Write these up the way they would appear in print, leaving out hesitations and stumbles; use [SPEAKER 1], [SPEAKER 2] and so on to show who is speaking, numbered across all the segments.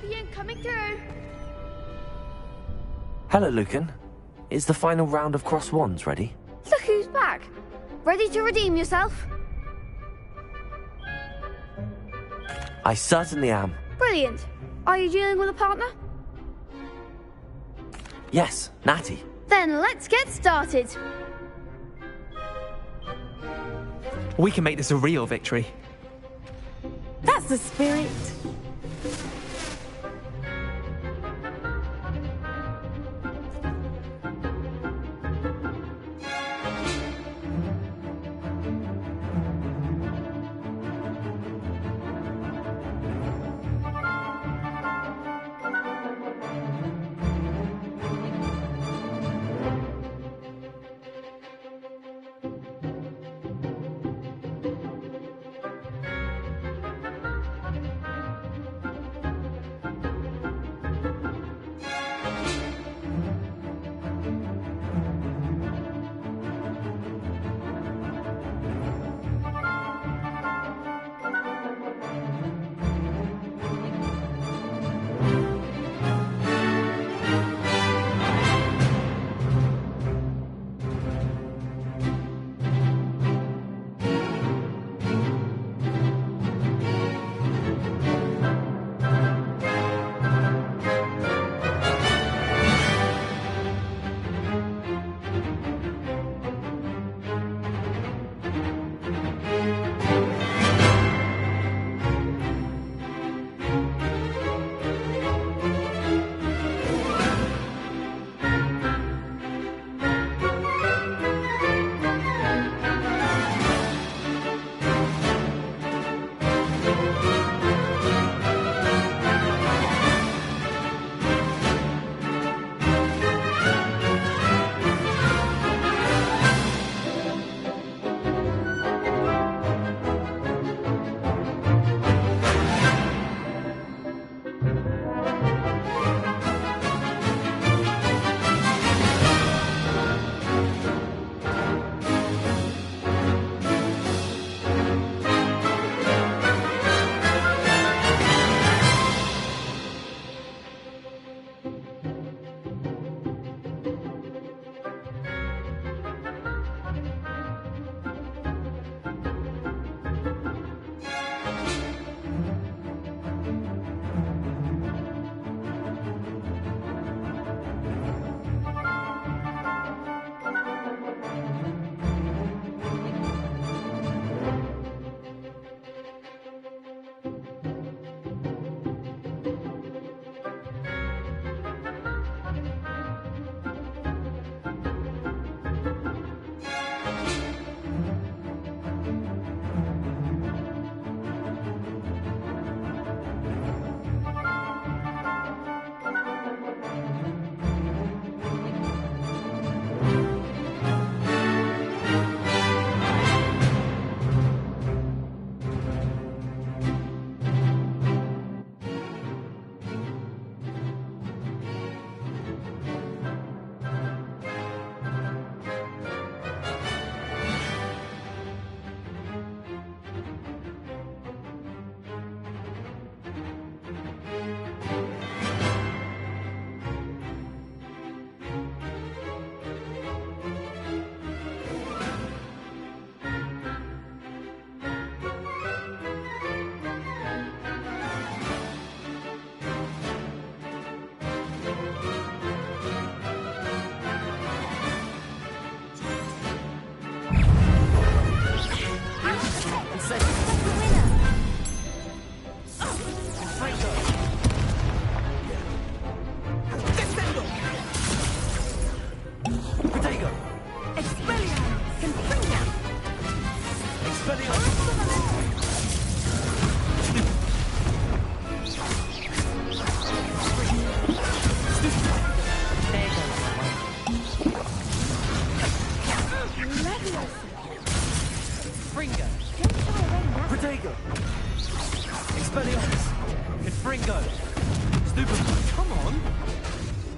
[SPEAKER 1] Champion coming through.
[SPEAKER 2] Hello, Lucan. Is the final round of Cross Wands ready?
[SPEAKER 1] Look who's back. Ready to redeem yourself?
[SPEAKER 2] I certainly am.
[SPEAKER 1] Brilliant. Are you dealing with a partner?
[SPEAKER 2] Yes, Natty.
[SPEAKER 1] Then let's get started.
[SPEAKER 3] We can make this a real victory.
[SPEAKER 4] That's the spirit.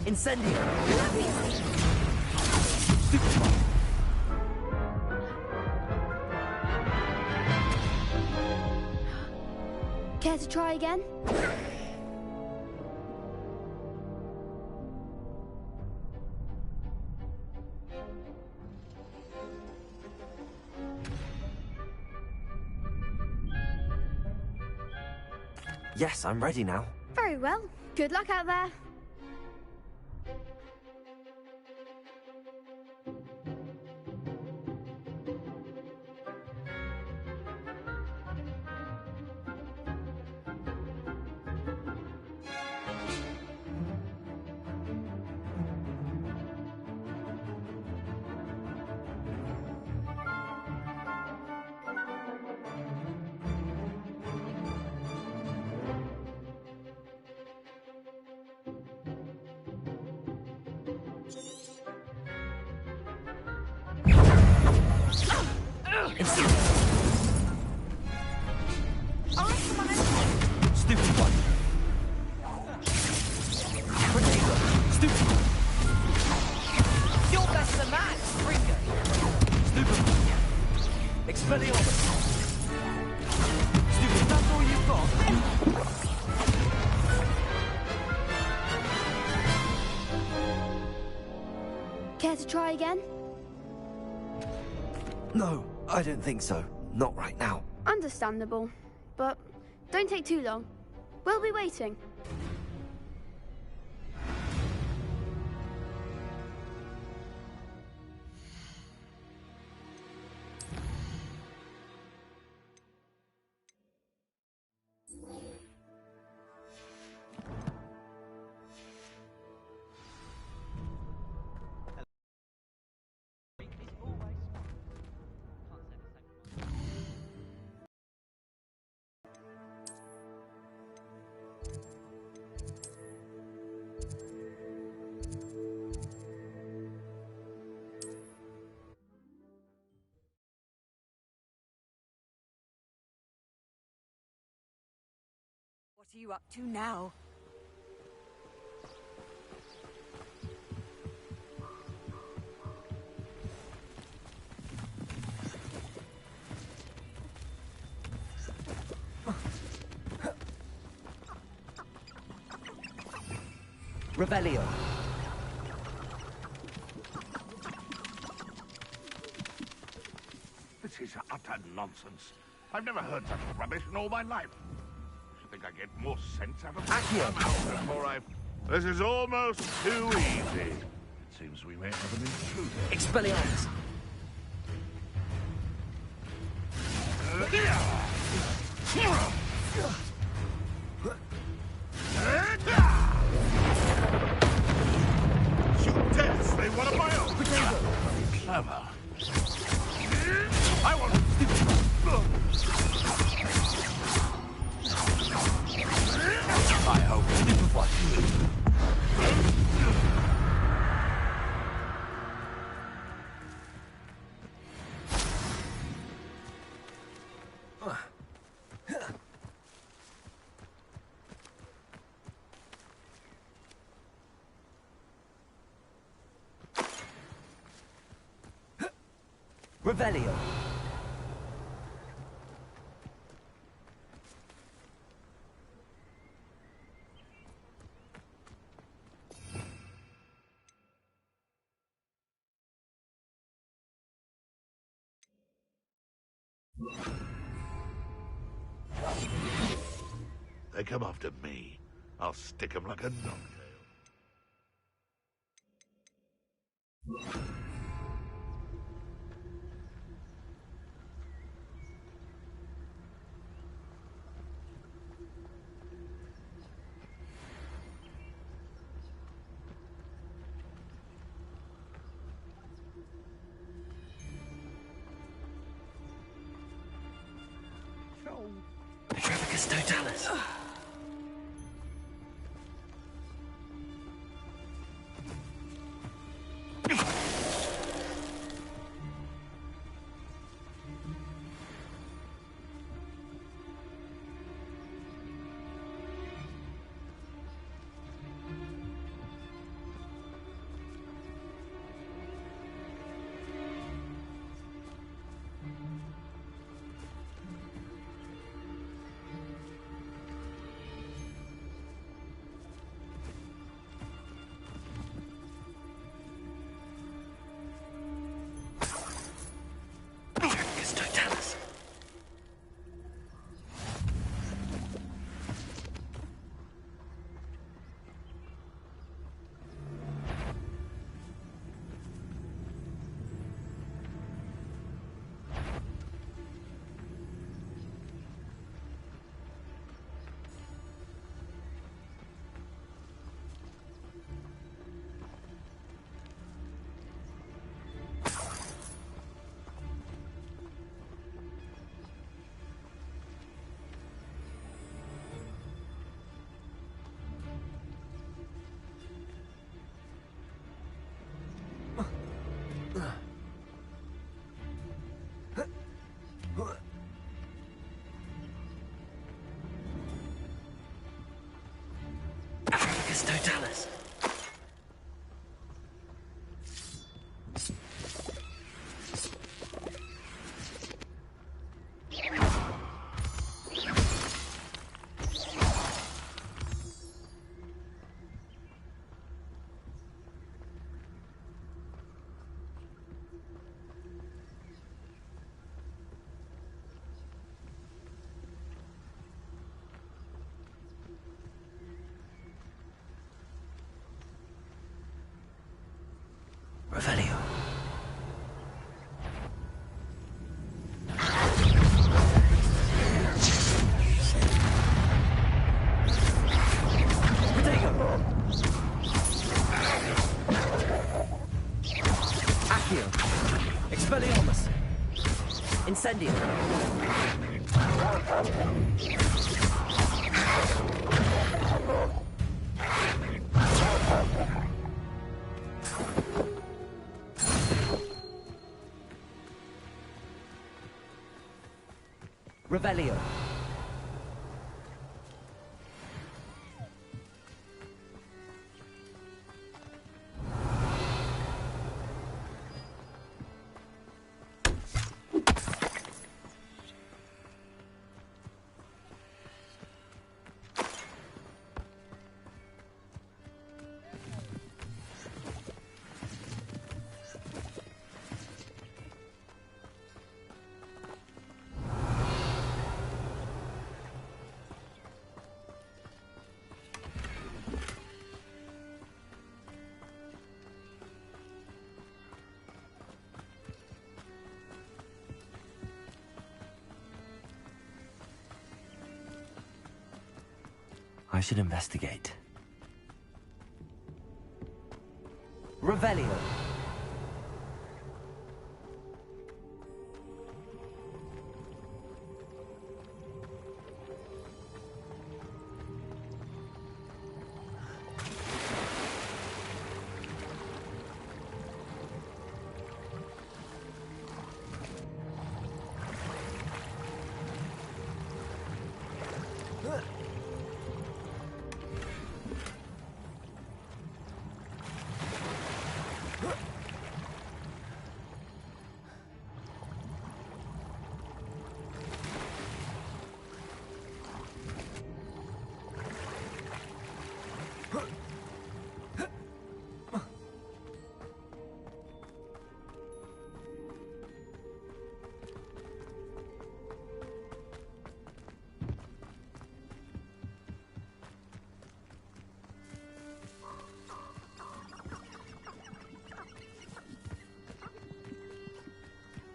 [SPEAKER 2] Incendio!
[SPEAKER 1] Care to try again?
[SPEAKER 2] Yes, I'm ready now.
[SPEAKER 1] Very well. Good luck out there.
[SPEAKER 2] Stupid one. Potato. Stupid one.
[SPEAKER 5] You're better than that, Ringo.
[SPEAKER 2] Stupid one. Expelliarmus. Stupid.
[SPEAKER 3] That's all you've got?
[SPEAKER 1] Care to try again?
[SPEAKER 2] No, I don't think so. Not right now.
[SPEAKER 1] Understandable. But don't take too long. We'll be waiting.
[SPEAKER 4] What are you up to now?
[SPEAKER 2] Rebellion.
[SPEAKER 6] This is utter nonsense. I've never heard such rubbish in all my life. I think I get more sense out of
[SPEAKER 2] Accio.
[SPEAKER 6] this before I... This is almost too easy. It seems we may have an intruder.
[SPEAKER 2] Expelliarmus.
[SPEAKER 6] Shoot death, they one of my own.
[SPEAKER 2] Potato.
[SPEAKER 6] Clever. I want... I hope...
[SPEAKER 2] Stupid one. Revelio.
[SPEAKER 6] They come after me. I'll stick 'em like a knocktail.
[SPEAKER 2] Petrificus totalis. Revelio.
[SPEAKER 7] Accio. Expelliarmus. Incendio. Revelio.
[SPEAKER 2] I should investigate.
[SPEAKER 7] Revelio.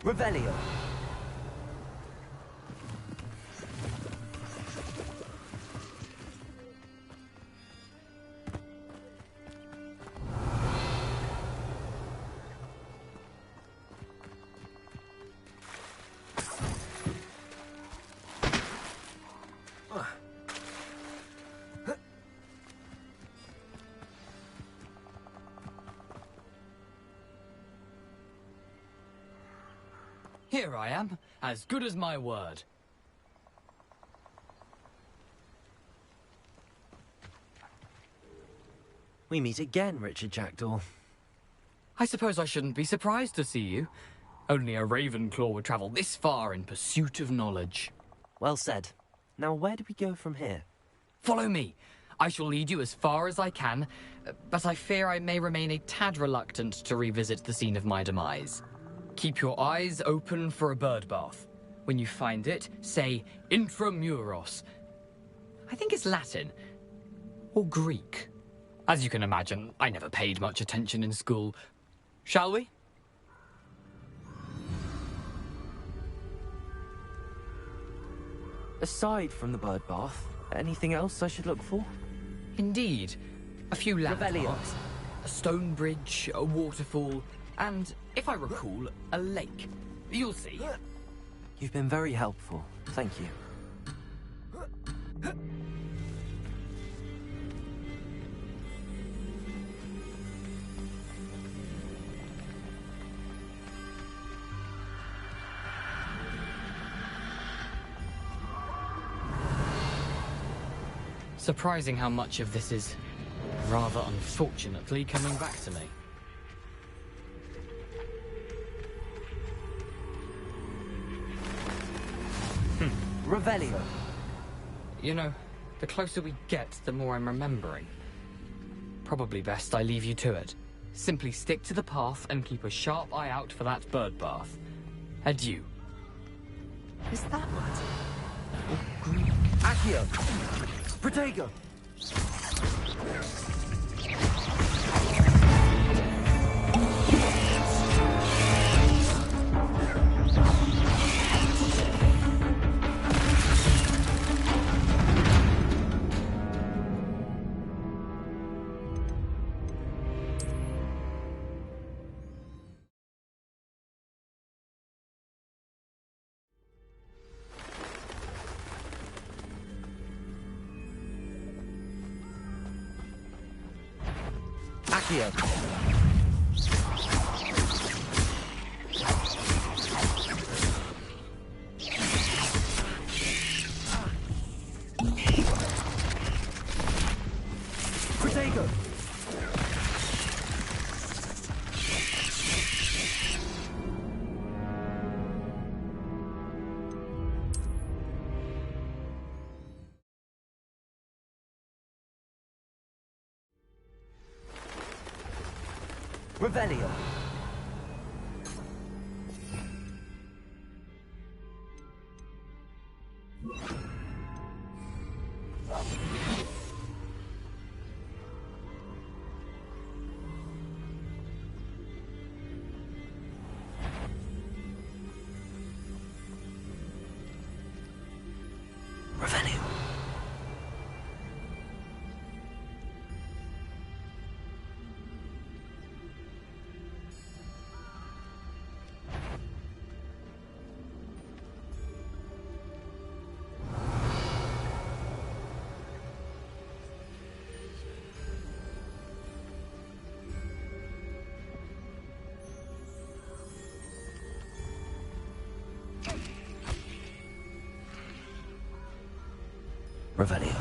[SPEAKER 7] Revelio.
[SPEAKER 8] Here I am, as good as my word.
[SPEAKER 2] We meet again, Richard Jackdaw.
[SPEAKER 8] I suppose I shouldn't be surprised to see you. Only a Ravenclaw would travel this far in pursuit of knowledge.
[SPEAKER 2] Well said. Now, where do we go from here?
[SPEAKER 8] Follow me. I shall lead you as far as I can, but I fear I may remain a tad reluctant to revisit the scene of my demise. Keep your eyes open for a bird bath. When you find it, say intramuros. I think it's Latin. Or Greek. As you can imagine, I never paid much attention in school. Shall we?
[SPEAKER 2] Aside from the bird bath, anything else I should look for?
[SPEAKER 8] Indeed. A few landmarks. A stone bridge, a waterfall, and, if I recall, a lake. You'll see.
[SPEAKER 2] You've been very helpful. Thank you.
[SPEAKER 8] Surprising how much of this is, rather unfortunately, coming back to me.
[SPEAKER 7] Revelio.
[SPEAKER 8] You know, the closer we get, the more I'm remembering. Probably best I leave you to it. Simply stick to the path and keep a sharp eye out for that bird bath. Adieu.
[SPEAKER 7] Is that Latin? Or Greek? Accio. Protego. Accio. Protego. Revelio.
[SPEAKER 2] Revelio. Revelio.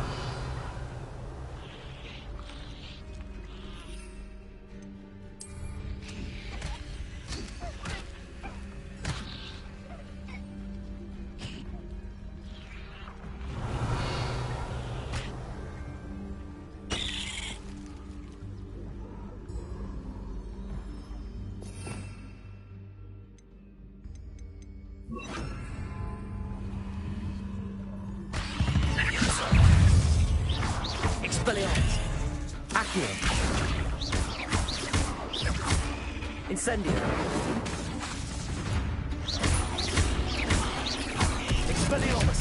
[SPEAKER 7] Expelliarmus. Accio. Incendio. Expelliarmus.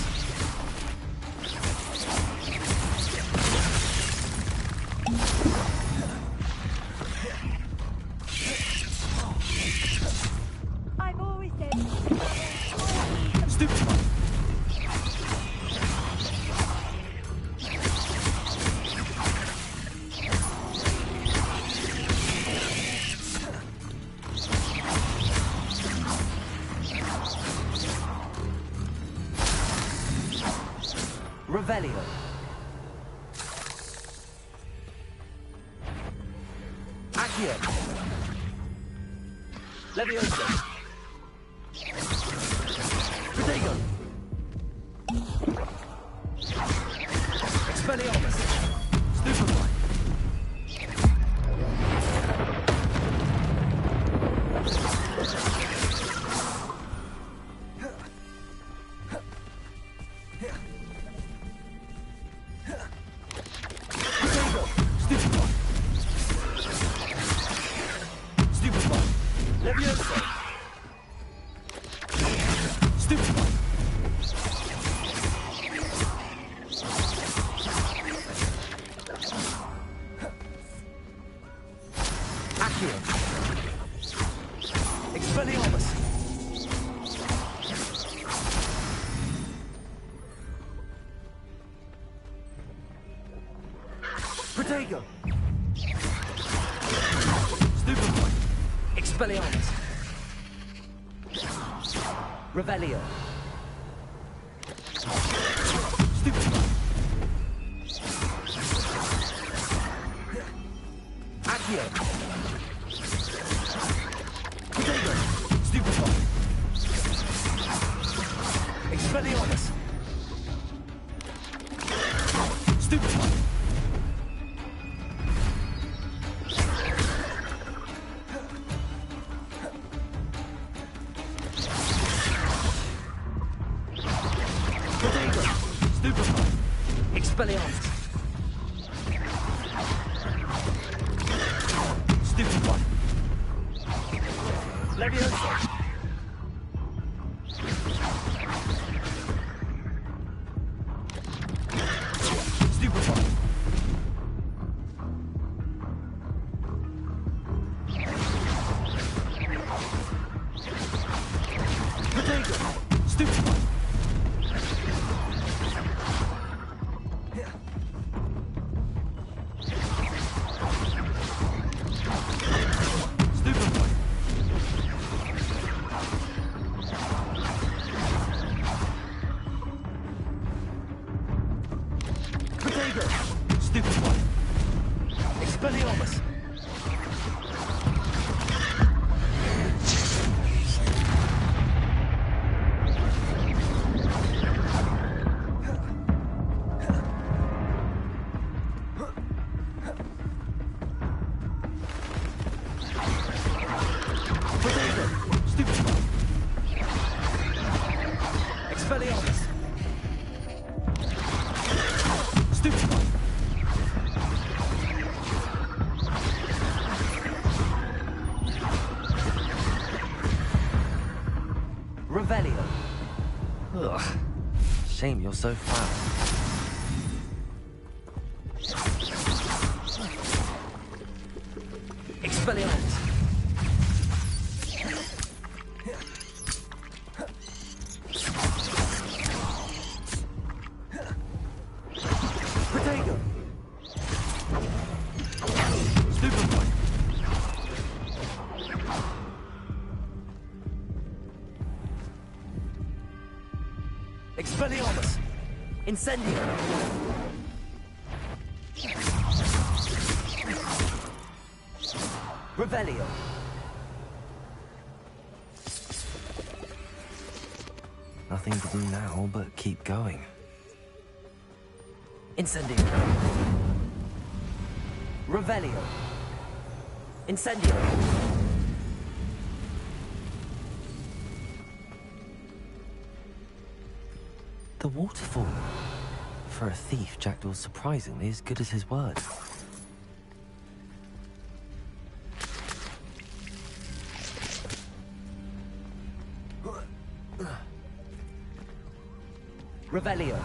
[SPEAKER 4] I've always said.
[SPEAKER 7] Stupefy. Revelio. Accio. Levioso. Protego. Expelliarmus. Stupefy. Protego. Stupefy. Stupefy. Levioso. Stupefy. Accio. Expelliarmus. Protego. Stupefy. Expelliarmus. Revelio. Stupefy. Accio. Protego. Stupefy. Expelliarmus. Stupefy. Protego. Stupefy. Expelliarmus. Stupefy. Levioso. Stupefy. Protego. Stupefy. Revelio.
[SPEAKER 2] Ugh. Shame you're so fast.
[SPEAKER 7] Expelliarmus. Protego. Stupefy. Expelliarmus. Incendio. Revelio.
[SPEAKER 2] Nothing to do now but keep going.
[SPEAKER 7] Incendio. Revelio. Incendio.
[SPEAKER 2] The waterfall. For a thief, Jackdaw's surprisingly as good as his word.
[SPEAKER 7] Revelio.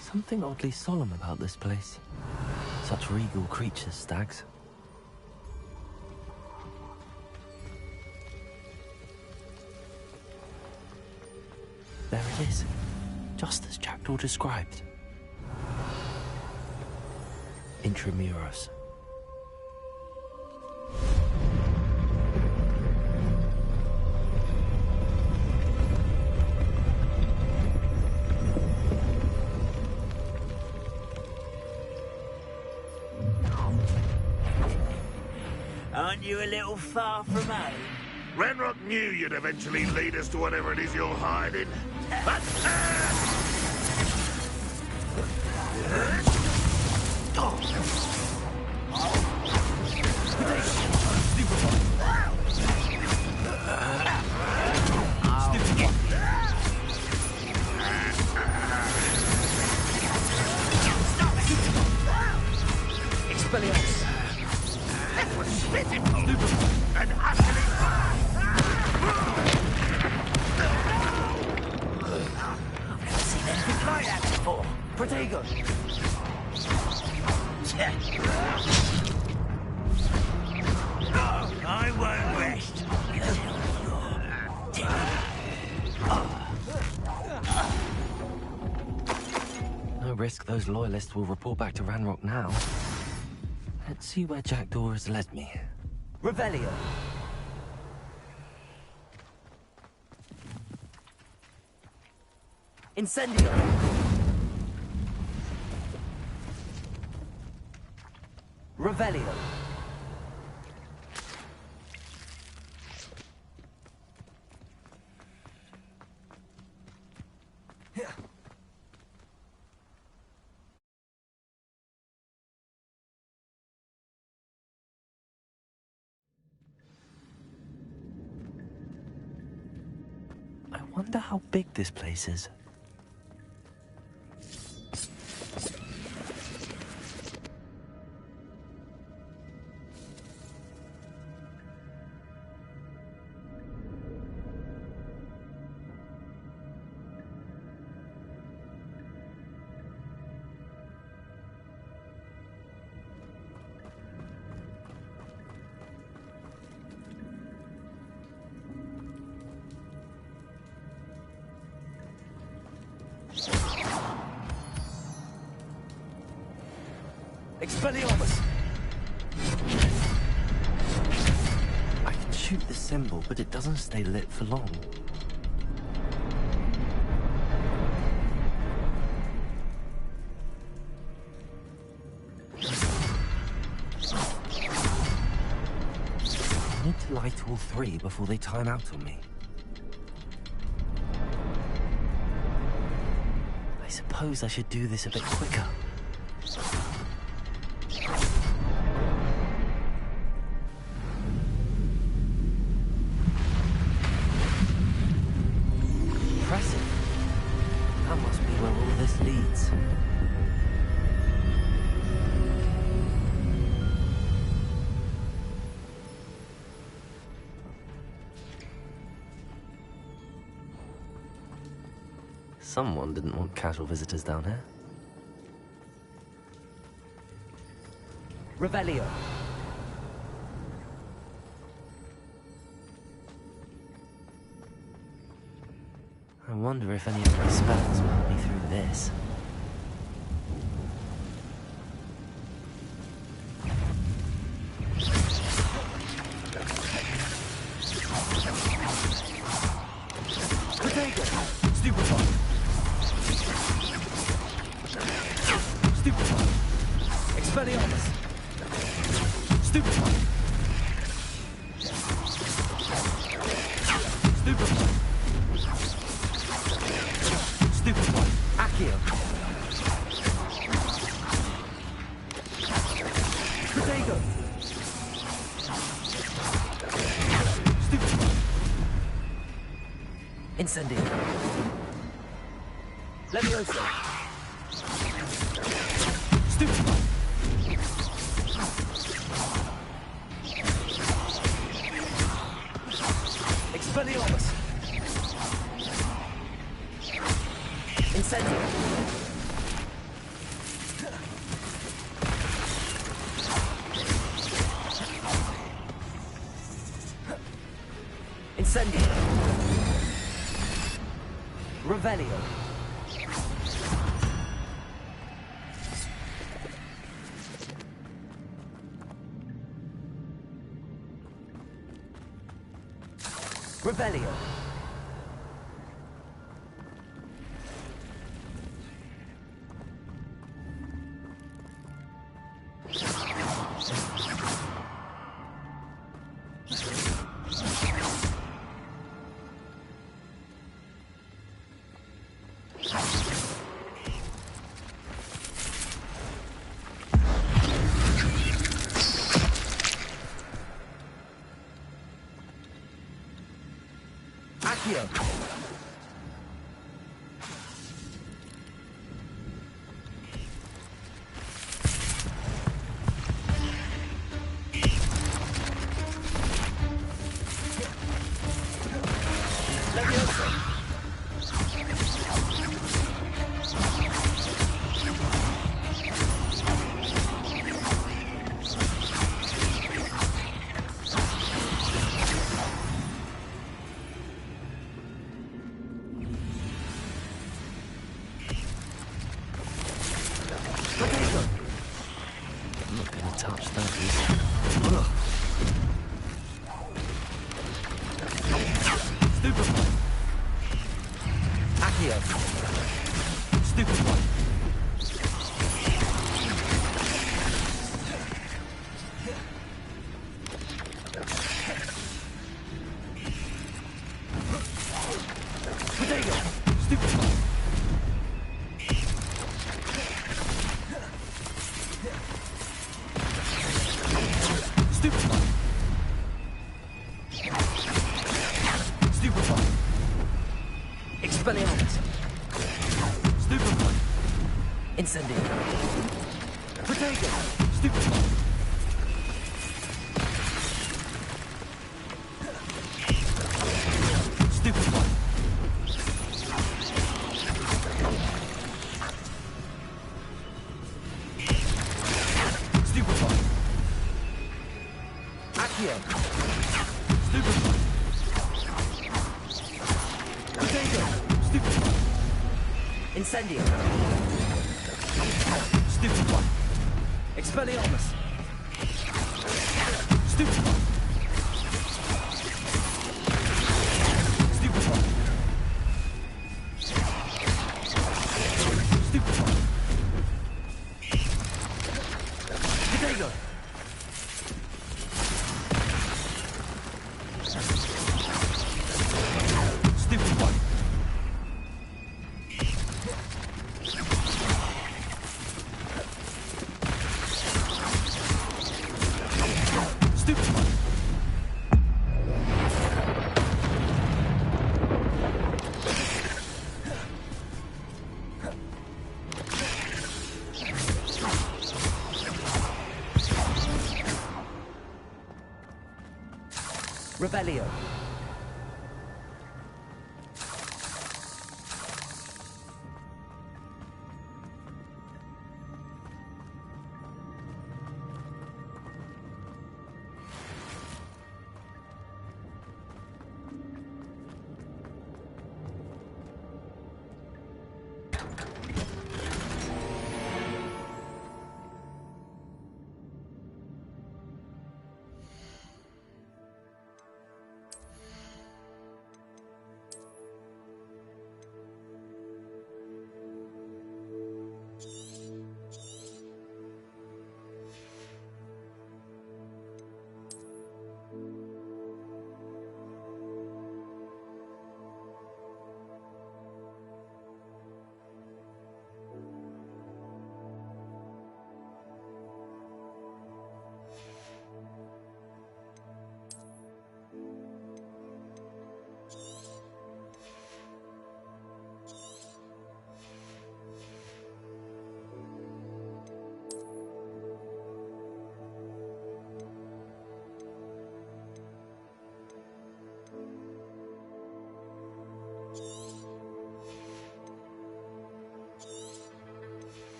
[SPEAKER 2] Something oddly solemn about this place. Such regal creatures, stags. There it is, just as Jackdaw described. Intramuros.
[SPEAKER 7] Aren't you a little far from home?
[SPEAKER 6] Ranrock knew you'd eventually lead us to whatever it is you're hiding. But,
[SPEAKER 7] Expelliarmus.
[SPEAKER 6] that was pitiful and utterly...
[SPEAKER 7] I've never seen anything like that before. Protego. I won't rest until you're dead.
[SPEAKER 2] No risk those loyalists will report back to Ranrock now. Let's see where Jackdaw has led me.
[SPEAKER 7] Revelio. Incendio. Revelio.
[SPEAKER 2] I wonder how big this place is.
[SPEAKER 7] Expelliarmus.
[SPEAKER 2] shoot the symbol, but it doesn't stay lit for long. I need to light all three before they time out on me. I suppose I should do this a bit quicker. Impressive. That must be where all this leads. Someone didn't want casual visitors down here.
[SPEAKER 7] Revelio.
[SPEAKER 2] I wonder if any of my spells will help me through this.
[SPEAKER 7] Incendio. Levioso. Stupefy. Expelliarmus. Incendio. Incendio. Revelio. Revelio. Accio. Levioso.
[SPEAKER 2] I'm not gonna touch that. Ugh.
[SPEAKER 7] Stupefy. Accio. Stupefy. Potato. Stupefy. Stupefy. Stupefy. Expelliarmus. Stupefy. Incendio. Potato. Stupefy. Stupefy. Stupefy. Accio. Stupefy. Potato. Stupefy. Incendio. Stupefy. Expelliarmus. Stupefy.
[SPEAKER 3] Winnebago! Stupid one. Stupid one.
[SPEAKER 7] Revelio.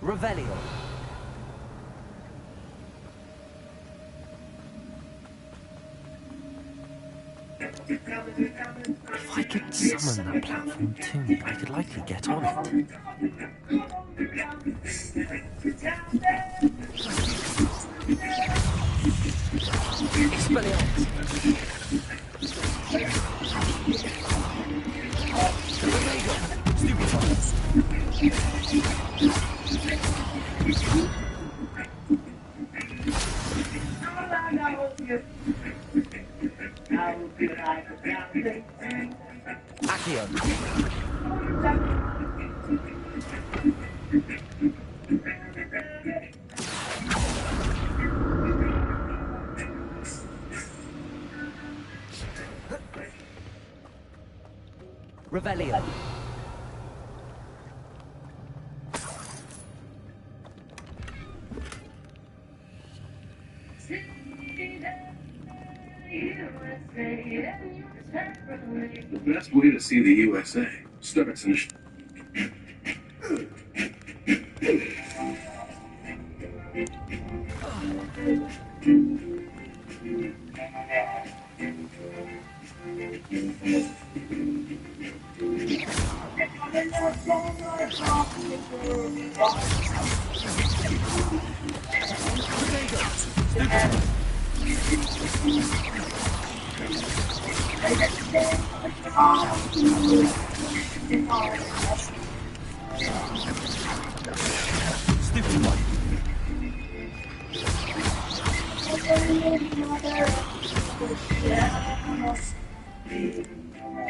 [SPEAKER 7] Revelio.
[SPEAKER 2] If I could summon that platform to me, I could likely get on it.
[SPEAKER 7] Accio. Revelio.
[SPEAKER 9] The best way to see the USA starts in
[SPEAKER 3] Stupid one.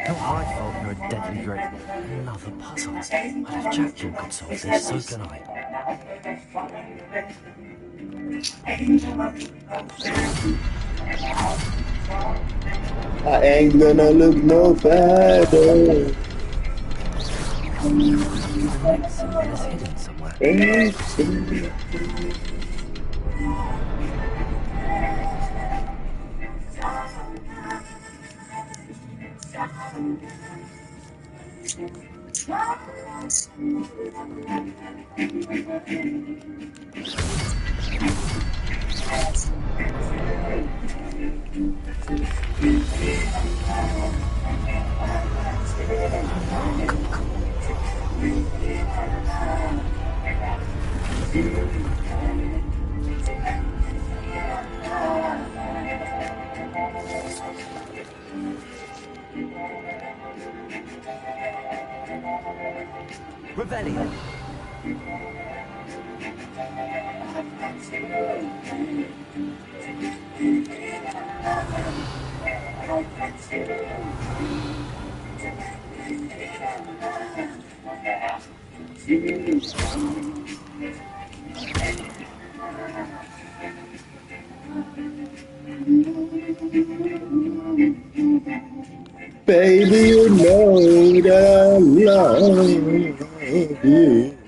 [SPEAKER 2] Not my fault you're a deadly great. Another puzzle. Well, if Jack Gill could solve this, so can I.
[SPEAKER 10] I ain't gonna look no further.
[SPEAKER 2] Somewhere hidden somewhere.
[SPEAKER 7] Revelio.
[SPEAKER 10] Baby, you know that I love you.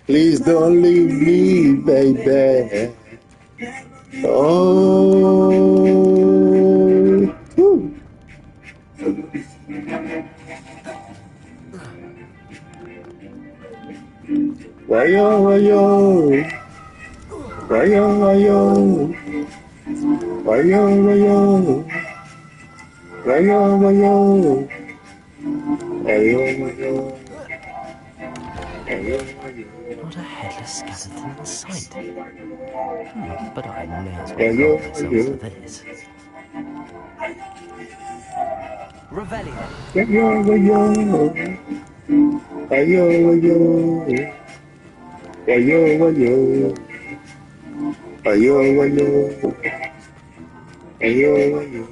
[SPEAKER 10] Please don't leave me, baby. Oh, whew. Why-yo, why-yo, why-yo, why-yo, why-yo, why-yo, why-yo, why-yo, why-yo, why-yo.
[SPEAKER 2] Not a headless skeleton in sight. But I may as well help myself to this.
[SPEAKER 7] Revelio.
[SPEAKER 10] Why-yo, why-yo, why-yo, why-yo, why-yo, why-yo, why-yo, why-yo, why-yo, why-yo.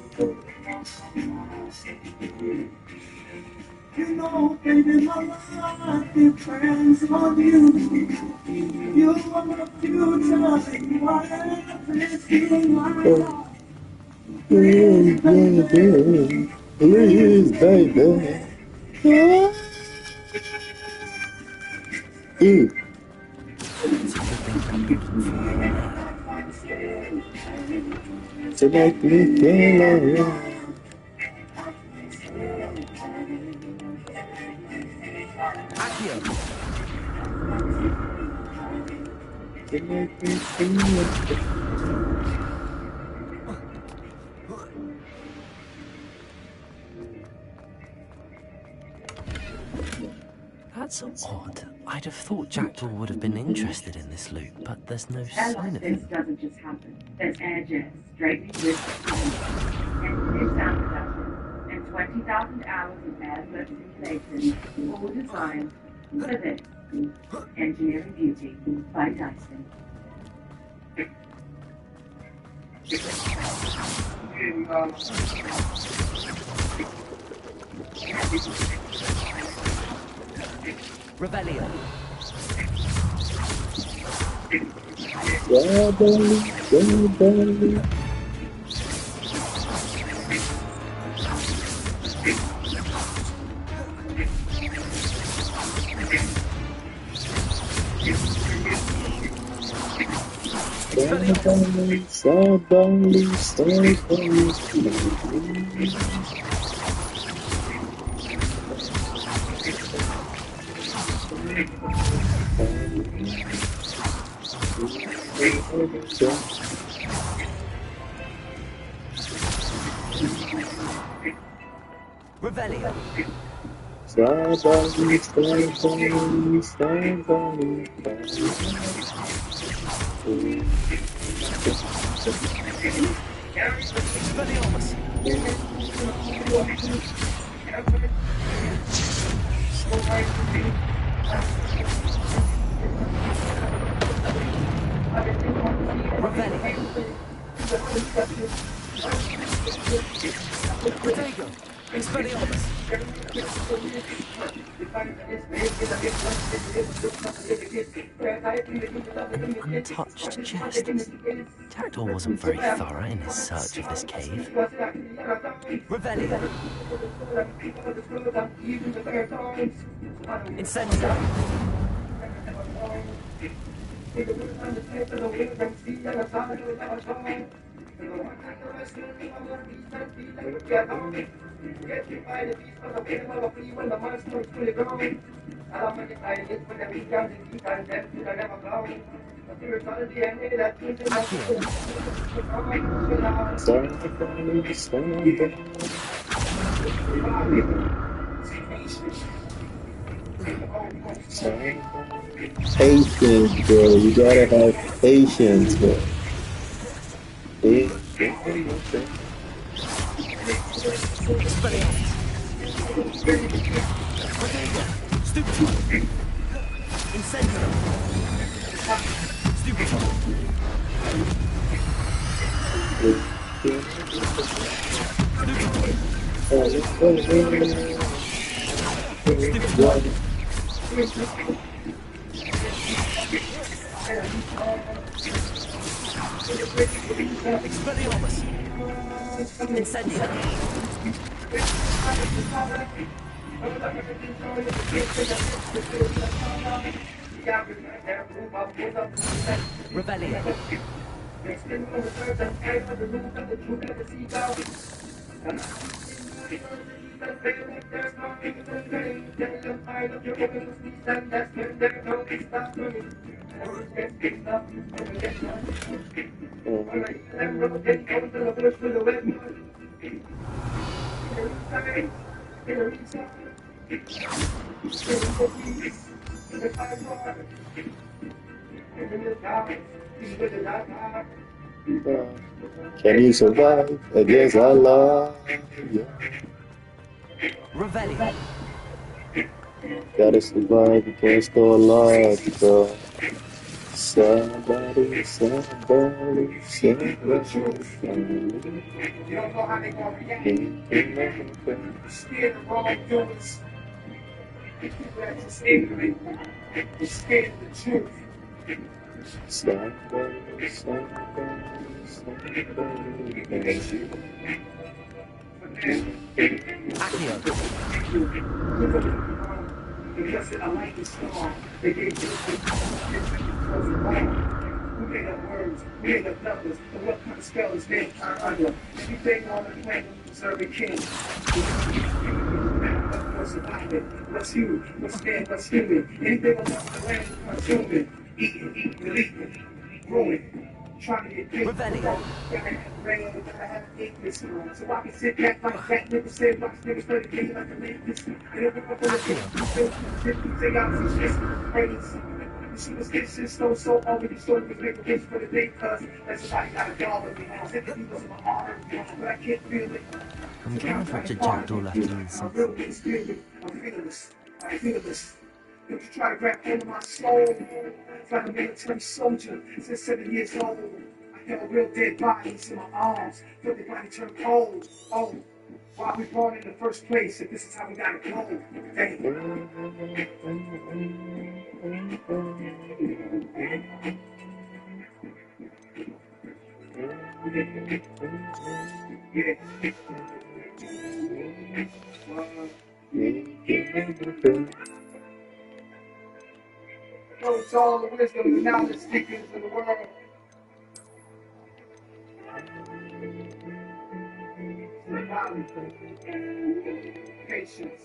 [SPEAKER 11] You know, baby, my life depends on you. You are my future, and my everything, my life.
[SPEAKER 10] Please, baby, please, baby.
[SPEAKER 2] What's everything that looking for in there?
[SPEAKER 10] To make me feel alright.
[SPEAKER 7] Accio.
[SPEAKER 10] To make me feel alright.
[SPEAKER 2] That's odd. I'd have thought Jackdaw would have been interested in this loot, but there's no sign of
[SPEAKER 12] This
[SPEAKER 2] him.
[SPEAKER 12] doesn't just happen. There's air jets, straightening with engineered sound production, and 20,000 hours of ad-lib simulation, all designed for this. Engineering Beauty by Dyson.
[SPEAKER 7] Revelio. Revelio. Expelliarmus. Revelio. Protego. Expelliarmus.
[SPEAKER 2] An untouched chest. Jackdaw wasn't very thorough in his search of this cave.
[SPEAKER 7] Revelio. Incendio.
[SPEAKER 10] Patience, bro. You gotta have patience, bro.
[SPEAKER 7] Expelliarmus! Incendio! Revelio!
[SPEAKER 10] Can you survive against Allah? Yeah.
[SPEAKER 7] Revelio!
[SPEAKER 10] Gotta survive against Allah, bro. Somebody, somebody, somebody.
[SPEAKER 11] You don't know how they gonna react. You're scared of wrongdoers. People that's just ignorant. You're scared of the truth.
[SPEAKER 10] Somebody, somebody, somebody.
[SPEAKER 11] Because I like the song, they gave you we made up words, we made up numbers, and what kind of spell is named under? Everything on the planet deserve a king. What's surviving? What's you? What's man? What's human? Anything on the land is consuming. Eating, deleting, ruin. Trying to get big.
[SPEAKER 7] Revelio.
[SPEAKER 11] Gotta have rain, gotta have acres. So I can sit back like that nigga said, watch niggas 30 days like a Lakers. And everyone gonna say I was just crazy. You see this shit so already started to make a bitch for the day, cuz that somebody got a dog with me. I was thinking he was in my arm, but I can't feel it.
[SPEAKER 2] I'm glad Richard Jackdaw left you in some.
[SPEAKER 11] I'm fearless. If you try to grab hold of my soul, it's like a military soldier since 7 years old. I held real dead bodies in my arms, felt the body turn cold. Oh, why we born in the first place if this is how we gotta go? It's all the wisdom and knowledge seekers in the world. Patience.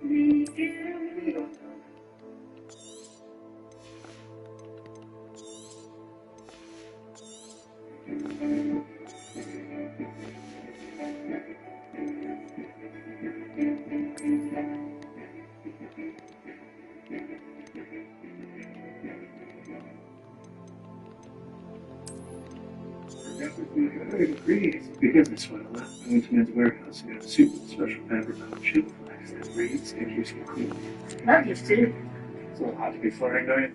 [SPEAKER 11] Freedom. Because I sweat a lot. I went to Men's Warehouse and got a suit with a special fabric on shield flags that reads, "If you so cool." Not just too. It's a little hot to be flirting, don't you?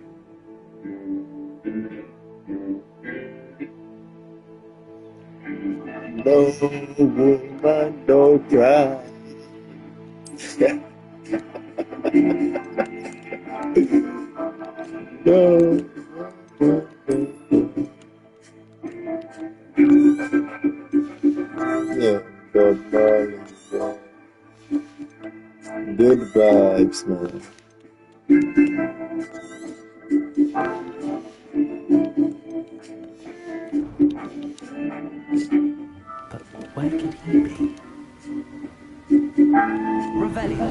[SPEAKER 10] No woman, no cry. No. Yeah, Bob Marley. Good vibes, man.
[SPEAKER 2] But where could he be?
[SPEAKER 7] Revelio.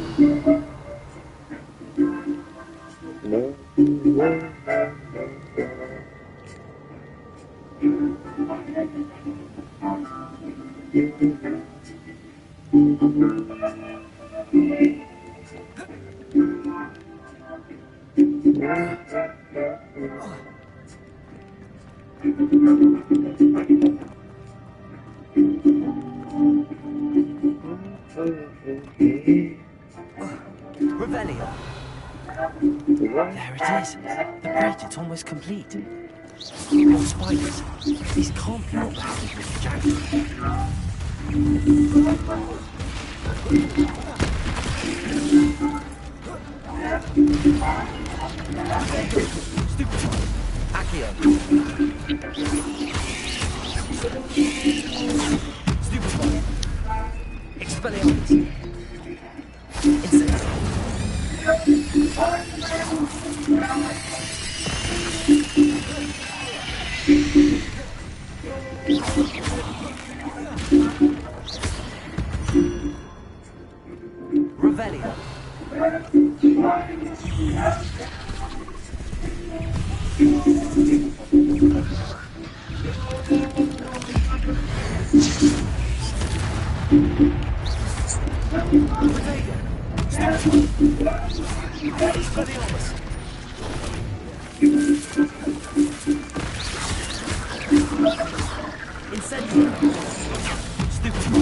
[SPEAKER 2] Revelio. There it is. The bridge, it's almost complete. More spiders. These can't be what happened with the jacket. Accio. Stupefy. Expelliarmus. Incendio. Revelio. Expelliarmus. Incendio. Stupefy.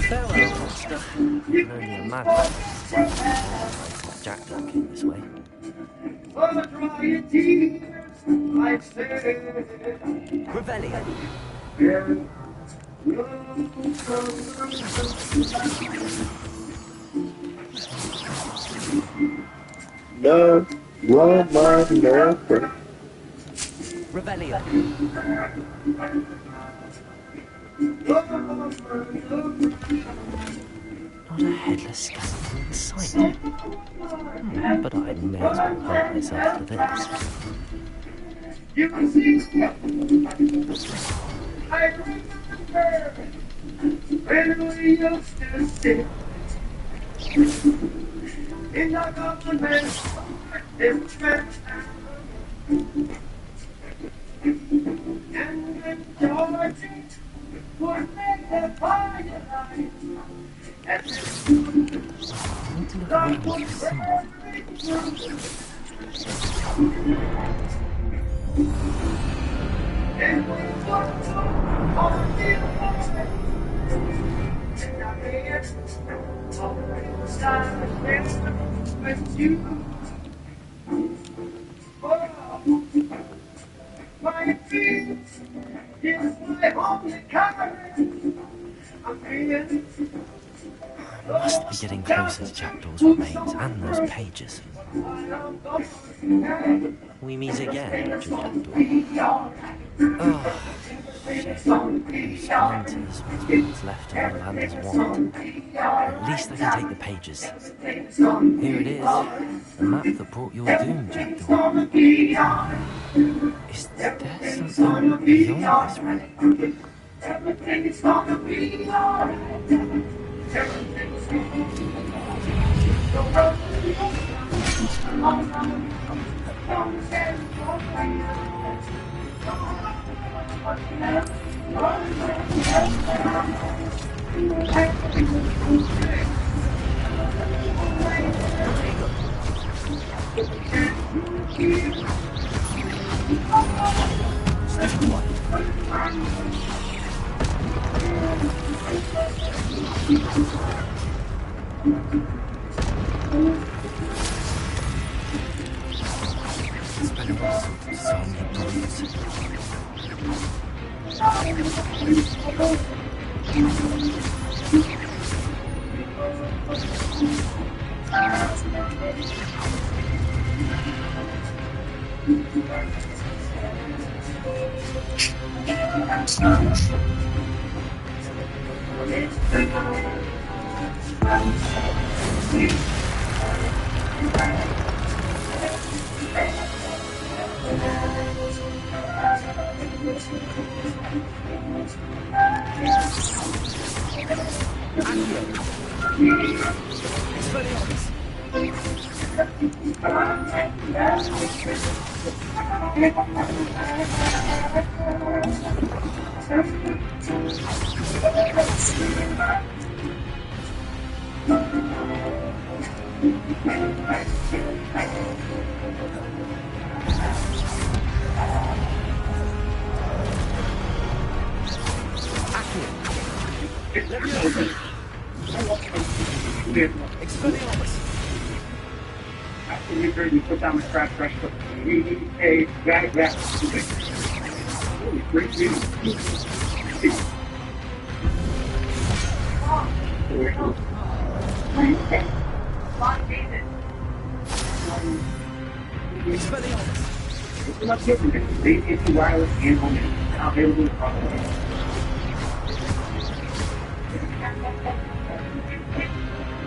[SPEAKER 2] Farewell, monster. I can only imagine Jack came this way. Revelio.
[SPEAKER 10] No, you're my lover.
[SPEAKER 2] Revelio. Not a headless skeleton in sight. But I may as well help myself to this.
[SPEAKER 11] You can see I remember when we used to sit in the government and when Georgie would make the fire light and the would break through. And we walked on the water, and I made all inside with you. Oh, my dreams is my only courage. I'm feeling.
[SPEAKER 2] I must be getting closer to Jackdaw's remains and those pages. We meet again, Jackdaw. Oh, shit. Those splinters, what's left of the land's want. At least I can take the pages. Here it is, the map that brought your doom, Jackdaw. Is there something beyond this realm?
[SPEAKER 11] Everything's gonna be alright. Everything's gonna be alright.
[SPEAKER 2] I know what sort of design he brought.
[SPEAKER 12] You put down the crash brush, but great Expelliarmus. Wireless and home available across the world.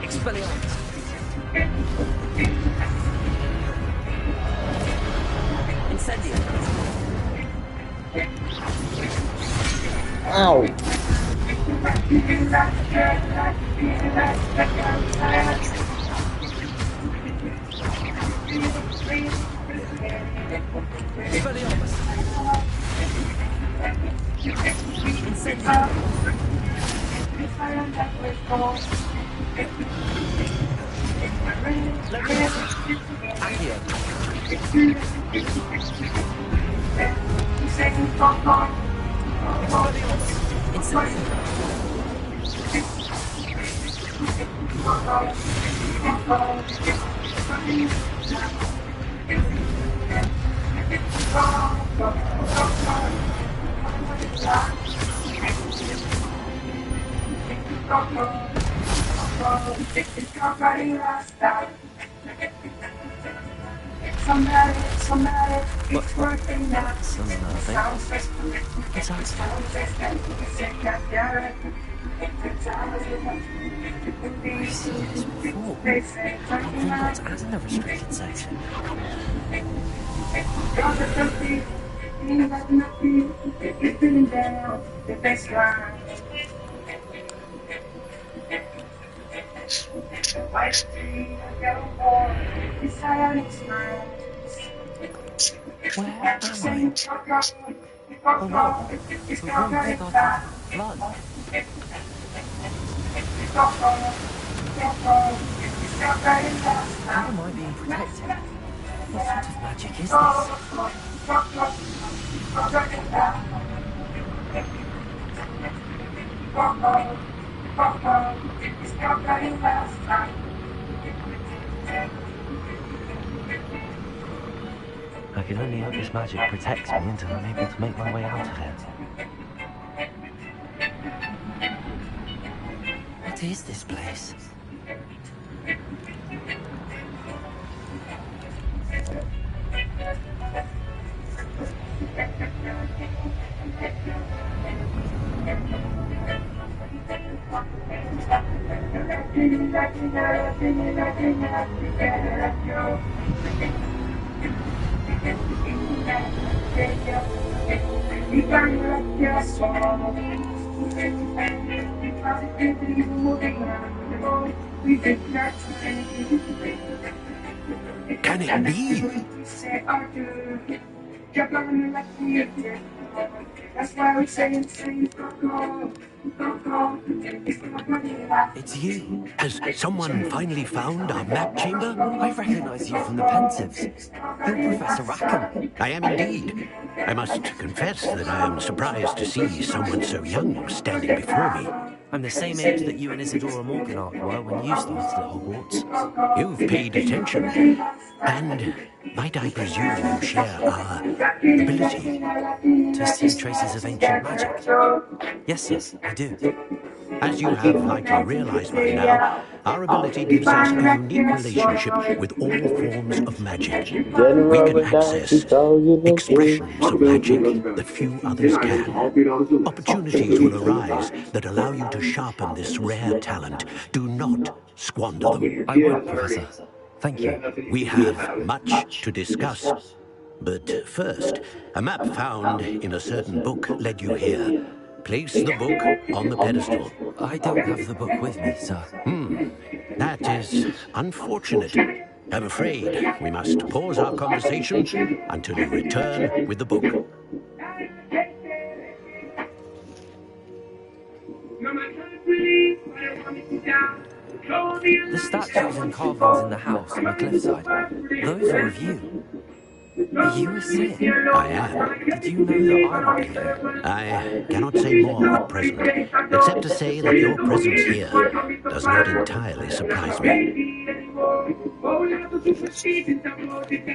[SPEAKER 7] Expelliarmus. Incendio.
[SPEAKER 10] Ow!
[SPEAKER 7] Expelliarmus. Incendio. Accio.
[SPEAKER 2] What's I've seen this before. Hogwarts has a restricted section. Where am I? Oh no, the room started to flood. How am I being protected? What sort of magic is I can only hope this magic protects me until I'm able to make my way out of here. What is this place?
[SPEAKER 3] Can it be?
[SPEAKER 2] It's you.
[SPEAKER 3] Has someone finally found our map chamber?
[SPEAKER 2] I recognize you from the Pensives. You're Professor Rackham.
[SPEAKER 3] I am indeed. I must confess that I am surprised to see someone so young standing before me.
[SPEAKER 2] I'm the same age that you and Isadora Morganach were when you started at Hogwarts.
[SPEAKER 3] You've paid attention. And Might I presume you share our ability?
[SPEAKER 2] To see traces of ancient magic? Yes, sir, I do.
[SPEAKER 3] As you have likely realized by now, our ability gives us a unique relationship with all forms of magic. We can access expressions of magic that few others can. Opportunities will arise that allow you to sharpen this rare talent. Do not squander them.
[SPEAKER 2] I would, Professor. Thank you.
[SPEAKER 3] We have much to discuss. But first, a map found in a certain book led you here. Place the book on the pedestal.
[SPEAKER 2] I don't have the book with me, sir.
[SPEAKER 3] That is unfortunate. I'm afraid we must pause our conversation until you return with the book.
[SPEAKER 2] The statues and carvings in the house on the cliffside, those are of you. Are you a seer?
[SPEAKER 3] I am.
[SPEAKER 2] Did you know that I would be here?
[SPEAKER 3] I cannot say more at present, except to say that your presence here does not entirely surprise me.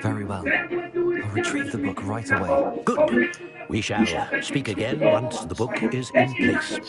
[SPEAKER 2] Very well. I'll retrieve the book right away.
[SPEAKER 3] Good. We shall speak again once the book is in place.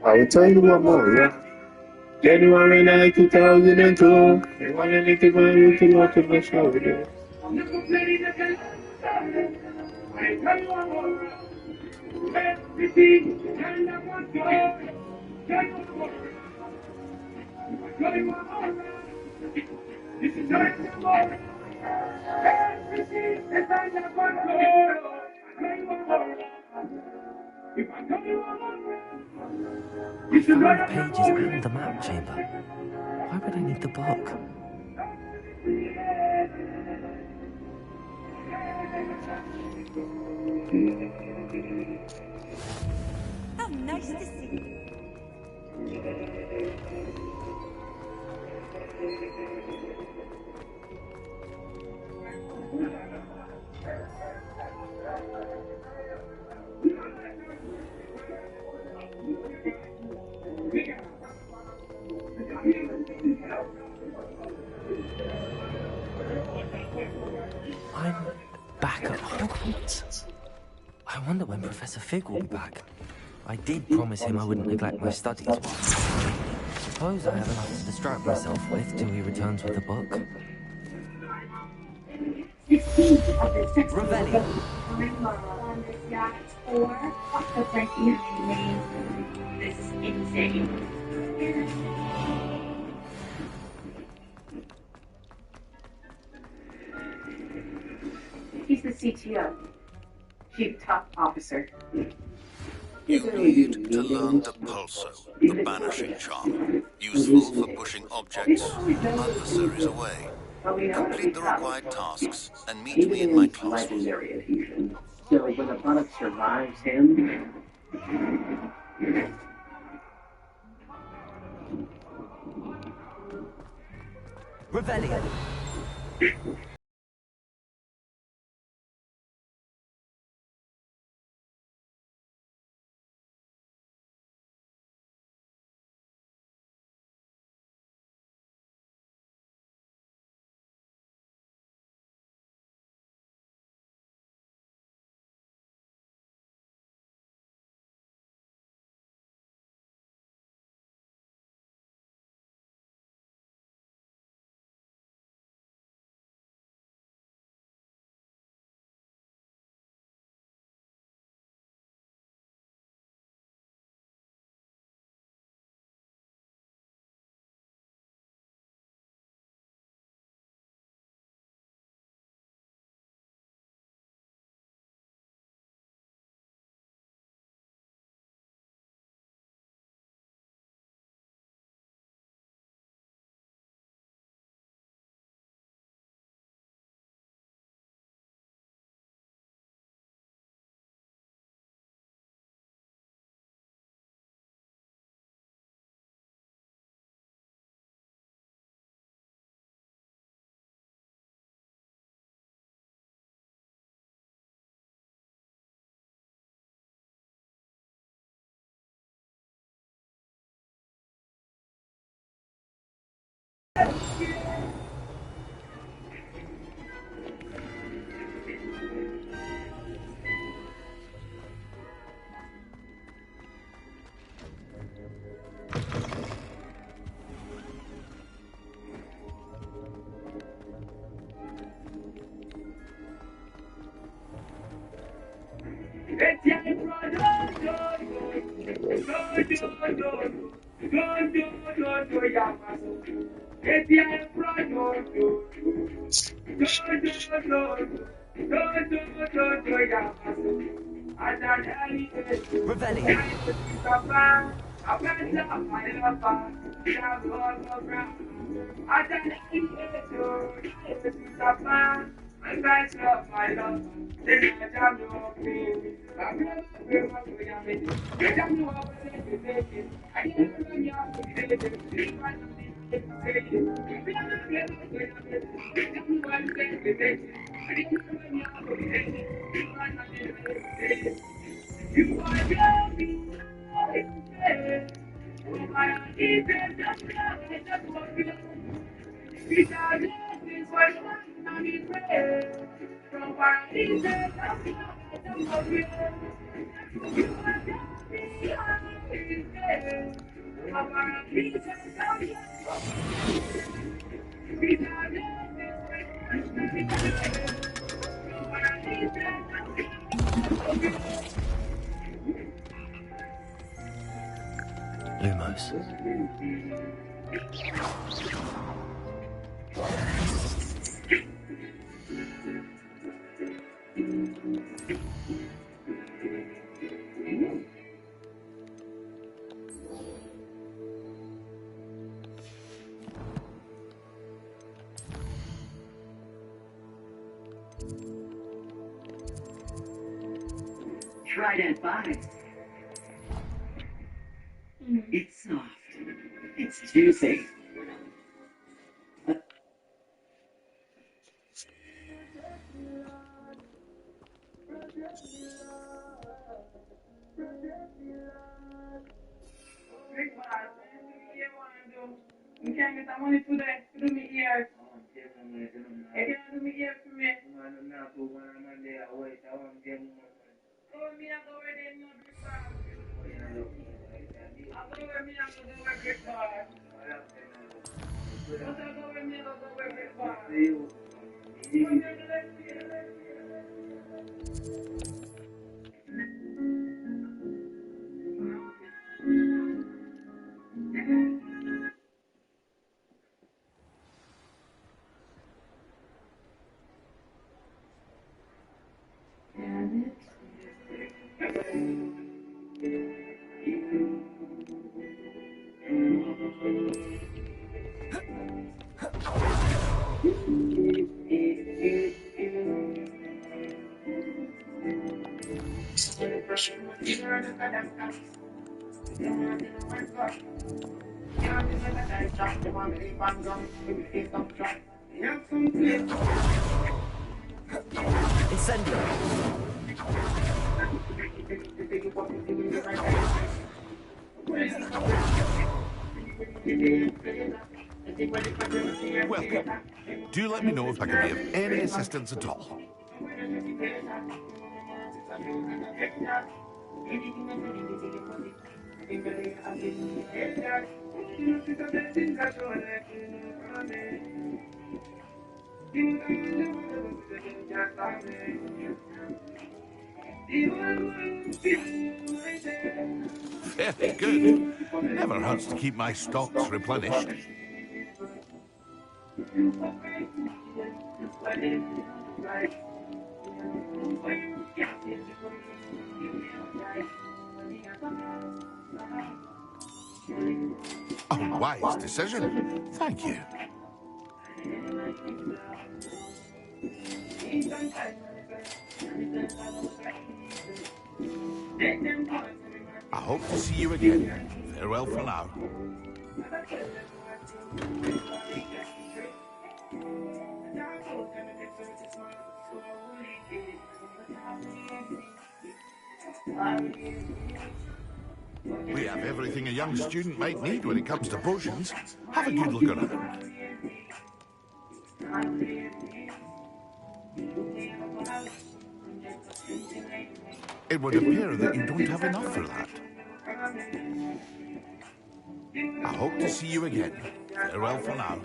[SPEAKER 10] I will tell you one more, yeah. January 9, 2002. They wanted me to go into the to the show.
[SPEAKER 2] I found the pages and the map chamber. Why would I need the book?
[SPEAKER 4] How nice to see you.
[SPEAKER 2] I'm back at Hogwarts. I wonder when Professor Fig will be back. I did promise him I wouldn't neglect my studies once. Suppose I have enough to distract myself with till he returns with the book. Revelio.
[SPEAKER 12] This is insane. CTO, Chief Tough Officer.
[SPEAKER 13] You need to learn the pulso, the banishing charm, useful for pushing objects, adversaries away. Complete the required tasks and meet me in my classroom.
[SPEAKER 10] Legendary adhesion. So when a product survives him,
[SPEAKER 7] Revelio.
[SPEAKER 2] Lumos.
[SPEAKER 12] Try that bite. It's soft. It's juicy.
[SPEAKER 11] You can't get that money today. Do me here. You can't do me here for me. Oh, me, I go where they know the bar. I go where me, I go where the bar. But I go where me, I go where the bar.
[SPEAKER 2] Incendio.
[SPEAKER 6] Welcome. Do let me know if I can be of any assistance at all. Very good. Never hurts to keep my stocks replenished. A wise decision. Thank you. I hope to see you again. Farewell for now. We have everything a young student might need when it comes to potions. Have a good look around. It would appear that you don't have enough for that. I hope to see you again. Farewell for now.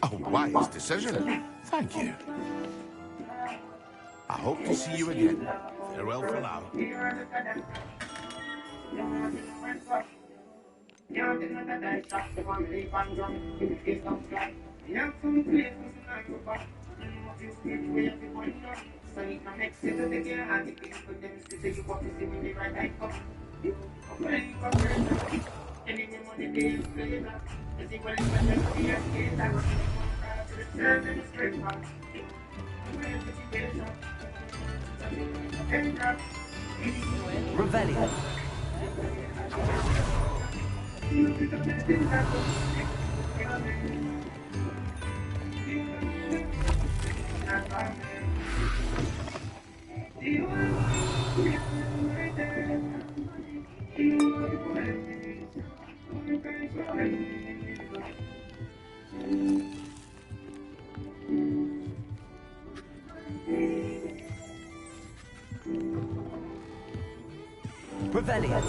[SPEAKER 6] A wise decision. Thank you. I hope to see you again. Farewell for now.
[SPEAKER 2] Revelio. Revelio.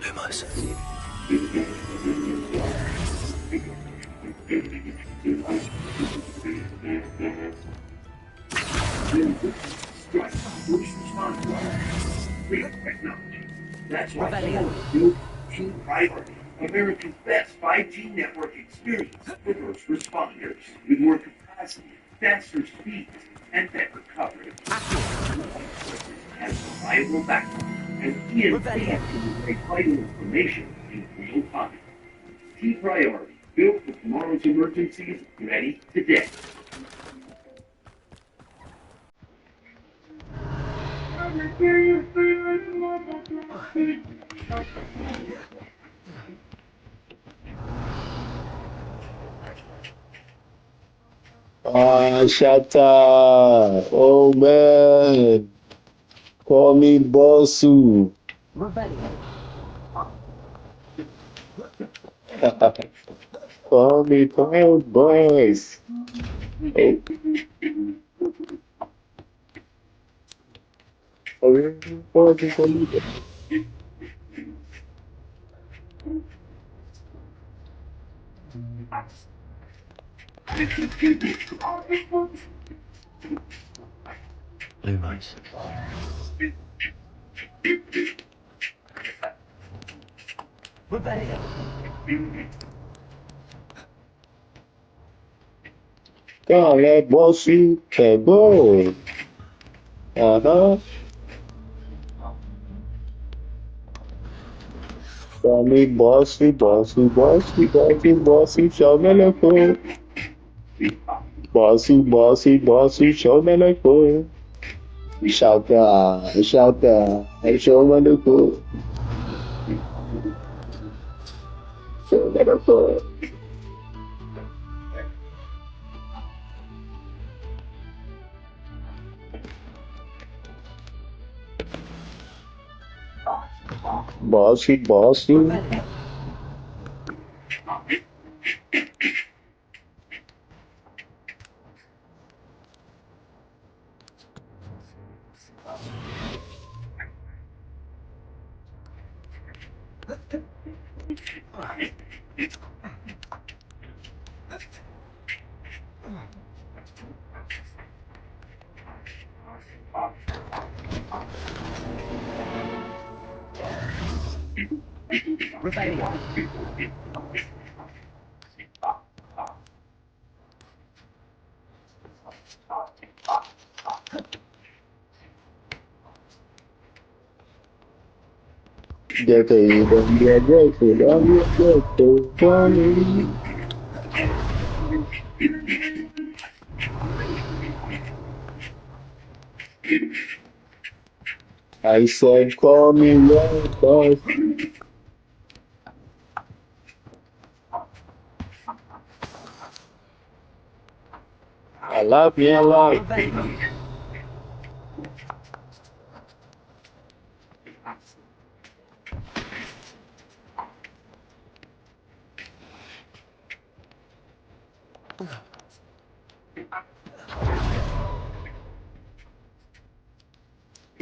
[SPEAKER 3] Lumos.
[SPEAKER 11] That's why built Team Priority, America's best 5G network experience for first responders, with more capacity, faster speeds, and better coverage. Has reliable backup and EMP to relay vital information in real time. T Priority, built for tomorrow's emergencies, ready today.
[SPEAKER 10] Ah, shut up. Oh man. Call me Bossu. Call me Proud Boys. Oh. Oh, yeah. Oh, just a little.
[SPEAKER 2] Blue mice.
[SPEAKER 7] Rebellion.
[SPEAKER 10] Cara, bossy, cowboy. Uh-huh. Tommy, bossy, show me the food. Bossy, show me the food. Shout out, hey, show me the food. Show me the food. Bossy.
[SPEAKER 7] Rebellion.
[SPEAKER 10] I said, call me love, boss. I love you a lot.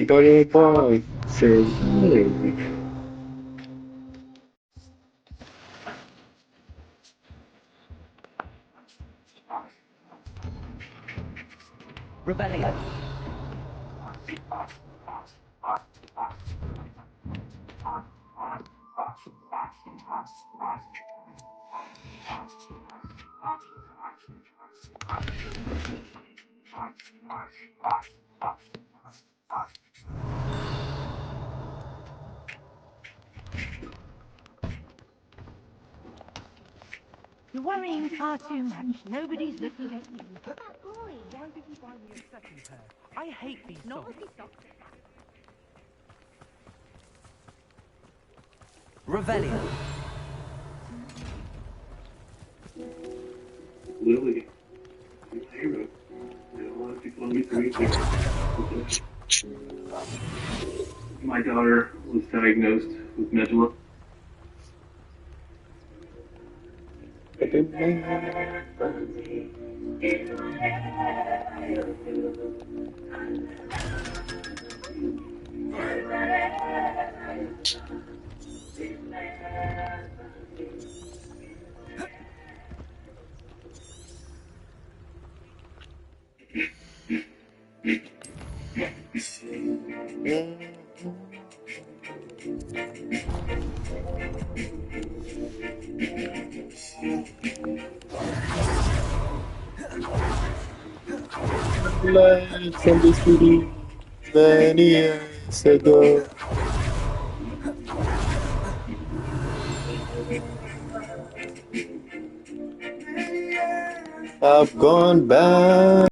[SPEAKER 10] Don't boy, say, hey.
[SPEAKER 7] Rebellion.
[SPEAKER 4] You're worrying far too much. Nobody's looking at you. That boy.
[SPEAKER 14] Why did you buy me a second pair? I hate these socks.
[SPEAKER 7] Rebellion.
[SPEAKER 9] Lily, you're a hero. There are a lot of people on me for you. My daughter was diagnosed with mental.
[SPEAKER 10] Light from the city many years ago. I've gone back.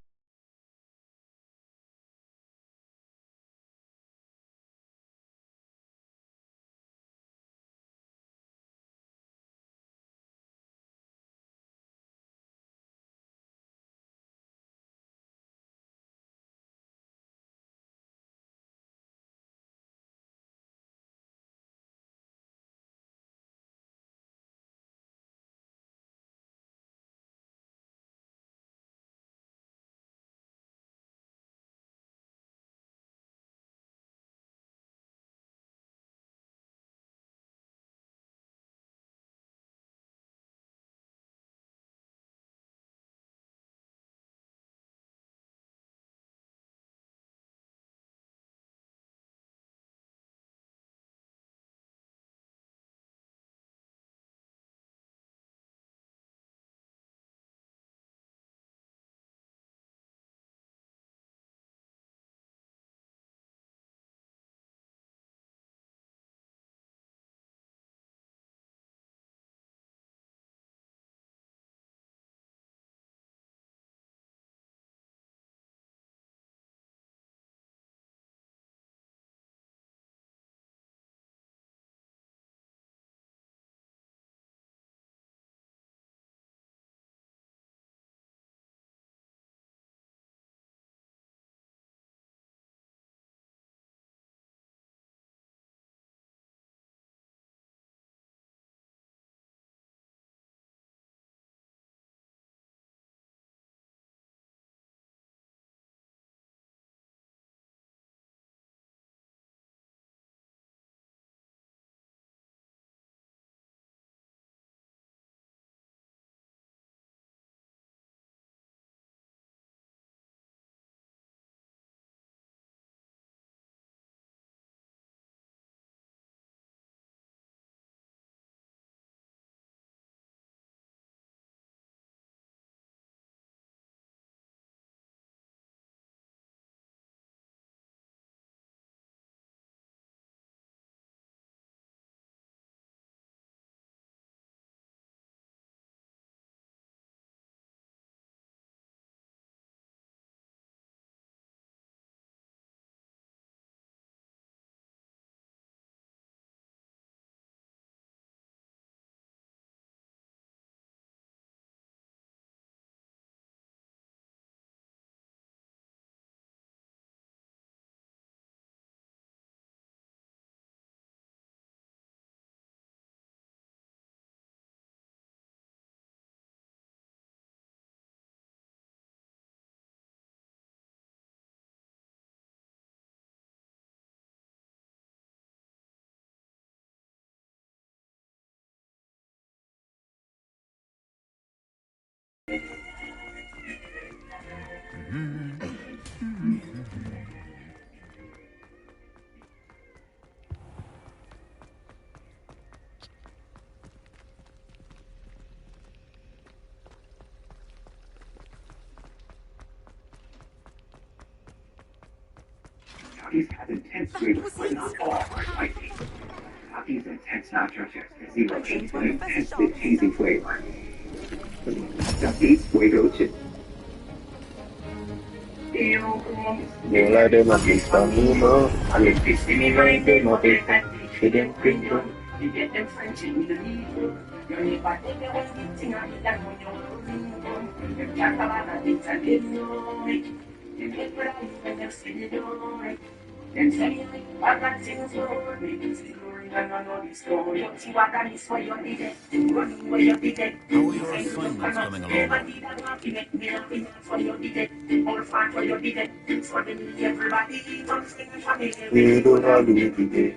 [SPEAKER 12] He's had intense grief for not all fighting. He's intense now, Georgia. He was intense, the cheesy flavor. He's fuego chip.
[SPEAKER 10] Nella della cristalino, alle piscine della pesce del frigo.
[SPEAKER 12] You get them French in the needle. You're never taking one thing on the dance when you're you can't have a things and they know it. You get what I when you see it do it. Then say you I got things for me. It's the glory and I know the story. You see what that is for your day. Running where you did it.
[SPEAKER 13] How are your assignments coming along?
[SPEAKER 12] For your day. All fine for your day. Suddenly everybody comes in the family.
[SPEAKER 10] We don't have to do it.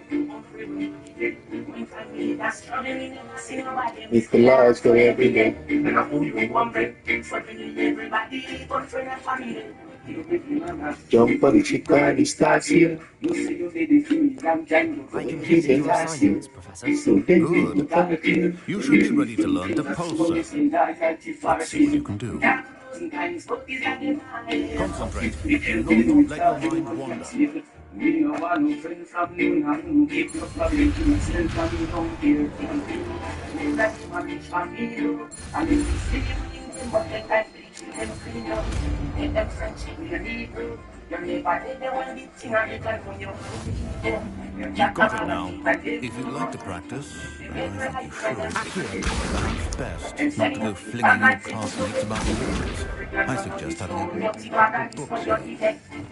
[SPEAKER 10] It's the lives for every day.
[SPEAKER 12] And I hold you one break. Suddenly everybody comes in the family.
[SPEAKER 10] Jump on the chicken, starts here.
[SPEAKER 2] I completed your assignments, Professor.
[SPEAKER 13] Good. You should be ready to learn the pulsar. Let's see what you can do. Concentrate. Do not let your mind wander.
[SPEAKER 12] We don't want no friend from you, and keep your problem to yourself, and you don't care. That's my bitch from you, and if you see them, but they can't reach them clean up. Get them friendship with your people. You're never dead, they want to thing, and you can from your
[SPEAKER 13] You've got it now. If you'd like to practice, and I think you should, perhaps best not to go flinging your classmates about the walls. I suggest having a book here.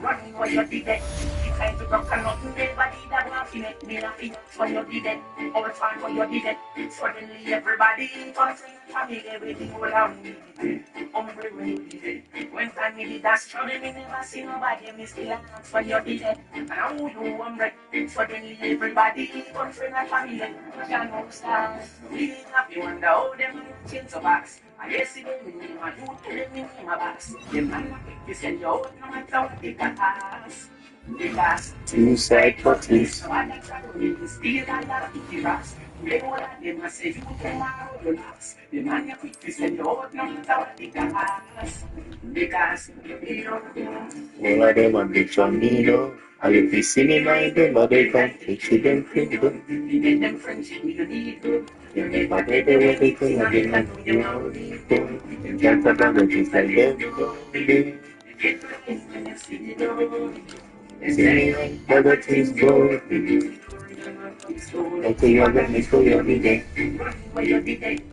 [SPEAKER 12] Running where you did it. You can't do nothing, everybody that laughing at me, laughing for you did it. All the time for you did it. Suddenly everybody talks in family, everything all around me. Hombre, when you did it. When family that's struggling, me never see nobody, me still ask for you did it. And I who you hombre. Suddenly everybody talks in family. Can't no stars. We happy wonder how them change the box. I guess it don't mean my you tell me my box. The man you send you out no matter what they can ask. Because
[SPEAKER 10] two side parties.
[SPEAKER 12] Still I love the rocks. They all of them say you tomorrow you last. The man you quick to send you out no matter what they can ask. Because you don't know.
[SPEAKER 10] All of them are the Jamino. I'll be singing my them, but they can't teach you them freedom.
[SPEAKER 12] You get them friendship you need good.
[SPEAKER 10] You never did the way they can again. You know, you can't have the things like them. Singing, never things go. I think you're going to go every day.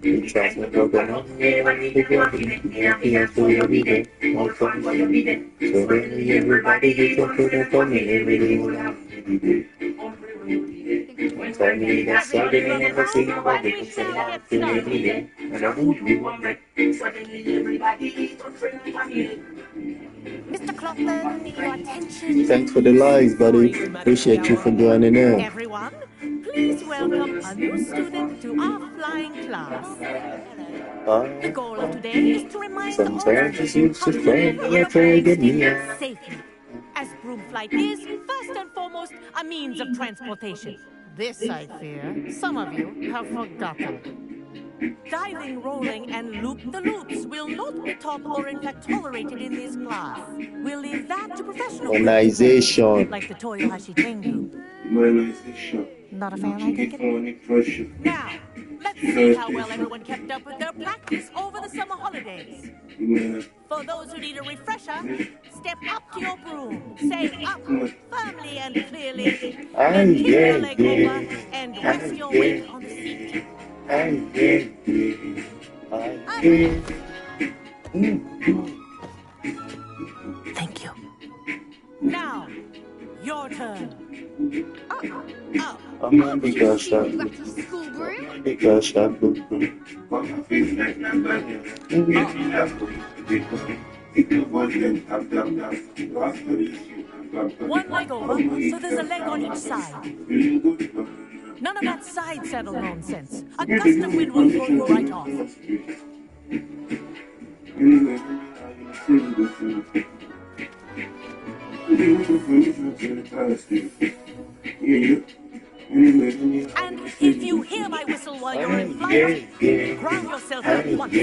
[SPEAKER 10] You trust me, you're going to go every day. You feel every day. More fun. So really, everybody, you can put it on me every day. Family, that's all they never see nobody can say that every day. And I would be one day.
[SPEAKER 12] Suddenly everybody comes from family.
[SPEAKER 4] Mr. Clockman, your attention.
[SPEAKER 10] Thanks for the lies, buddy. Appreciate you for joining in.
[SPEAKER 4] Everyone, please welcome a new student to our flying class. The goal of today is to remind all
[SPEAKER 10] Sometimes it's used to friend,
[SPEAKER 4] of
[SPEAKER 10] you're trying to get me
[SPEAKER 4] safely. As broom flight is, first and foremost, a means of transportation. This, I fear, some of you have forgotten. Diving, rolling, and loop-the-loops will not be taught or in fact tolerated in this class. We'll leave that to professional
[SPEAKER 10] Organization.
[SPEAKER 4] like the Toyohashi Tengu.
[SPEAKER 9] Organization.
[SPEAKER 4] Not a fan, I take it? Now, let's see how well everyone kept up with their practice over the summer holidays. For those who need a refresher, step up to your broom, say up firmly and clearly, then kick your leg over and rest your weight on the seat. Thank you. Now, your turn. Up.
[SPEAKER 10] I'm on the gosh,
[SPEAKER 4] One leg over, so there's a leg on each side. None of that side saddle nonsense. A gust of wind will throw you right off. And if you hear my whistle while you're in flight, ground yourself at once.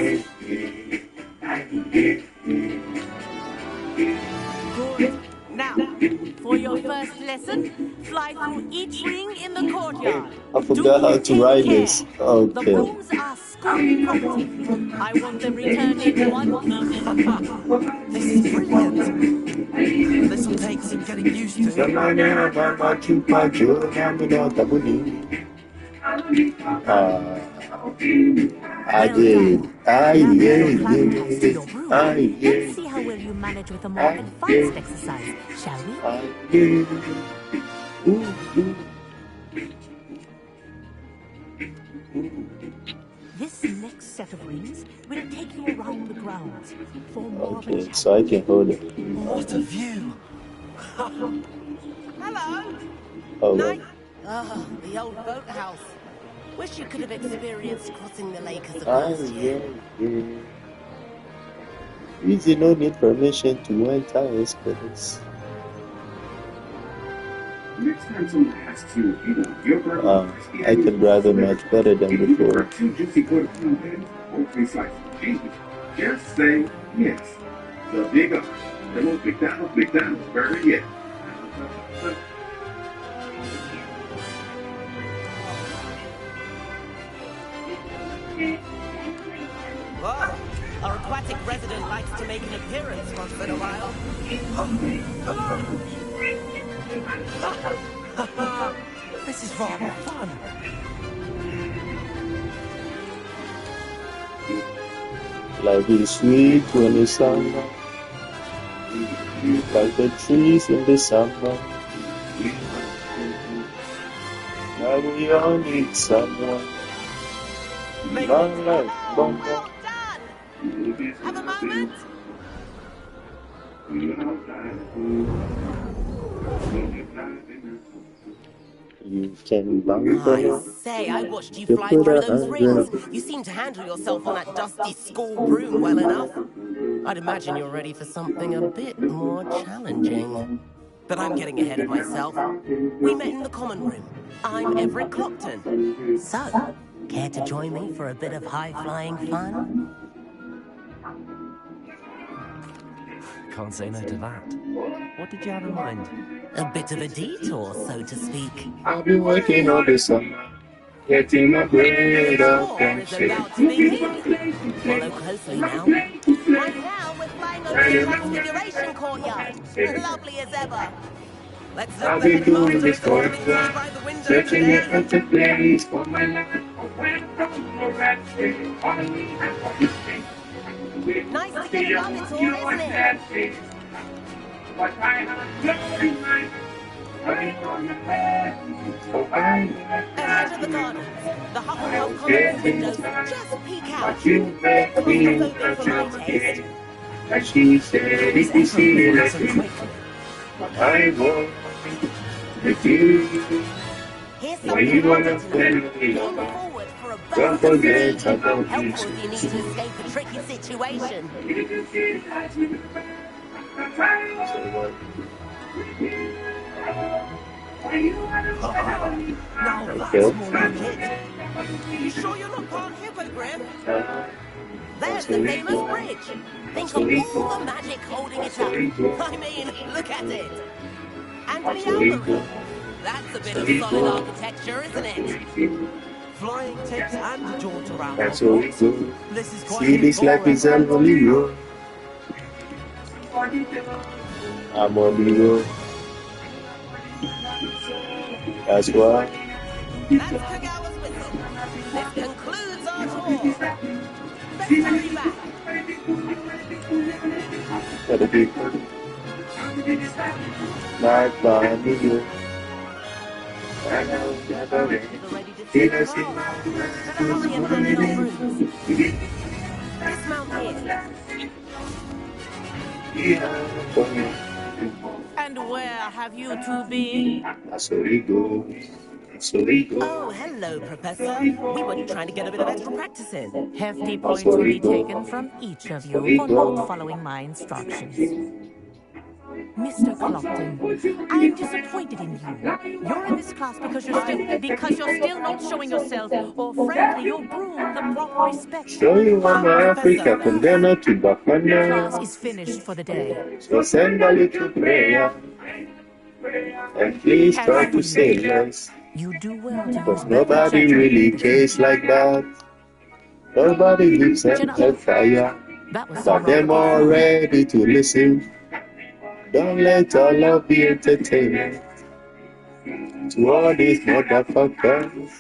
[SPEAKER 4] Good. Now, for your first lesson, fly through each ring in the courtyard.
[SPEAKER 10] I forgot how to ride this.
[SPEAKER 4] The
[SPEAKER 10] Okay.
[SPEAKER 4] rooms are school property. I want them returned in one piece.
[SPEAKER 2] This is brilliant. This will take some getting used to.
[SPEAKER 10] I did.
[SPEAKER 4] Let's see how well you manage with a more advanced exercise, shall we? This next set of rings will take you around the grounds for more of a challenge.
[SPEAKER 10] So I can hold it.
[SPEAKER 2] What a view!
[SPEAKER 4] Hello.
[SPEAKER 10] Oh,
[SPEAKER 4] Night. Oh, the old boathouse. Wish you could have experienced crossing the lake as a last year.
[SPEAKER 10] Easy, no need permission to enter this place.
[SPEAKER 9] Next time someone asks you if you want yogurt,
[SPEAKER 10] I can drive them much better than before.
[SPEAKER 9] two juicy quarters or 3 slices of cheese, just say yes. The big R. The most McDonald's burger yet.
[SPEAKER 4] Whoa. Our aquatic resident likes to make an appearance once in a while.
[SPEAKER 2] This is rather fun.
[SPEAKER 10] Life is sweet when it's summer, like the trees in the summer. Now we all need someone. Long life, long life.
[SPEAKER 4] Have a moment?
[SPEAKER 10] You can bump
[SPEAKER 4] I say, I watched you fly through those rings. You seem to handle yourself on that dusty school broom well enough. I'd imagine you're ready for something a bit more challenging. But I'm getting ahead of myself. We met in the common room. I'm Everett Clopton. So, care to join me for a bit of high-flying fun?
[SPEAKER 2] Can't say no to that. What did you have in mind?
[SPEAKER 4] A bit of a detour, so to speak.
[SPEAKER 10] I've been working all the summer, getting my bread up and shit.
[SPEAKER 4] About to begin. Follow closely now. Right now, we're flying over the Transfiguration Courtyard. Lovely as ever. Let's look
[SPEAKER 10] I've been doing this for
[SPEAKER 4] by the window
[SPEAKER 10] searching
[SPEAKER 4] today.
[SPEAKER 10] at the place for my life.
[SPEAKER 4] Nice to get above it all, isn't it? Ahead of the gardens, the Hufflepuff Commons windows just peek out. Claustrophobic for my taste.
[SPEAKER 10] And she said, if you see me like this, I want with you.
[SPEAKER 4] Here's
[SPEAKER 10] When you
[SPEAKER 4] something
[SPEAKER 10] wanna
[SPEAKER 4] to know.
[SPEAKER 10] play,
[SPEAKER 4] Lean forward for a
[SPEAKER 10] don't
[SPEAKER 4] burst of
[SPEAKER 10] forget
[SPEAKER 4] speed.
[SPEAKER 10] about
[SPEAKER 4] Helpful
[SPEAKER 10] you.
[SPEAKER 4] if you need to escape a tricky situation.
[SPEAKER 2] Now that's
[SPEAKER 10] Okay.
[SPEAKER 2] more like it.
[SPEAKER 4] You sure you're not part Hippogriff? There's the famous bridge. Think of all the magic holding it up. I mean, look at it. And the algorithm. That's a bit of solid architecture, isn't it?
[SPEAKER 2] Flying tips and a jaunt around
[SPEAKER 10] That's what we
[SPEAKER 2] Hogwarts.
[SPEAKER 10] do.
[SPEAKER 2] This is quite
[SPEAKER 10] See, this life is a lonely road. I'm on the road. That's why.
[SPEAKER 4] That's Kagawa's whistle. This concludes our tour. Let's hurry back.
[SPEAKER 10] Gotta be like my new. I know never
[SPEAKER 4] Ready to see the roll. Hurry and hand in our brooms. Dismount here. And where have you two been?
[SPEAKER 10] That's where we go. That's where we go.
[SPEAKER 4] Oh, hello, Professor. We were trying to get a bit of extra practice in.
[SPEAKER 15] Hefty points will be taken from each of you for not following my instructions. Mr. Clopton, I am disappointed in you. You're in this class because you're still not showing yourself, or frankly, your broom the proper respect.
[SPEAKER 10] Show you one Africa from Ghana to
[SPEAKER 15] Class
[SPEAKER 10] Bafana.
[SPEAKER 15] is finished for the day.
[SPEAKER 10] So send a little prayer. And please try to say less.
[SPEAKER 15] You do well to
[SPEAKER 10] Cause nobody really cares like that. Nobody gives a fire. But them all ready to listen. Don't let all love be entertainment. To all these motherfuckers.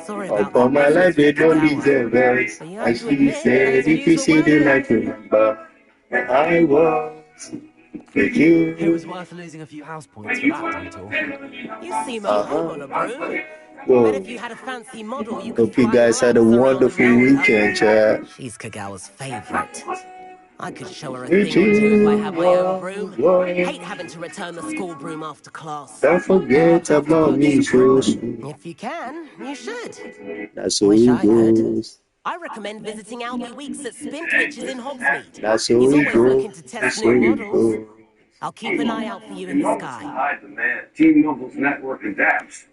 [SPEAKER 5] Sorry
[SPEAKER 10] All
[SPEAKER 5] about
[SPEAKER 10] for
[SPEAKER 5] that.
[SPEAKER 10] my life they don't deserve us. And she said if you see the light remember I was with you.
[SPEAKER 2] It was worth losing a few house points for that detour.
[SPEAKER 5] You seem at home on a broom.
[SPEAKER 10] Whoa.
[SPEAKER 5] Bet if you had a fancy model, you could
[SPEAKER 10] Hope you guys had a wonderful weekend, chat.
[SPEAKER 5] She's Kagawa's favorite. I could show her a thing or two if I had my own broom. Hate having to return the school broom after class.
[SPEAKER 10] Don't forget about me, Josh.
[SPEAKER 5] If you can, you should.
[SPEAKER 10] That's how it goes.
[SPEAKER 5] I recommend visiting Albie Weeks at Spintwitches in Hogsmeade.
[SPEAKER 10] That's how
[SPEAKER 5] He's
[SPEAKER 10] it
[SPEAKER 5] always
[SPEAKER 10] goes.
[SPEAKER 5] looking to test new models. I'll keep an eye out for you in the sky.
[SPEAKER 9] Hide the man. Team Mobile's network adapts.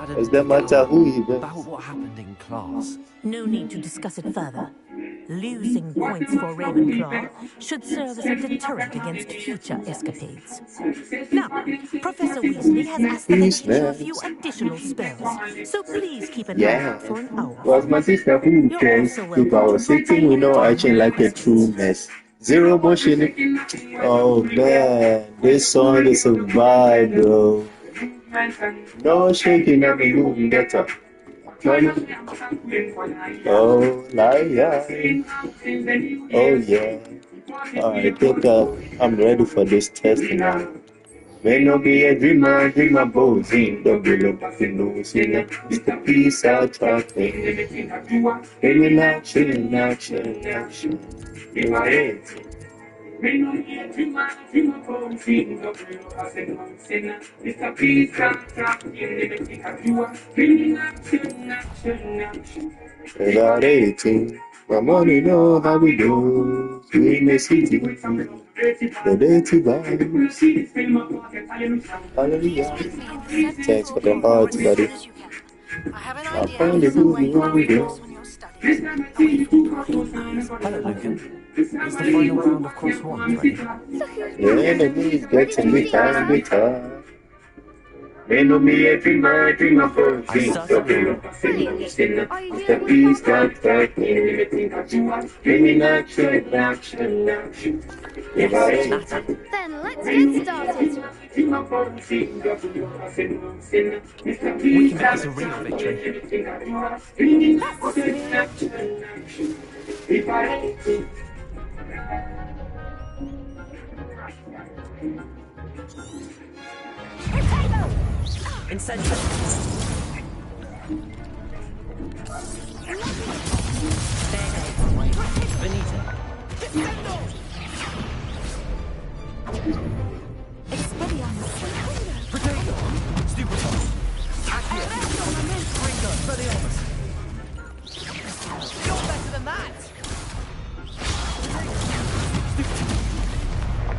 [SPEAKER 10] Does that matter who he is?
[SPEAKER 2] About what happened in class.
[SPEAKER 15] No need to discuss it further. Losing points for Ravenclaw should serve as a deterrent against future escapades. Now, Professor Weasley has asked that I teach you a few additional spells, so please keep an eye out for an owl.
[SPEAKER 10] Was my sister who cares if I was sitting with no action like a true mess? Zero motion. Oh man, this song is a vibe, bro. No shaking, I'm moving better. Oh, yeah. Oh, yeah. I think I'm ready for this test now. May not be a dreamer, dreamer boozing. Don't be looking, losing. It's the peace I try to in action, action, action. You are it. May not be a dreamer, dreamer boozing. Don't be looking, losing. It's the peace I try to in action, action, action. Without 18, my money know how we do. We in the city, the dirty vibes. Hallelujah. Thanks for the heart, buddy. I found it moving what we do.
[SPEAKER 2] Hello, Lucan. It's the final round of Cross Wands, ready?
[SPEAKER 10] The enemy's getting bitter. May not be a dreamer, dreamer for a dream. The peace that in action, action, action.
[SPEAKER 1] Then let's get started.
[SPEAKER 2] We can make this a real victory.
[SPEAKER 5] Incentive.
[SPEAKER 2] Benita. Potato. Stupid. Accio. Ringo. Expelliarmus.
[SPEAKER 5] You're better than that.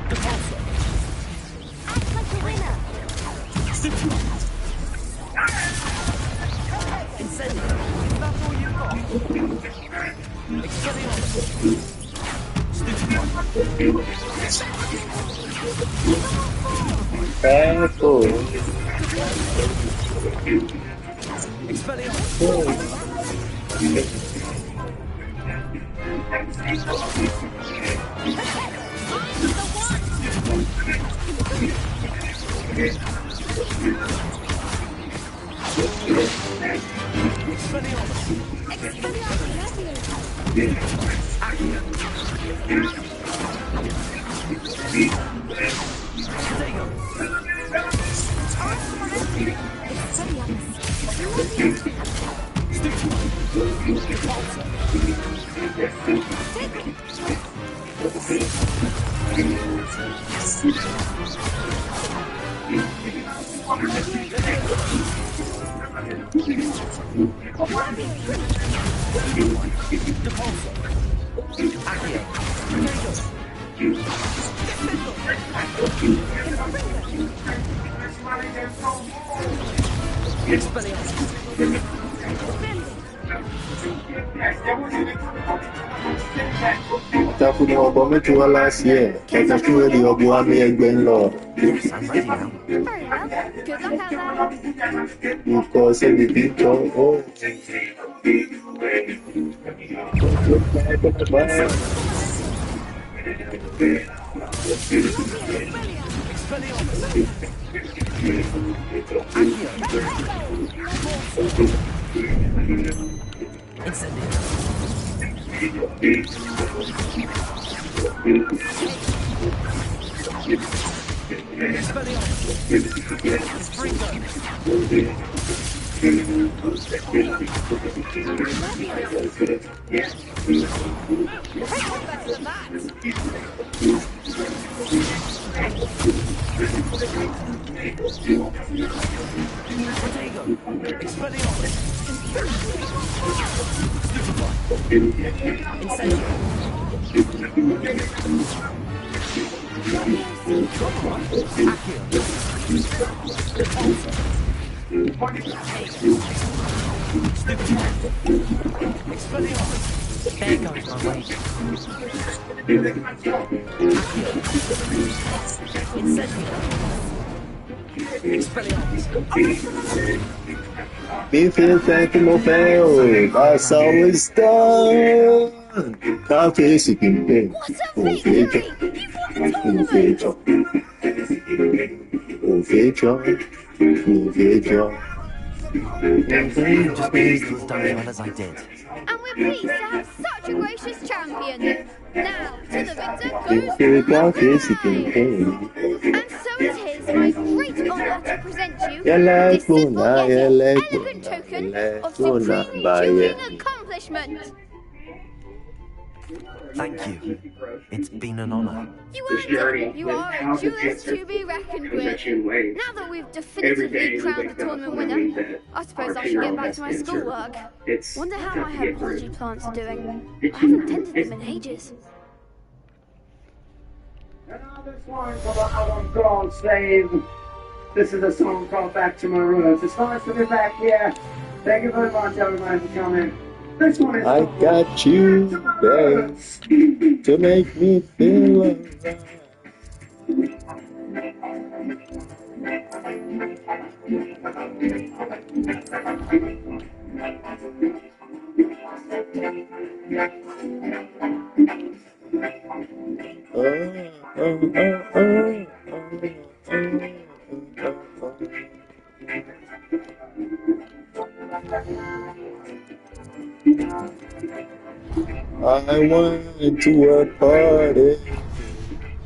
[SPEAKER 2] Depulso.
[SPEAKER 1] Act like a winner.
[SPEAKER 2] Stupid.
[SPEAKER 5] Incendio.
[SPEAKER 2] Is that all you got? Expelliarmus. Stupid.
[SPEAKER 10] Careful.
[SPEAKER 2] Expelliarmus.
[SPEAKER 10] Tafu no Bometua last year. Katafu the Obuami again, Lord.
[SPEAKER 2] Yes, I'm ready now.
[SPEAKER 1] Very well. Good luck out there.
[SPEAKER 10] Because the picture, oh.
[SPEAKER 5] There goes my weight.
[SPEAKER 10] Me feel thank you, fail. That's always done. Can't face it in pain.
[SPEAKER 1] What a victory!
[SPEAKER 2] I'm just pleased to have done as well as I did.
[SPEAKER 1] And we're pleased to have such a gracious champion. Now, to the victor goes and so it is my great honour to present you this simple yet elegant token of supreme enduring accomplishment.
[SPEAKER 2] Thank you. It's been an honour.
[SPEAKER 1] You are a duelist to be reckoned with. Now that we've definitively crowned the tournament winner, I suppose I should get back to my schoolwork. Wonder how my herbology plants are doing. I haven't tended them in ages.
[SPEAKER 11] Another song for the avant-garde slave. This is a song called Back to My Roots. It's nice to be back here. Thank you very much, everybody, for coming. This one is
[SPEAKER 10] I got you there to make me feel alright. I went to a party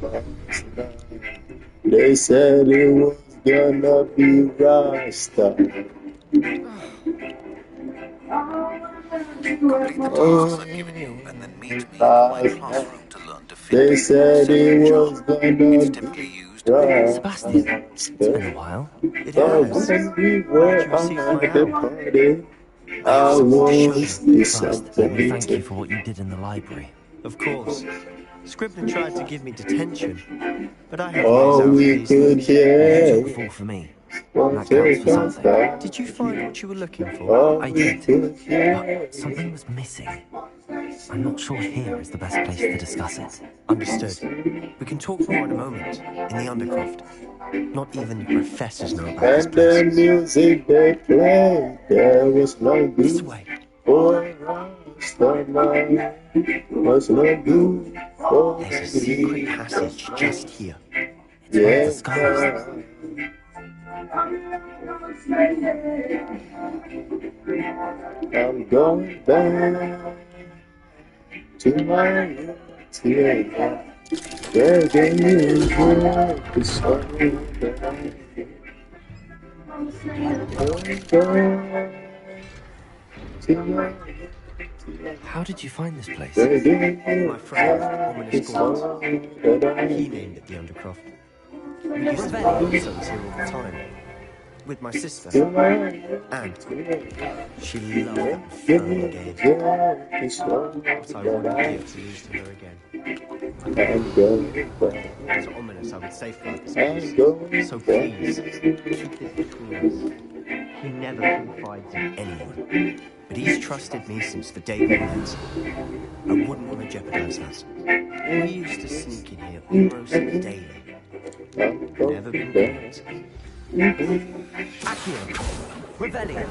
[SPEAKER 10] last night. They said it was gonna be Rasta. They said it was gonna be
[SPEAKER 2] Sebastian, it's been a while.
[SPEAKER 10] When we were at the party, I was
[SPEAKER 2] First, let me thank you
[SPEAKER 10] disappointed.
[SPEAKER 2] for what you did in the library.
[SPEAKER 16] Of course. Scribbner tried to give me detention, but I had ways
[SPEAKER 10] All
[SPEAKER 16] out of
[SPEAKER 10] we
[SPEAKER 16] these
[SPEAKER 10] could
[SPEAKER 16] things.
[SPEAKER 10] hear
[SPEAKER 2] You took a fall for me. That counts for something.
[SPEAKER 16] Did you find what you were looking for?
[SPEAKER 10] All
[SPEAKER 2] I
[SPEAKER 10] we
[SPEAKER 2] did,
[SPEAKER 10] could hear.
[SPEAKER 2] but something was missing. I'm not sure here is the best place to discuss it.
[SPEAKER 16] Understood. We can talk more in a moment, in the Undercroft. Not even the professors know about this
[SPEAKER 10] And
[SPEAKER 16] place.
[SPEAKER 10] the music they played, there was no
[SPEAKER 16] This
[SPEAKER 10] good
[SPEAKER 16] way.
[SPEAKER 10] for us. The night was no good for
[SPEAKER 16] There's a secret passage just here.
[SPEAKER 2] It's one of the scholars.
[SPEAKER 10] I'm going back to my roots here. Begging you to slow down. I'm going back to my
[SPEAKER 2] How did you find this place?
[SPEAKER 16] My friend, Ominous Gaunt, he named it the Undercroft. We used to play songs here all the time. With my sister, Anne. She loved that infernal game. What I wouldn't give to lose to her again. As ominous, I would safeguard this place. So please, keep it between us. He never confides in anyone. but he's trusted me since the day we met. I wouldn't want to jeopardize that. We used to sneak in here almost daily. Never been caught.
[SPEAKER 2] Accio! Revelio!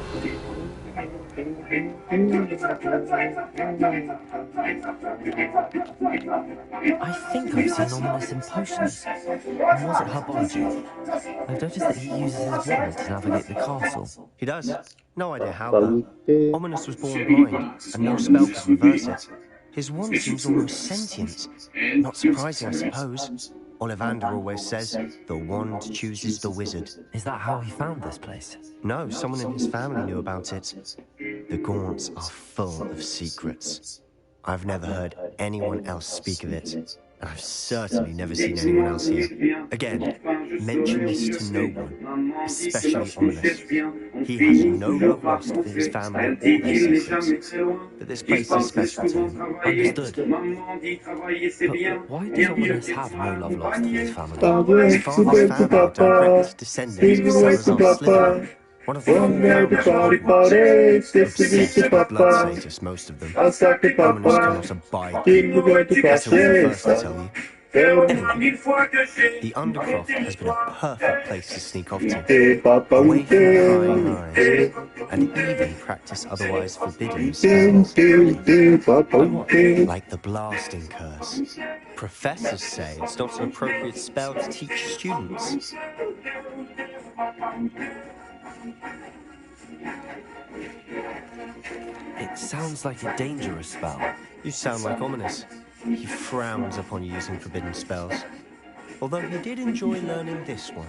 [SPEAKER 2] I think I've seen Ominous in potions. And was it herbology? I've noticed that he uses his wand to navigate the castle.
[SPEAKER 16] He does. No idea how, though. Ominous was born blind, and no spell could reverse it. His wand seems almost sentient. Not surprising, I suppose. Ollivander always says, the wand chooses the wizard.
[SPEAKER 2] Is that how he found this place?
[SPEAKER 16] No, someone in his family knew about it. The Gaunts are full of secrets. I've never heard anyone else speak of it, and I've certainly never seen anyone else here. Again, mention this to no one, especially Ominous. He has no love lost for his family or their secrets, but this place is special to him.
[SPEAKER 2] Understood. But why does Ominous have no love lost for his family?
[SPEAKER 16] His father's family are direct descendants of Salazar Slytherin. One of the obsessed with blood status, most of them. Ominous cannot abide them. That's what the first to tell you. Anyway, the Undercroft has been a perfect place to sneak off to, away from prying eyes, and even practice otherwise forbidden spells. Like the blasting curse. Professors say it's not an appropriate spell to teach students.
[SPEAKER 2] It sounds like a dangerous spell.
[SPEAKER 16] You sound like Ominous. He frowns upon using forbidden spells. Although he did enjoy learning this one.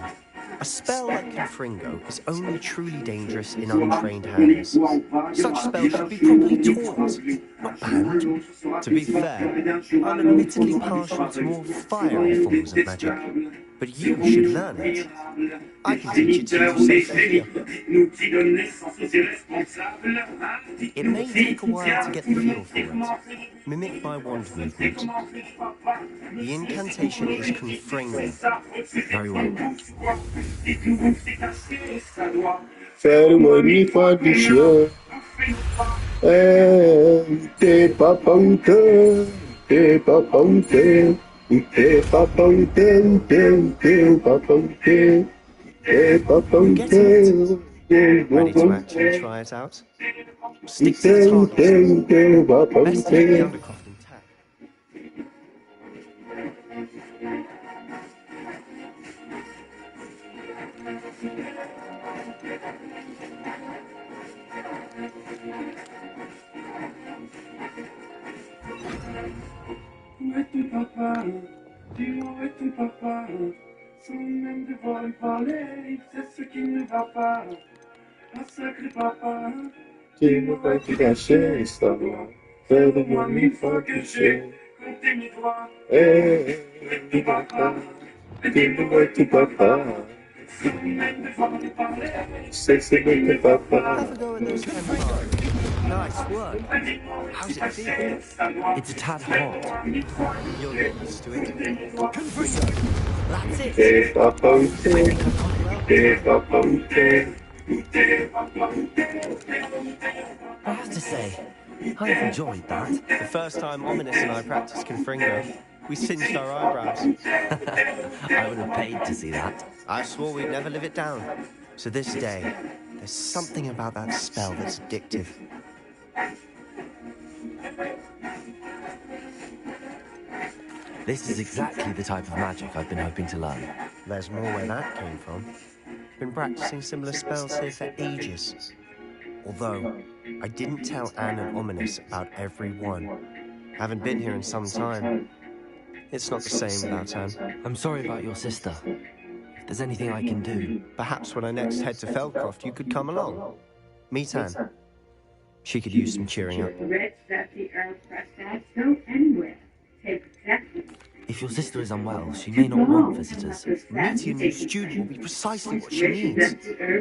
[SPEAKER 16] A spell like Confringo is only truly dangerous in untrained hands. Such spells should be properly taught, not banned. To be fair, I'm admittedly partial to more fiery forms of magic, but you should learn it. I can teach it to you safely here. It may take a while to get the feel for it. Mimic my wand movement. The incantation is Confringo.
[SPEAKER 2] Very well.
[SPEAKER 10] Ceremony for the show. Te papauta, te papauta, te papauta, te papauta, te papauta.
[SPEAKER 16] Ready to actually try it out? Stick to the target. Best to keep the Undercroft intact.
[SPEAKER 11] Où est ton papa? Dis-moi où est ton papa? Sans même devoir lui parler, il sait ce qui ne va pas. Un sacré papa.
[SPEAKER 10] Dis-moi où tu caché, ça va. Fais-le-moi 1000 fois que j'ai
[SPEAKER 11] compté mes doigts.
[SPEAKER 10] Dis-moi papa. Dis-moi où est ton papa?
[SPEAKER 11] Sans même devoir lui parler.
[SPEAKER 10] C'est ce que ton papa.
[SPEAKER 16] Have a go at those 10 cards. Nice work. How's it feel?
[SPEAKER 2] It's a tad hot.
[SPEAKER 16] You'll get used to it.
[SPEAKER 2] Confringo! That's it!
[SPEAKER 10] Te papauta, te papauta.
[SPEAKER 2] I have to say, I've enjoyed that.
[SPEAKER 16] The first time Ominous and I practiced Confringo, we singed our eyebrows.
[SPEAKER 2] I would have paid to see that.
[SPEAKER 16] I swore we'd never live it down. To this day, there's something about that spell that's addictive.
[SPEAKER 2] This is exactly the type of magic I've been hoping to learn.
[SPEAKER 16] There's more where that came from. Been practicing similar spells here for ages. Although, I didn't tell Anne and Ominous about every one. Haven't been here in some time. It's not the same without Anne.
[SPEAKER 2] I'm sorry about your sister. If there's anything I can do...
[SPEAKER 16] Perhaps when I next head to Feldcroft, you could come along. Meet Anne. She could use some cheering up.
[SPEAKER 12] Red stuffy Earl Prestats go anywhere. Take protection.
[SPEAKER 2] If your sister is unwell, she may not want visitors.
[SPEAKER 16] Meeting a new student will be precisely what she needs.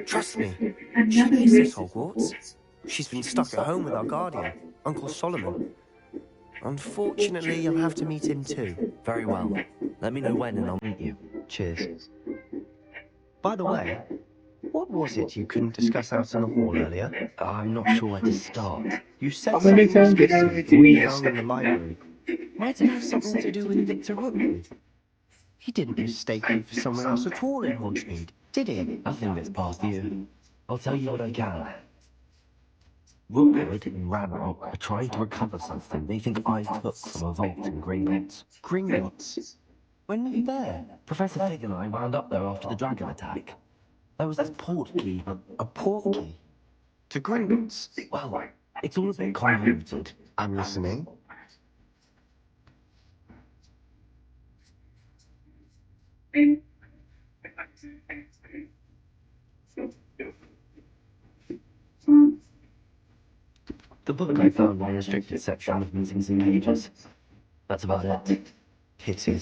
[SPEAKER 16] Trust me, she misses Hogwarts. She's been stuck at home with our guardian, Uncle Solomon. Unfortunately, you'll have to meet him too.
[SPEAKER 2] Very well. Let me know when and I'll meet you.
[SPEAKER 16] Cheers. By the way, What was it you couldn't discuss out in the hall earlier?
[SPEAKER 2] I'm not sure where to start.
[SPEAKER 16] You said something was missing before you found in the library. Might it have something to do with Victor Rookwood? He didn't mistake you for someone else at all in Hogsmeade, did he?
[SPEAKER 2] Nothing that's past you. I'll tell you what I can. Rookwood and Ranrock are trying to recover something they think I took from a vault in Gringotts.
[SPEAKER 16] Gringotts? When were you there?
[SPEAKER 2] Professor Fig and I wound up there after the dragon attack. There was this port key.
[SPEAKER 16] A port key? To Gringotts?
[SPEAKER 2] Well, it's all a bit convoluted.
[SPEAKER 16] I'm listening.
[SPEAKER 2] The book I found in the restricted section was missing some pages. That's about it.
[SPEAKER 16] Pity.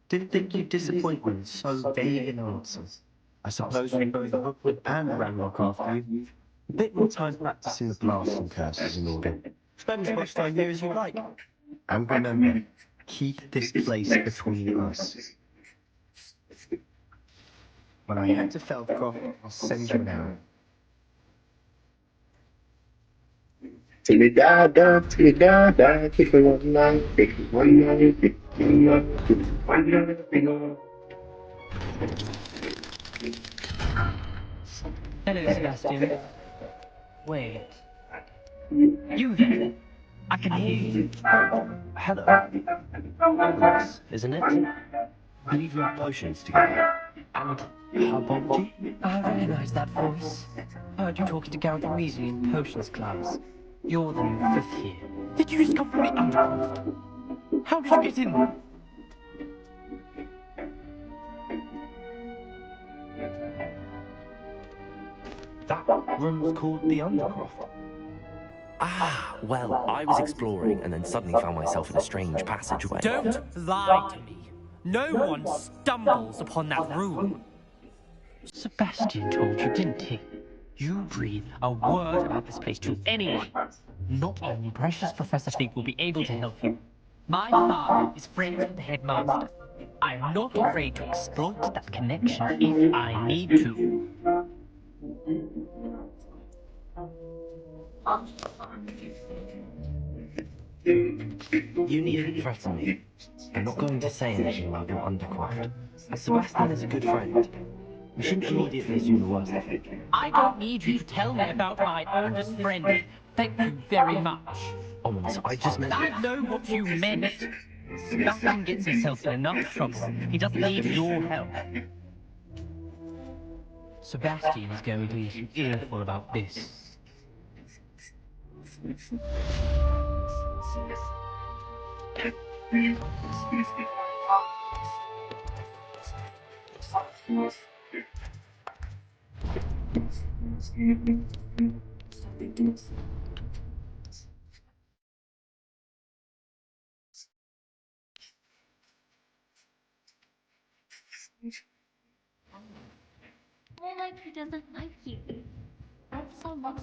[SPEAKER 16] Didn't think you'd disappoint me with so vague an answers. I suppose we both Rookwood and Ranrock after you. A bit more time practicing the blasting curses in order. Spend as much time here as you like. And remember, keep this place between us. When I head to Feldcroft, I'll send you an arrow.
[SPEAKER 10] Till we die, till we die, take it one night, take it one night, take it one night, take it one night, take it one night.
[SPEAKER 17] Hello, Sebastian. Wait. You there? I can hear you.
[SPEAKER 2] Hello. Nice, isn't it? I believe we have potions together. And herbology?
[SPEAKER 17] I recognize that voice. I heard you talking to Gareth and Weasley in potions class. You're the new 5th year. Did you just come from the Undercroft? How did you get in there?
[SPEAKER 2] That room's called the Undercroft. Ah, well, I was exploring and then suddenly found myself in a strange passageway.
[SPEAKER 17] Don't lie to me. No one stumbles upon that room. Sebastian told you, didn't he? You breathe a word about this place to anyone. Not even precious Professor Fig will be able to help you. My father is friends with the headmaster. I'm not afraid to exploit that connection if I need to.
[SPEAKER 2] You needn't threaten me. I'm not going to say anything about your Undercroft. Sebastian is a good friend. We shouldn't immediately assume the worst of it.
[SPEAKER 17] I don't need you to tell me about my oldest friend. Thank you very much.
[SPEAKER 2] I just meant...
[SPEAKER 17] I know what you meant. Sebastian gets himself in enough trouble. He doesn't need your help. Sebastian is going to be an earful about this.
[SPEAKER 1] More like he doesn't like you. That's so much.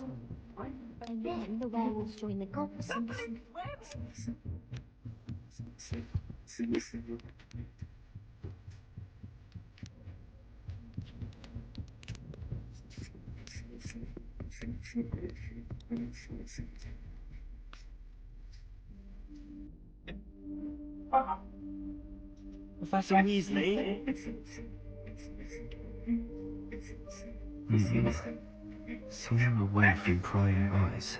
[SPEAKER 1] And then the werewolves join the conversation.
[SPEAKER 16] Professor Weasley?
[SPEAKER 2] Someone away from prying eyes.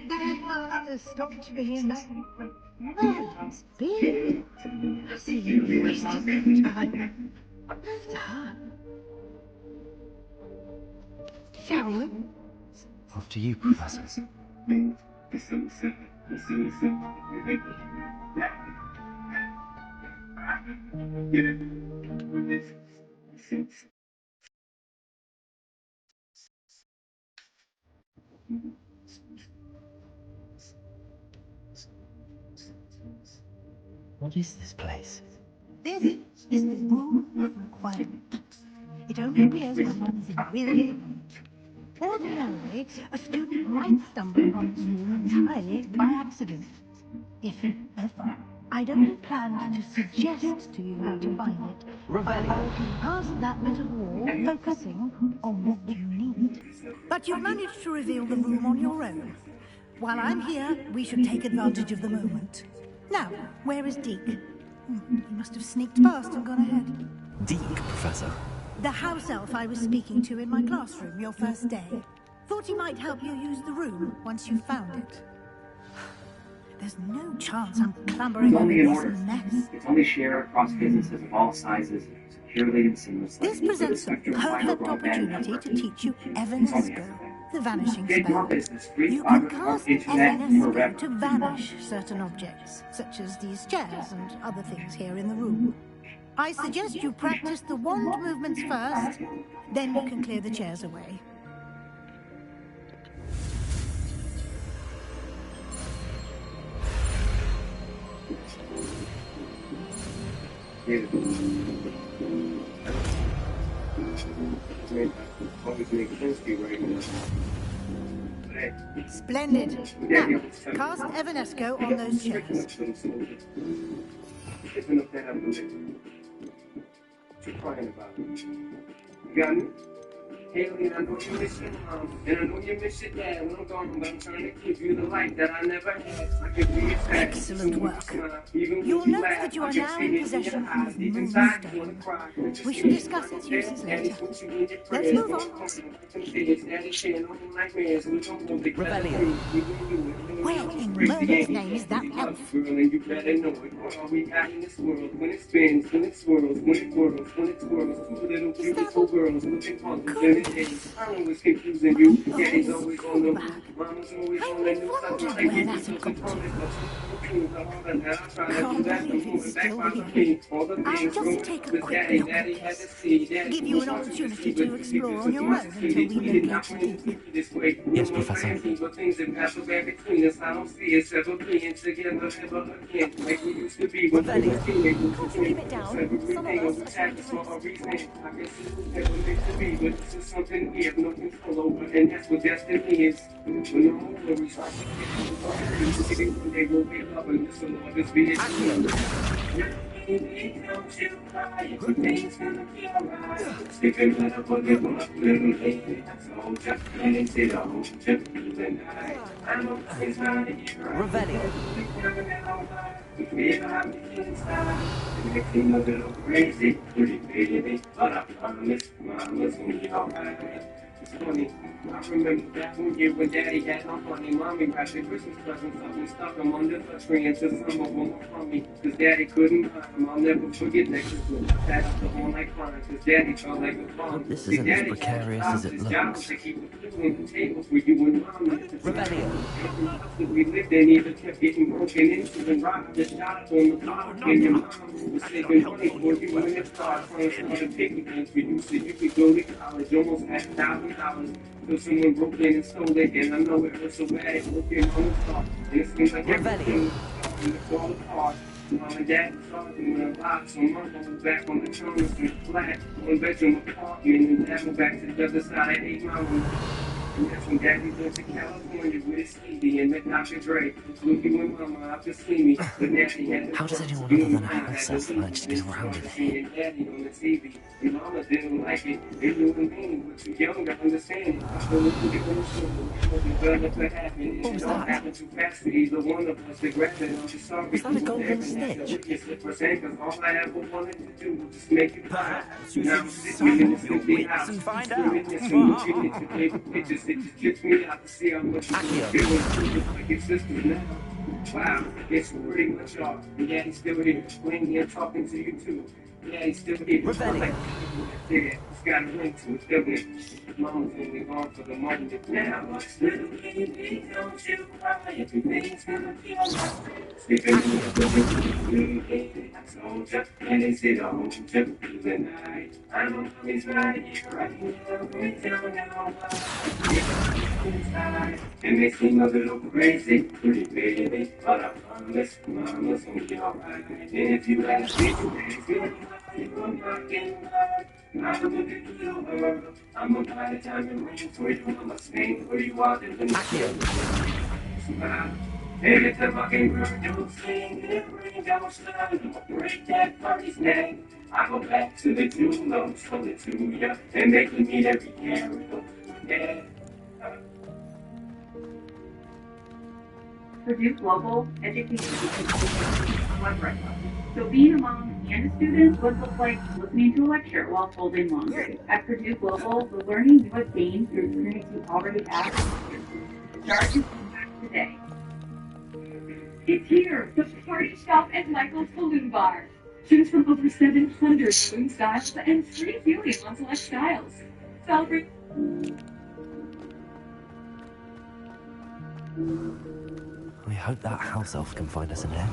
[SPEAKER 11] The headmaster stopped me and well, it's big. I see you wasted no time. Time. Shall we?
[SPEAKER 2] After you, Professor. What is this place?
[SPEAKER 18] This is the room of requirement. It only appears when something really. Ordinarily, a student might stumble upon this room entirely by accident. If ever, I don't plan to suggest to you how to find it. I will walk past that bit of wall, focusing on what you need.
[SPEAKER 19] But you've managed to reveal the room on your own. While I'm here, we should take advantage of the moment. Now, where is Deke? He must have sneaked past and gone ahead.
[SPEAKER 2] Deke, Professor.
[SPEAKER 19] The house elf I was speaking to in my classroom your first day. Thought he might help you use the room once you found it. There's no chance I'm clambering over this mess.
[SPEAKER 20] It's only shared across businesses of all sizes, securely and seamlessly.
[SPEAKER 19] This presents the perfect opportunity to teach you Evanesco, the vanishing spell. You can cast Evanesco to vanish certain objects, such as these chairs and other things here in the room. I suggest you practice the wand movements first, then you can clear the chairs away. Splendid. Now, cast Evanesco on those chairs.
[SPEAKER 20] What you crying about? You got me? Haley, I know you miss your mom, and I know you miss your dad. When I'm gone, but I'm trying to give you the life that I never had. I could be
[SPEAKER 19] excellent work. You'll note that you are now in possession of Moonstone. We shall discuss its uses later. Let's move on.
[SPEAKER 2] Rebellion.
[SPEAKER 19] Where in Merlin's name is that elf?
[SPEAKER 20] Girl, and you better know it. What are we at in this world? When it spins, when it swirls, when it whirls, when it twirls. Two little beautiful girls looking puzzles. I'm always confusing you. Daddy's always on the move. Mama's always on the news. I'm trying to get you to come
[SPEAKER 19] I'll just take a quick look at this. Give you an opportunity to explore on your own until we locate Deke.
[SPEAKER 2] Yes, Professor.
[SPEAKER 19] Rebellion. Can't you keep it down? Some of us are trying to
[SPEAKER 20] something we have no control over, and that's what destiny is. When the whole world starts to they will wake up and this will always be it. Everything's gonna be alright. Sleeping better for the little lady. So just into the home, just tonight. I know it's not a hero.
[SPEAKER 2] Rebellion.
[SPEAKER 20] We feel happy inside. It makes me a little crazy, pretty baby. But I promise, mama's gonna be alright. It's funny. I remember that one year when Daddy had no money. Mommy wrapped the Christmas presents up and stuck them under the tree until some of them were from me. Cause Daddy couldn't find them. I'll never forget that Christmas. I passed the whole night crying cause Daddy felt like a bomb.
[SPEAKER 2] This isn't as precarious as it looks.
[SPEAKER 20] To keep the food on the table for you and Mommy.
[SPEAKER 2] Rebellion.
[SPEAKER 20] We lived in either kept getting broken into and robbed the shot on the car. And your mom was saving money for you and your car. Trying to start a picnic for you so you could go to college. Almost had $1,000. So someone broke in and stole it, and I know it was so bad it broke in on the top. And it seems like everything was starting to fall apart. Mom and Dad was talking with a lot, so Mom was back on the corner in a flat, one-bedroom apartment, and Dad went back to the other side of 8 Mile. And that's when Daddy went to California with his CD and met Dr. Dre. Flew you and Mama out to see me, but Daddy had
[SPEAKER 2] How does anyone other than ourselves manage to get around in here?
[SPEAKER 20] Daddy on the TV. And Mama didn't like it. They knew what I mean, but too young to understand it. So look at what happened.
[SPEAKER 2] What was that?
[SPEAKER 20] Happened too fast for either one of us to grab it. I'm just sorry.
[SPEAKER 2] Was that a golden snitch?
[SPEAKER 20] Cause all I ever wanted to do was just make you cry.
[SPEAKER 7] You
[SPEAKER 20] Now I'm sitting in this empty house.
[SPEAKER 7] and find out.
[SPEAKER 20] It just gets me out to see how much you feel like your sisters now. Wow, it's pretty much off. And Daddy's still here, playing here, talking to you too. Daddy's still here.
[SPEAKER 2] Rebellion.
[SPEAKER 20] Yeah, Gotta wait till it's the mom's only gone for the moment. Now, baby, don't you cry. Everything's gonna be alright. Sleeping in the bed, I told ya, and they said, oh, just through the night. I know mommy's right here, right here. We don't know why. And they seem a little crazy, pretty baby, but I promise mama's gonna be alright. And if you ask me, it's gonna be I'm rocking back. I'm gonna give you the world. I'm gonna buy the time and ring for you. I'm gonna sing for you all the smile. Every time I can girl, don't sing and ring, don't stop. I'ma break that party's neck. I go back to the June notes, sold it to ya, and make you meet every character. Yeah.
[SPEAKER 12] Purdue Global Education on curriculum. So being a mom and a student would look like listening to a lecture while folding laundry. At Purdue Global, the learning you have gained through experience you already have. Start your feedback today. It's here, the party shop at Michael's Balloon Bar. Choose from over 700 balloon styles and free viewing on select styles. Celebrate.
[SPEAKER 2] I hope that house elf can find us in here.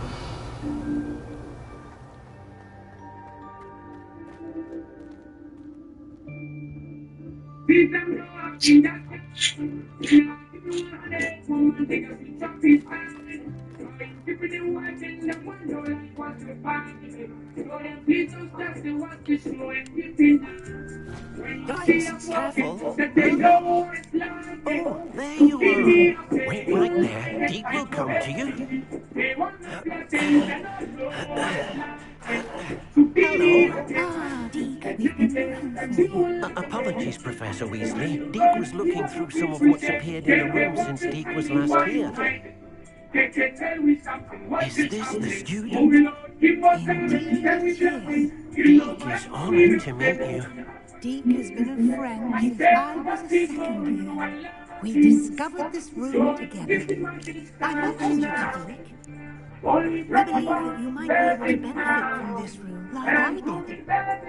[SPEAKER 3] Guys, careful. Oh, there you are. Wait right there. Deke will come to you. Hello.
[SPEAKER 19] Ah, Deke, we've been looking for you.
[SPEAKER 3] Apologies, Professor Weasley. Deke was looking through some of what's appeared in the room since Deke was last here. Is this the student?
[SPEAKER 19] Indeed, yes.
[SPEAKER 3] Deke is honored to meet you.
[SPEAKER 19] Deke has been a friend since I was a second year. We discovered this room together. I mentioned you to Deke. We believe that you might be able to benefit from this room like I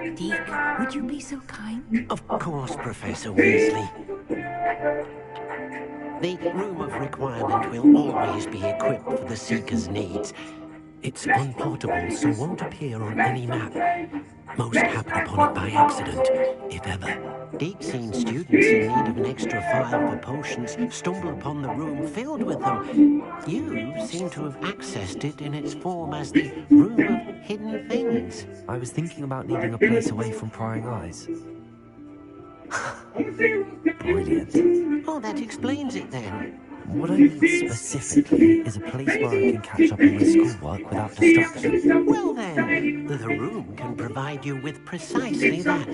[SPEAKER 19] did. Deke, would you be so kind?
[SPEAKER 3] Of course, Professor Weasley. The Room of Requirement will always be equipped for the Seeker's needs. It's unportable, so won't appear on any map. Most happen upon it by accident, if ever. Deke's seen students in need of an extra file for potions stumble upon the room filled with them. You seem to have accessed it in its form as the Room of Hidden Things.
[SPEAKER 2] I was thinking about needing a place away from prying eyes. Brilliant.
[SPEAKER 3] Oh, that explains it then.
[SPEAKER 2] What I need specifically is a place where I can catch up on my schoolwork without distraction.
[SPEAKER 3] Well then, the room can provide you with precisely that.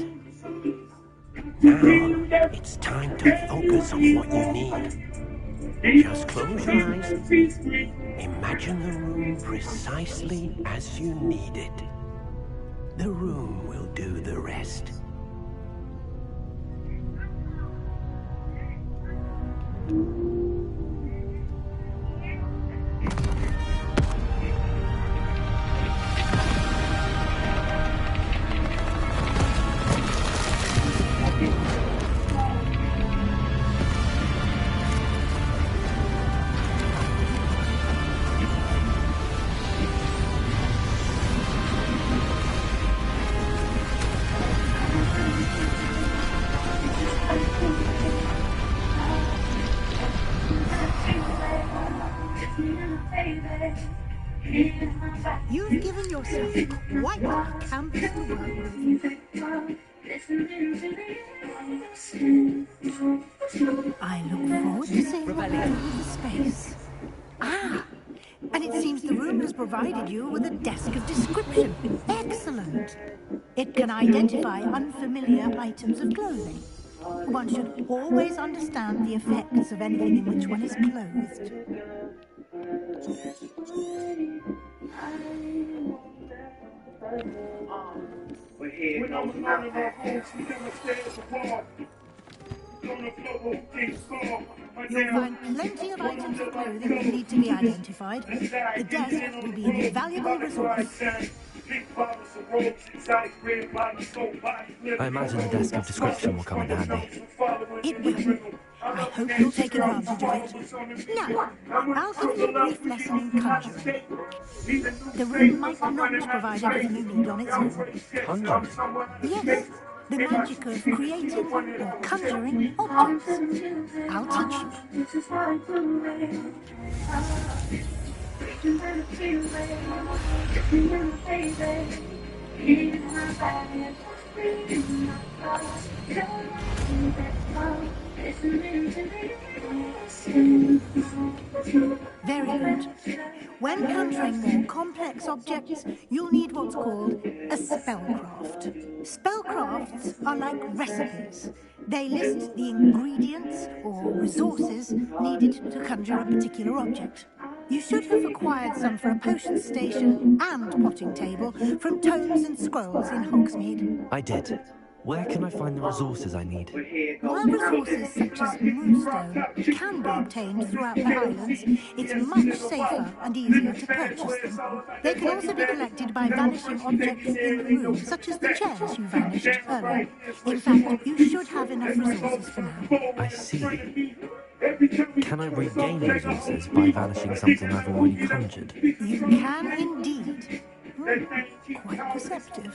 [SPEAKER 3] Now, it's time to focus on what you need. Just close your eyes. Imagine the room precisely as you need it. The room will do the rest.
[SPEAKER 19] You've given yourself quite a canvas to work with. I look forward to seeing what you do with the space. Ah, and it seems the room has provided you with a desk of description. Excellent. It can identify unfamiliar items of clothing. One should always understand the effects of anything in which one is clothed. You'll find plenty of items of clothing that need to be identified. The desk will be an invaluable resource.
[SPEAKER 2] I imagine the desk of description will come in handy.
[SPEAKER 19] It will. I hope you'll take advantage of it. Now, I'll give you a brief lesson in conjuring. The room might not provide everything you need on its own.
[SPEAKER 2] Conjuring?
[SPEAKER 19] Yes, the magic of creating or conjuring objects. I'll teach you. Very good. When conjuring more complex objects, you'll need what's called a spellcraft. Spellcrafts are like recipes. They list the ingredients or resources needed to conjure a particular object. You should have acquired some for a potion station and potting table from tomes and scrolls in Hogsmeade.
[SPEAKER 2] I did. Where can I find the resources I need?
[SPEAKER 19] While resources such as moonstone can be obtained throughout the Highlands, it's much safer and easier to purchase them. They can also be collected by vanishing objects in the room, such as the chairs you vanished earlier. In fact, you should have enough resources for now.
[SPEAKER 2] I see. Can I regain resources by vanishing something I've already conjured?
[SPEAKER 19] You can indeed. Quite perceptive.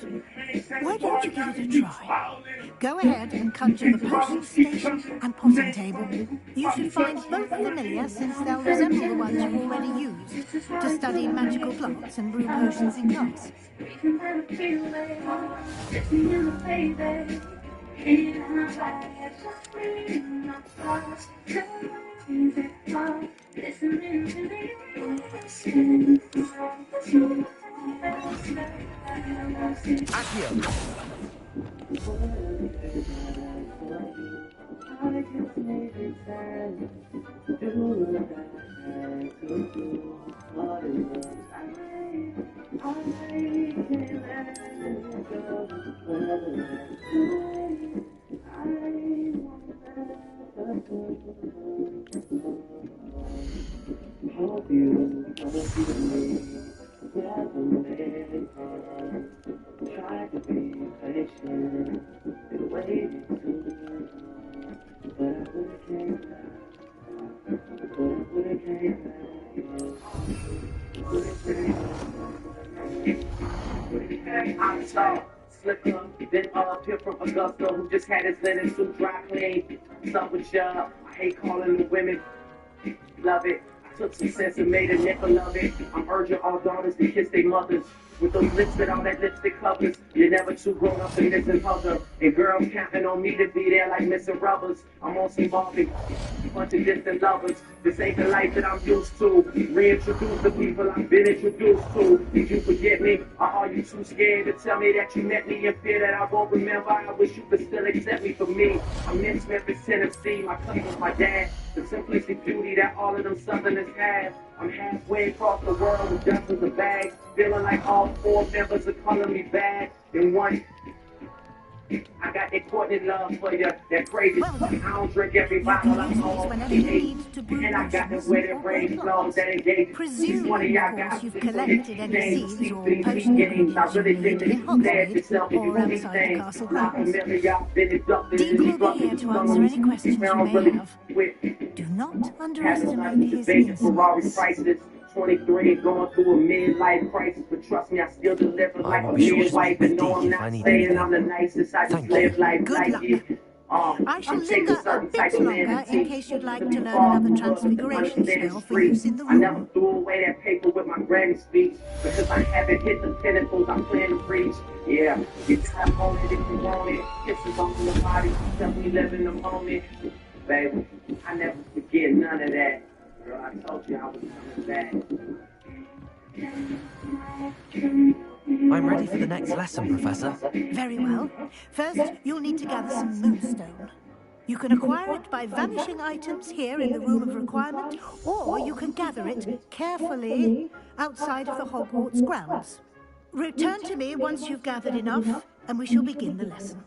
[SPEAKER 19] Why don't you give it a try? Go ahead and conjure the potion station and potting table. You should find both familiar, since they'll resemble the ones you've already used to study magical plants and brew potions in class.
[SPEAKER 20] Slicker, then up here from Augusta, who just had his linen suit dry clean. What's up with y'all? I hate calling the women. Love it. I took some sense and made a nickel of it. I'm urging all daughters to kiss their mothers. With those lips that all that lipstick covers. You're never too grown up to listen hugger. And girls counting on me to be there like missing rubbers. I'm on some Barbie, bunch of distant lovers. This ain't the life that I'm used to. Reintroduce the people I've been introduced to. Did you forget me? Or are you too scared to tell me that you met me in fear that I won't remember? I wish you could still accept me for me. I'm in Memphis, Tennessee. My cousin was my dad. The simplistic beauty that all of them Southerners have. I'm halfway across the world with dozens of bags, feeling like all 4 members are calling me bad in one. I got that Courtney love for you, that crazy. I don't drink every bottle I'm on. And I got the wedding ring clothes that engage.
[SPEAKER 19] Presumably, of course, you've collected any seeds or potion ingredients you need in Hogsmeade or outside the castle grounds. Dean will be here to answer any questions you may have. Do not underestimate his innocence.
[SPEAKER 20] 23 going through a midlife crisis, but trust me, I still deliver like a midwife. And no, I'm not saying I'm the nicest. I just live life like it.
[SPEAKER 19] I shall linger a bit longer in case you'd like to learn another transfiguration spell for use in the room.
[SPEAKER 20] I never threw away that paper with my granny speech because I haven't hit the pinnacles I'm planning to reach. Yeah, you tap on it if you want it. Kisses on the body, definitely live in the moment. Baby, I never forget none of that. Girl, I told you I was coming back.
[SPEAKER 2] I'm ready for the next lesson, Professor.
[SPEAKER 19] Very well. First, you'll need to gather some moonstone. You can acquire it by vanishing items here in the Room of Requirement, or you can gather it carefully outside of the Hogwarts grounds. Return to me once you've gathered enough, and we shall begin the lesson.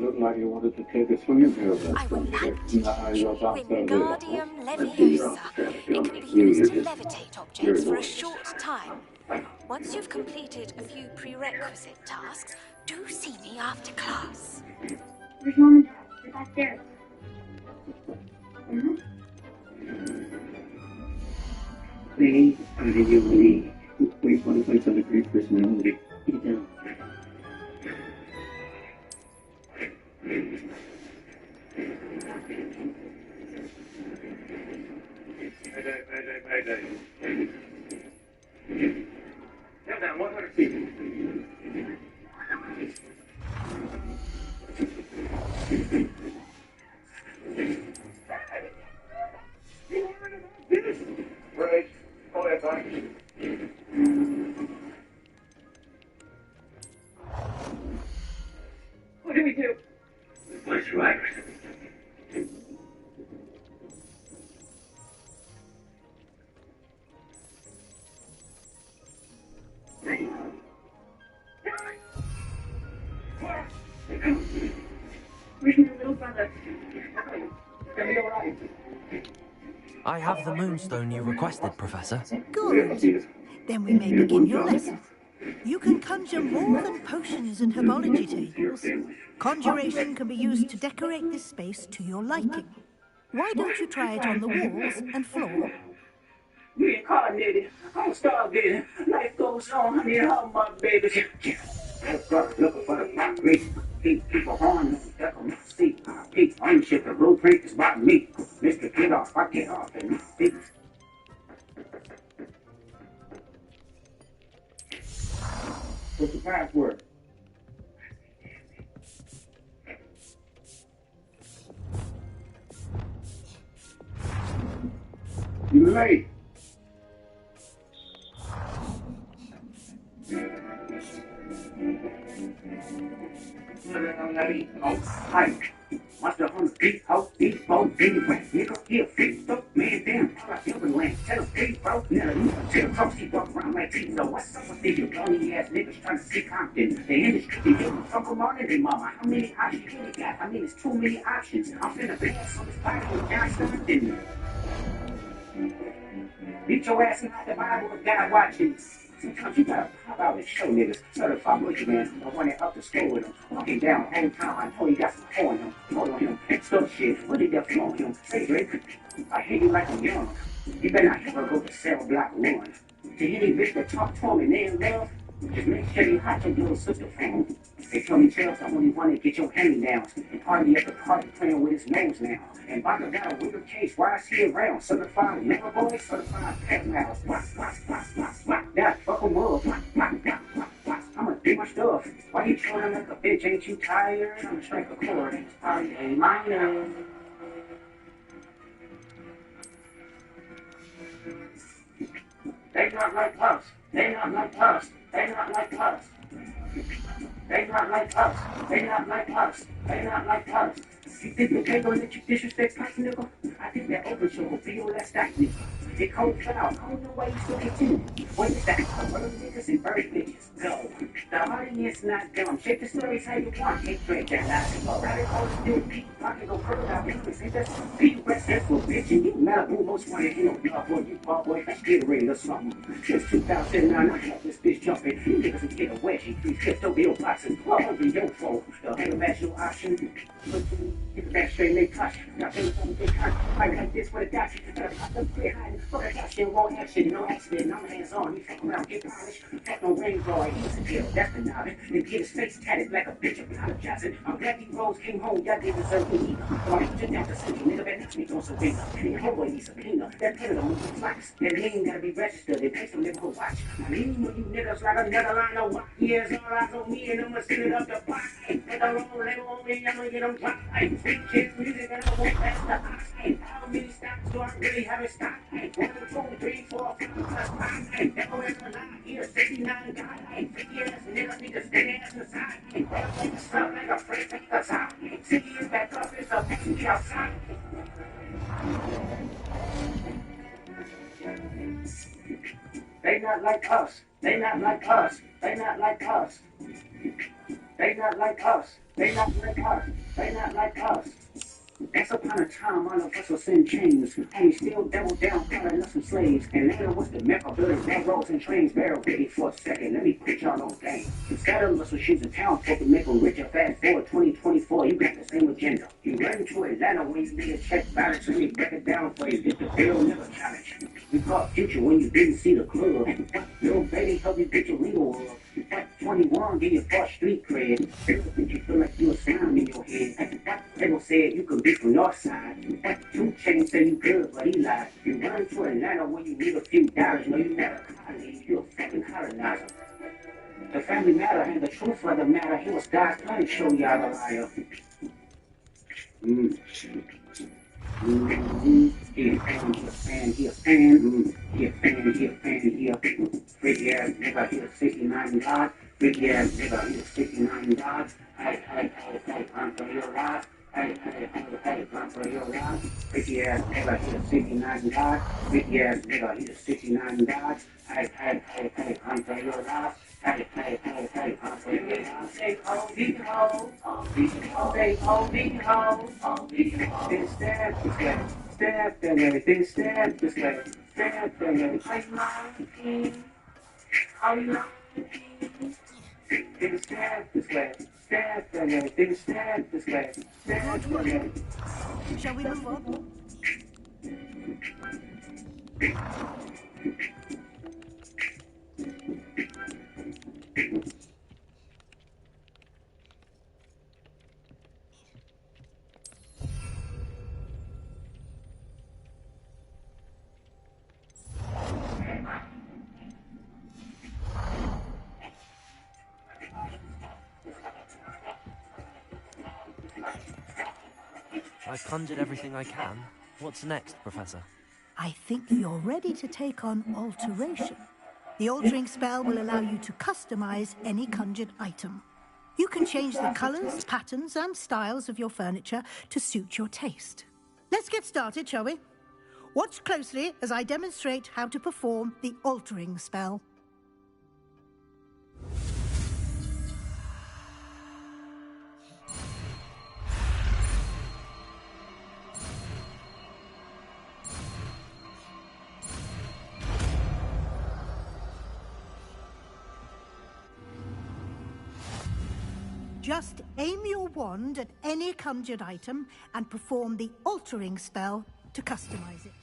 [SPEAKER 9] looked like you wanted to take a swing at me over
[SPEAKER 21] I would like to teach you
[SPEAKER 9] that.
[SPEAKER 21] Wingardium Leviosa. It can be used to levitate objects for a short time. Once you've completed a few prerequisite tasks, do see me after class.
[SPEAKER 12] Where's Mom and Dad? They're back there.
[SPEAKER 10] Please, how do you believe? Wait, what if I got a great personality? Get down.
[SPEAKER 9] Mayday. Get down 100 feet. Right. Hold that time. What do we do?
[SPEAKER 10] What's right?
[SPEAKER 12] Where's my little brother?
[SPEAKER 20] It's gonna be alright.
[SPEAKER 2] I have the moonstone you requested, Professor.
[SPEAKER 19] Good. Then we may begin your lesson. You can conjure more than potions and herbology tables. Conjuration can be used to decorate this space to your liking. Why don't you try it on the walls and floor?
[SPEAKER 10] Reincarnated. I'm starving. Life goes on. I need all my babies. Looking for the black race. People harm me. That's on my seat. Peace, ownership, the blueprint is by me. Mr. Get off, I get off and my feet.
[SPEAKER 20] What's the password? You late.
[SPEAKER 10] Hike. Master on the beat, house, beat, boat, anyway. Nigga, here, fixed up, man, damn, all I feel in land. Tell us, beat, bro, never knew until Toasty walk around like Tito. What's up with these lonely ass niggas trying to see Compton? The industry, they give fuck them all in their mama. How many options you got? I mean, it's too many options. I'm finna pass on this body with John Stockton. Beat your ass in the Bible with God watching. Sometimes you gotta pop out and show niggas. Certified boogeyman, I want it up the school with him. Walking down hometown, I know he got some porn on him. Hold on him, stuff shit. What did that flow on him? Say, Drake, I hate you like I'm young. You better not ever go to cell block 1. To any bitch that talk to him and they in love, just make sure you hide your little sister from him. They told me Charles, I only want to get your hand-me-downs. And party at the party playing with his nose now. And Baca got a weird case, why is he around? Certified never boy, certified pet mouse. That fucking world. I'ma do my stuff. Why you chilling like a bitch? Ain't you tired? I'ma strike a chord. It's party A minor. They not like us. They not like us. They not like us. They not like us. They not like us. They not like us. You think that they gonna let you disrespect us, nigga? I think that overture will be your last act, nigga. They cold foul. I don't know why you still continue. What is that? Bird niggas and bird bitches. Go. The audience not dumb. Check the stories how you want. Can't drink that last go. Rabbit hole still peak. I can go further out. Ain't that some Pete West for bitch? And you Malibu most wanted. You know, dog boy, you ball boy, that's Gatorade or something. Since 2009, I had this bitch jumping. You niggas would get a wedgie. These crypto bill boxes. Well, over your phone. The international option. Get that straight, they touch. Now, they want to cut. Fight like this for the dash. Gotta pop them behind. Fuck that action, won't action. No accident, I'm hands on. You fuck around, get polished. Fuck no rain boy. He's a deal, that's the novice. And get his face tatted like a bitch apologizing. I'm glad these roads came home, y'all didn't deserve me either. So I put you down to city, nigga, that makes me throw some finger. And your homeboy needs a cleaner. That predator moves flax. That name gotta be registered. They pay some nigga who watch. I mean, when you niggas like another line of white years, all eyes on me, and I'ma send it up the pot. Put the roll, they on me, I'ma get them dropped. Free kids, music, and I won't pass the ox. How many stops do I really haven't stopped? 1, 2, 3, 4, 5, plus 5. Never ever lie. Here, 69 God. 50 ass niggas need to stay ass inside. Better stuff like a friend, take us out. City is back up, it's a bitch, outside. They not like us. They not like us. They not like us.
[SPEAKER 8] They not like us. They not like us. They not like us. Once upon a time, all of us was in chains, and we still doubled down, calling us some slaves. And later was the mecca building railroads and trains. Bear with me for a second, let me put y'all on game. Instead of us was using town folk to make them richer. Fast forward 2024, you got the same agenda. You run to Atlanta when you need a check balance, and we break it down for you. Get the bill, never challenge. We caught future when you didn't see the club. Little baby help you get your legal up. 21, give you first street cred. Make you feel like you a sound in your head. They gon' say you could be from north side. 2 Chainz say you good, but he lied. You run to Atlanta when you need a few dollars. No, you never colleague, you a fucking colonizer. The family matter and the truth of the matter. He was God's plan to show y'all a liar. He a fan, he a fan, he a fan. He a fan, he a fan, he a freaky ass nigga, he a 69 God. Freaky ass nigga, he a 69 God. Hey, run for your life. Hey, run for your life. Freaky ass nigga, he a 69 God. Freaky ass nigga, he a 69 God. Hey, run for your life. Hey, run for your life. Say, oh, the ho, say, oh, the ho, then stab this way, stab that way, then stab this way, stab that way. Then stab this way, stab that way, then stab this way, stab that way.
[SPEAKER 19] Shall we move on?
[SPEAKER 2] I've conjured everything I can. What's next, Professor?
[SPEAKER 19] I think you're ready to take on alteration. The altering spell will allow you to customize any conjured item. You can change the colors, patterns, and styles of your furniture to suit your taste. Let's get started, shall we? Watch closely as I demonstrate how to perform the altering spell. Just aim your wand at any conjured item and perform the altering spell to customize it.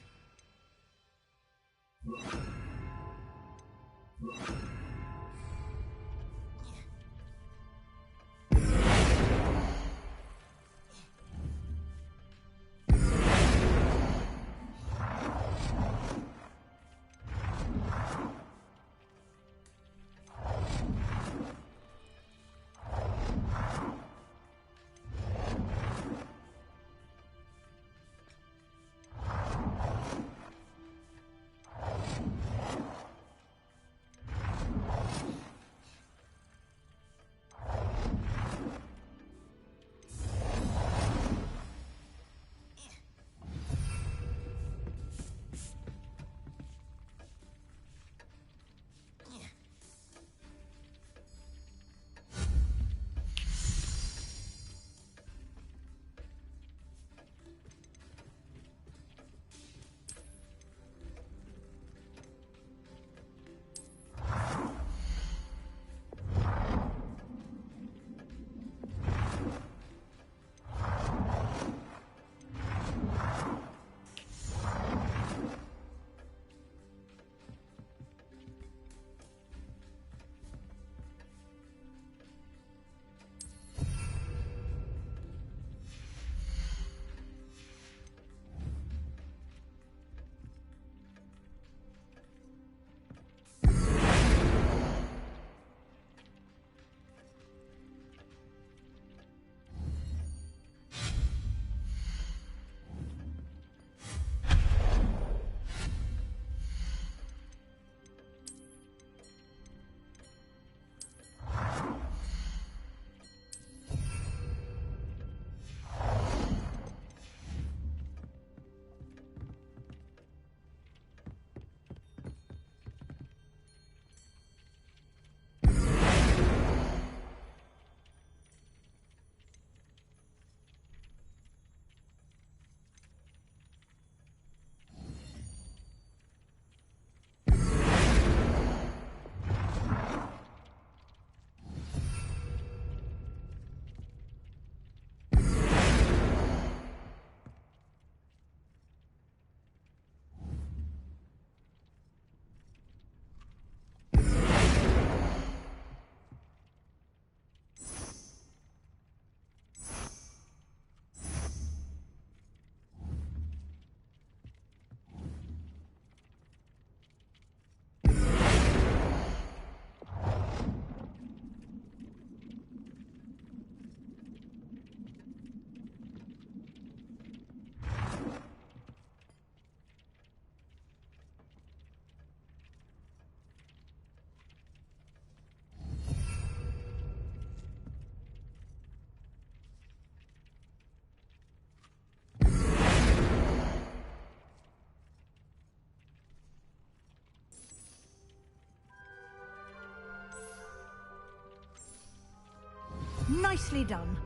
[SPEAKER 18] Nicely done.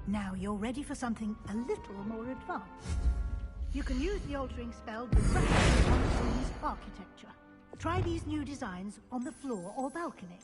[SPEAKER 18] Now you're ready for something a little more advanced. You can use the altering spell directly on the room's architecture. Try these new designs on the floor or balcony.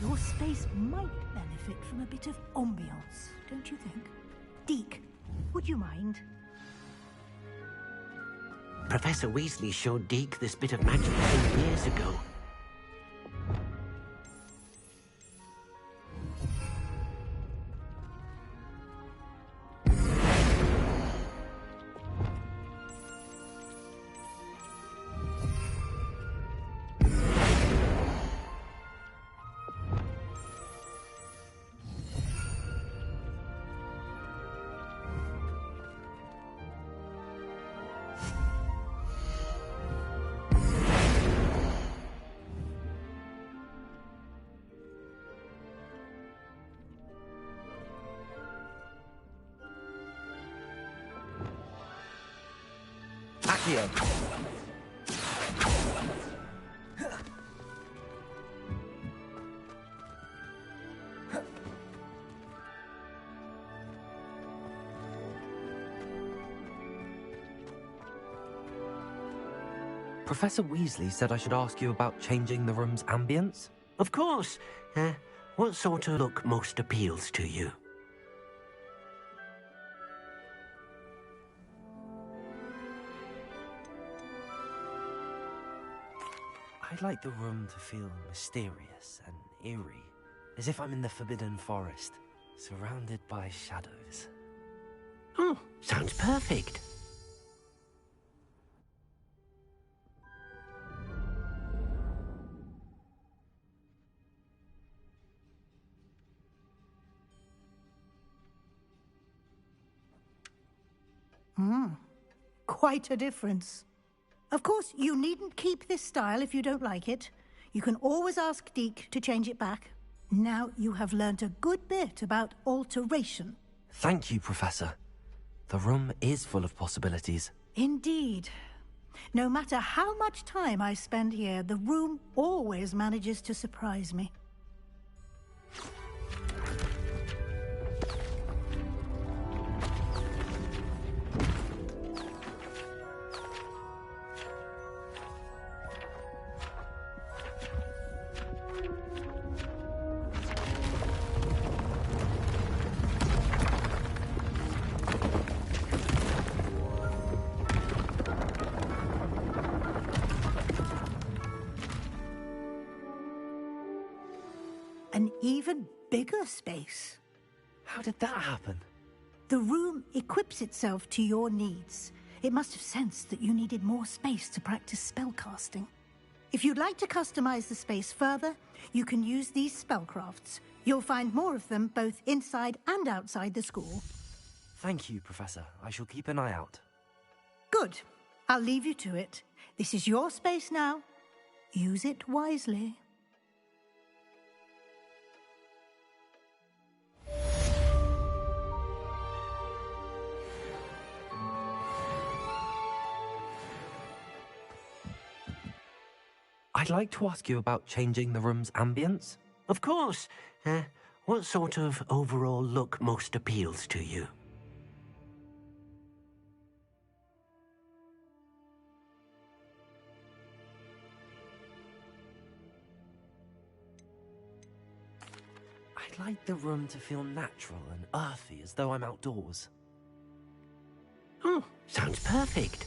[SPEAKER 18] Your space might benefit from a bit of ambiance, don't you think? Deke, would you mind?
[SPEAKER 3] Professor Weasley showed Deke this bit of magic some years ago.
[SPEAKER 2] Accio. Professor Weasley said I should ask you about changing the room's ambience?
[SPEAKER 3] Of course. What sort of look most appeals to you?
[SPEAKER 2] I'd like the room to feel mysterious and eerie, as if I'm in the Forbidden Forest, surrounded by shadows.
[SPEAKER 3] Oh, sounds perfect.
[SPEAKER 18] Quite a difference. Of course, you needn't keep this style if you don't like it. You can always ask Deke to change it back. Now you have learnt a good bit about alteration.
[SPEAKER 2] Thank you, Professor. The room is full of possibilities.
[SPEAKER 18] Indeed. No matter how much time I spend here, the room always manages to surprise me. An even bigger space.
[SPEAKER 2] How did that happen?
[SPEAKER 18] The room equips itself to your needs. It must have sensed that you needed more space to practice spellcasting. If you'd like to customize the space further, you can use these spellcrafts. You'll find more of them both inside and outside the school.
[SPEAKER 2] Thank you, Professor. I shall keep an eye out.
[SPEAKER 18] Good. I'll leave you to it. This is your space now. Use it wisely.
[SPEAKER 2] I'd like to ask you about changing the room's ambience.
[SPEAKER 3] Of course. What sort of overall look most appeals to you?
[SPEAKER 2] I'd like the room to feel natural and earthy, as though I'm outdoors.
[SPEAKER 3] Oh, sounds perfect.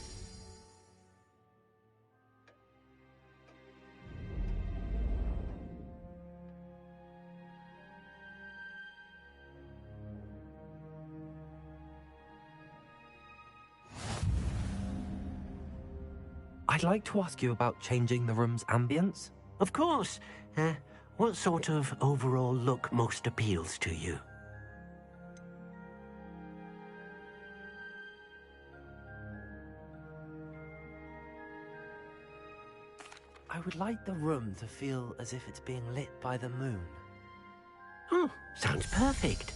[SPEAKER 2] I'd like to ask you about changing the room's ambience.
[SPEAKER 3] Of course. What sort of overall look most appeals to you?
[SPEAKER 2] I would like the room to feel as if it's being lit by the moon.
[SPEAKER 3] Oh, sounds perfect.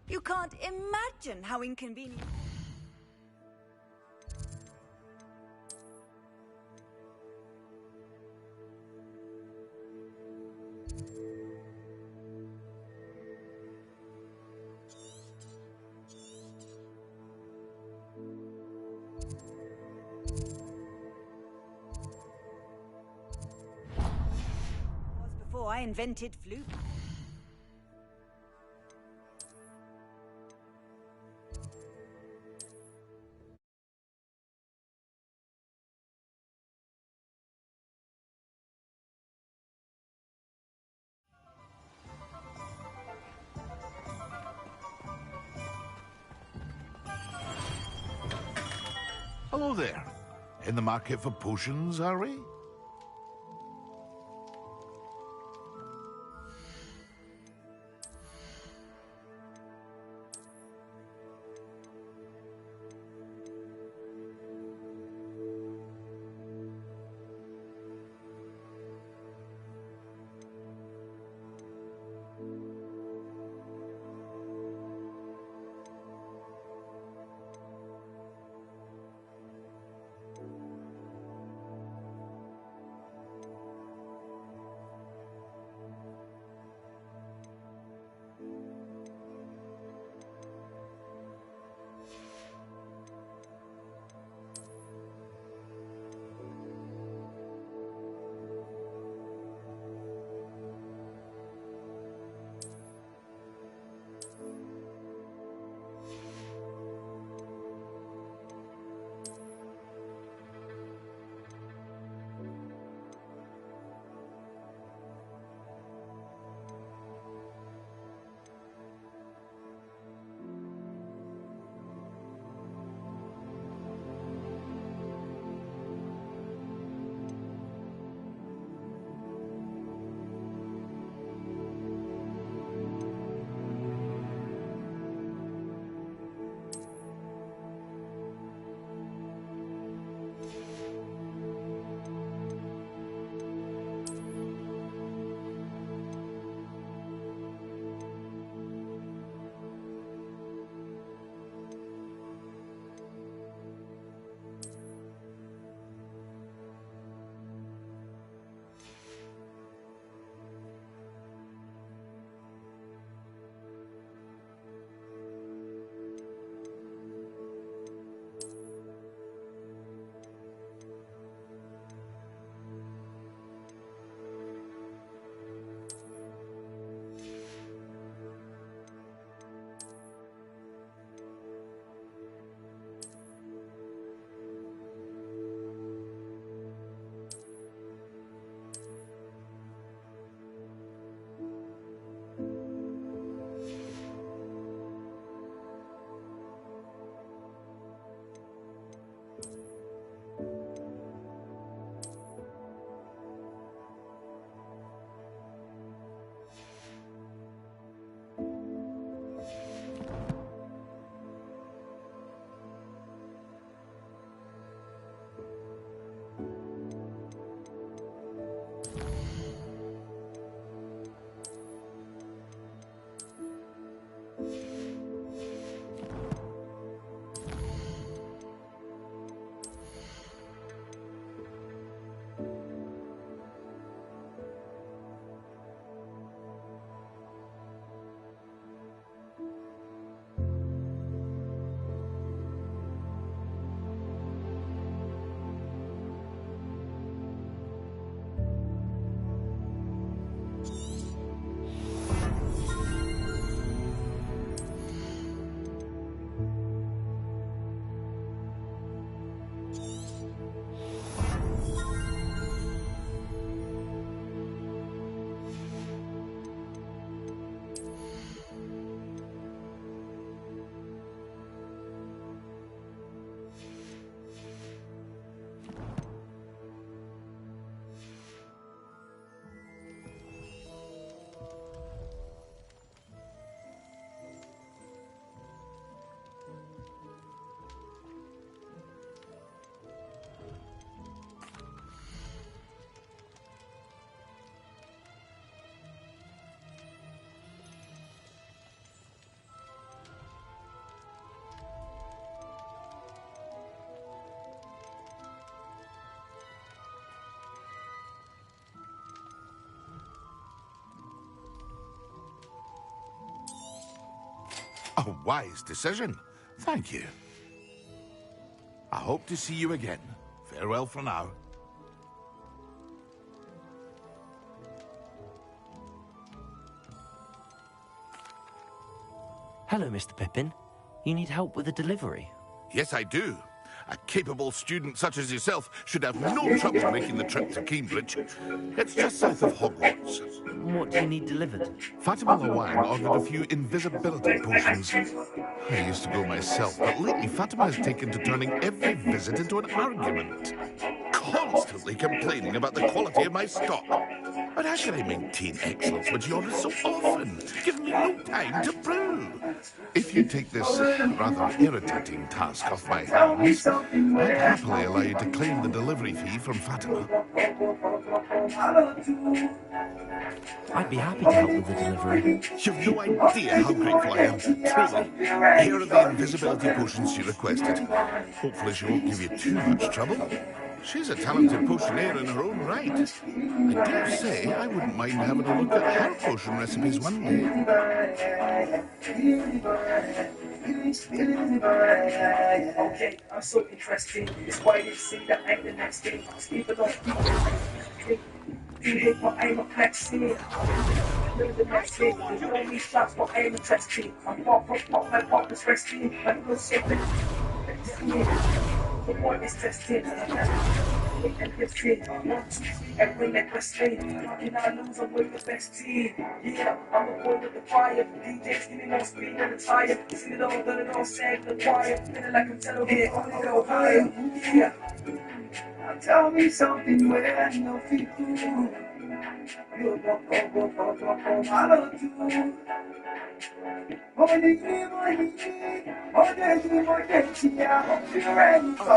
[SPEAKER 6] You can't imagine how inconvenient. Was before I invented flu.
[SPEAKER 22] Hello there. In the market for potions, are we? A wise decision. Thank you. I hope to see you again. Farewell for now.
[SPEAKER 2] Hello, Mr. Pippin. You need help with a delivery?
[SPEAKER 22] Yes, I do. A capable student such as yourself should have no trouble making the trip to Cambridge. It's just south of Hogwarts.
[SPEAKER 2] What do you need delivered?
[SPEAKER 22] Fatima Lawang ordered a few invisibility potions. I used to go myself, but lately Fatima has taken to turning every visit into an argument. Constantly complaining about the quality of my stock. But how can I maintain excellence when she orders so often, giving me no time to brew? If you take this rather irritating task off my hands, I'd happily allow you to claim the delivery fee from Fatima.
[SPEAKER 2] I'd be happy to help with the delivery.
[SPEAKER 22] You've no idea how grateful I am, truly. Here are the invisibility potions she requested. Hopefully she won't give you too much trouble. She's a talented potioneer in her own right. I dare say I wouldn't mind having a look at her potion recipes one day.
[SPEAKER 11] Okay, I'm so interested. It's why you see that ain't the next thing. Sleep it off. You hit what I'm a plexi. The next thing, you know me shots what I'm interested. I'm pop, my pop is resting. I'm no shaping. The boy is tested. And it's fit. 1, 2, 3, and win that wrestling. How can I lose? I'm with the best team. Yeah, I'm a boy with the fire. DJs give me more speed than the tire. See it all, but it all sang the choir. Feeling like I'm telling it, only go higher. Yeah. Now tell me something where I know people. You go, I love you. Morning, I hope you're ready for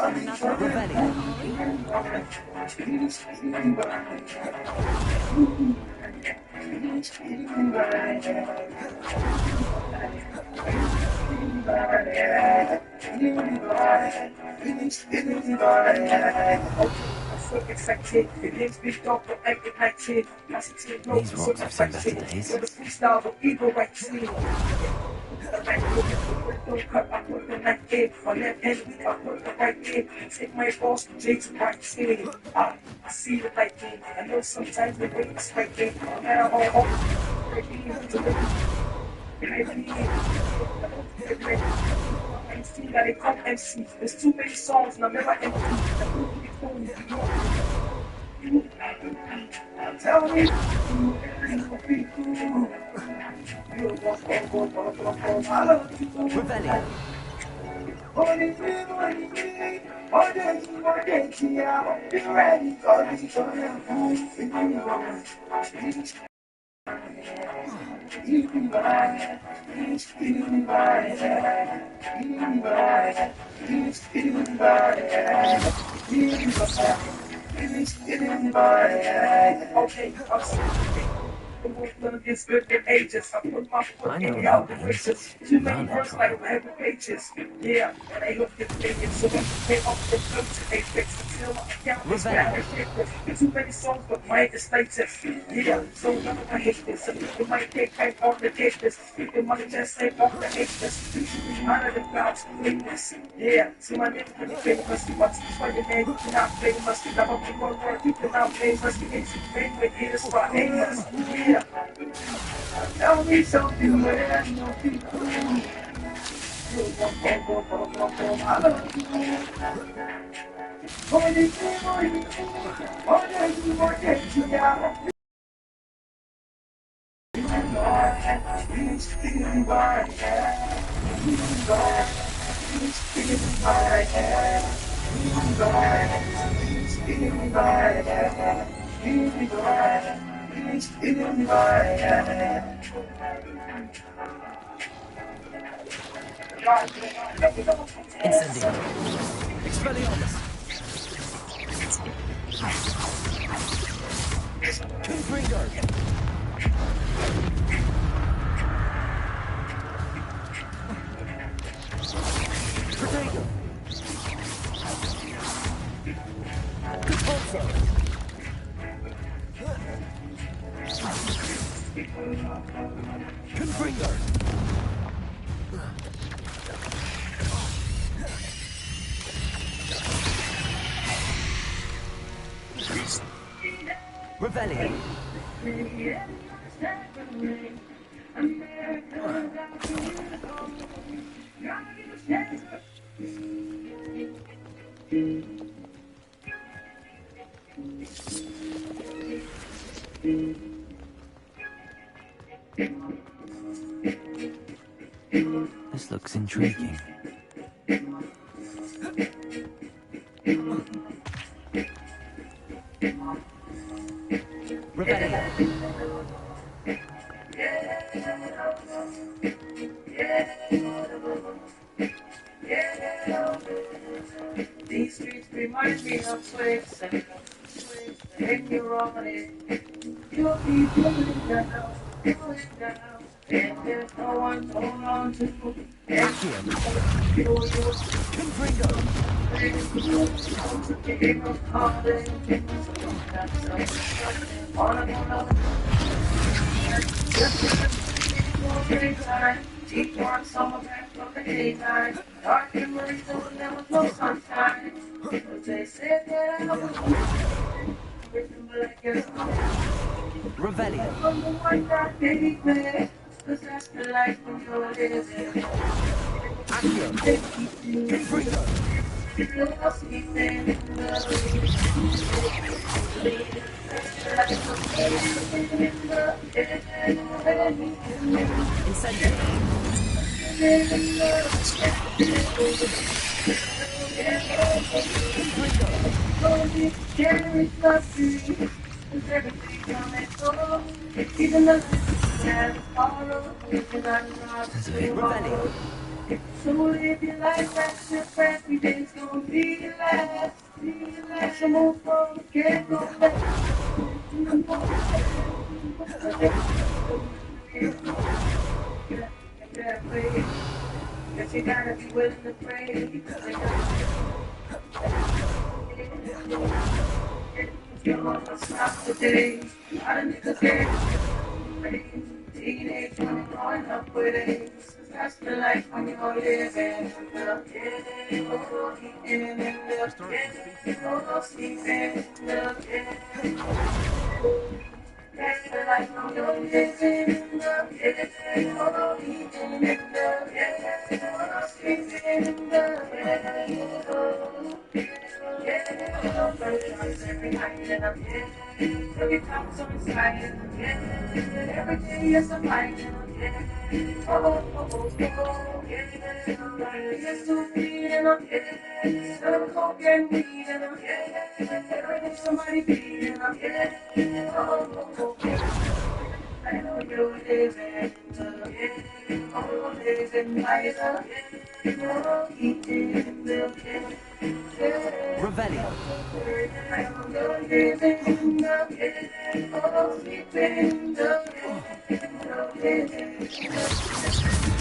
[SPEAKER 11] so excited, it makes me talk but I'm ignited.
[SPEAKER 2] These rocks have seen better days.
[SPEAKER 11] The freestyle of evil right scene. Don't cut, I put the knife in. On that end, I put the right in. Take my boss, Jake's right scene. I see the lightning. I know sometimes the way is striking. No matter how hard MC, that they come MC. There's too many songs and I'm never empty. Tell me,
[SPEAKER 2] Rebellion.
[SPEAKER 11] Okay, the work done gets good in ages. I put my foot in the outer races. Too many verses like heavy pages. Yeah, and they look at me so we pay off the good to they fix until my account is bad. Too many songs, but mine is latest. Yeah, so none of I hate this. It might take time on the hate this. It might just say on the hate this. Out of the clouds, greatness. Yeah, so my name can be famous. What's for your name? You cannot famous. Never be one word. You cannot famous. You ain't famous. It is for aimless. Yeah. Tell me something where I know people. I love you.
[SPEAKER 2] Incendio. Expelliarmus. Confringo. Protego. Conforzo. Confringo.
[SPEAKER 5] Revelio.
[SPEAKER 2] This looks intriguing.
[SPEAKER 5] Revelio.
[SPEAKER 11] These streets remind me of Swiss and when you're on it, you'll be pulling down, and there's no one to hold on to. Deep dark summer back from the daytime, dark memories and there was no sunshine. But they said that I was remember like yesterday.
[SPEAKER 5] Revelio.
[SPEAKER 11] One dark day, man, 'cause that's the life when you're living.
[SPEAKER 5] Revelio.
[SPEAKER 11] So live your life, that's your friend, every day's gonna be your last. So move forward, can't go back. Guess you gotta be willing to pray. You're gonna stop the day. A lot of niggas get teenage when growing up with AIDS. That's the life when you're living. That's the life when you're living. Every night and I'm every time so excited. Every day is a fight. It's too sweet and I'm some coke and weed and I'm every day somebody beating I'm I know you're living living lighter. You're eating milk.
[SPEAKER 5] Revelio.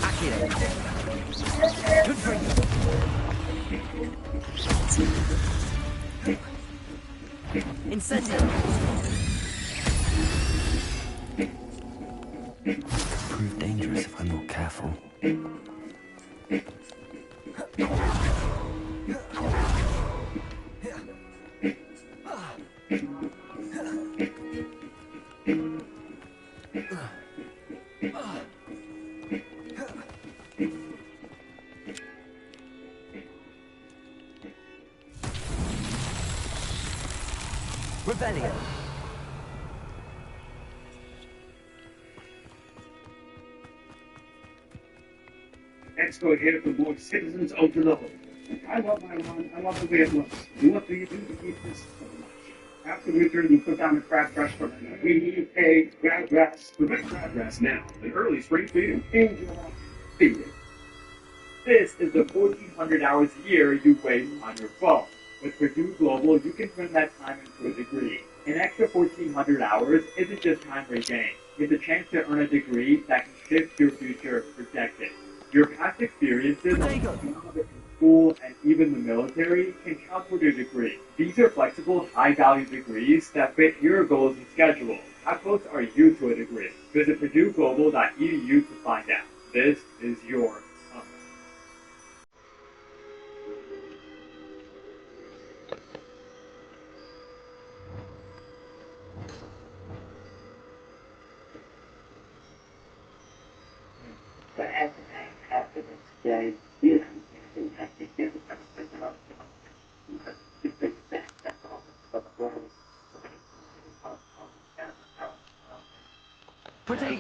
[SPEAKER 5] Akira. Good for you. Incendio.
[SPEAKER 2] Prove dangerous if I'm not careful.
[SPEAKER 5] Revelio.
[SPEAKER 8] Expo here for more citizens of the Lord. I love my lawn. I love the way it looks. What do you do to keep this so much? After winter, you put down the crabgrass for we need a crabgrass. Prevent crabgrass now. An early spring feeding in July. Feed it. This is the 1,400 hours a year you waste on your phone. With Purdue Global, you can turn that time into a degree. An extra 1,400 hours isn't just time regained. It's a chance to earn a degree that can shift your future for decades. Your past experiences in school and even the military can count toward your degree. These are flexible, high-value degrees that fit your goals and schedule. How close are you to a degree? Visit PurdueGlobal.edu to find out. This is your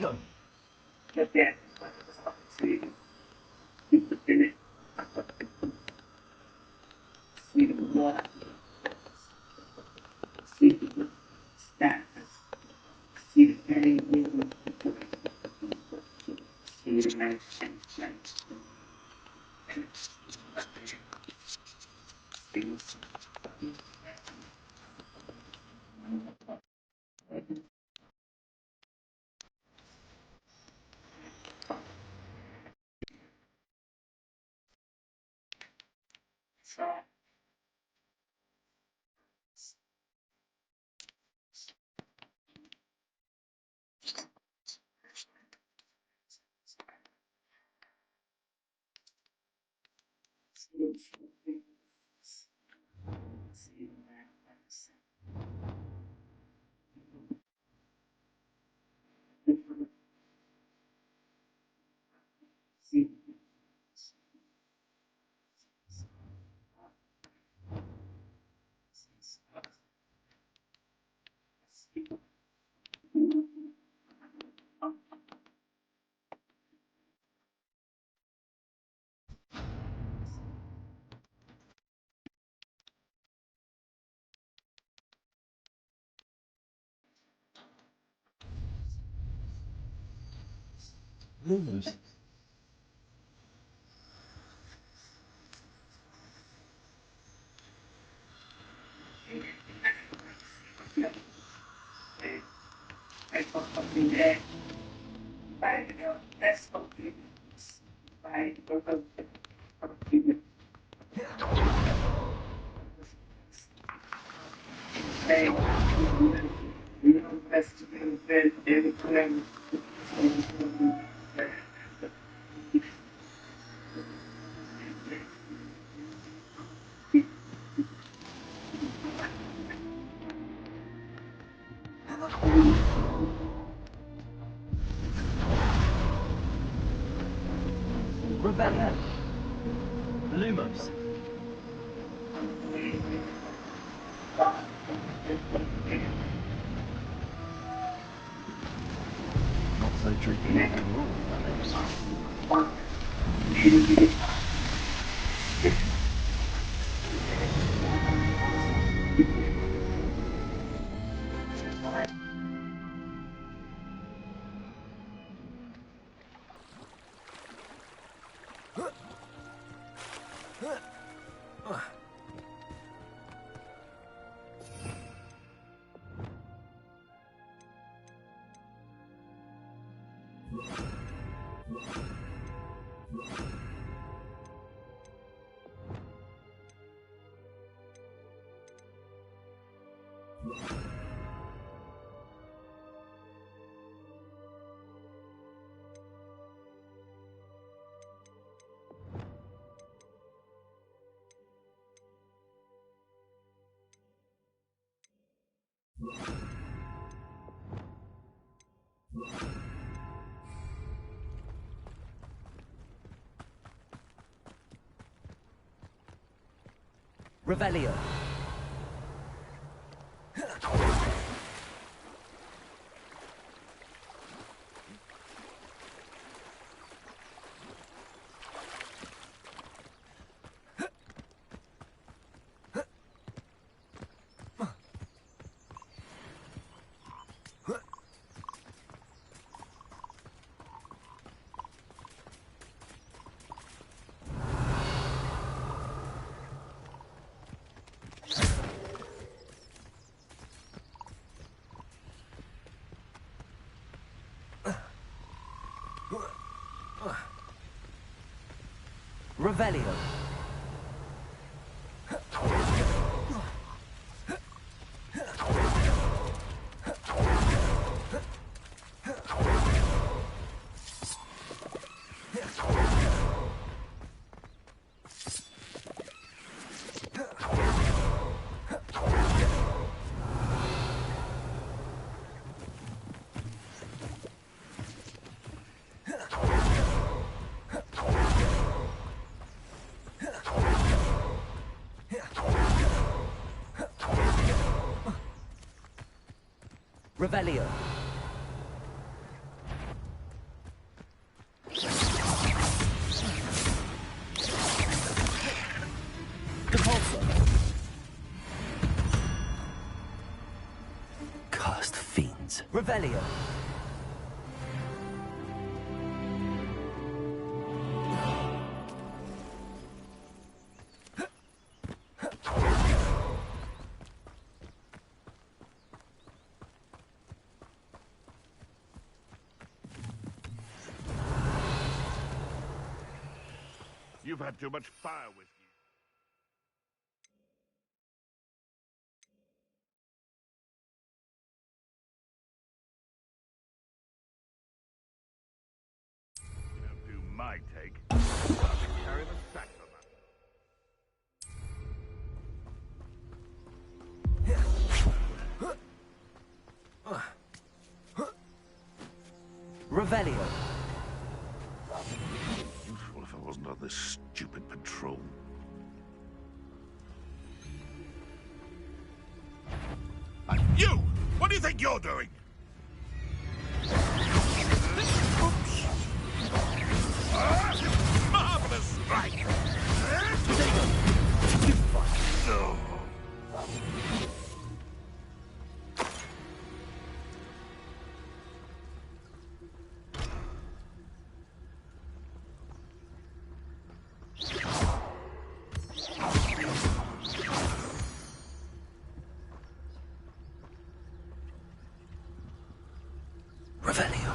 [SPEAKER 17] Revelio!
[SPEAKER 8] Look at see. See the blood. See the stats. See the pain. See the medicine.
[SPEAKER 2] Lumos. Rebellion. Lumos. Not so tricky after all, that is.
[SPEAKER 5] Revelio. Revelio. Revelio. Revelio.
[SPEAKER 22] You've had too much fire with you. You don't do my take. I'll carry the sack for that.
[SPEAKER 5] Revelio.
[SPEAKER 22] Useful if I wasn't on this stupid patrol. And you! What do you think you're doing? Marvelous strike! No.
[SPEAKER 5] Revelio.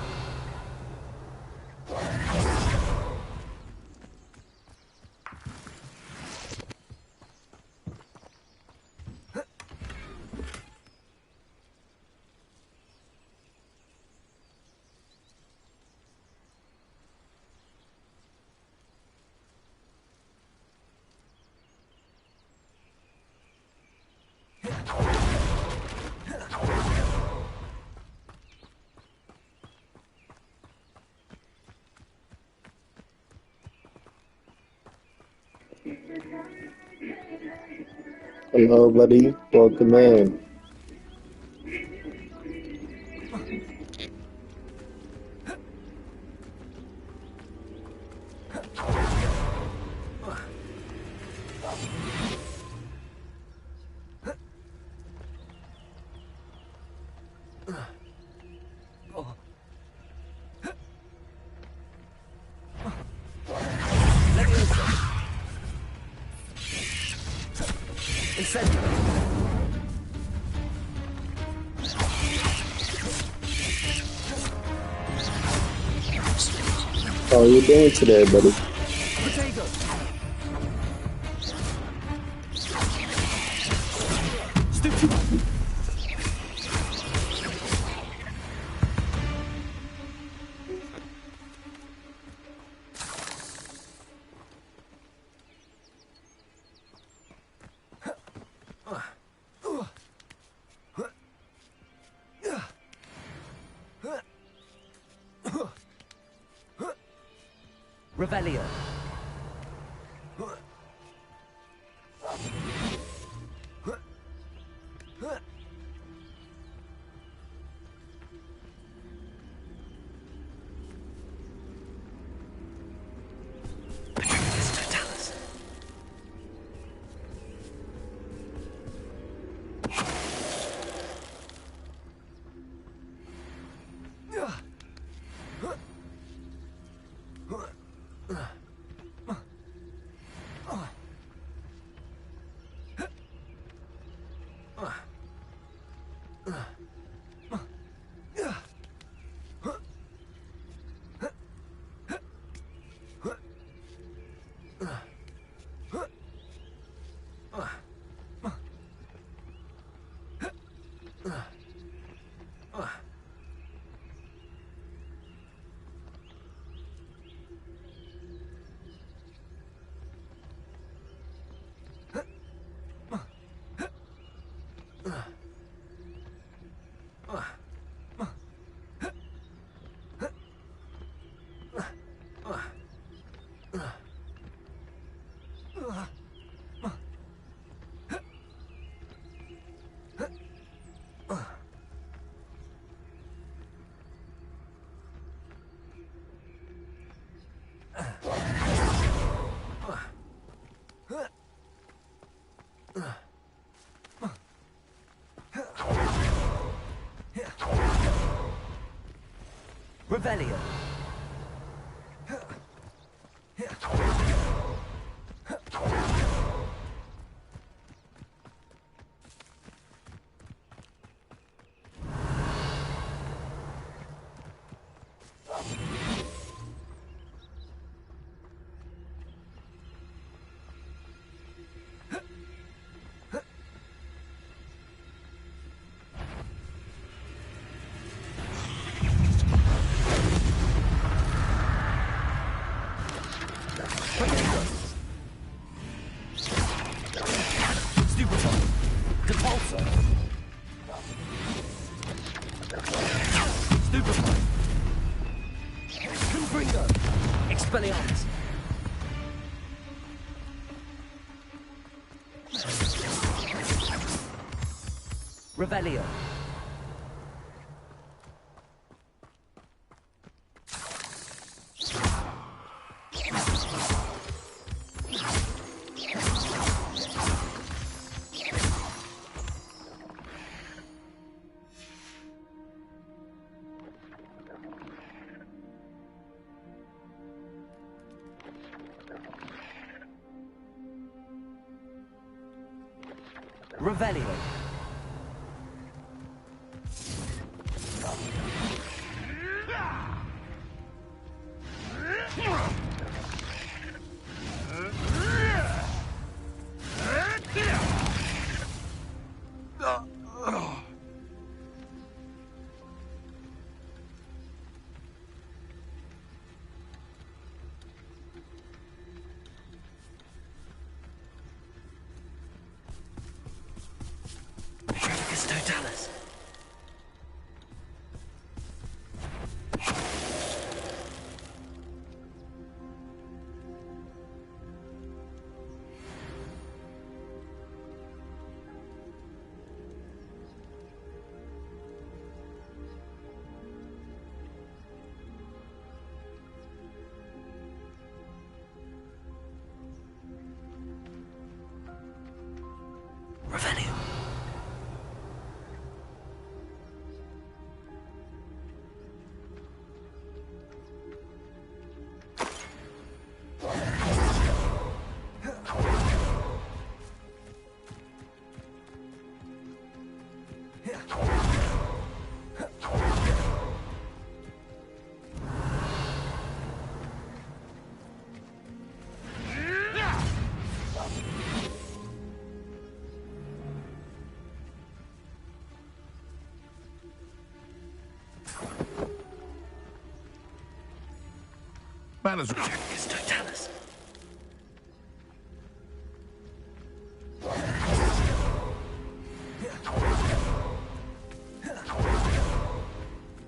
[SPEAKER 10] Hello, buddy. Welcome in. How are you doing today, buddy?
[SPEAKER 5] Revelio. Revelio. Expelliarmus. Revelio. Revelio. Totalis. Revelio.
[SPEAKER 22] Manners.
[SPEAKER 5] Totalis.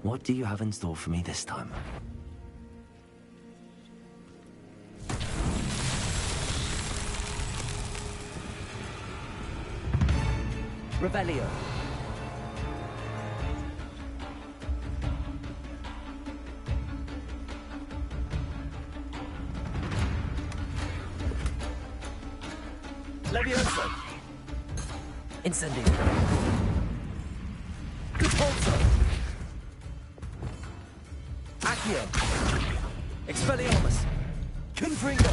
[SPEAKER 5] What do you have in store for me this time? Revelio. Levioso. Incendio. Repulsor. Accio. Expelliarmus. Confringo.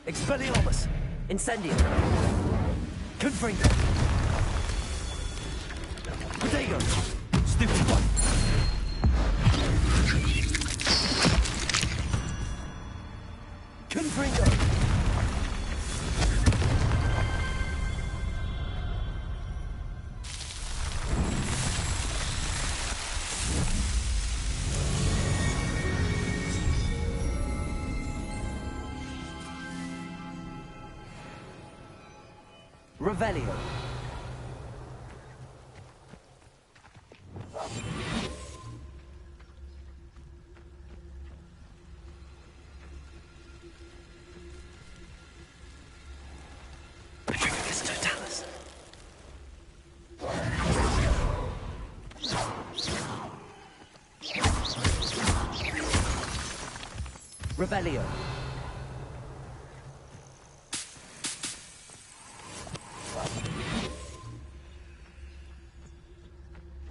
[SPEAKER 5] Expelliarmus. Incendio. Confringo. Protego. Stupid one. Confringo. Revelio. Totalis. Revelio.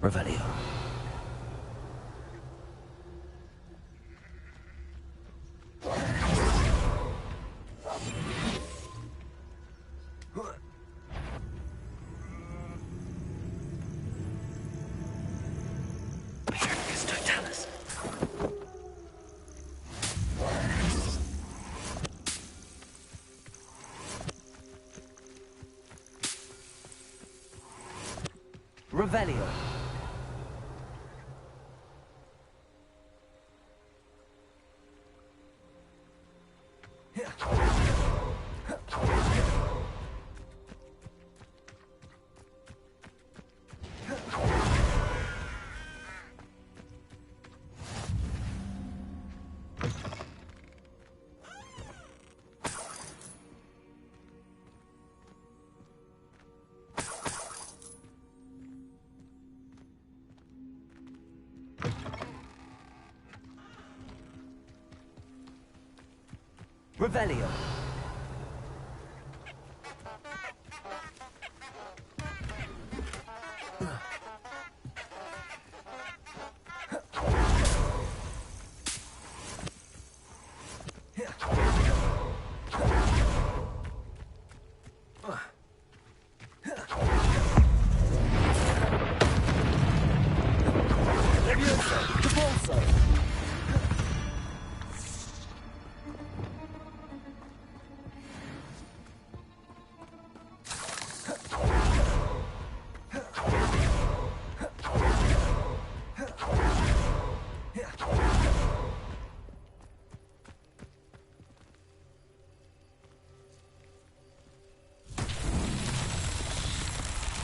[SPEAKER 2] Revelio.
[SPEAKER 5] Revelio. Revelio.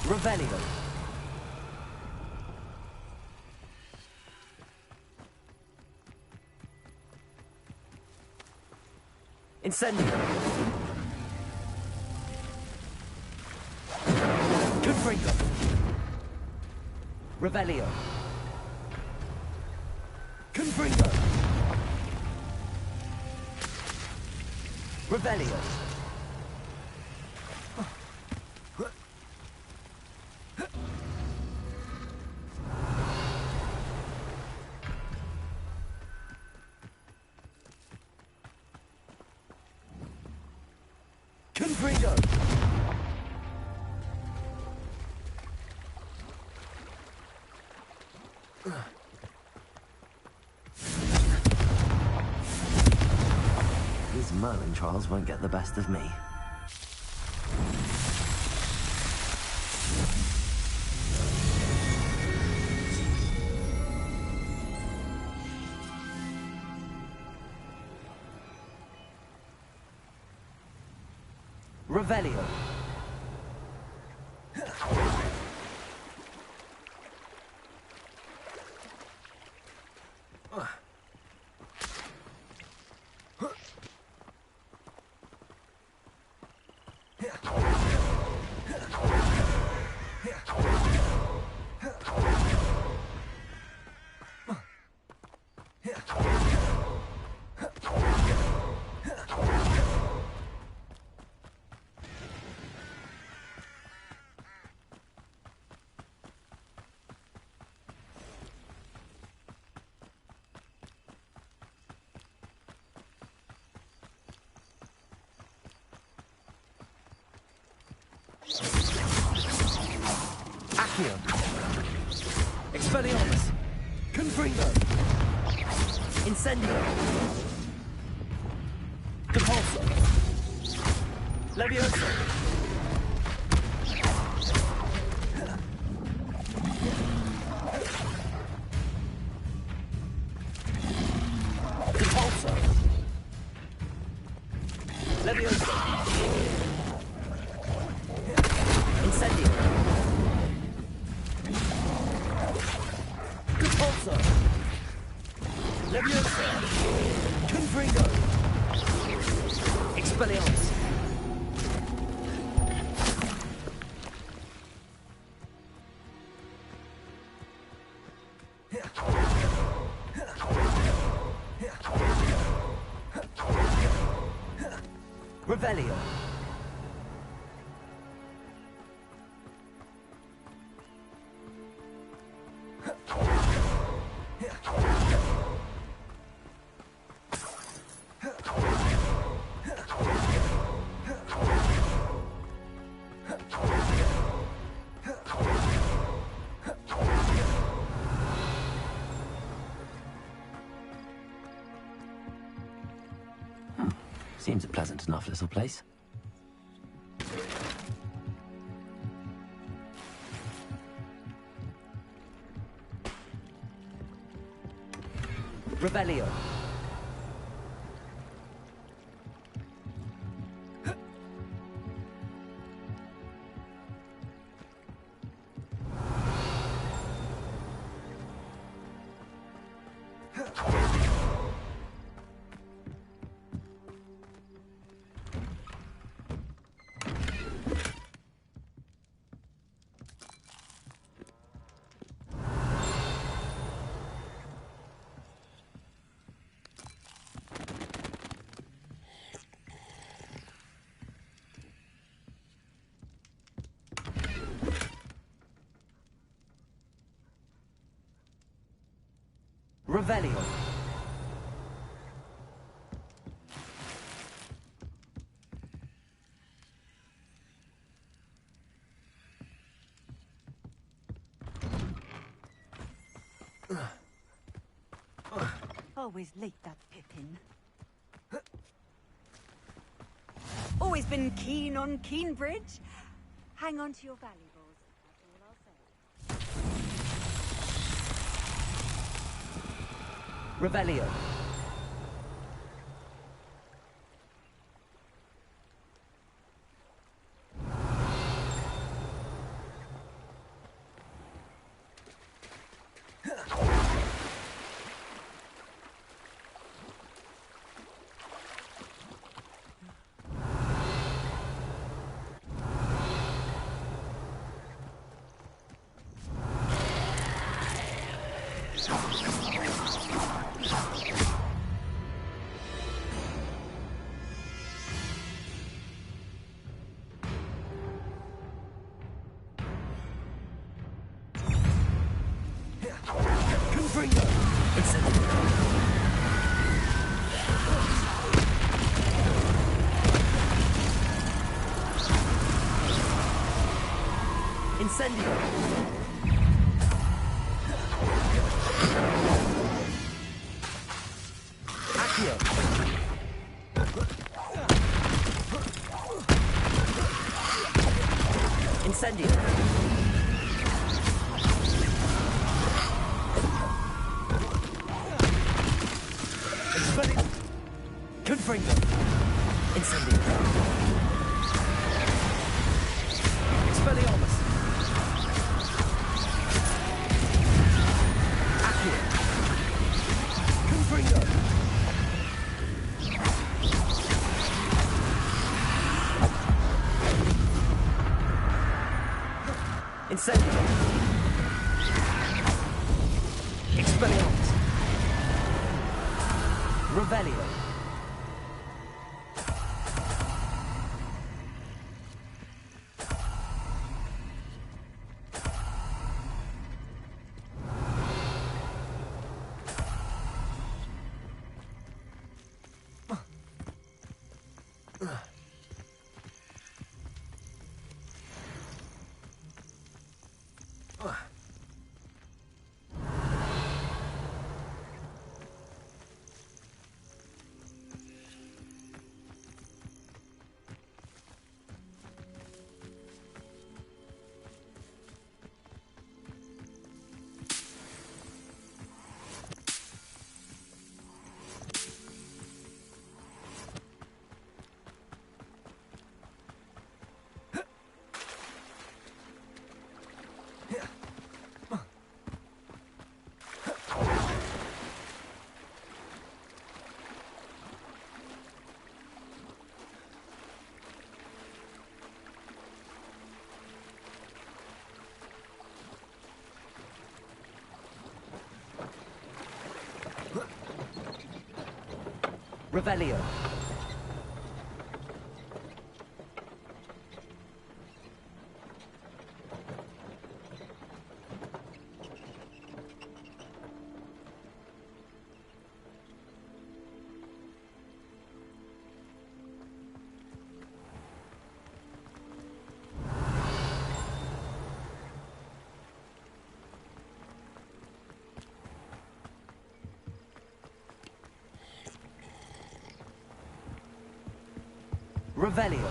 [SPEAKER 5] Revelio. Incendio. Confringo. Revelio. Confringo. Revelio. Confringo.
[SPEAKER 2] These Merlin trials won't get the best of me.
[SPEAKER 5] Revelio. Accio. Expelliarmus. Confringo. Incendio. Depulso. Levioso. Depulso. Levioso. Incendio. Depulso. Levioso. Confringo. Expelliarmus. Revelio.
[SPEAKER 2] Seems a pleasant enough little place.
[SPEAKER 5] Revelio. Revelio.
[SPEAKER 6] Always late, that Pippin. Always been keen on Keenbridge. Hang on to your valuables. That's all I'll say.
[SPEAKER 5] Revelio. Incendio. Accio. Incendio. Confringo. Incendio. Expelliarmus. Accio. Confringo. Incendio. Expelliarmus. Revelio. Revelio.
[SPEAKER 2] Revelio.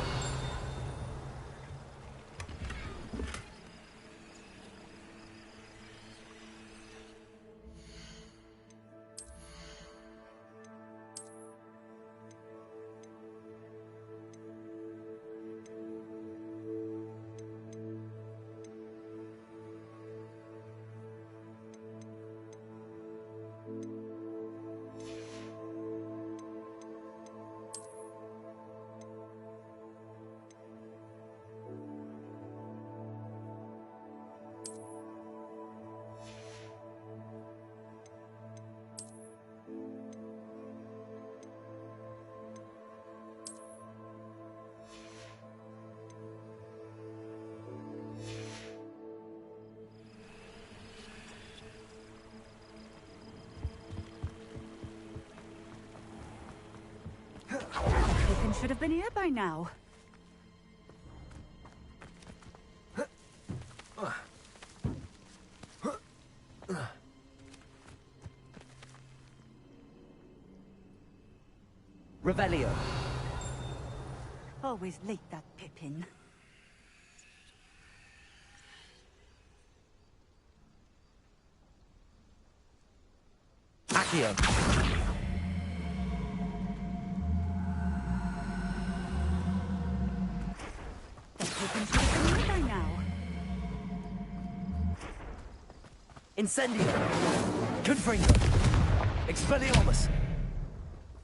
[SPEAKER 6] Pippin should have been here by now.
[SPEAKER 2] Revelio.
[SPEAKER 6] Always late, that Pippin.
[SPEAKER 2] Accio.
[SPEAKER 6] That Pippin should have been here by now.
[SPEAKER 2] Incendio. Confringo. Expelliarmus.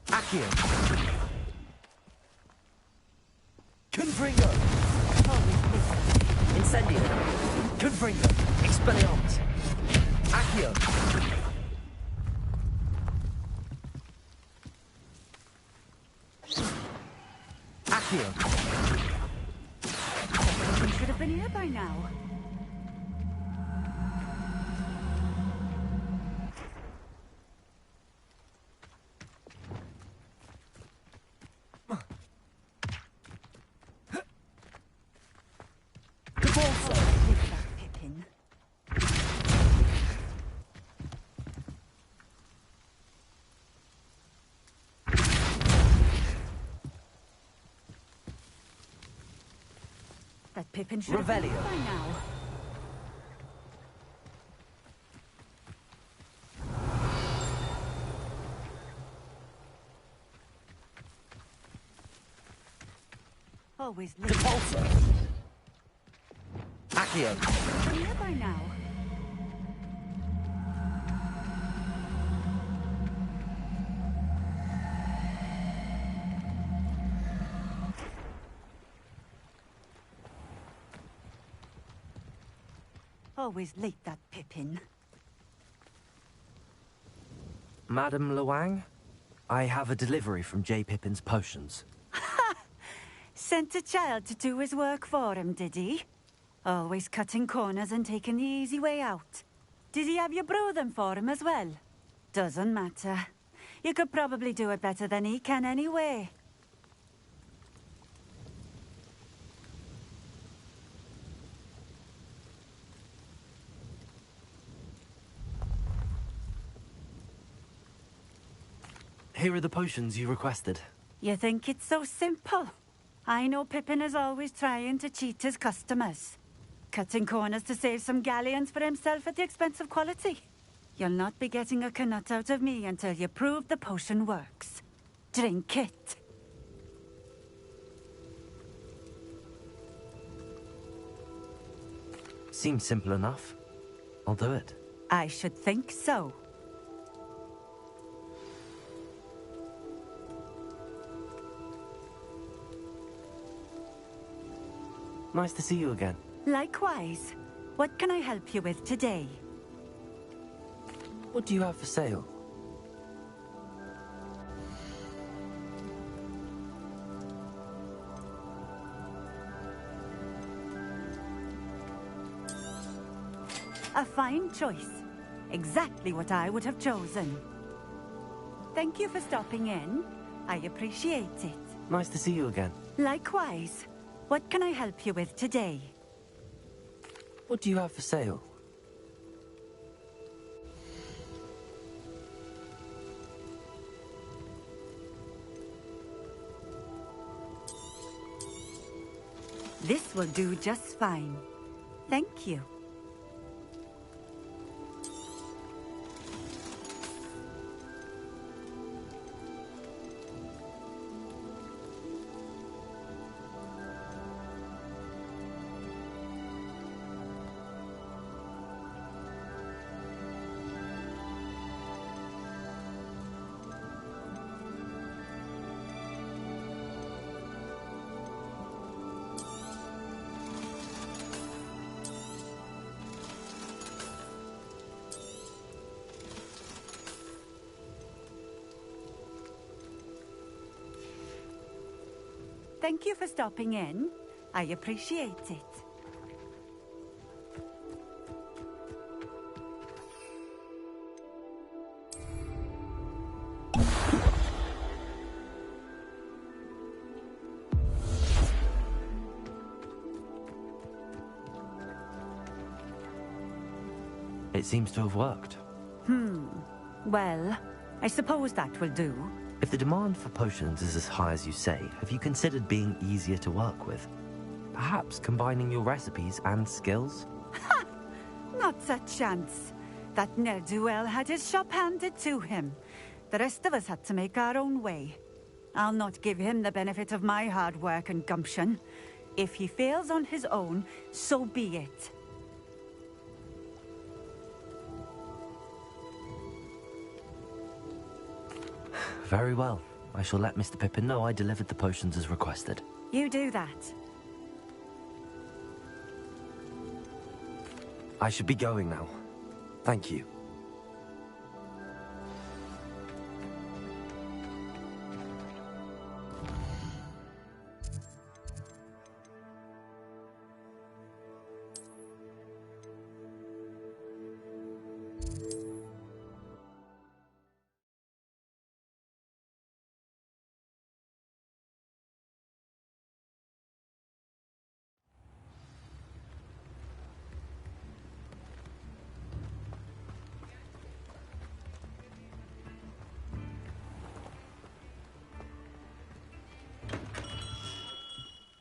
[SPEAKER 2] Accio. Confringo. Incendio. Confringo. Expelliarmus. Accio. Accio.
[SPEAKER 6] Pippin should have been here by now. That Pippin should have been here by now. Always late.
[SPEAKER 2] Accio.
[SPEAKER 6] Been here by now. Always late, that Pippin.
[SPEAKER 2] Madame Luang, I have a delivery from J. Pippin's potions.
[SPEAKER 6] Sent a child to do his work for him, did he? Always cutting corners and taking the easy way out. Did he have you brew them for him as well? Doesn't matter. You could probably do it better than he can anyway.
[SPEAKER 2] Here are the potions you requested.
[SPEAKER 6] You think it's so simple? I know Pippin is always trying to cheat his customers. Cutting corners to save some galleons for himself at the expense of quality. You'll not be getting a canut out of me until you prove the potion works. Drink it.
[SPEAKER 2] Seems simple enough. I'll do it.
[SPEAKER 6] I should think so.
[SPEAKER 2] Nice to see you again.
[SPEAKER 6] Likewise. What can I help you with today?
[SPEAKER 2] What do you have for sale?
[SPEAKER 6] A fine choice. Exactly what I would have chosen. Thank you for stopping in. I appreciate it.
[SPEAKER 2] Nice to see you again.
[SPEAKER 6] Likewise. What can I help you with today?
[SPEAKER 2] What do you have for sale?
[SPEAKER 6] This will do just fine. Thank you. Thank you for stopping in. I appreciate it.
[SPEAKER 2] It seems to have worked.
[SPEAKER 6] Well, I suppose that will do.
[SPEAKER 2] If the demand for potions is as high as you say, have you considered being easier to work with? Perhaps combining your recipes and skills?
[SPEAKER 6] Not a chance. That ne'er-do-well had his shop handed to him. The rest of us had to make our own way. I'll not give him the benefit of my hard work and gumption. If he fails on his own, so be it.
[SPEAKER 2] Very well. I shall let Mr. Pippin know I delivered the potions as requested.
[SPEAKER 6] You do that.
[SPEAKER 2] I should be going now. Thank you.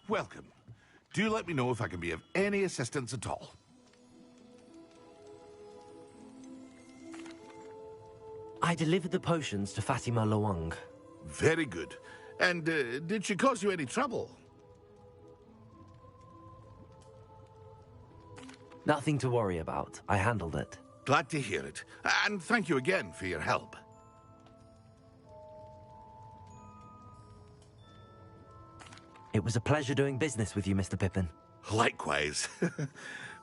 [SPEAKER 22] Welcome. Do let me know if I can be of any assistance at all.
[SPEAKER 2] I delivered the potions to Fatima Lawang.
[SPEAKER 22] Very good. And did she cause you any trouble?
[SPEAKER 2] Nothing to worry about. I handled it.
[SPEAKER 22] Glad to hear it. And thank you again for your help.
[SPEAKER 2] It was a pleasure doing business with you, Mr. Pippin.
[SPEAKER 22] Likewise.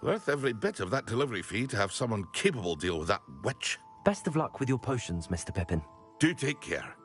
[SPEAKER 22] Worth every bit of that delivery fee to have someone capable deal with that witch.
[SPEAKER 2] Best of luck with your potions, Mr. Pippin.
[SPEAKER 22] Do take care.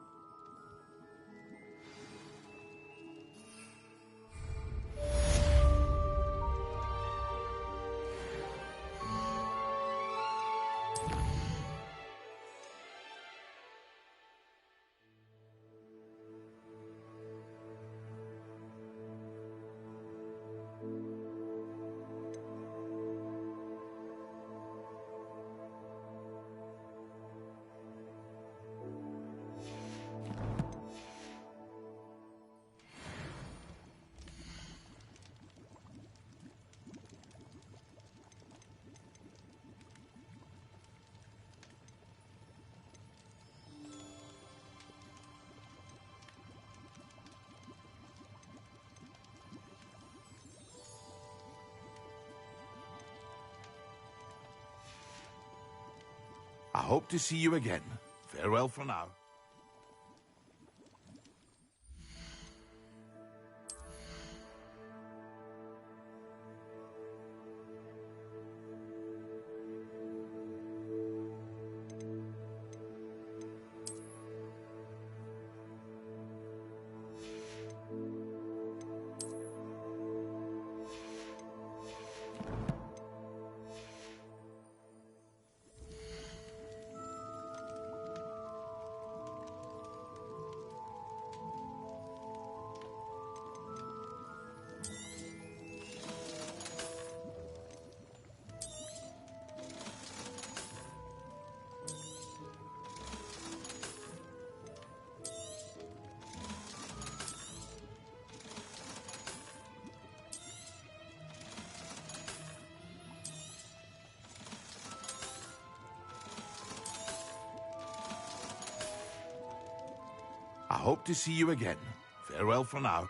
[SPEAKER 22] I hope to see you again. Farewell for now. I hope to see you again. Farewell for now.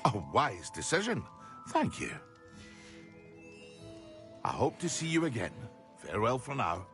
[SPEAKER 22] A wise decision. Thank you. I hope to see you again. Farewell for now.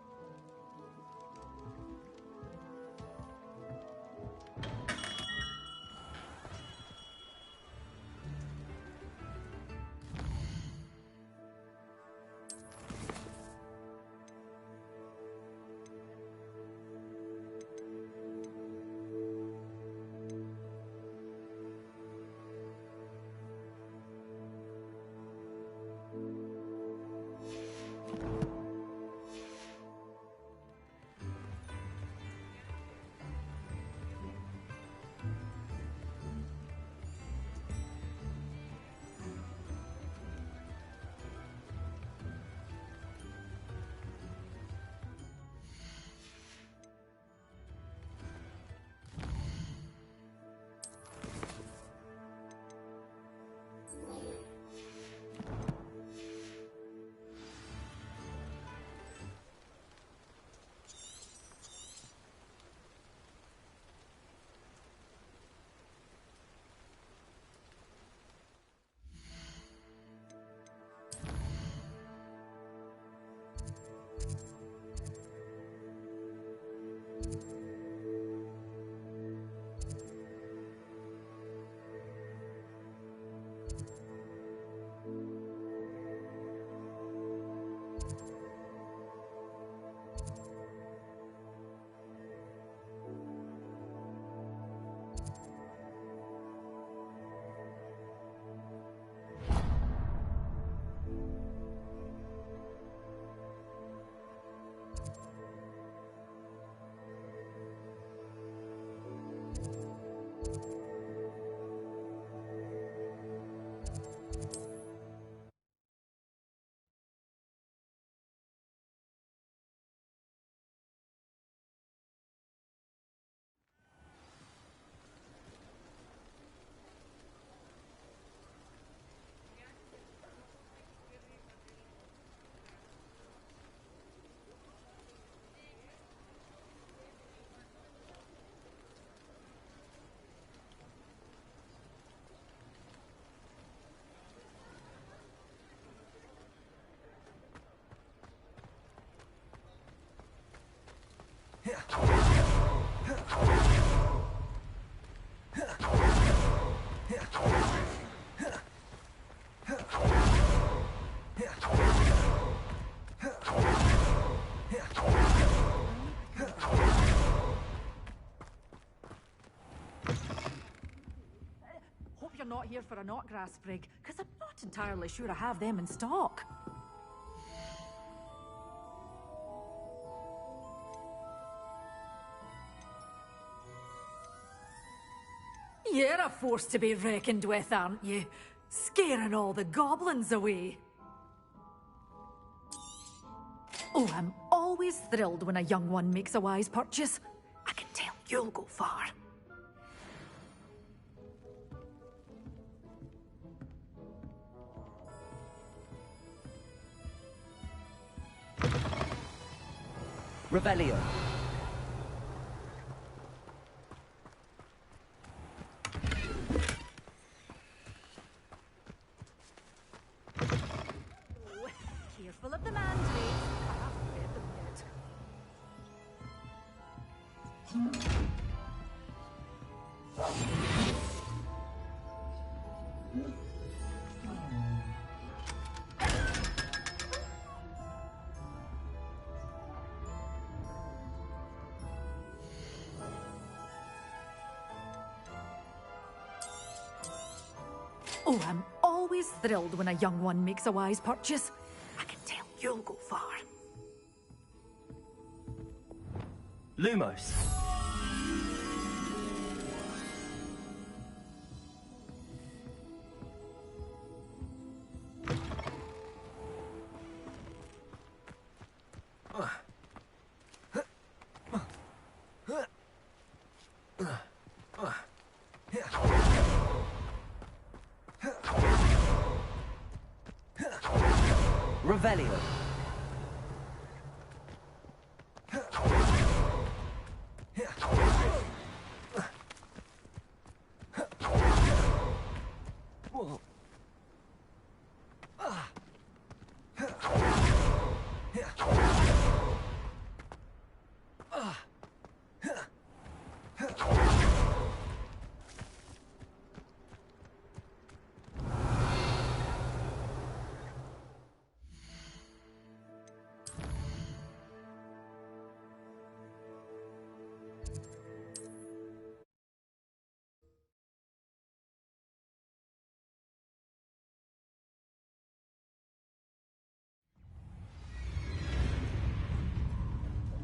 [SPEAKER 15] Hope you're not here for a knotgrass sprig, because I'm not entirely sure I have them in stock. You're a force to be reckoned with, aren't you? Scaring all the goblins away. Oh, I'm always thrilled when a young one makes a wise purchase. I can tell you'll go far.
[SPEAKER 5] Revelio.
[SPEAKER 15] Careful of the mandrakes. I haven't read them yet. Oh, I'm always thrilled when a young one makes a wise purchase. I can tell you'll go far.
[SPEAKER 5] Lumos. Revelio.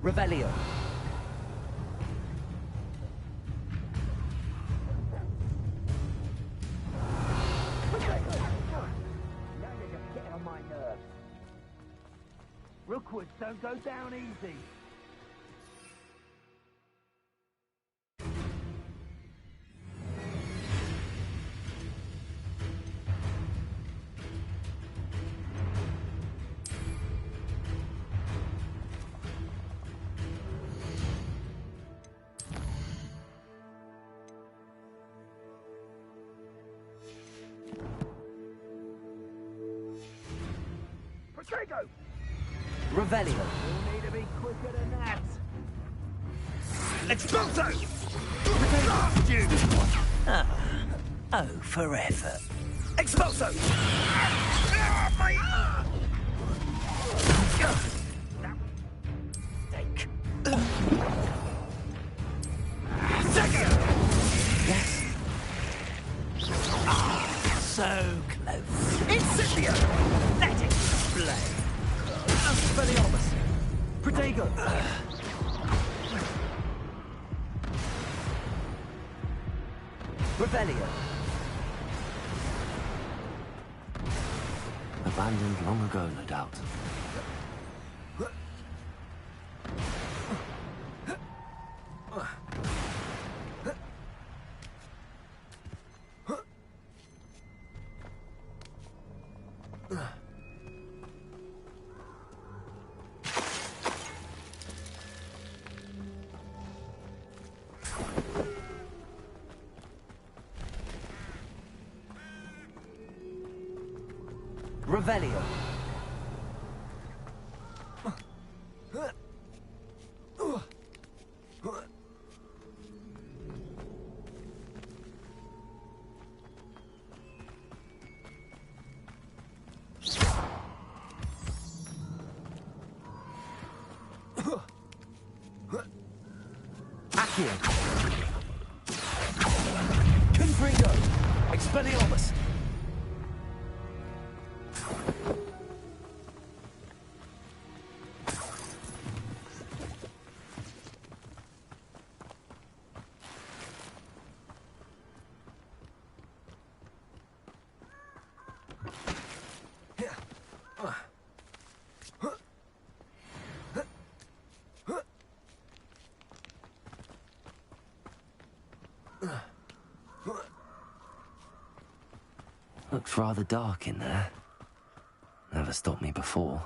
[SPEAKER 5] Revelio.
[SPEAKER 7] Now you're just getting on my nerves. Rookwoods don't go down easy. Protego!
[SPEAKER 5] Revelio.
[SPEAKER 7] You'll need to be quicker than that.
[SPEAKER 3] Expulso!
[SPEAKER 7] Blast you! Oh, for effort.
[SPEAKER 3] Expulso!
[SPEAKER 5] Yes.
[SPEAKER 7] So close.
[SPEAKER 3] Incendio!
[SPEAKER 7] Let it display.
[SPEAKER 5] Expelliarmus. Protego. Revelio.
[SPEAKER 2] Abandoned long ago, no doubt.
[SPEAKER 5] Revelio. Accio. Confringo. Expelliarmus.
[SPEAKER 2] Looks rather dark in there. Never stopped me before.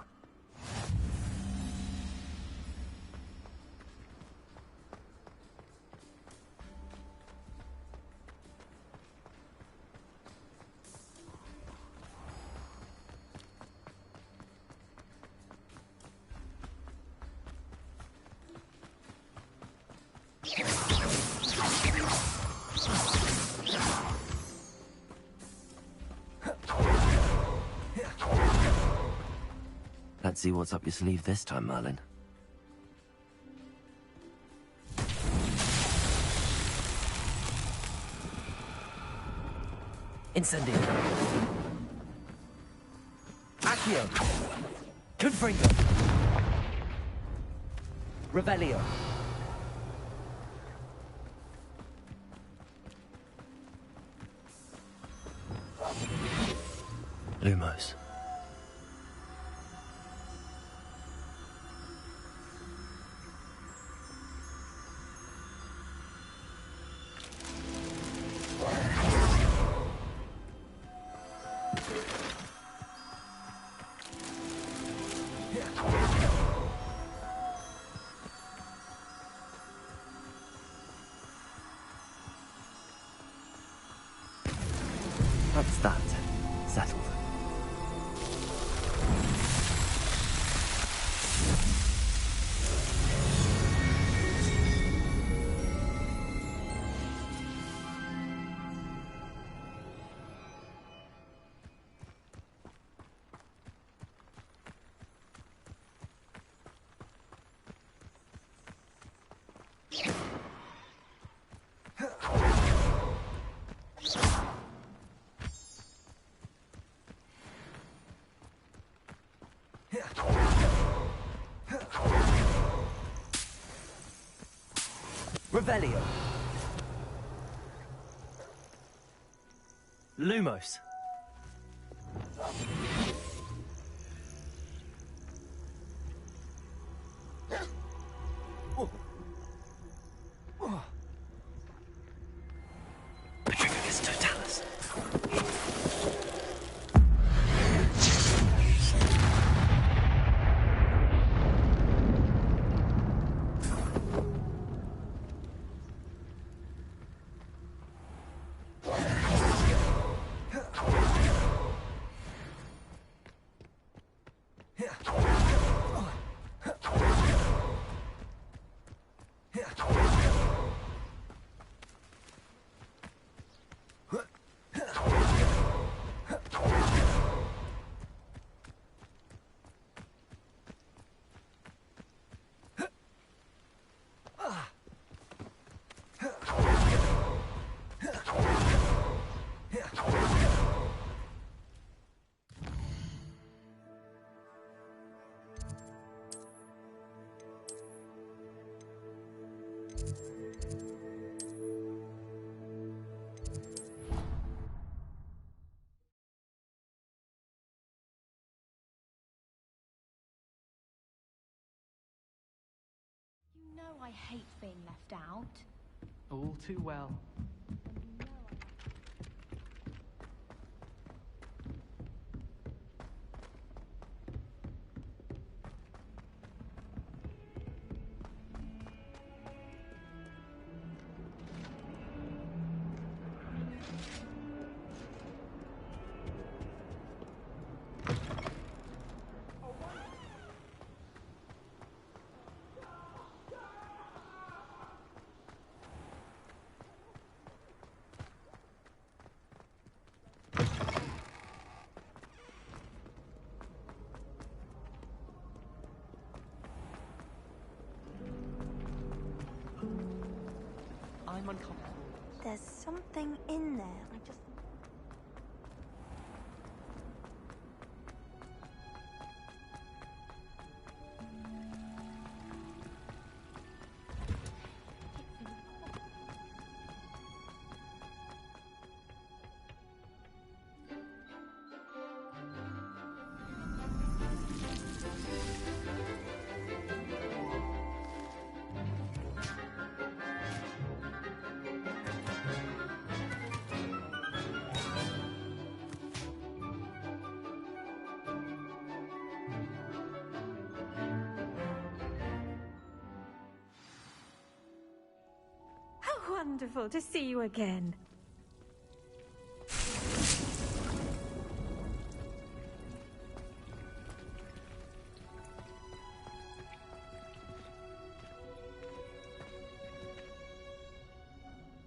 [SPEAKER 2] Let's see what's up your sleeve this time, Merlin.
[SPEAKER 5] Incendio. Accio. Confringo. Revelio.
[SPEAKER 2] Lumos. That's that. Settled. Revelio. Lumos. Petrificus totalis.
[SPEAKER 21] You know I hate being left out.
[SPEAKER 17] All too well. I'm uncomfortable.
[SPEAKER 19] There's something in there. I just...
[SPEAKER 13] How wonderful to see you again.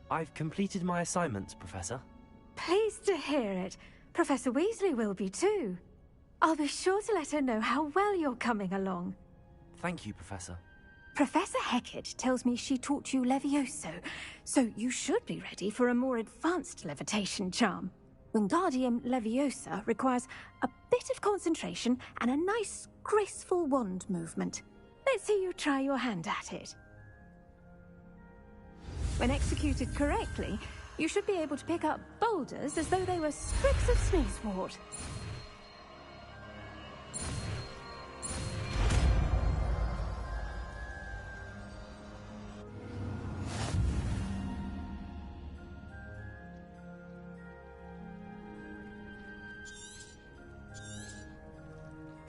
[SPEAKER 2] I've completed my assignments, Professor.
[SPEAKER 13] Pleased to hear it. Professor Weasley will be too. I'll be sure to let her know how well you're coming along.
[SPEAKER 2] Thank you, Professor.
[SPEAKER 13] Professor Hecat tells me she taught you Levioso, so you should be ready for a more advanced levitation charm. Wingardium Leviosa requires a bit of concentration and a nice, graceful wand movement. Let's see you try your hand at it. When executed correctly, you should be able to pick up boulders as though they were sprigs of sneezewort.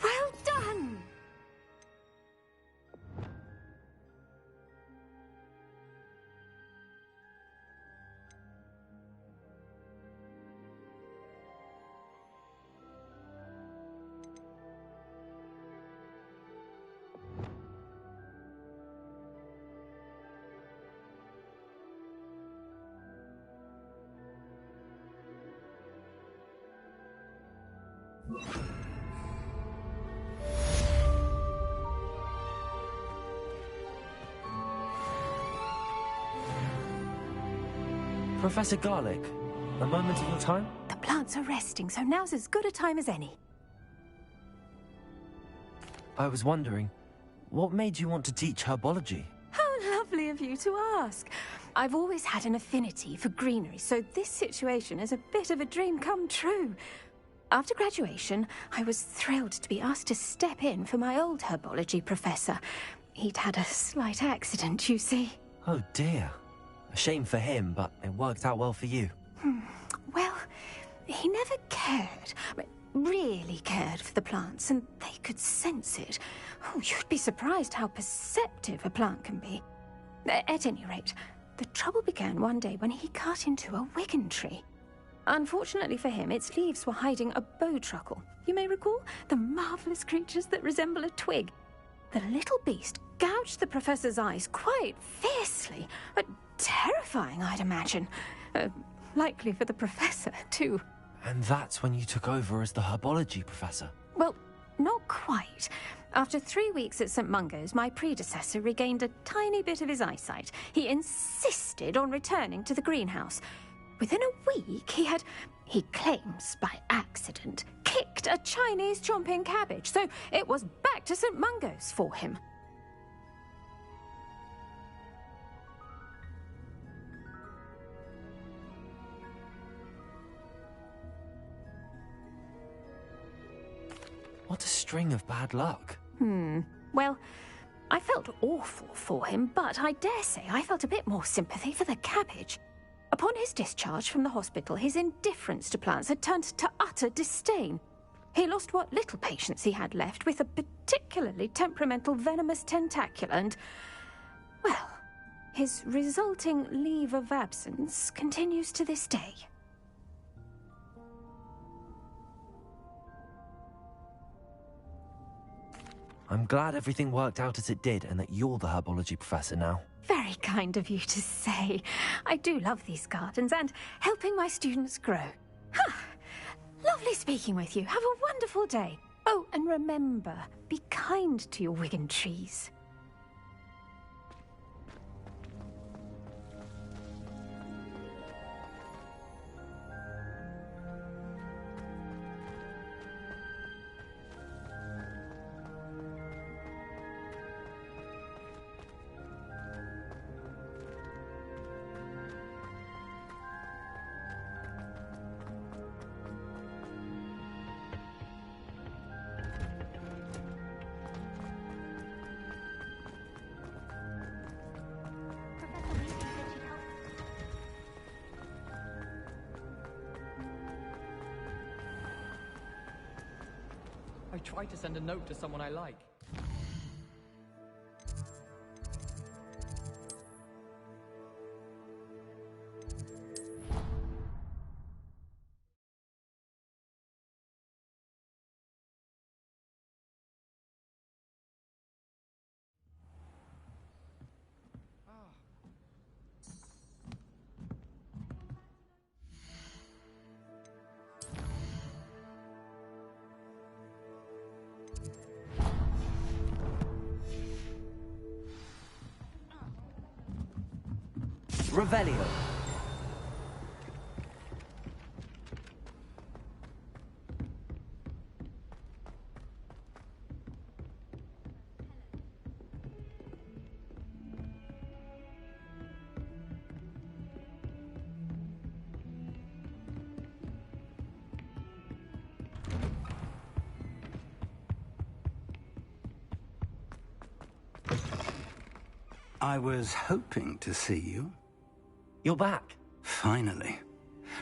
[SPEAKER 13] Well done!
[SPEAKER 2] Professor Garlick, a moment of your time?
[SPEAKER 13] The plants are resting, so now's as good a time as any.
[SPEAKER 2] I was wondering, what made you want to teach herbology?
[SPEAKER 13] How lovely of you to ask. I've always had an affinity for greenery, so this situation is a bit of a dream come true. After graduation, I was thrilled to be asked to step in for my old herbology professor. He'd had a slight accident, you see.
[SPEAKER 2] Oh dear. A shame for him, but it worked out well for you.
[SPEAKER 13] Well, he never cared, really cared for the plants, and they could sense it. Oh, you'd be surprised how perceptive a plant can be. At any rate, the trouble began one day when he cut into a wigan tree. Unfortunately for him, its leaves were hiding a bowtruckle. You may recall the marvellous creatures that resemble a twig. The little beast gouged the professor's eyes quite fiercely, but terrifying, I'd imagine. Likely for the professor, too.
[SPEAKER 2] And that's when you took over as the herbology professor?
[SPEAKER 13] Well, not quite. After 3 weeks at St. Mungo's, my predecessor regained a tiny bit of his eyesight. He insisted on returning to the greenhouse. Within a week, he claims by accident, kicked a Chinese chomping cabbage, so it was back to St. Mungo's for him.
[SPEAKER 2] What a string of bad luck.
[SPEAKER 13] Well, I felt awful for him, but I dare say I felt a bit more sympathy for the cabbage. Upon his discharge from the hospital, his indifference to plants had turned to utter disdain. He lost what little patience he had left with a particularly temperamental venomous tentacula and, well, his resulting leave of absence continues to this day.
[SPEAKER 2] I'm glad everything worked out as it did and that you're the herbology professor now.
[SPEAKER 13] Very kind of you to say. I do love these gardens and helping my students grow. Lovely speaking with you. Have a wonderful day. Oh, and remember, be kind to your wigan trees.
[SPEAKER 17] I tried to send a note to someone I like.
[SPEAKER 2] Revelio.
[SPEAKER 4] I was hoping to see you.
[SPEAKER 2] You're back.
[SPEAKER 4] Finally.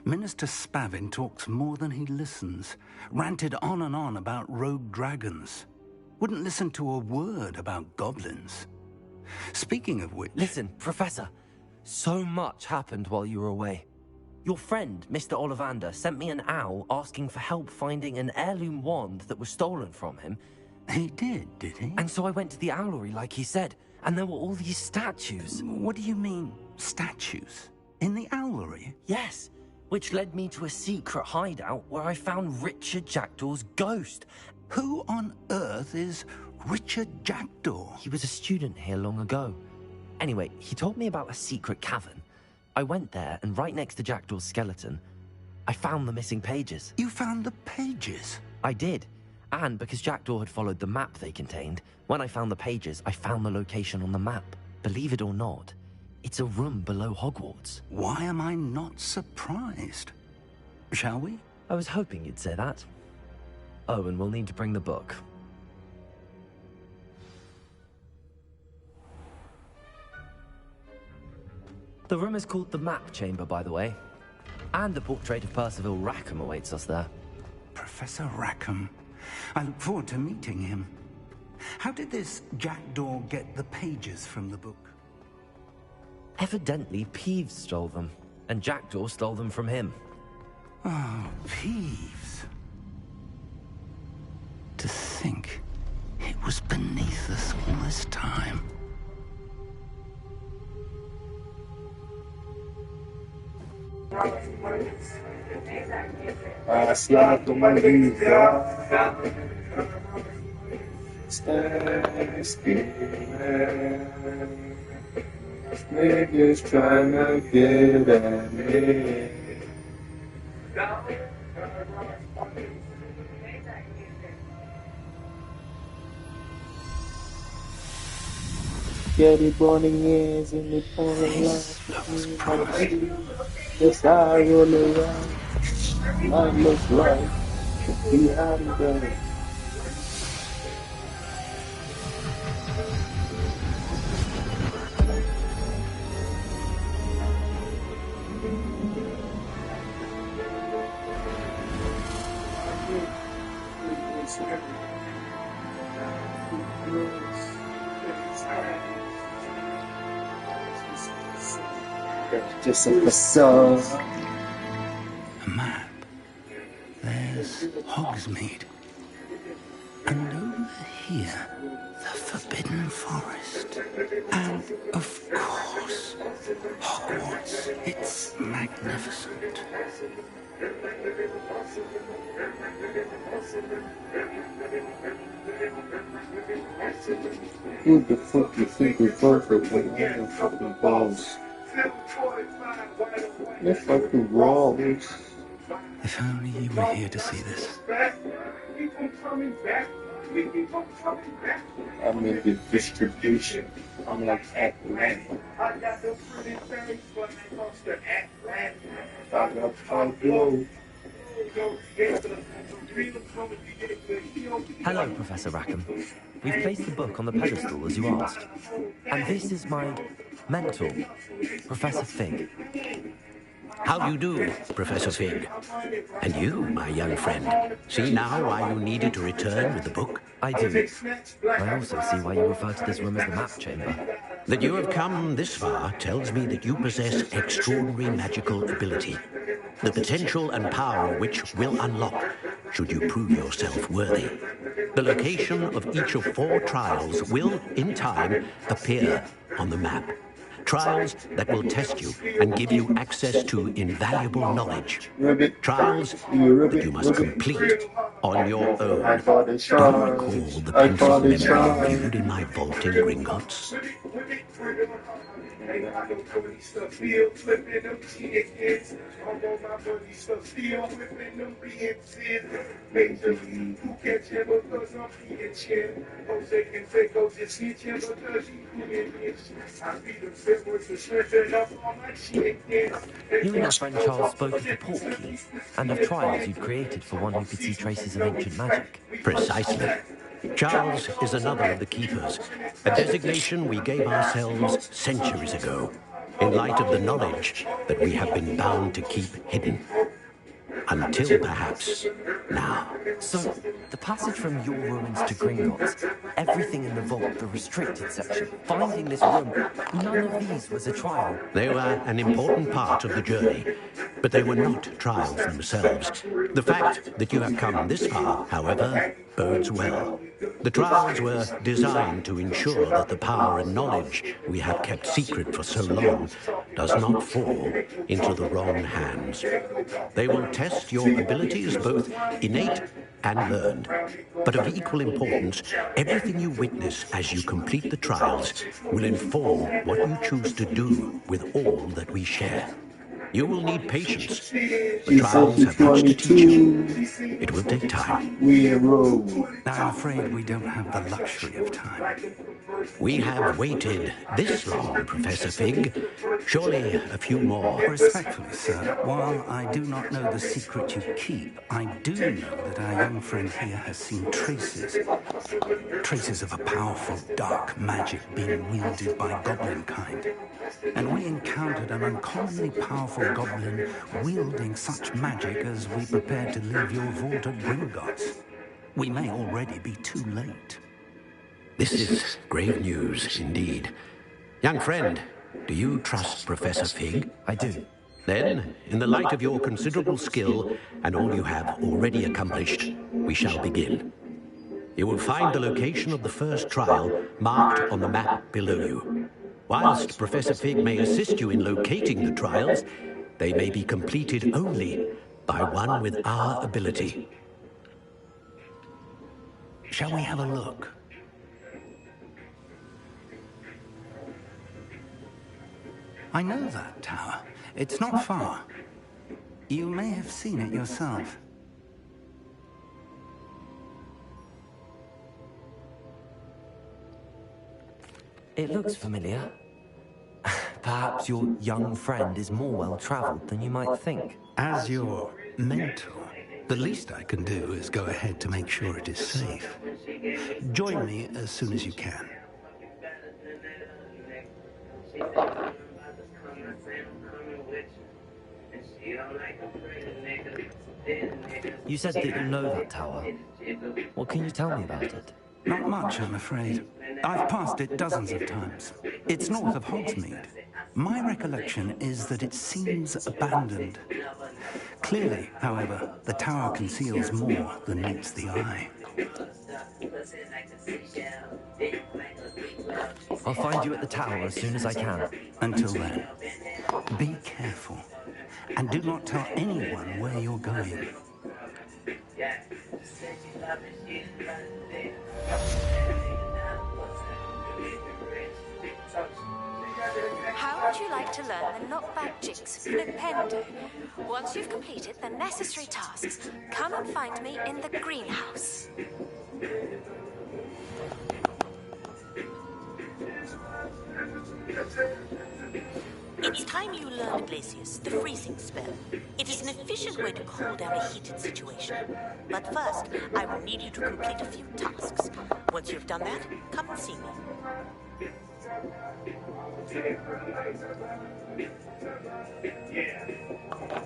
[SPEAKER 4] Minister Spavin talks more than he listens. Ranted on and on about rogue dragons. Wouldn't listen to a word about goblins. Speaking of which...
[SPEAKER 2] Listen, Professor. So much happened while you were away. Your friend, Mr. Ollivander, sent me an owl asking for help finding an heirloom wand that was stolen from him.
[SPEAKER 4] He did he?
[SPEAKER 2] And so I went to the owlery like he said, and there were all these statues.
[SPEAKER 4] What do you mean, statues? In the owlery?
[SPEAKER 2] Yes, which led me to a secret hideout where I found Richard Jackdaw's ghost.
[SPEAKER 4] Who on earth is Richard Jackdaw?
[SPEAKER 2] He was a student here long ago. Anyway, he told me about a secret cavern. I went there, and right next to Jackdaw's skeleton, I found the missing pages.
[SPEAKER 4] You found the pages?
[SPEAKER 2] I did. And because Jackdaw had followed the map they contained, when I found the pages, I found the location on the map. Believe it or not, It's a room below Hogwarts.
[SPEAKER 4] Why am I not surprised? Shall we?
[SPEAKER 2] I was hoping you'd say that. Oh, and we'll need to bring the book. The room is called the Map Chamber, by the way. And the portrait of Percival Rackham awaits us there.
[SPEAKER 4] Professor Rackham. I look forward to meeting him. How did this jackdaw get the pages from the book?
[SPEAKER 2] Evidently, Peeves stole them, and Jackdaw stole them from him.
[SPEAKER 4] Oh, Peeves. To think it was beneath us all this time.
[SPEAKER 10] Asiato Malvita. Niggas tryna get at me. Get it burning ears in the pouring light. Yes, I roll around. Mine looks like behind the just a facade.
[SPEAKER 4] A map. There's Hogsmeade. And over here, the Forbidden Forest. And, of course, Hogwarts. It's magnificent.
[SPEAKER 10] Who the fuck you think is perfect when you're the fucking balls? The fucking walls.
[SPEAKER 4] If only you were here to see this.
[SPEAKER 10] I'm in the distribution. I'm like Atlanta. I got 5 glow.
[SPEAKER 2] Hello, Professor Rackham. We've placed the book on the pedestal, as you asked. And this is my mentor, Professor Fig.
[SPEAKER 3] How do you do, Professor Fig? And you, my young friend, see now why you needed to return with the book?
[SPEAKER 2] I do. I also see why you refer to this room as the Map Chamber.
[SPEAKER 3] That you have come this far tells me that you possess extraordinary magical ability, the potential and power of which will unlock should you prove yourself worthy. The location of each of 4 trials will, in time, appear on the map. Trials that will test you and give you access to invaluable knowledge. Trials that you must complete on your own. Do you recall the pensive memory viewed in my vault in Gringotts?
[SPEAKER 2] You and your friend Charles spoke of the Portkey and of trials you'd created for one who could see traces of ancient magic.
[SPEAKER 3] Precisely. Charles is another of the keepers, a designation we gave ourselves centuries ago, in light of the knowledge that we have been bound to keep hidden. Until perhaps now.
[SPEAKER 2] So, the passage from your ruins to Gringotts, everything in the vault, the restricted section, finding this room, none of these was a trial.
[SPEAKER 3] They were an important part of the journey, but they were not trials themselves. The fact that you have come this far, however, bodes well. The trials were designed to ensure that the power and knowledge we have kept secret for so long does not fall into the wrong hands. They will test your abilities, both innate and learned. But of equal importance, everything you witness as you complete the trials will inform what you choose to do with all that we share. You will need patience. The trials have much to teach you. It will take time.
[SPEAKER 4] I'm afraid we don't have the luxury of time.
[SPEAKER 3] We have waited this long, Professor Fig. Surely a few more.
[SPEAKER 4] Respectfully, sir, while I do not know the secret you keep, I do know that our young friend here has seen traces of a powerful dark magic being wielded by goblin kind. And we encountered an uncommonly powerful goblin wielding such magic as we prepared to leave your vault at Gringotts. We may already be too late.
[SPEAKER 3] This is grave news indeed. Young friend, do you trust Professor Fig?
[SPEAKER 16] I do.
[SPEAKER 3] Then, in the light of your considerable skill and all you have already accomplished, we shall begin. You will find the location of the first trial marked on the map below you. Whilst Professor Fig may assist you in locating the trials, they may be completed only by one with our ability.
[SPEAKER 4] Shall we have a look? I know that tower. It's not far. You may have seen it yourself.
[SPEAKER 16] It looks familiar. Perhaps your young friend is more well-traveled than you might think.
[SPEAKER 4] As your mentor, the least I can do is go ahead to make sure it is safe. Join me as soon as you can.
[SPEAKER 16] You said that you know that tower. What can you tell me about it?
[SPEAKER 4] Not much, I'm afraid. I've passed it dozens of times. It's north of Hogsmeade. My recollection is that it seems abandoned. Clearly, however, the tower conceals more than meets the eye.
[SPEAKER 16] I'll find you at the tower as soon as I can.
[SPEAKER 4] Until then, be careful. And do not tell anyone where you're going.
[SPEAKER 21] How would you like to learn the knockback jigs flipendo? Once you've completed the necessary tasks, come and find me in the greenhouse.
[SPEAKER 15] It's time you learned, Glacius, the freezing spell. It is an efficient way to cool down a heated situation. But first, I will need you to complete a few tasks. Once you've done that, come and see me.
[SPEAKER 20] Yeah.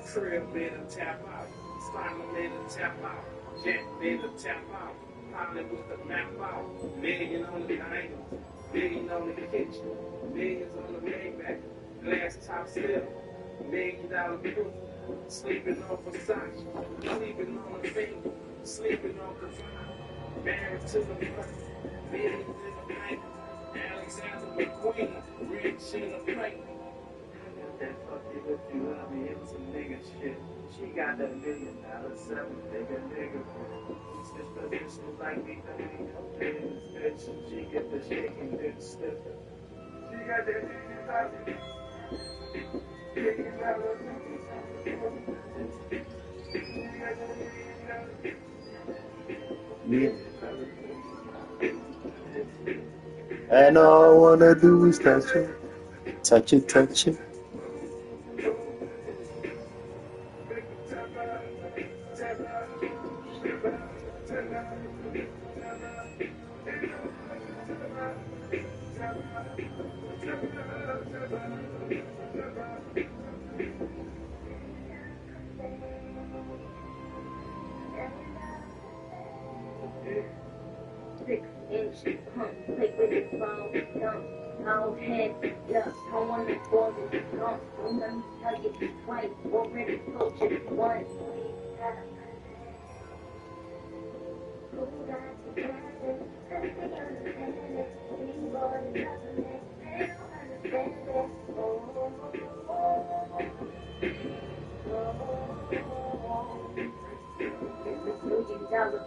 [SPEAKER 20] Crib made a tap out. Slime made a tap out. Jet made a tap out. Holland with the map out. Million on the diamonds. Million on the kitchen. Millions on the Maybach. Glass top still. $1 million proof. Sleeping on Versace. Sleeping on the finger. Sleeping on Kazan. Married to the money. Millions in the bank. Alexander McQueen. Rich in the plate. That fucking with you love me, it was some nigga shit. She got that $1 million, 7-figure nigga. Switch positions like me, don't need no business, bitch. She get the shaking, bitch, stiffer. She got that
[SPEAKER 10] And all I wanna do is touch it, touch it, touch it.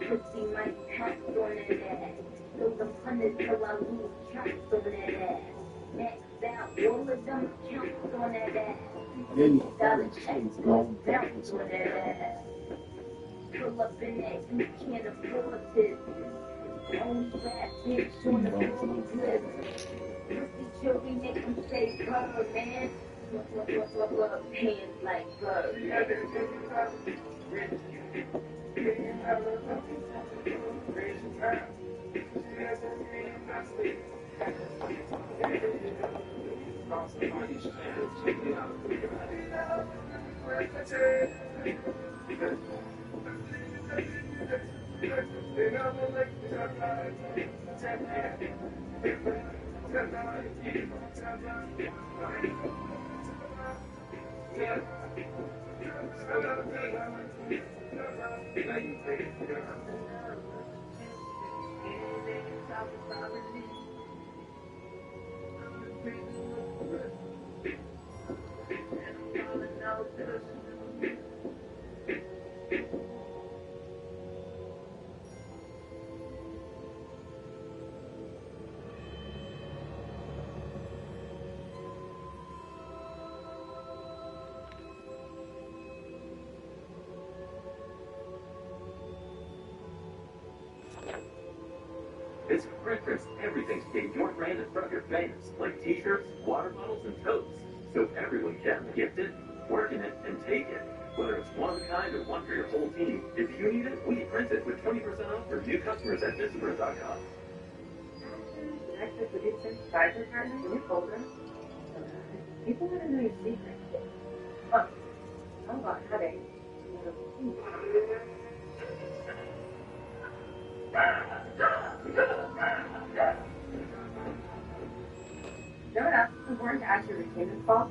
[SPEAKER 12] Pussy might pass on that ass. So them hundreds till I lose tracks on that ass. Next out, all of them counts on that ass. $50 checks go bounce on that ass. Pull up in that, you can't afford this. Only rap bitch on the floor clip. Pussy jewelry make them say bird, man. Hands like bird.
[SPEAKER 1] It's Christmas. Everything's getting your brand in front of your face, like t-shirts, water bottles, and totes. So everyone can gift it, work in it, and take it. Whether it's one of a kind or one for your whole team, if you need it, we print it with 20% off for new customers at visitor.com.
[SPEAKER 12] Next is the Dixon Spicer partner in your folder. People want to know your secrets. Oh, how about headache? Know what else is important to add to your routine this fall?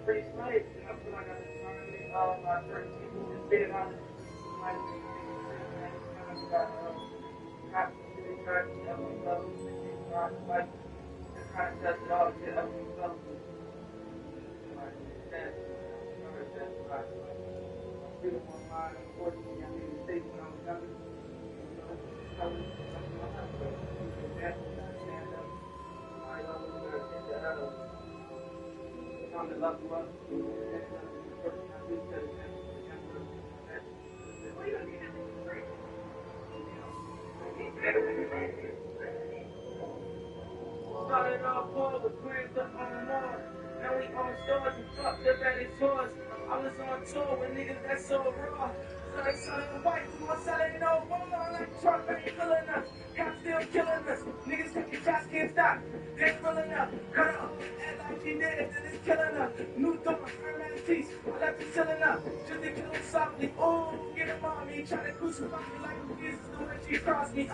[SPEAKER 20] Pretty slight. I feel like I just finally my certain people just did it on my like kind of does it all to help myself. Like that, I feel my mind, unfortunately, I made mistakes when I was younger. I was stand up. I always trying to level up. Started off poor with plans up on more. Now we on stores and fucked up at his tours. I was on tour with niggas that's so raw. Started selling white, we won't selling no more. Like Trump ain't killing us, cops still killing us. Niggas taking shots, can't stop. They ain't willing up. Cut it off, act like she did, then it's killing us. New door, Hermes piece, I left it chilling up. Just to kill him softly. Ooh, get him on me. Try to crucify me like Jesus, the way she crossed me.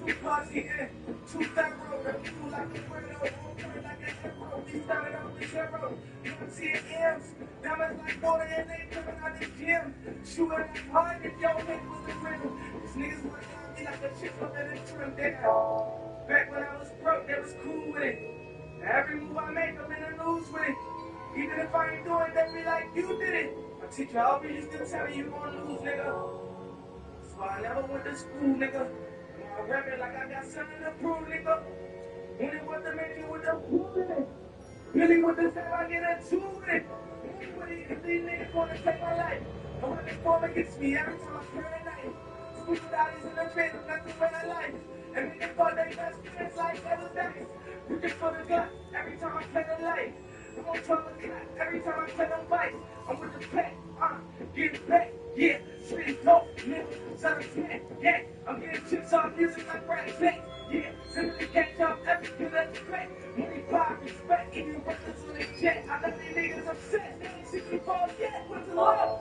[SPEAKER 20] Too classy and too thorough. Too like a weirdo, on point like an arrow. We started off the zero. You don't see it M's. Diamonds like water and they coming out the gym. Shooting like hard if your head was a riddle. These niggas wanna got me like a chip up in a trim down. Back when I was broke, they was cool with it. Every move I make, I'm in the news with it. Even if I ain't doing it, they be like, you did it. My teacher always used to tell me you gonna lose, nigga. So I never went to school, nigga. I rap it like I got something to prove, nigga. Only what the make you with the prove it. Really with the time I get into it. Only what these niggas wanna take my life. And when they fall against me, every time I turn a knife. Stupid daddies in the face, that's the way I life. And niggas fuck their best friends like that was dice. Looking for the gut every time I play the life. I'm on 12 o'clock every time I play them fights. I'm with the pack, getting back, yeah. Spit dope, nigga, 710, yeah. I'm getting chips off music like Brad Pitt, yeah. Simply catch up, everything that's great. Money, power, respect, even brothers on the jet. I know these niggas upset, they ain't 64 yet. What's the love?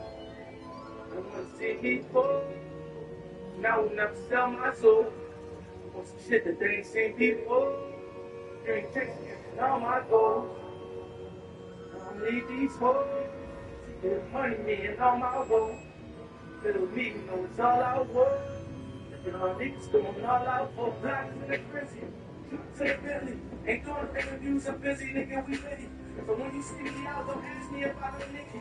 [SPEAKER 20] I wanna see me fall. Now I will never sell my soul. Want some shit that they ain't seen before. You ain't texting all my goals. I need these hoes. Get money, me and all my woes. Little me, you know it's all I want. All niggas doing all I want. Black is in the prison.
[SPEAKER 8] To the belly. Ain't doing interviews, I'm busy, nigga, we ready. So when you see me out, don't ask me about no nigga.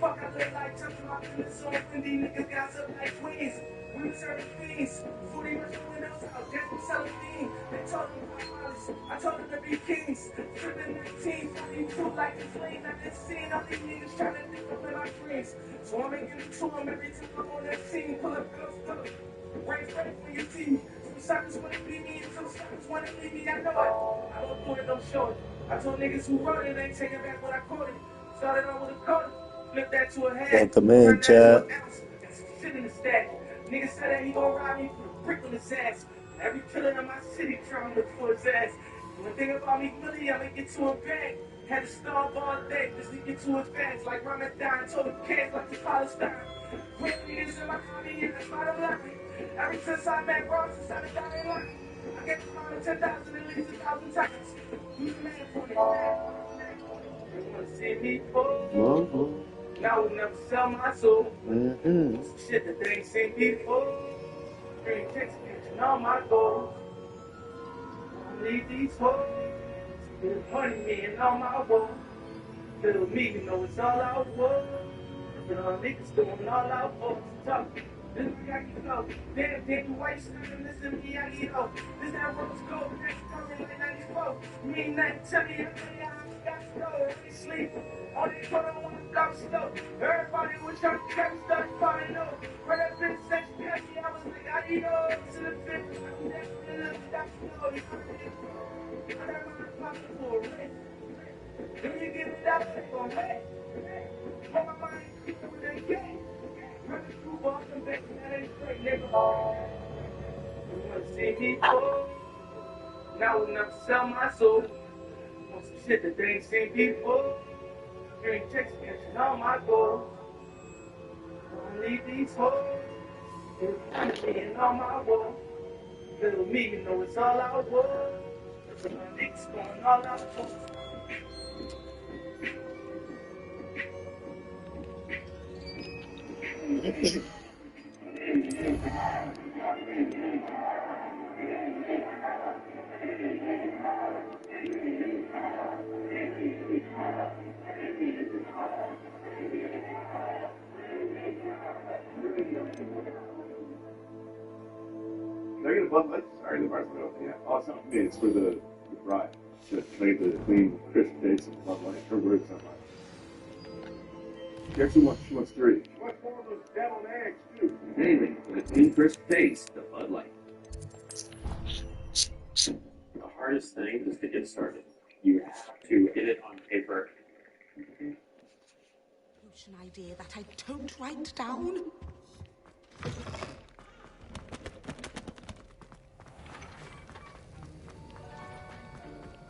[SPEAKER 8] Fuck, I look like touching my business on Wendy, niggas got up like queens. We was serving fiends. Before they rush the windows out, death was selling beans. They told them about violence, I told them to be kings. Tripping 19, 42 like the flames. I just seen all these niggas trying to think up in my dreams. So I'm making it to them every time I'm on that scene. Pull up, go. Raise ready for your team. Some suckers wanna beat me and some suckers wanna leave me. I know it. I don't point no short. I told niggas who wrote it, ain't taking back what I quoted. Started on with a quarter, flip that to a half.
[SPEAKER 10] Got the man, chat.
[SPEAKER 8] Shit in the stack. Nigga said that he gon' rob me for the brick on his ass. Every killer in my city trying to look for his ass. One thing about me, really, I'ma get to a bag. Had to starve all day just to get to his bags. Like Ramadan, told the kids like the Palestine. Put niggas in my army and that's bottom line. Ever since I met Ross, since I got in line. I get around 10,000 at least 1,000 times. You the man for me. You wanna see me fall? Now we'll never sell my soul. Some shit that they ain't seen before. Green checks catching all my goals. I need these hoes. Little honey me and all my woes. Little me, you know it's all I want. Little niggas doing all I want. Talk. This is Miyagi flow. Damn, you white snapping, listen to Miyagi though. This that rose gold, next coming like 94. Me ain't nothing, tell me how I got to go. Really sleep. On they put on the dump slow. Everybody was trying to catch stuff, probably know. Where that bitch said she had me, I was like, I need those. To the fifth, I'm definitely looking down slow. You know what I got my pocket for a ring. When you get it out, they gon' hate. Hold my mind, keep it with that game. Running through Boston, baby, that ain't straight, nigga. You wanna see me fall? Now we'll never sell my soul. On some shit that they ain't seen before. Green checks catching all my goals. Don't leave these hoes. Me and all my walls. Little me, you know it's all I want. My niggas going all out for.
[SPEAKER 9] Can I get a Bud Light? Sorry, the bar's not open yet. Oh, it's not for me. It's for the bride. Should make the clean, crisp taste of Bud Light. Her words so much. She actually wants. She wants 3. She wants 4 of those deviled eggs too.
[SPEAKER 1] Anything for the clean, crisp taste of Bud Light. The hardest thing is to get started. You have to get it on paper.
[SPEAKER 14] An idea that I don't write down.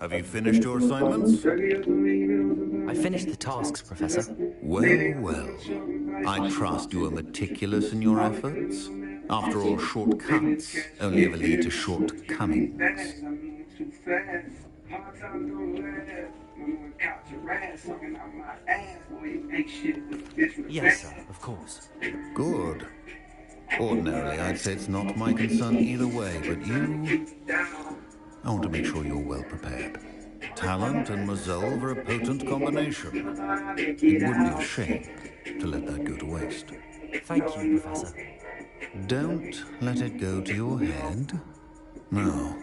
[SPEAKER 22] Have you finished your assignments?
[SPEAKER 2] I finished the tasks, Professor.
[SPEAKER 22] Well. I trust you are meticulous in your efforts. After all, shortcuts only ever lead to shortcomings.
[SPEAKER 2] Yes, sir, of course.
[SPEAKER 22] Good. Ordinarily, I'd say it's not my concern either way, but you... I want to make sure you're well prepared. Talent and resolve are a potent combination. It would be a shame to let that go to waste.
[SPEAKER 2] Thank you, Professor.
[SPEAKER 22] Don't let it go to your head. No.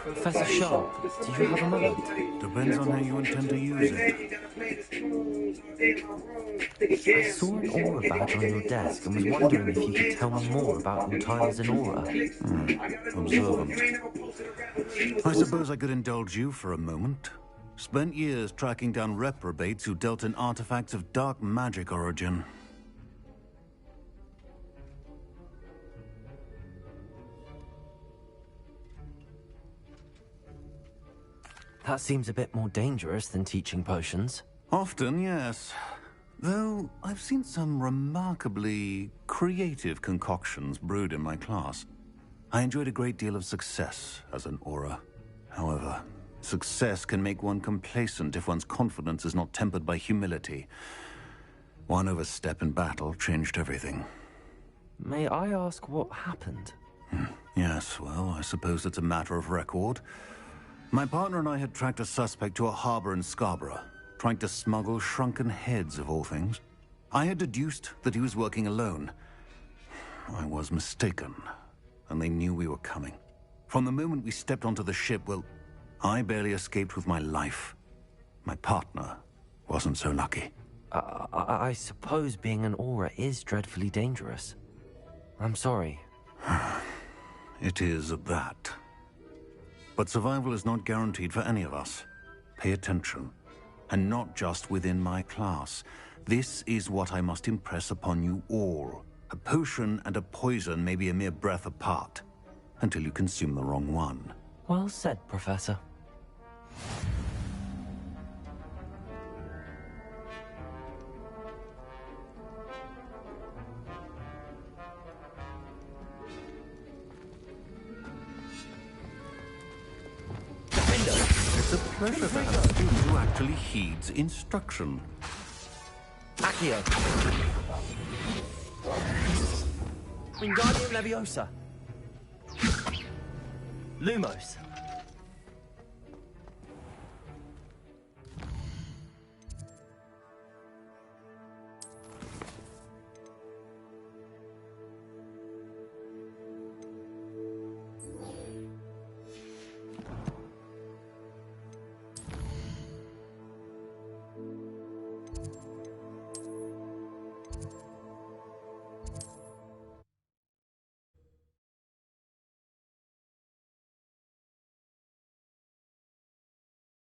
[SPEAKER 2] Professor Sharp, do you have a moment?
[SPEAKER 4] Depends on how you intend to use it.
[SPEAKER 2] I saw an aura badge on your desk and was wondering if you could tell me more about your time as an aura.
[SPEAKER 4] Observant. I suppose I could indulge you for a moment. Spent years tracking down reprobates who dealt in artifacts of dark magic origin.
[SPEAKER 2] That seems a bit more dangerous than teaching potions.
[SPEAKER 4] Often, yes. Though I've seen some remarkably creative concoctions brewed in my class. I enjoyed a great deal of success as an aura. However, success can make one complacent if one's confidence is not tempered by humility. One overstep in battle changed everything.
[SPEAKER 2] May I ask what happened?
[SPEAKER 4] Yes, well, I suppose it's a matter of record. My partner and I had tracked a suspect to a harbor in Scarborough, trying to smuggle shrunken heads of all things. I had deduced that he was working alone. I was mistaken, and they knew we were coming. From the moment we stepped onto the ship, well, I barely escaped with my life. My partner wasn't so lucky.
[SPEAKER 2] I suppose being an aura is dreadfully dangerous. I'm sorry.
[SPEAKER 4] It is at that. But survival is not guaranteed for any of us. Pay attention. And not just within my class. This is what I must impress upon you all. A potion and a poison may be a mere breath apart, until you consume the wrong one.
[SPEAKER 2] Well said, Professor.
[SPEAKER 4] It's a pleasure to have a student who actually heeds instruction.
[SPEAKER 16] Accio. Wingardium Leviosa. Lumos.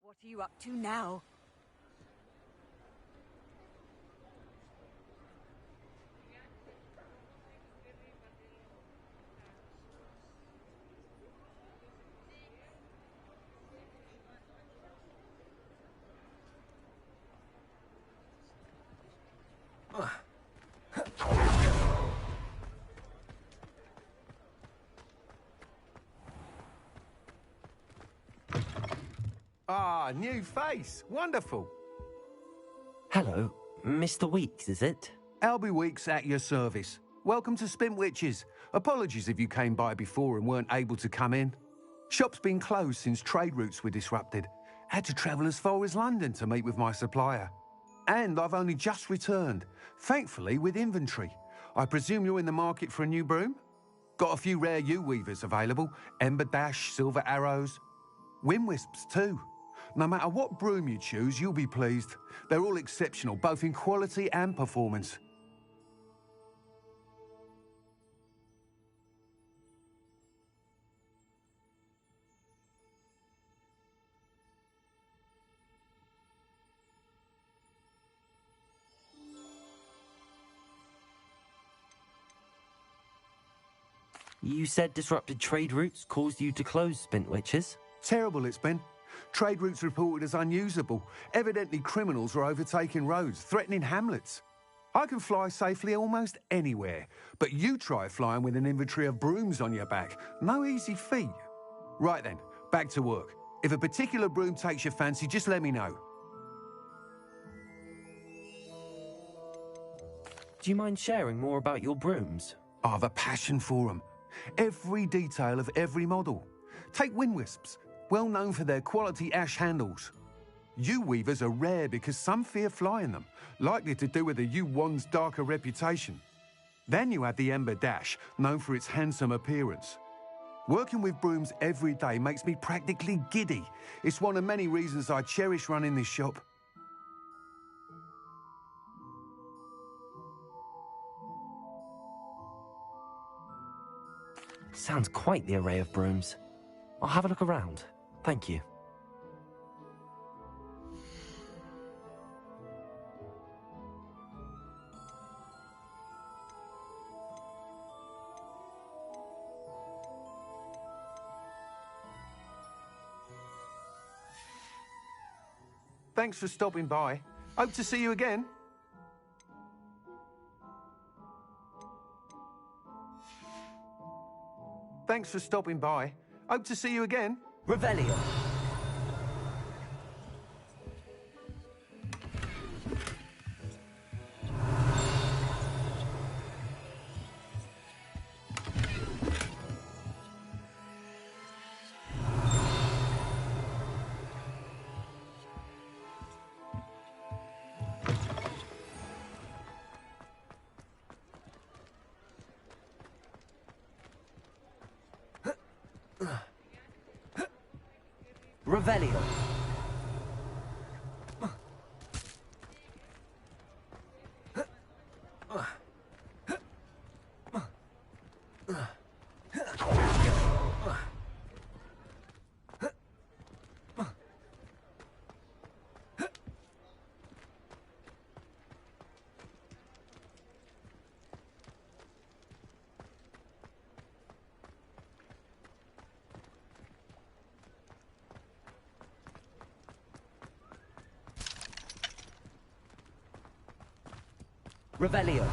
[SPEAKER 11] What are you up to now?
[SPEAKER 18] Ah, new face. Wonderful.
[SPEAKER 2] Hello, Mr. Weeks, is it?
[SPEAKER 18] Albie Weeks at your service. Welcome to Spintwitches. Apologies if you came by before and weren't able to come in. Shop's been closed since trade routes were disrupted. Had to travel as far as London to meet with my supplier. And I've only just returned, thankfully with inventory. I presume you're in the market for a new broom? Got a few rare U-weavers available. Ember Dash, Silver Arrows. Wind Wisps too. No matter what broom you choose, you'll be pleased. They're all exceptional, both in quality and performance.
[SPEAKER 2] You said disrupted trade routes caused you to close Spintwitches?
[SPEAKER 18] Terrible it's been. Trade routes reported as unusable. Evidently criminals were overtaking roads, threatening hamlets. I can fly safely almost anywhere, but you try flying with an inventory of brooms on your back. No easy feat. Right then, back to work. If a particular broom takes your fancy, just let me know.
[SPEAKER 2] Do you mind sharing more about your brooms?
[SPEAKER 18] I have a passion for them. Every detail of every model. Take Wind Wisps, well known for their quality ash handles. U-weavers are rare because some fear flying them, likely to do with the U-wand's darker reputation. Then you have the Ember Dash, known for its handsome appearance. Working with brooms every day makes me practically giddy. It's one of many reasons I cherish running this shop.
[SPEAKER 2] Sounds quite the array of brooms. I'll have a look around. Thank you.
[SPEAKER 18] Thanks for stopping by. Hope to see you again. Thanks for stopping by. Hope to see you again.
[SPEAKER 2] Revelio. Revelio. Revelio.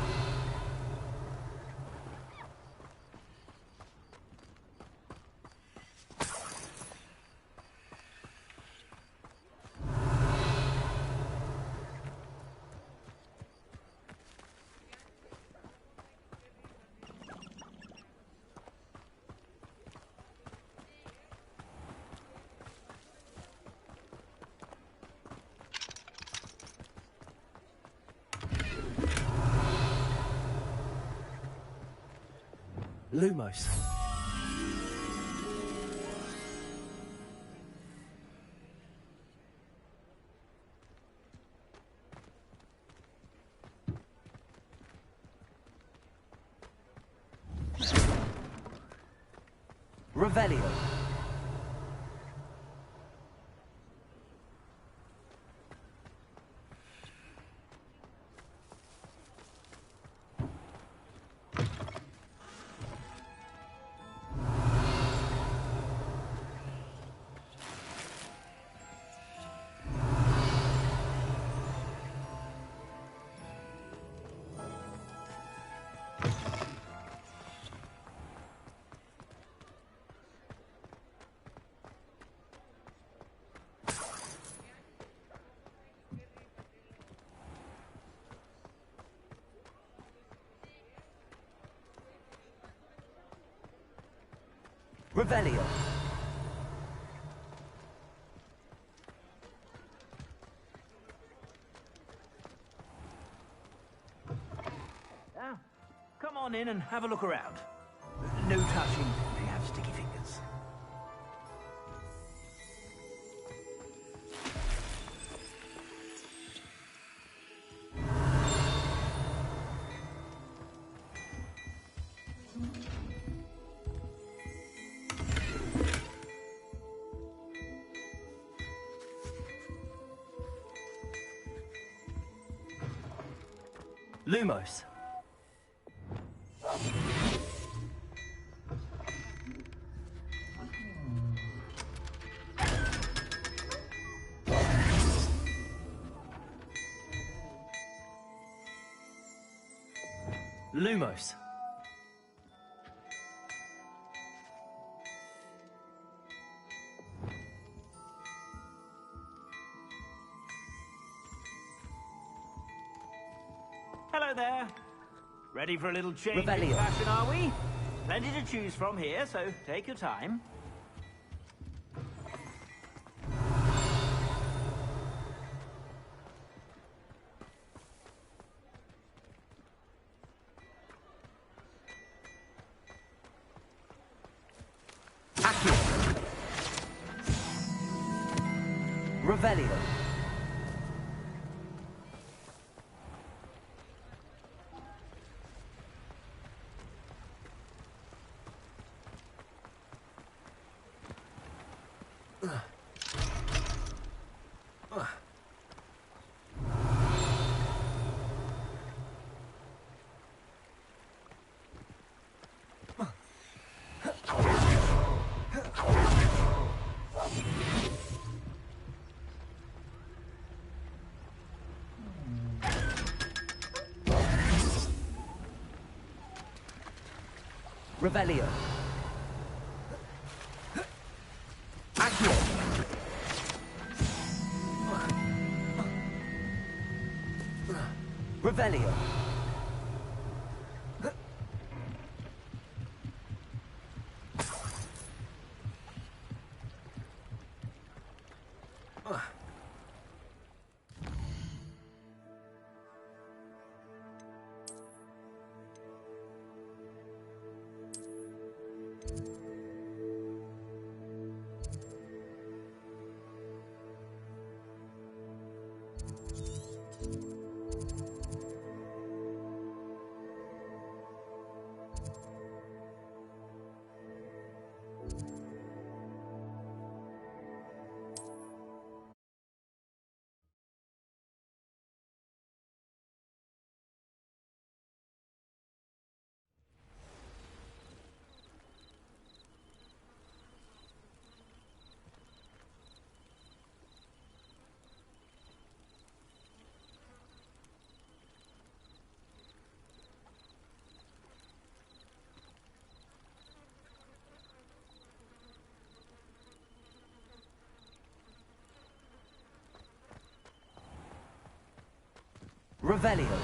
[SPEAKER 2] Lumos. Revelio. Revelio.
[SPEAKER 6] Now, come on in and have a look around. No touching if you have sticky fingers.
[SPEAKER 2] Lumos. Lumos.
[SPEAKER 6] Hello there. Ready for a little change in
[SPEAKER 2] Revelio.
[SPEAKER 6] fashion, are we? Plenty to choose from here, so take your time.
[SPEAKER 2] Revelio. Revelio. Accio. Revelio. Revelio.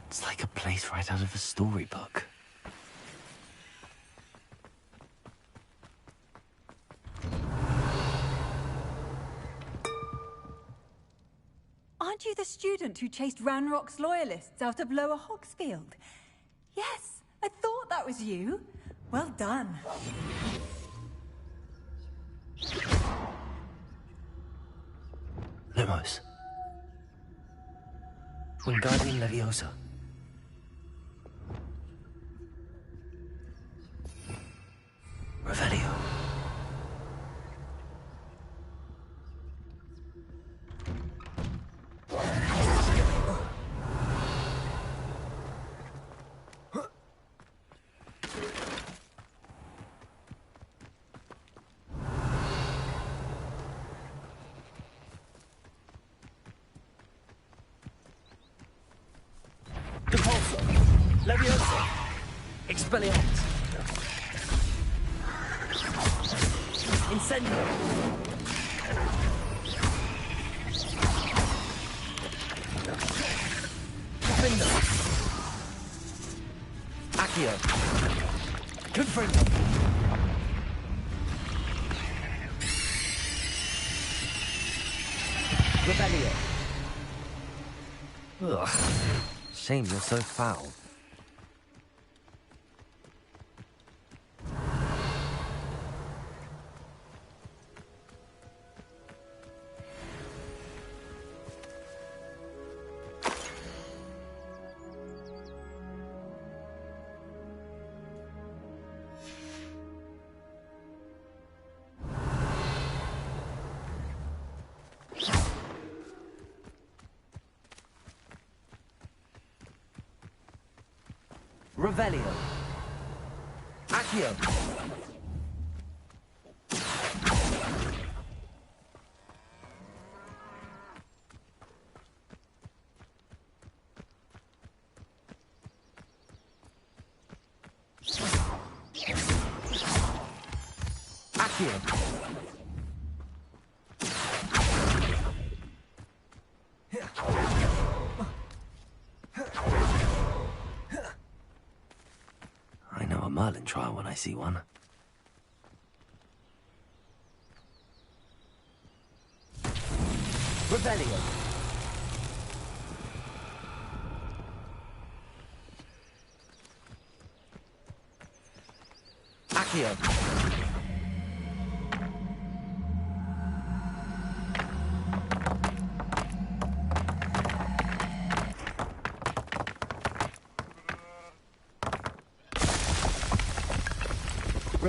[SPEAKER 2] It's like a place right out of a storybook.
[SPEAKER 11] Aren't you the student who chased Ranrock's loyalists out of Lower Hogsfield? Yes, I thought that was you. Well done.
[SPEAKER 2] Lumos. Wingardium Leviosa. Revelio. Depulso. Leviosa. Expelliarmus. Incendio. Profindo. Accio. Confringo. Revelio. Ugh. Shame you're so foul. Revelio. Accio. Accio. I know a Merlin trial when I see one. Revelio. Accio.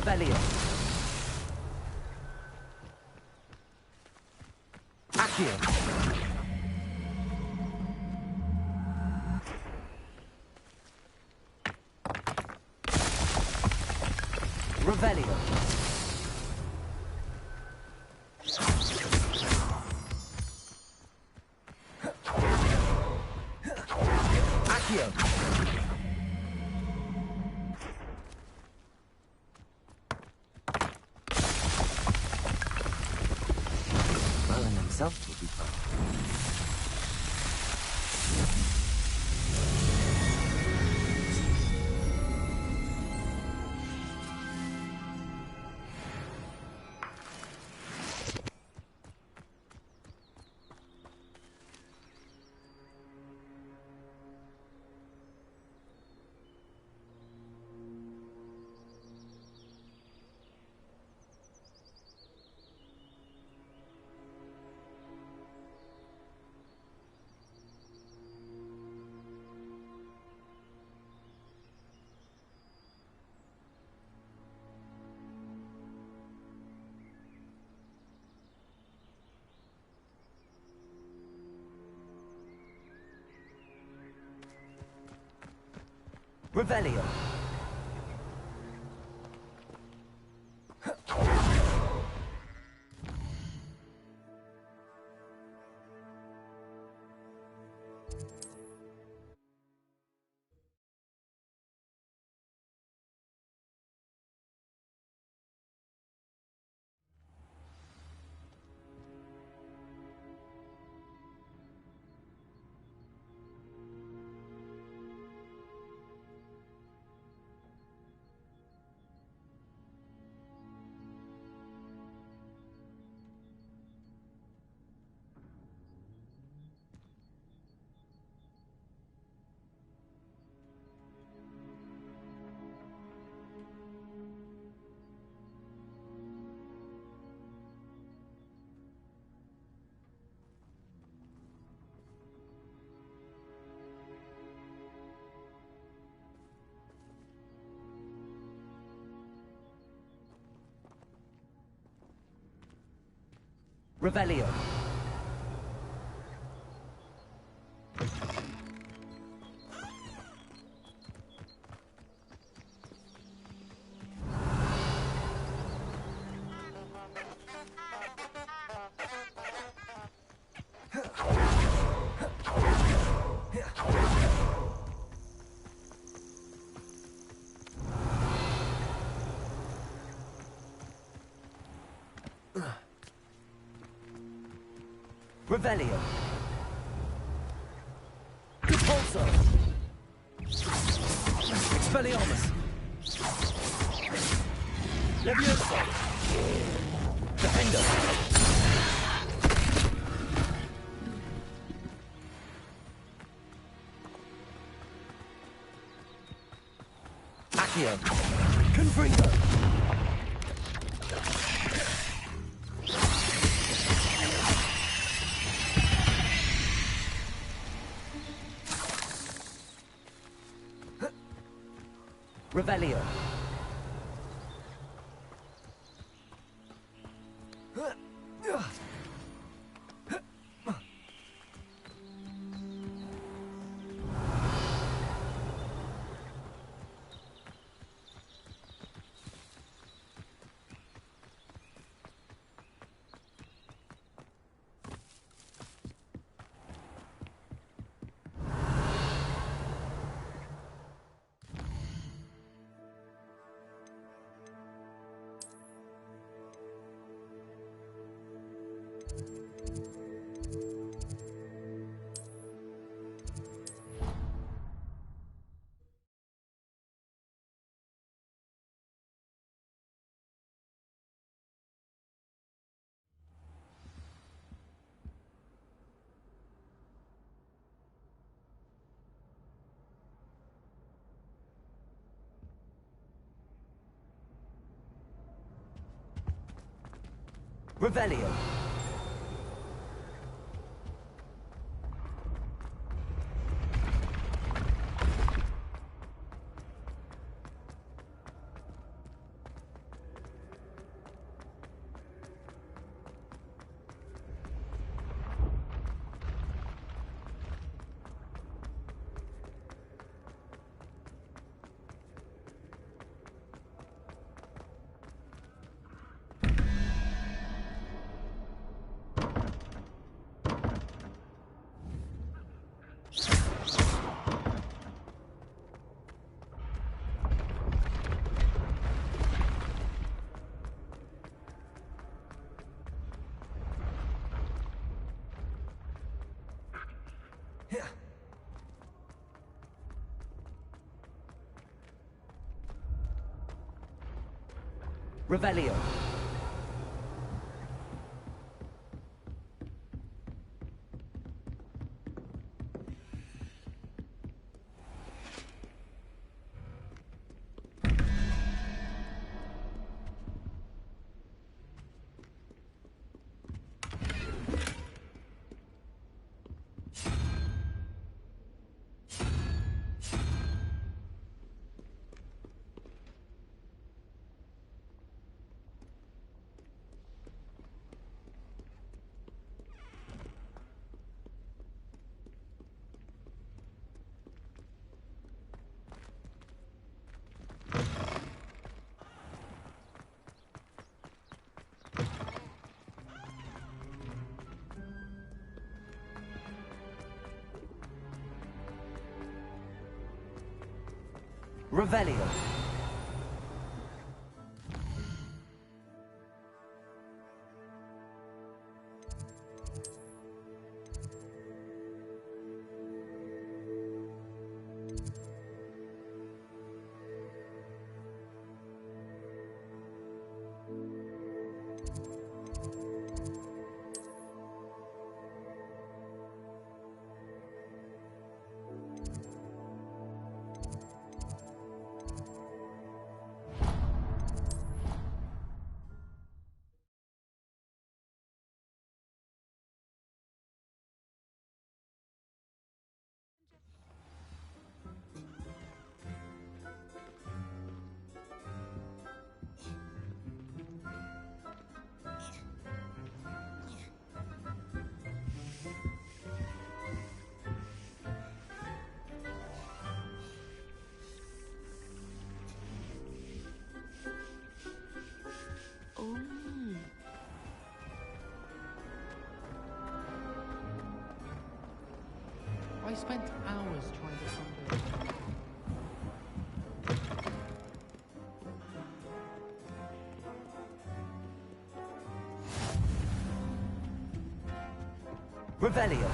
[SPEAKER 2] Revelio. Accio. Revelio. Accio. Merlin himself will be proud. Revelio. Revelio. Revelio. Repulso. Expelliarmus. Levioso. Defender. Accio. Confringo. Revelio. Revelio. Revelio. Revelio.
[SPEAKER 17] I spent hours trying to find it.
[SPEAKER 2] Revelio.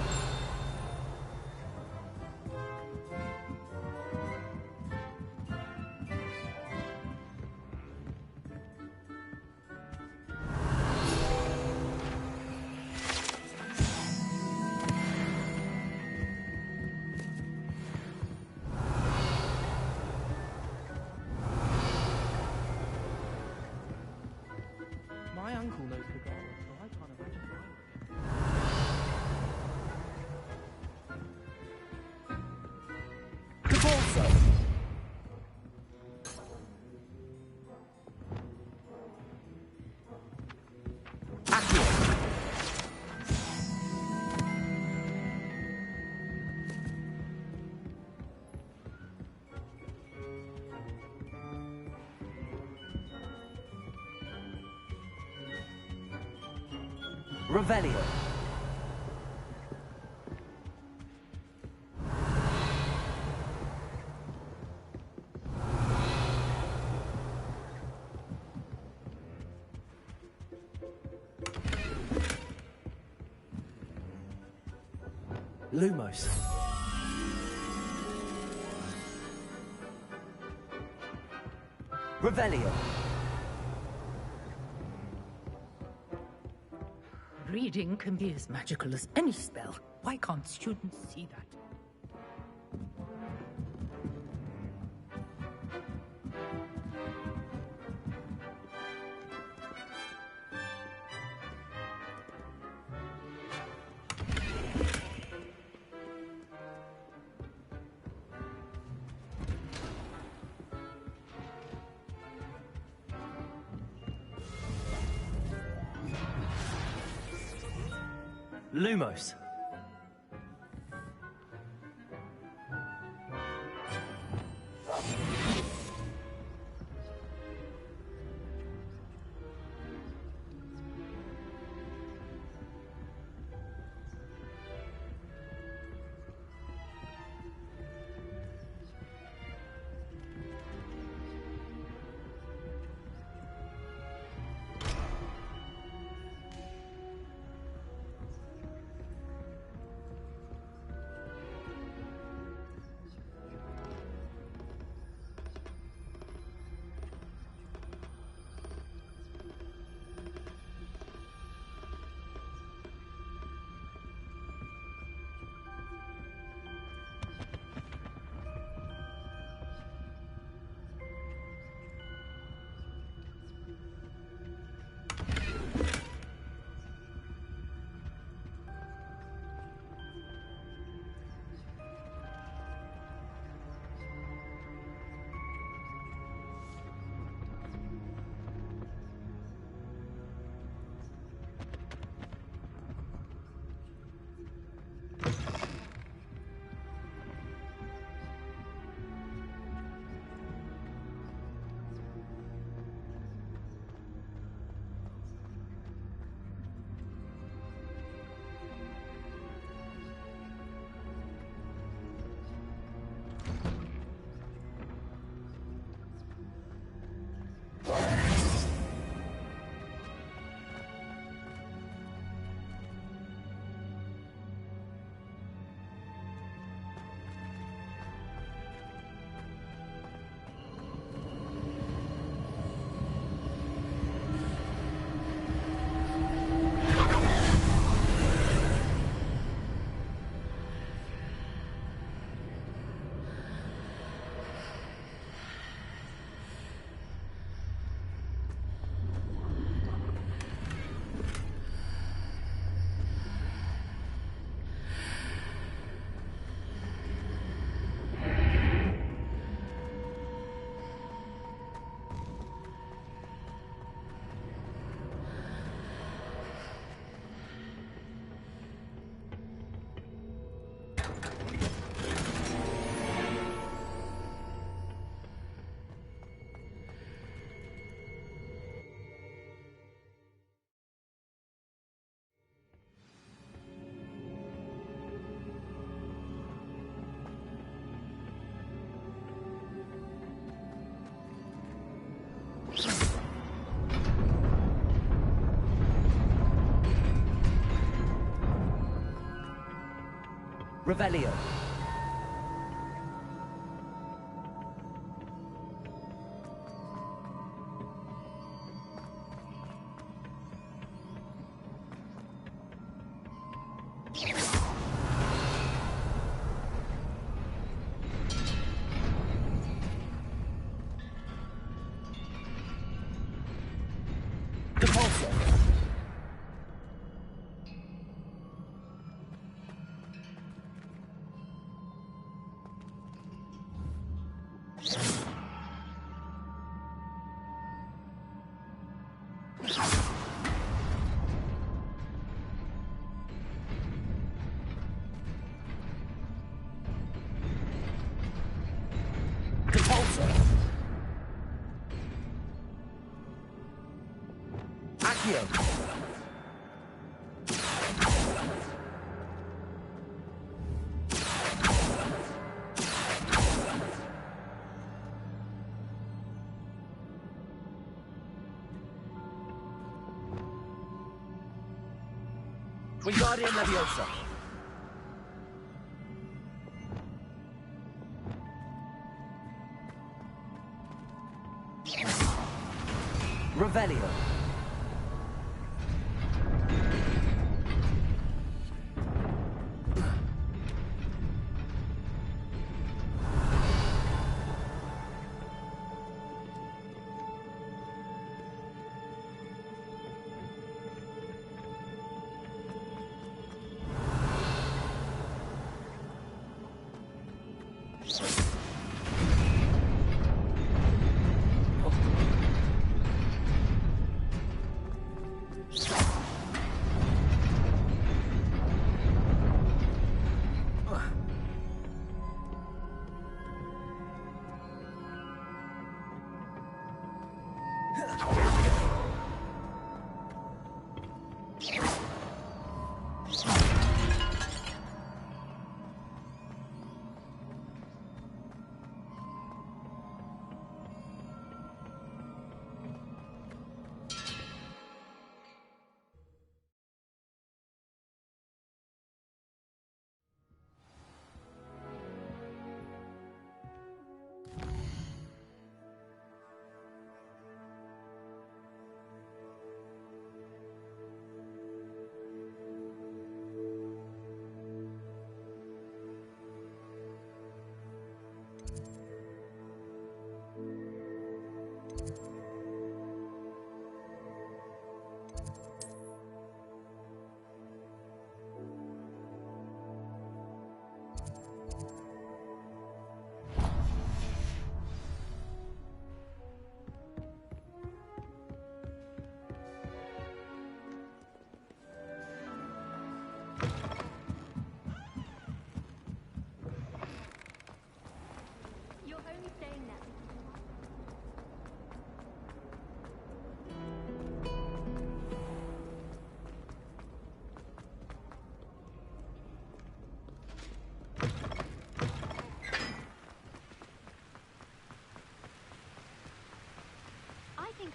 [SPEAKER 17] My uncle knows Kagara, so I can't imagine why.
[SPEAKER 2] Revelio. Lumos. Revelio.
[SPEAKER 15] Reading can be as magical as any spell. Why can't students see that?
[SPEAKER 2] Lumos. Revelio. Wingardium Leviosa. Revelio.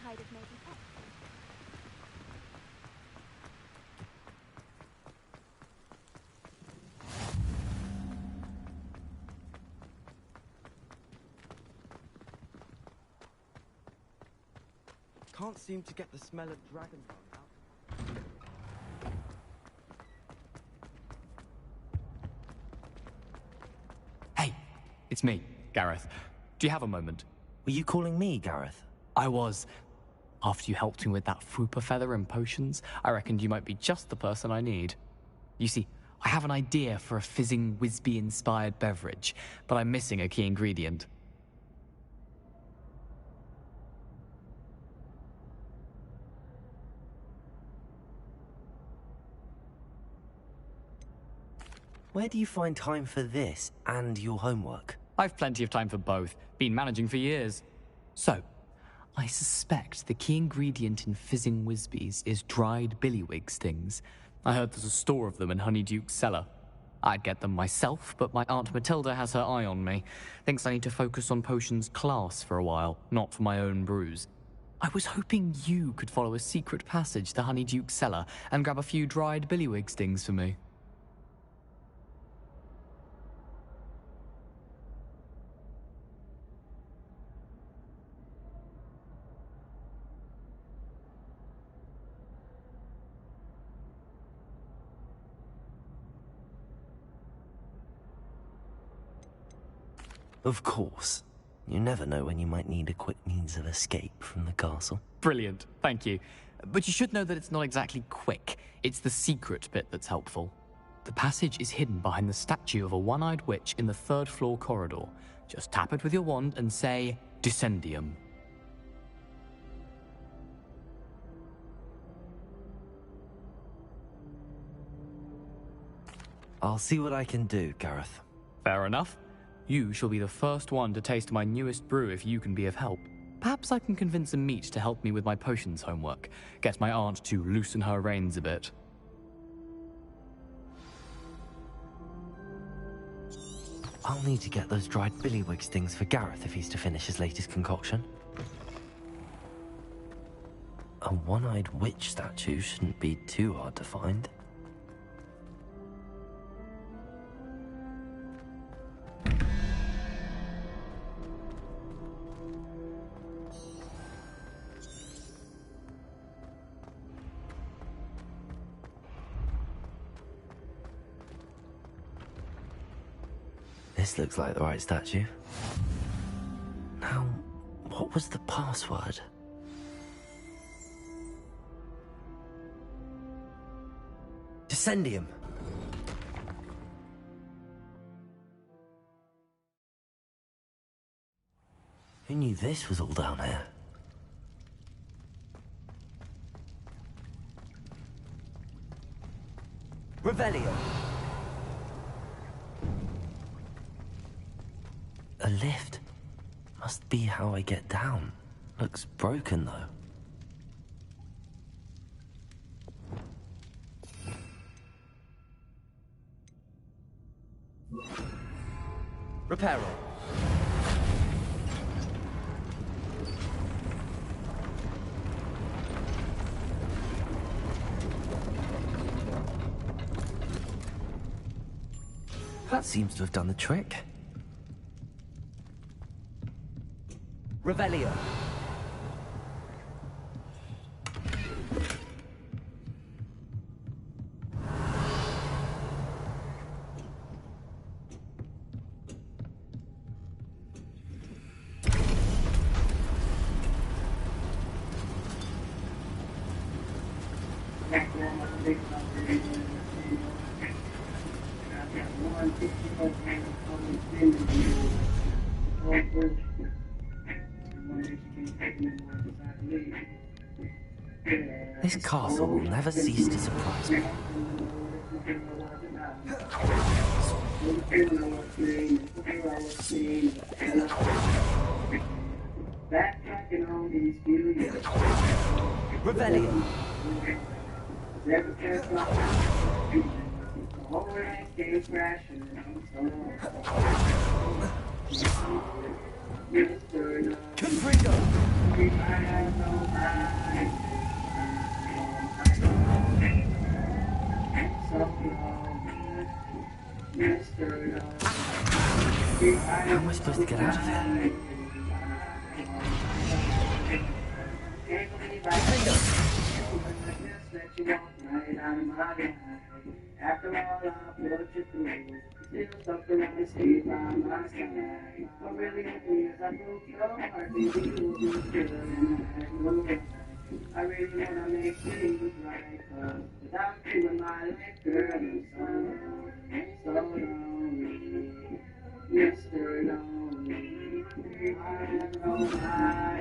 [SPEAKER 5] I'd have made you pet.
[SPEAKER 16] Can't seem to get the smell of dragon blood out.
[SPEAKER 7] Hey, it's me, Gareth. Do you have a moment?
[SPEAKER 2] Were you calling me, Gareth?
[SPEAKER 7] I was. After you helped me with that Fooper feather and potions, I reckoned you might be just the person I need. You see, I have an idea for a fizzing Wisby-inspired beverage, but I'm missing a key ingredient.
[SPEAKER 2] Where do you find time for this and your homework?
[SPEAKER 7] I've plenty of time for both. Been managing for years. So, I suspect the key ingredient in fizzing Wisbies is dried billywig stings. I heard there's a store of them in Honeyduke's cellar. I'd get them myself, but my Aunt Matilda has her eye on me. Thinks I need to focus on potions class for a while, not for my own brews. I was hoping you could follow a secret passage to Honeyduke's cellar and grab a few dried billywig stings for me.
[SPEAKER 2] Of course. You never know when you might need a quick means of escape from the castle.
[SPEAKER 7] Brilliant, thank you. But you should know that it's not exactly quick. It's the secret bit that's helpful. The passage is hidden behind the statue of a one-eyed witch in the 3rd floor corridor. Just tap it with your wand and say, Descendium.
[SPEAKER 2] I'll see what I can do, Gareth.
[SPEAKER 7] Fair enough. You shall be the first one to taste my newest brew if you can be of help. Perhaps I can convince a meat to help me with my potions homework. Get my aunt to loosen her reins a bit.
[SPEAKER 2] I'll need to get those dried billywigs things for Gareth if he's to finish his latest concoction. A one-eyed witch statue shouldn't be too hard to find. This looks like the right statue. Now, what was the password? Descendium. Who knew this was all down here? Revelio. A lift. Must be how I get down. Looks broken, though. Repair roll. That seems to have done the trick. Revelio. This castle will never cease to surprise me. Rebellion. Confringo. How am I supposed to get out of here?
[SPEAKER 8] After all, I put you through. Still stuck around and stay by my side. What really hit me is I broke your heart, baby, you was good and I had no right. I really wanna make things right, 'cause without you in my life, girl, I'm so lonely, Mr. Lonely. I don't know why,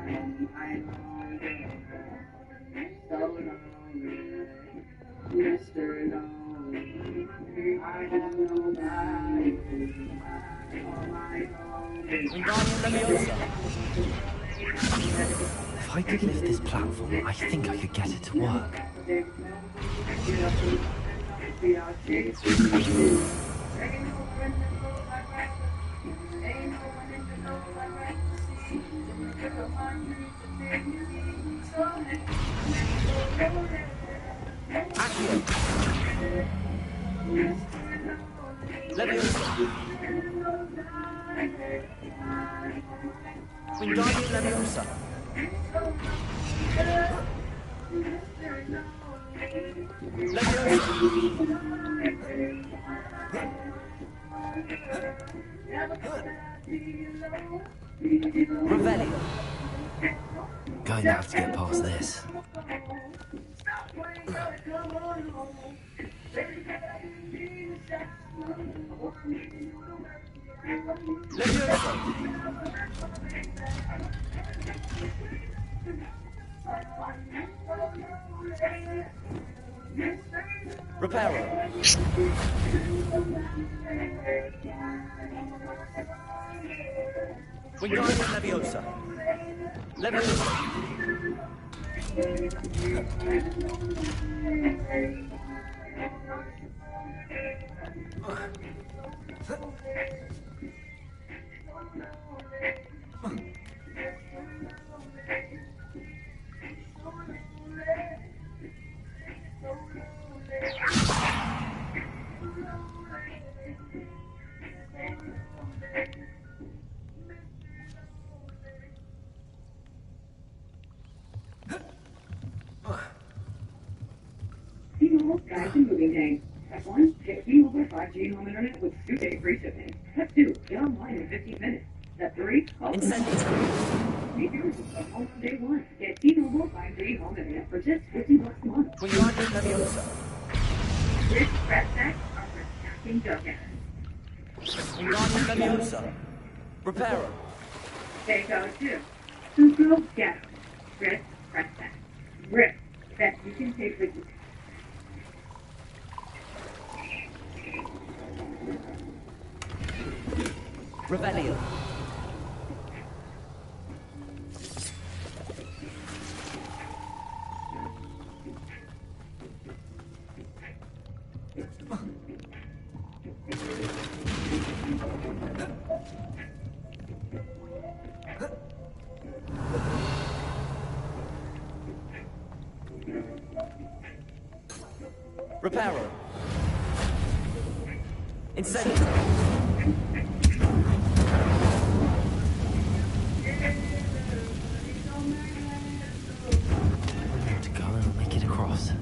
[SPEAKER 8] I'm so lonely, Mr. Lonely. I don't know why,
[SPEAKER 2] If I could lift this platform, I think I could get it to work.
[SPEAKER 8] Wingardium Leviosa.
[SPEAKER 2] Revelio. Going to have to get past this. Reparo. Wingardium Leviosa. Leviosa.
[SPEAKER 12] Guide to moving tank. Step 1, get T-Mobile 5G home internet with 2-day free shipping. Step 2, get online in 15 minutes. Step 3, call Be yours from home on day 1. Get T-Mobile 5G home internet for just $50 a month.
[SPEAKER 2] Wingardium Leviosa.
[SPEAKER 12] This press stacks are for stacking tokens.
[SPEAKER 2] Wingardium Leviosa. Reparo.
[SPEAKER 12] They go to Sucro Ghetto. Risk press stack. Risk that you can take with you.
[SPEAKER 2] Revelio. Reparo. Incendio. To go and make it across.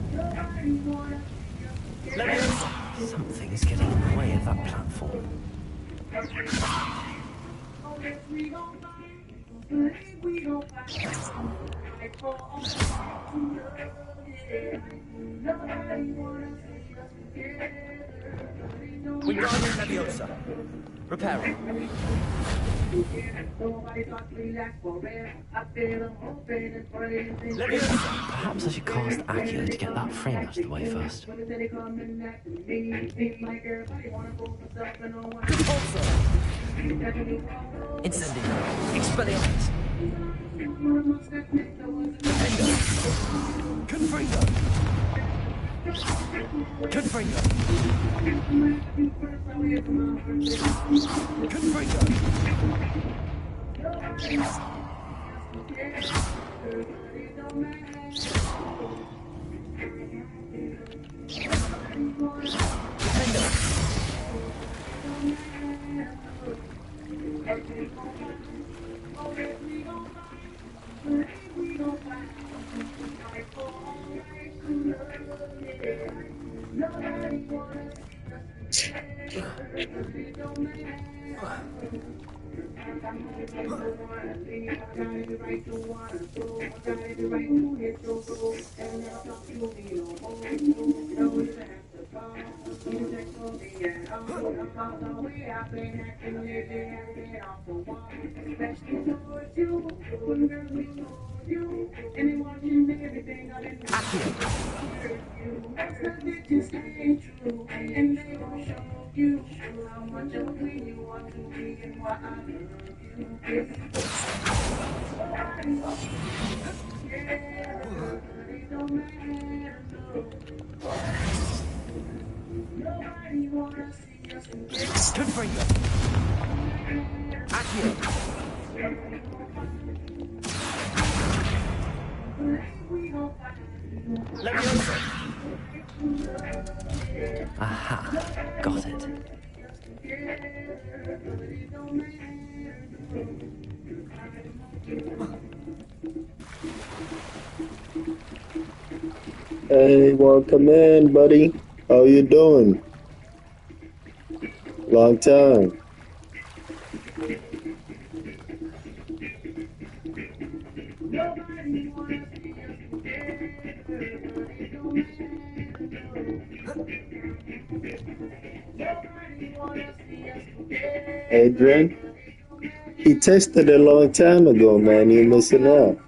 [SPEAKER 2] Something's getting in the way of that platform. Wingardium Leviosa. Reparo. Perhaps I should cast Accio to get that frame out of the way first. Incendio. Expelliarmus. Confringo. Confringo. Confringo. Aha, got it.
[SPEAKER 10] Hey, welcome in, buddy. How you doing? Long time. Adrian, he tested a long time ago, man. You're missing out.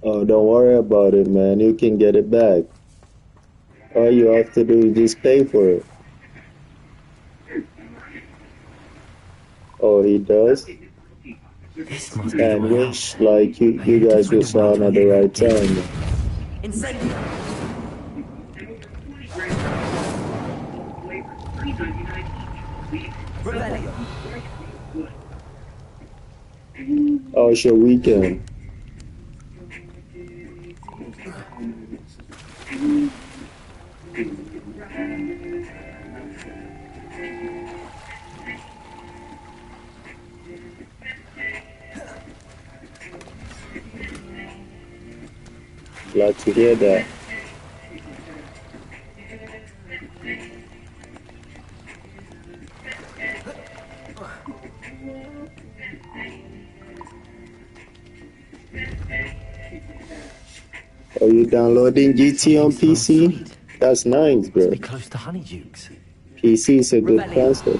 [SPEAKER 10] Oh, don't worry about it, man. You can get it back. All you have to do is just pay for it. Oh, he does?
[SPEAKER 2] This must be
[SPEAKER 10] And
[SPEAKER 2] the way
[SPEAKER 10] wish like you guys were sound at the right time.
[SPEAKER 2] Incendio! Revelio!
[SPEAKER 10] Oh, it's your weekend. Glad to hear that. Are you downloading GT on PC? That's nice, bro.
[SPEAKER 2] Must be close to Honeydukes.
[SPEAKER 10] PC is a good console.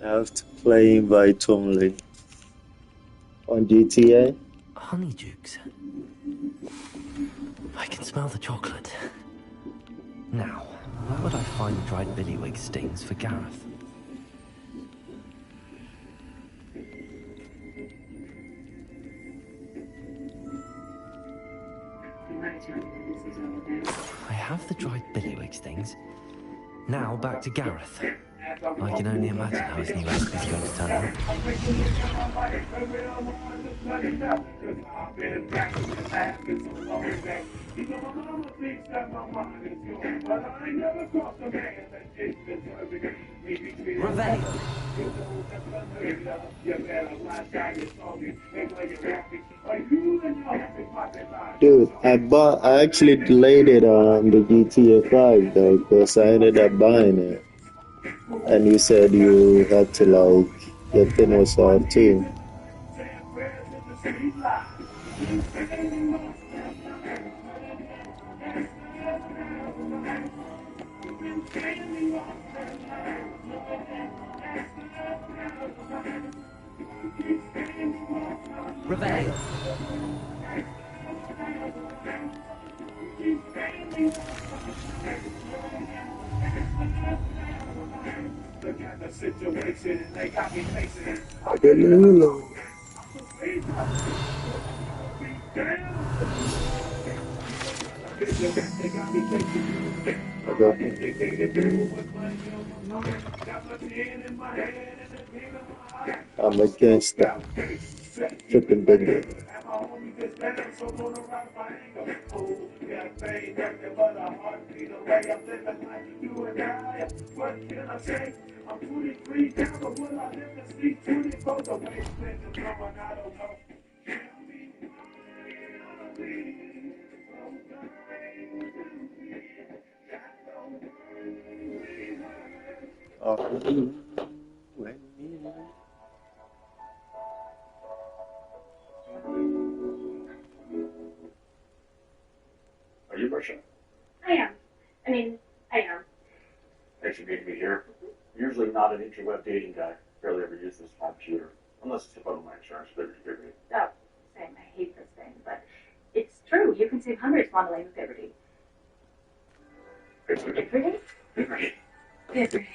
[SPEAKER 10] I have to play invite only on GTA.
[SPEAKER 2] Honeydukes. I can smell the chocolate. Now, where would I find the dried billywig stings for Gareth? I have the dried billywig stings. Now back to Gareth. I can only imagine how his new recipe's going to turn out. Revelio.
[SPEAKER 10] Dude, I actually delayed it on the GTA 5 though, because I ended up buying it. And you said you had to like get things off too.
[SPEAKER 2] Revelio.
[SPEAKER 10] I'm against that. Tripping bigger.
[SPEAKER 9] Are you Russia?
[SPEAKER 12] I am. I am.
[SPEAKER 9] Thanks for meeting me here. Usually not an interweb dating guy. Barely ever use this on computer. Unless it's to bundle my insurance, but you me.
[SPEAKER 12] Oh, same. I hate this thing, but it's true. You can save hundreds bundling with Liberty. Liberty? Liberty.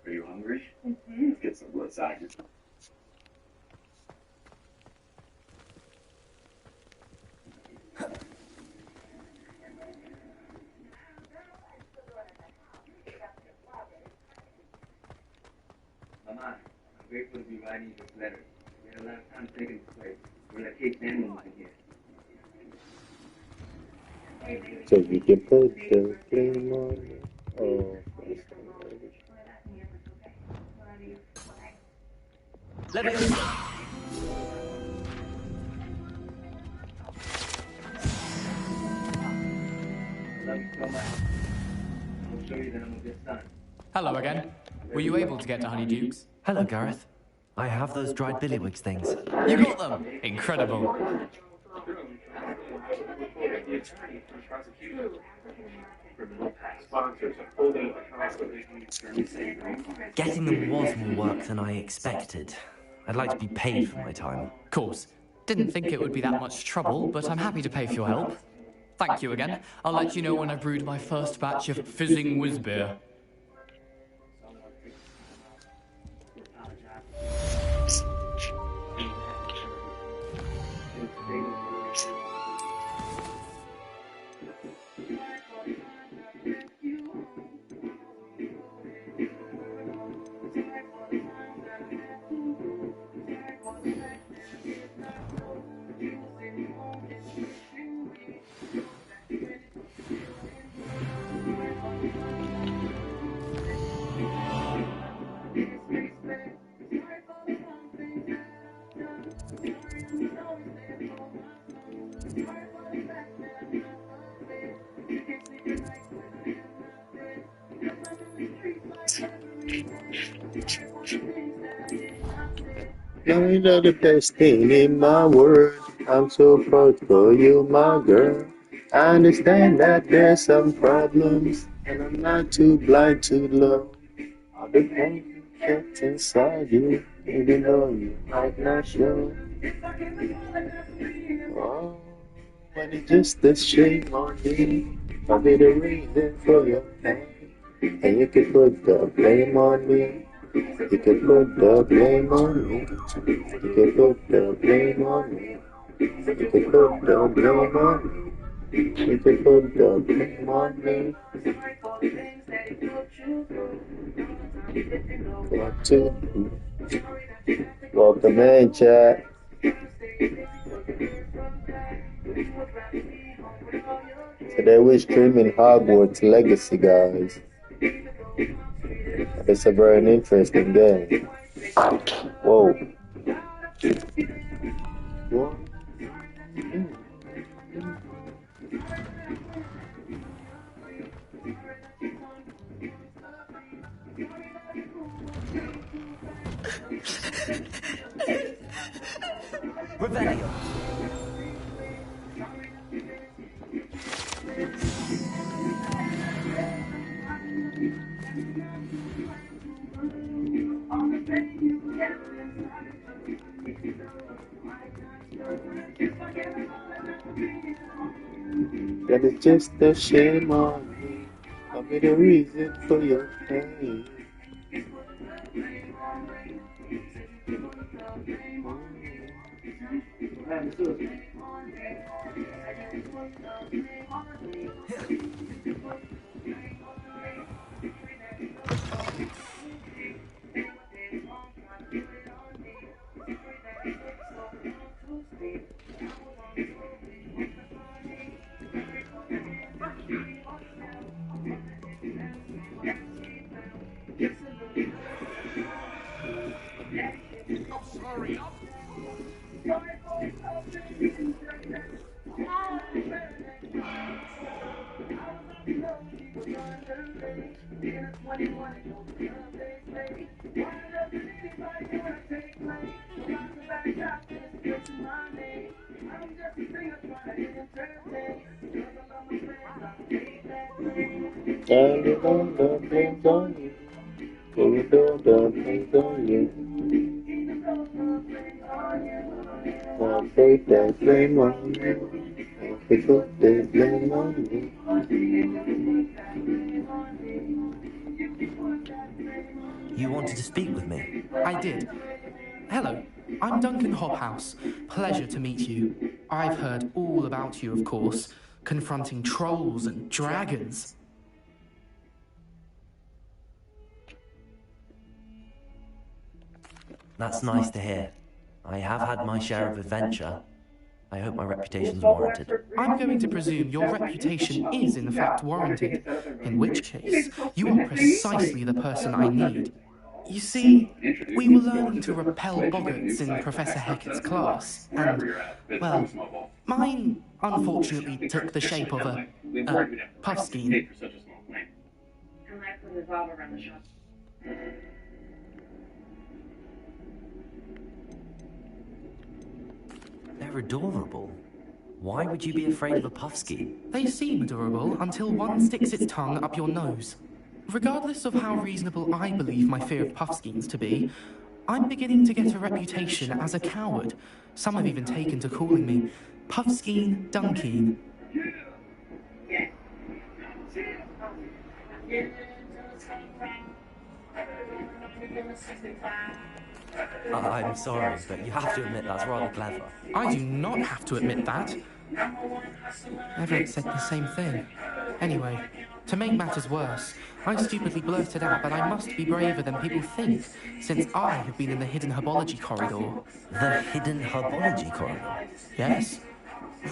[SPEAKER 1] Are you hungry? Let's get some blood socks. Mama, I'm grateful to be writing you this letter. We had a lot of time thinking this place. We're like case animals in here.
[SPEAKER 10] So you can put the flame on it. Oh,
[SPEAKER 2] Leviosa!
[SPEAKER 1] I love you so much. I'll show you that I'm a good son.
[SPEAKER 7] Hello again. Were you able to get to Honeydukes?
[SPEAKER 2] Hello, Gareth. I have those dried billywigs things.
[SPEAKER 7] You got them! Incredible.
[SPEAKER 2] Getting them was more work than I expected. I'd like to be paid for my time.
[SPEAKER 7] Course. Didn't think it would be that much trouble, but I'm happy to pay for your help. Thank you again. I'll let you know when I've brewed my first batch of fizzing whizbeer.
[SPEAKER 10] you know the best thing in my world. I'm so proud for you, my girl. I understand that there's some problems, and I'm not too blind to love. All the pain kept inside you, even though you might not show. Oh, and it's just a shame on me. I'll be the reason for your pain. And you can put the blame on me. You can put the blame on me. You can put the blame on me. You can put the blame on me. You can put the blame on me. Got to welcome in, chat. Today we're streaming Hogwarts Legacy, guys. It's a very interesting game. Whoa. What?
[SPEAKER 2] Revelio!
[SPEAKER 10] That is just a shame on me. I'll be the reason for your pain. And you know the blame's on you. And you know the blame's on you. I'll take that blame on you. I'll pick up that blame on you.
[SPEAKER 2] You wanted to speak with me?
[SPEAKER 17] I did. Hello, I'm Duncan Hobhouse. Pleasure to meet you. I've heard all about you, of course, confronting trolls and dragons.
[SPEAKER 2] That's nice to hear. I have had my share of adventure. I hope my reputation's warranted.
[SPEAKER 17] I'm going to presume your reputation is in fact warranted, in which case you are precisely the person I need. You see, we were learning to repel boggarts in Professor Hecat's class, and, well, mine unfortunately took the shape of a puffskein.
[SPEAKER 2] They're adorable. Why would you be afraid of a puffskein?
[SPEAKER 17] They seem adorable until one sticks its tongue up your nose. Regardless of how reasonable I believe my fear of puffskeins to be, I'm beginning to get a reputation as a coward. Some have even taken to calling me Puffskein Dunkeen.
[SPEAKER 2] I'm sorry, but you have to admit that's rather clever.
[SPEAKER 17] I do not have to admit that. Everett said the same thing. Anyway, to make matters worse, I stupidly blurted out that I must be braver than people think, since I have been in the hidden herbology corridor.
[SPEAKER 2] The hidden herbology corridor?
[SPEAKER 17] Yes.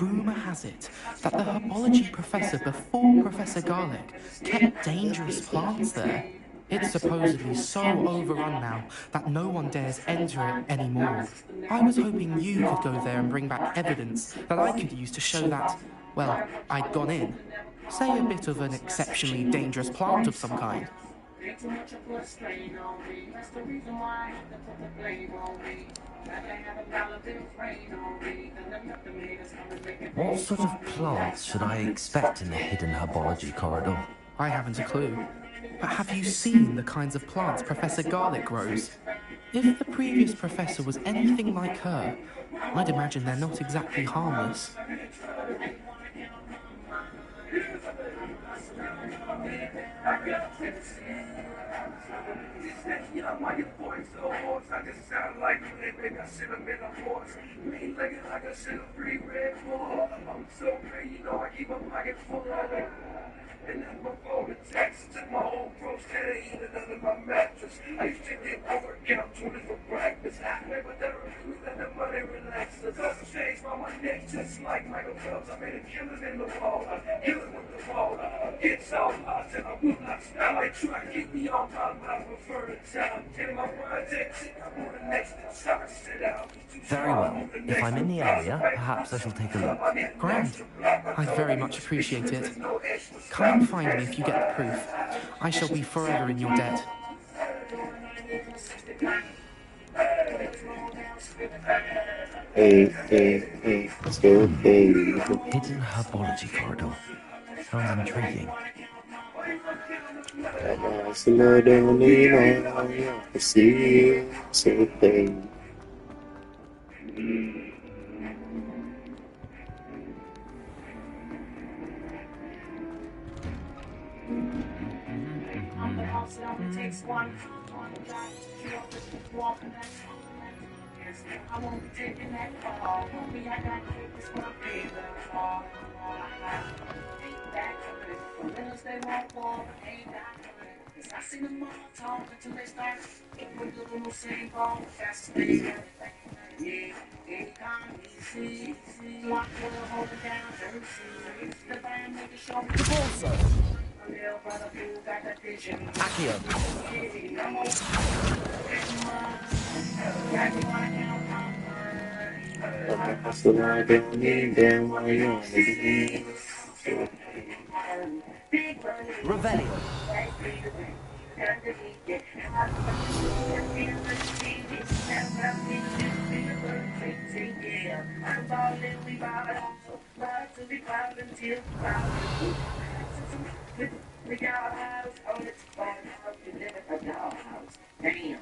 [SPEAKER 17] Rumour has it that the herbology professor before Professor Garlic kept dangerous plants there. It's supposedly so overrun now that no one dares enter it anymore. I was hoping you could go there and bring back evidence that I could use to show that, well, I'd gone in. Say a bit of an exceptionally dangerous plant of some kind.
[SPEAKER 2] What sort of plants should I expect in the hidden herbology corridor?
[SPEAKER 17] I haven't a clue. But have you seen the kinds of plants Professor Garlic grows? If the previous professor was anything like her, I'd imagine they're not exactly harmless.
[SPEAKER 20] And that's before the taxes took my whole gross head and eat it under my mattress. I used to get over-account 20 for breakfast. Never therapy, let the money relax us. Cause I changed my neck just like Michael Phelps. I made a killing in the water, killing with the water. It's all lost and I will not stop. They try to keep me on time, but I prefer the time. Getting my projects, I'm on the next stop and sit down.
[SPEAKER 2] Very well. If I'm in the area, perhaps I shall take a look.
[SPEAKER 17] Grand. I'd very much appreciate it. Come and find me if you get the proof. I shall be forever in your debt.
[SPEAKER 10] Hey, so hey.
[SPEAKER 2] Hidden herbology corridor. Sounds intriguing.
[SPEAKER 10] I slow down in on you, I see you, so hey.
[SPEAKER 8] Takes one. I won't be taking that fall. Me, I got to take this one paper. They won't fall, but ain't that good. 'Cause I see them all talk until they start with the little same ball. That's the thing. Yeah, it can't be easy. Lock will hold it down. The band make it show me the ball, sir.
[SPEAKER 2] Accio.
[SPEAKER 10] That's the line down, need down, while you're on the
[SPEAKER 2] Revelio.
[SPEAKER 8] The dollhouse, oh, it's fun house, you live in a dollhouse. Damn,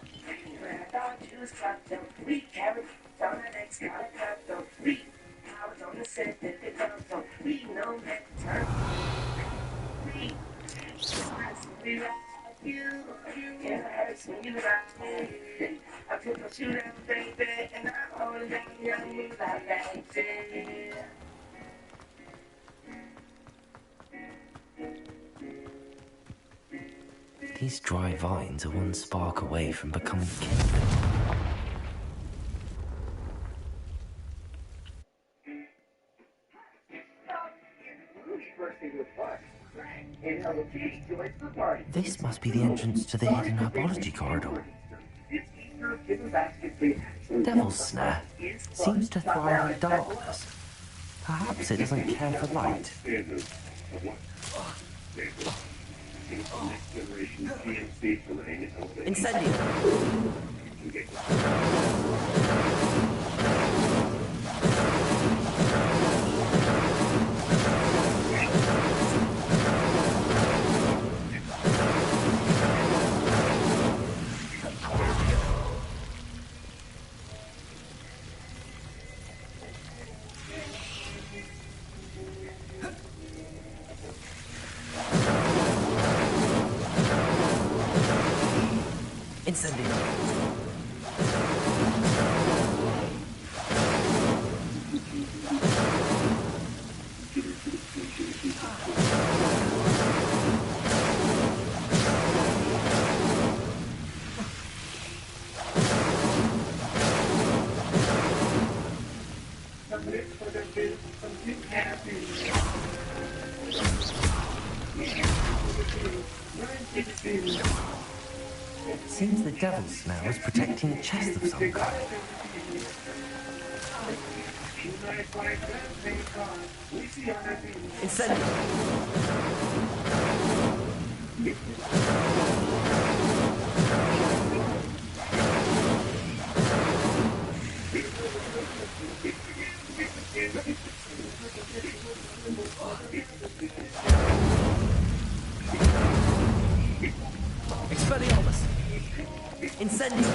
[SPEAKER 8] I thought you was trapped up. We carried on the next kind of cut up. We, I was on the set that they dumped up. We know that turn. We like you. It hurts when you I put my shoe down, baby, and I'm holding down your moonlight, baby.
[SPEAKER 2] These dry vines are one spark away from becoming kindling. This must be the entrance to the hidden herbology corridor. Devil's Snare seems to thrive in darkness. Perhaps it doesn't care for light. Incendio! Incendio! Seems the Devil's Snare is protecting a chest of some kind. Incendio! Expelliarmus! Incendio!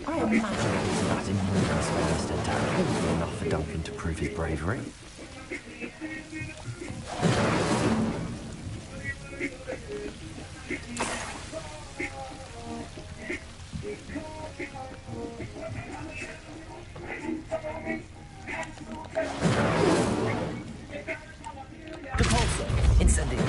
[SPEAKER 2] I imagine a piece of that enormous first attack wouldn't be enough for Duncan to prove his bravery. Incendio!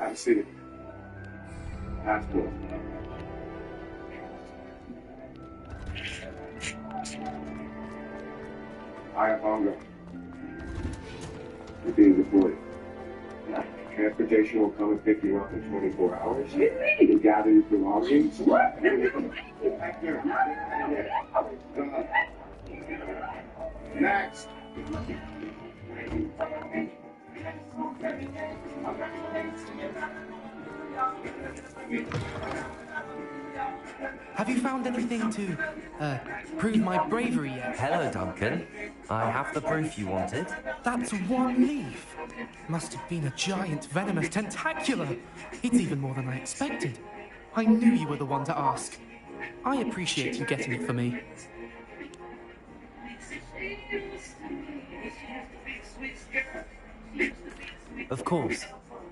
[SPEAKER 9] I see it. Passport. I have hunger. You're being deployed. Transportation will come and pick you up in 24 hours. You gather your belongings. What? Next.
[SPEAKER 17] Have you found anything to, prove my bravery yet?
[SPEAKER 2] Hello, Duncan. I have the proof you wanted.
[SPEAKER 17] That's one leaf. Must have been a giant venomous tentacula. It's even more than I expected. I knew you were the one to ask. I appreciate you getting it for me.
[SPEAKER 2] Of course.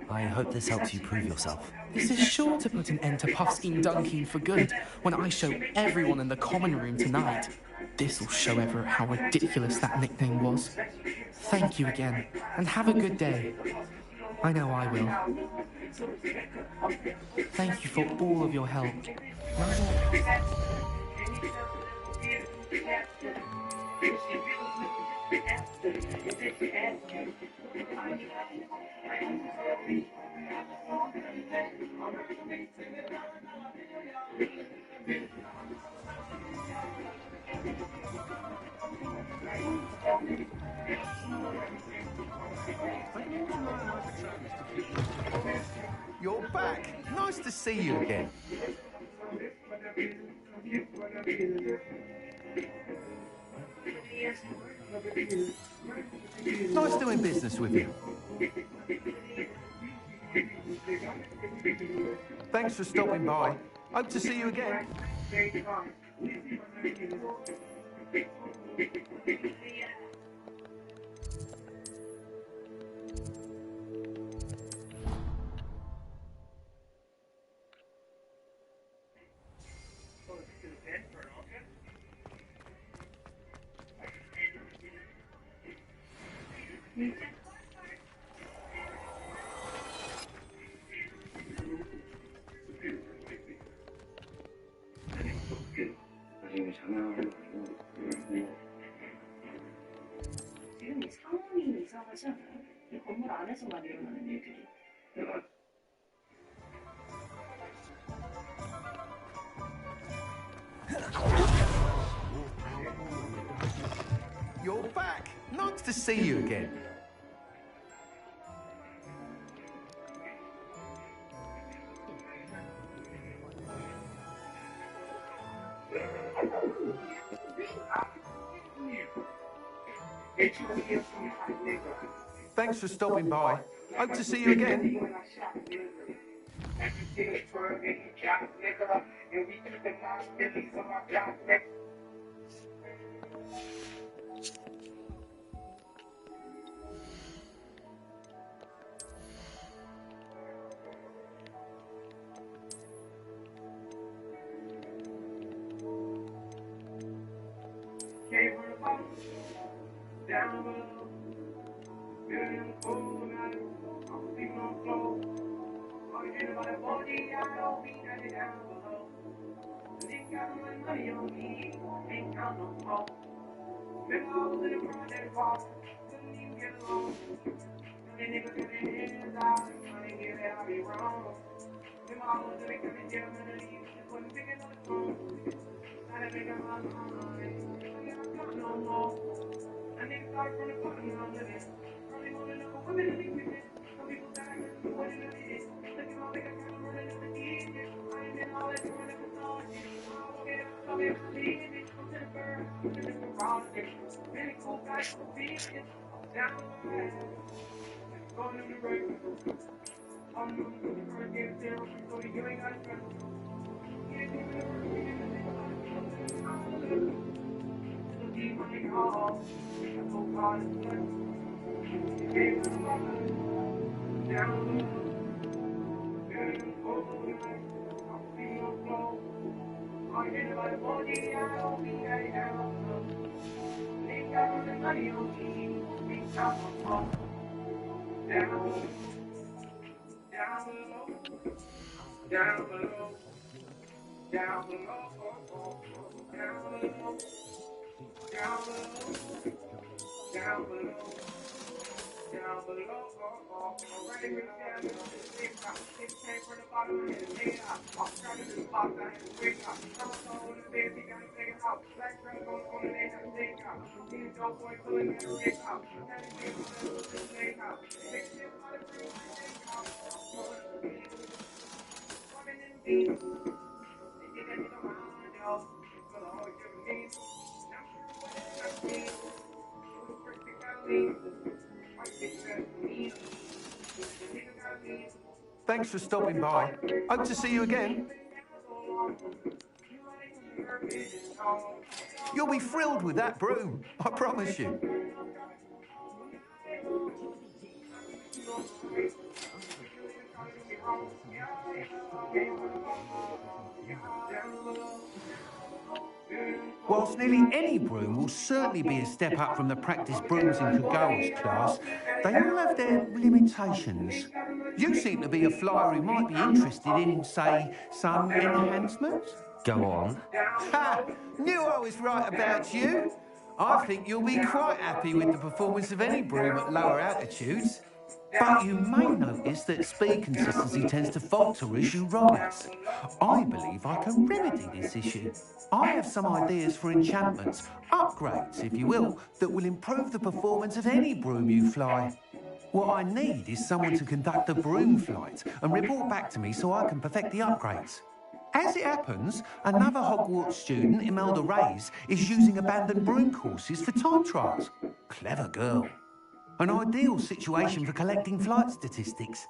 [SPEAKER 2] I hope this helps you prove yourself.
[SPEAKER 17] This is sure to put an end to Puffskein Dunkeen for good when I show everyone in the common room tonight. This'll show Everett how ridiculous that nickname was. Thank you again, and have a good day. I know I will. Thank you for all of your help.
[SPEAKER 18] You're back. Nice to see you again. Nice doing business with you. Thanks for stopping by. Hope to see you again.
[SPEAKER 12] 지금 이 상황이 이상하지 않아요? 이 건물 안에서만 일어나는 일들이.
[SPEAKER 18] You're back. Nice to see you again. Thanks for stopping by. Hope to see you again.
[SPEAKER 20] Down below, feeling cold night, I'm sleeping on the floor. Forget about that body, I don't mean that it down below. Ain't got no money on me, ain't got no more. Remember I was in a project box, couldn't even get along. And niggas got their hands out, trying to get it, I be wrong. Remember I was in a county jail, none of these shit wasn't picking up the phone. Now that nigga my mind, I ain't got no more. I need to start from the bottom, I'm living. Probably more than enough women in the kitchen. Some people die, but what it is. Look at my big account, running in the kitchen. I ain't been all that doing it for thought. I'll get up, I'll get up, leave it. Go to the bird, I'm in the garage. Really cool guy, so big. Down the way. Going in the rain. I'm moving to the first game, zero. So you ain't got a friend. You ain't even a friend, you ain't even a friend. I'm living. So deep on the call.
[SPEAKER 18] Thanks for stopping by. Hope to see you again. You'll be thrilled with that broom, I promise you. Whilst nearly any broom will certainly be a step up from the practice brooms in Kagawa's class, they all have their limitations. You seem to be a flyer who might be interested in, say, sun enhancement?
[SPEAKER 2] Go on.
[SPEAKER 18] Ha! Knew I was right about you. I think you'll be quite happy with the performance of any broom at lower altitudes. But you may notice that speed consistency tends to falter as you rise. I believe I can remedy this issue. I have some ideas for enchantments, upgrades, if you will, that will improve the performance of any broom you fly. What I need is someone to conduct a broom flight and report back to me so I can perfect the upgrades. As it happens, another Hogwarts student, Imelda Reyes, is using abandoned broom courses for time trials. Clever girl. An ideal situation for collecting flight statistics.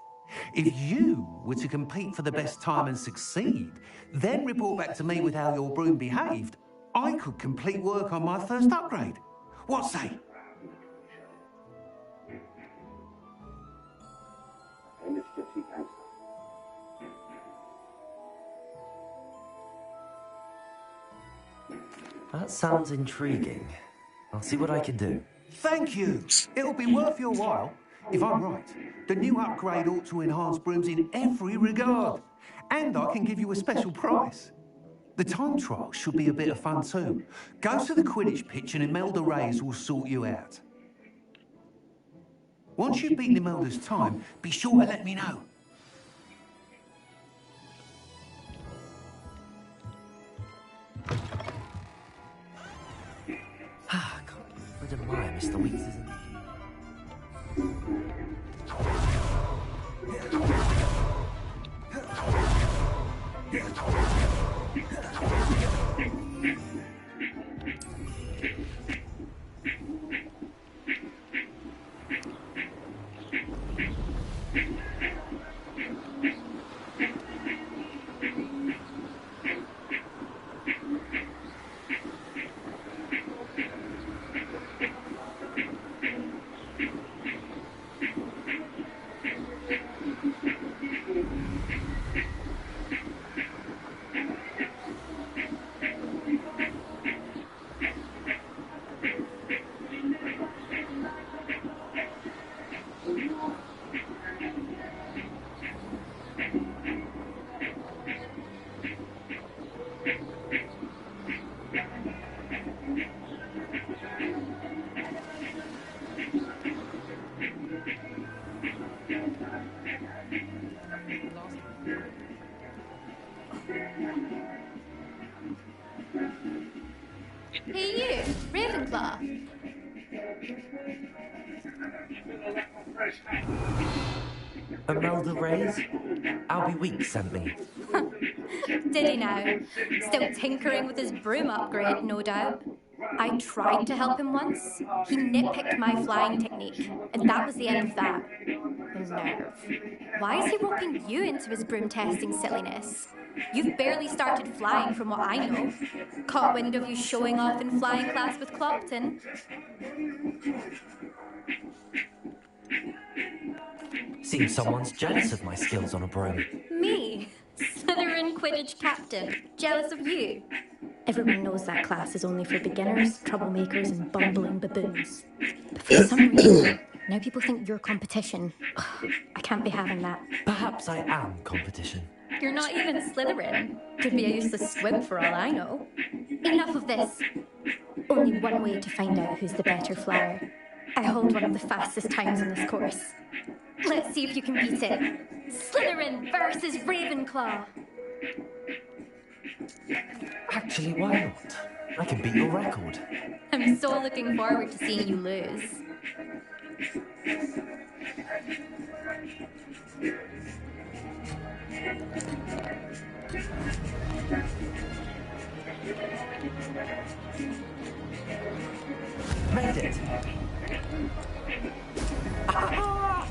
[SPEAKER 18] If you were to compete for the best time and succeed, then report back to me with how your broom behaved, I could complete work on my first upgrade. What say?
[SPEAKER 2] That sounds intriguing. I'll see what I can do.
[SPEAKER 18] Thank you. It'll be worth your while. If I'm right, the new upgrade ought to enhance brooms in every regard. And I can give you a special price. The time trial should be a bit of fun too. Go to the Quidditch pitch and Imelda Reyes will sort you out. Once you've beaten Imelda's time, be sure to let me know.
[SPEAKER 2] I admire Mr. Weeks, isn't he?
[SPEAKER 5] Hey you, Ravenclaw.
[SPEAKER 2] Imelda Reyes? Albie Weeks sent me.
[SPEAKER 5] Did he now? Still tinkering with his broom upgrade, no doubt. I tried to help him once. He nitpicked my flying technique, and that was the end of that. Nerve. Why is he roping you into his broom testing silliness? You've barely started flying from what I know. Caught wind of you showing off in flying class with Clopton.
[SPEAKER 2] Seems someone's jealous of my skills on a broom.
[SPEAKER 5] Me? Slytherin Quidditch captain. Jealous of you? Everyone knows that class is only for beginners, troublemakers, and bumbling baboons. But for some reason, now people think you're competition. I can't be having that.
[SPEAKER 2] Perhaps I am competition.
[SPEAKER 5] You're not even Slytherin. Could be a useless squib for all I know. Enough of this. Only one way to find out who's the better flyer. I hold one of the fastest times in this course. Let's see if you can beat it. Slytherin versus Ravenclaw.
[SPEAKER 2] Actually, why not? I can beat your record.
[SPEAKER 5] I'm so looking forward to seeing you lose.
[SPEAKER 2] Made it! Ah!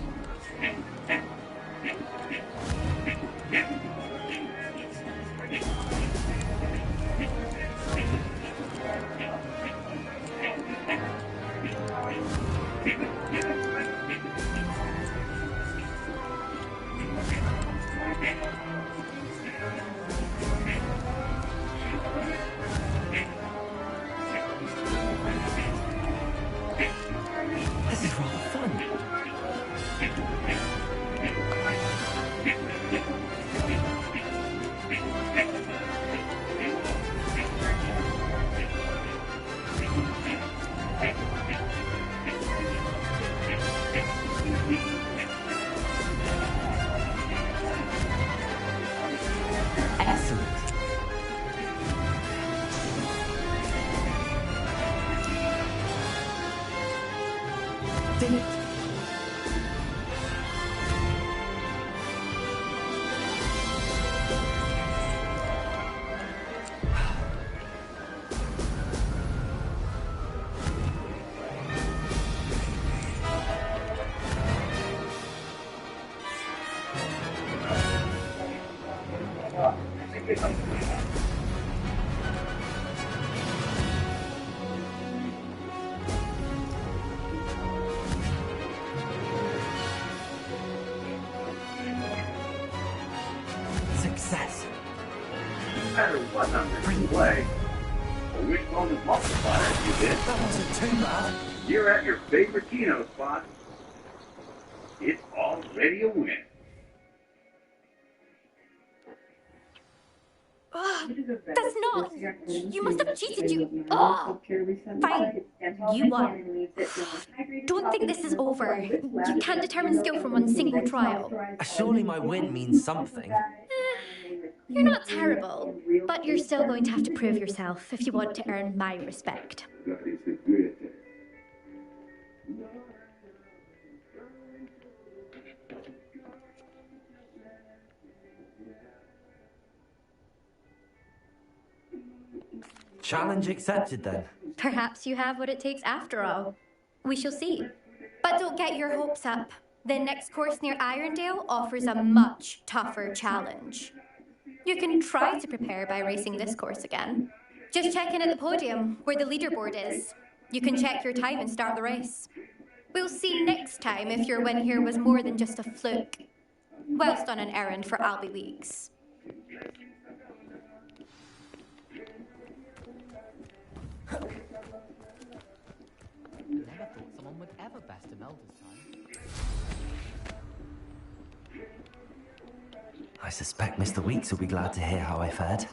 [SPEAKER 2] did it! Success!
[SPEAKER 1] No matter what number you play, or which bonus multiplier you hit,
[SPEAKER 2] That wasn't too bad.
[SPEAKER 1] you're at your favorite Keno spot. It's already a win.
[SPEAKER 5] That's not. You must have cheated, you. Oh! Fine. You won. Don't think this is over. You can't determine skill from one single trial.
[SPEAKER 2] Surely my win means something.
[SPEAKER 5] You're not terrible, but you're still going to have to prove yourself if you want to earn my respect.
[SPEAKER 2] Challenge accepted then.
[SPEAKER 5] Perhaps you have what it takes after all. We shall see. But don't get your hopes up. The next course near Irondale offers a much tougher challenge. You can try to prepare by racing this course again. Just check in at the podium, where the leaderboard is. You can check your time and start the race. We'll see next time if your win here was more than just a fluke, whilst on an errand for Albie Weeks.
[SPEAKER 7] Never thought someone would ever best Imelda's time.
[SPEAKER 2] I suspect Mr. Weeks will be glad to hear how I fared.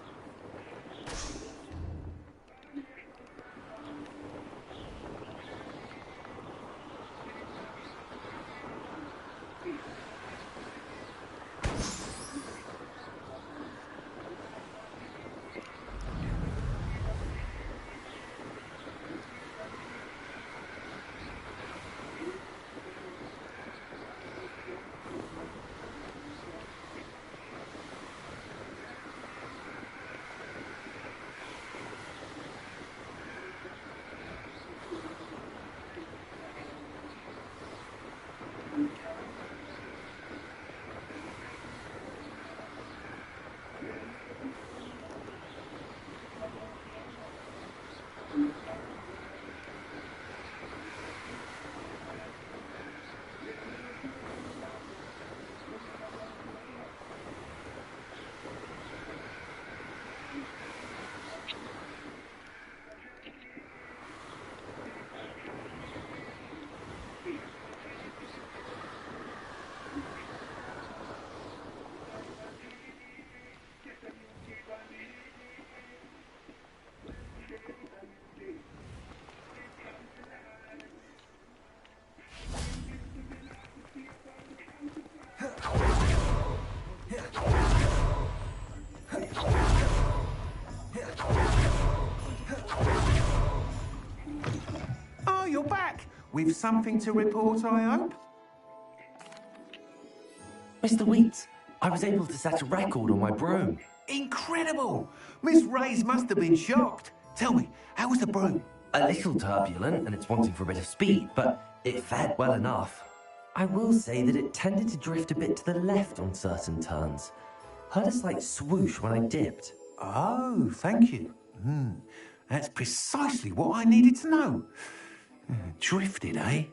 [SPEAKER 18] Oh, you're back! With something to report, I hope?
[SPEAKER 2] Mr. Weeks, I was able to set a record on my broom.
[SPEAKER 18] Incredible! Miss Reyes must have been shocked. Tell me, how was the broom?
[SPEAKER 2] A little turbulent, and it's wanting for a bit of speed, but it fared well enough. I will say that it tended to drift a bit to the left on certain turns. Heard a slight swoosh when I dipped.
[SPEAKER 18] Oh, thank you. That's precisely what I needed to know. Drifted, eh?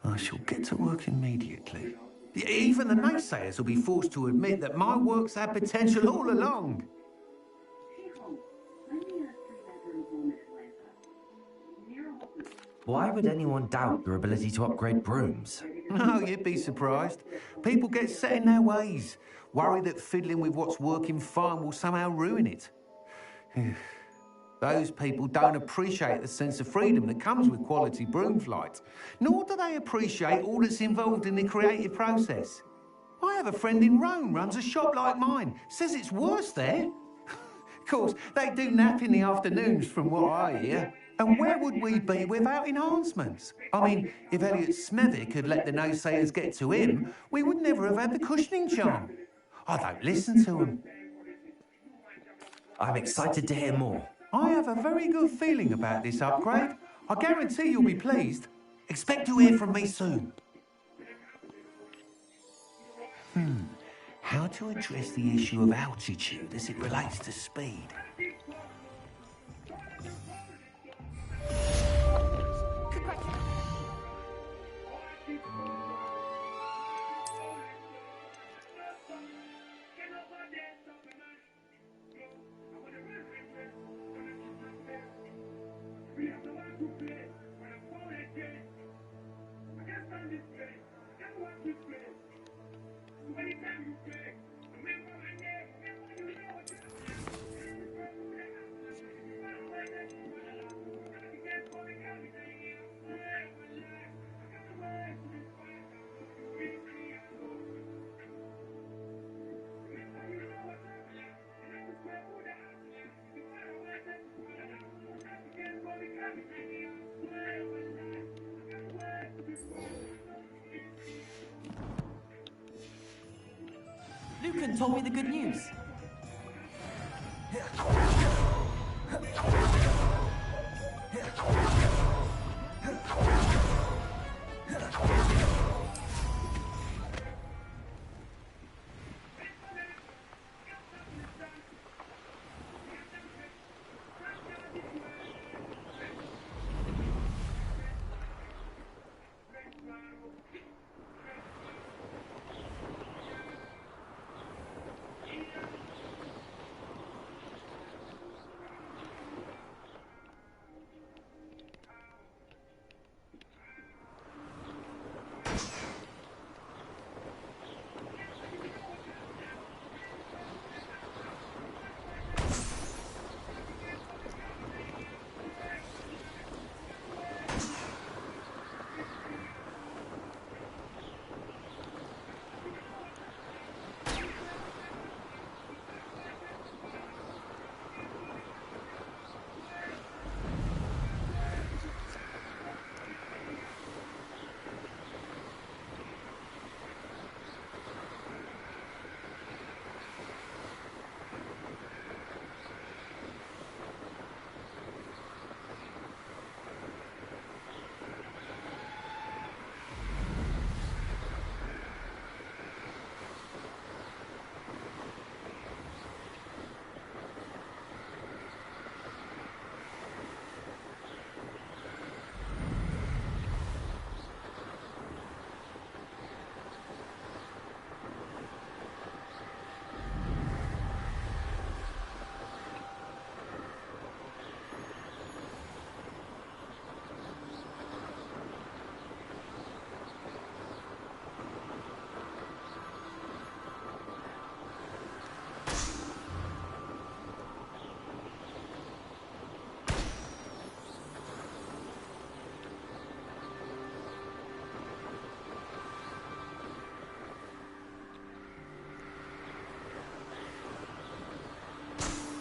[SPEAKER 18] I shall get to work immediately. Even the naysayers will be forced to admit that my work's had potential all along.
[SPEAKER 2] Why would anyone doubt your ability to upgrade brooms?
[SPEAKER 18] Oh, you'd be surprised. People get set in their ways, worried that fiddling with what's working fine will somehow ruin it. Those people don't appreciate the sense of freedom that comes with quality broom flight, nor do they appreciate all that's involved in the creative process. I have a friend in Rome runs a shop like mine, says it's worse there. Of course, they do nap in the afternoons from what I hear. And where would we be without enhancements? I mean, if Elliot Smethwick had let the naysayers get to him, we would never have had the cushioning charm. I don't listen to them.
[SPEAKER 2] I'm excited to hear more.
[SPEAKER 18] I have a very good feeling about this upgrade. I guarantee you'll be pleased. Expect to hear from me soon. How to address the issue of altitude as it relates to speed?
[SPEAKER 15] Lucan told me the good news.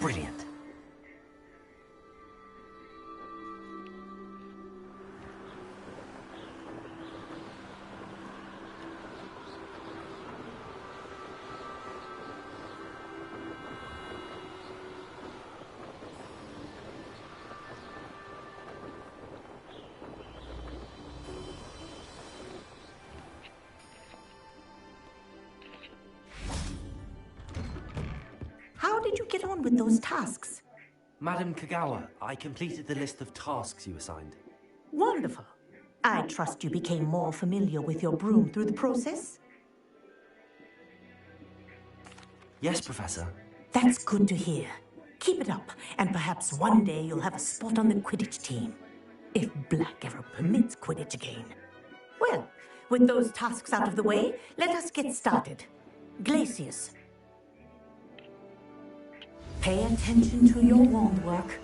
[SPEAKER 2] Brilliant.
[SPEAKER 15] How did you get on with those tasks?
[SPEAKER 2] Madam Kagawa, I completed the list of tasks you assigned.
[SPEAKER 15] Wonderful. I trust you became more familiar with your broom through the process?
[SPEAKER 2] Yes, Professor.
[SPEAKER 15] That's good to hear. Keep it up, and perhaps one day you'll have a spot on the Quidditch team. If Black ever permits Quidditch again. Well, with those tasks out of the way, let us get started. Glacius. Pay attention to your wand work.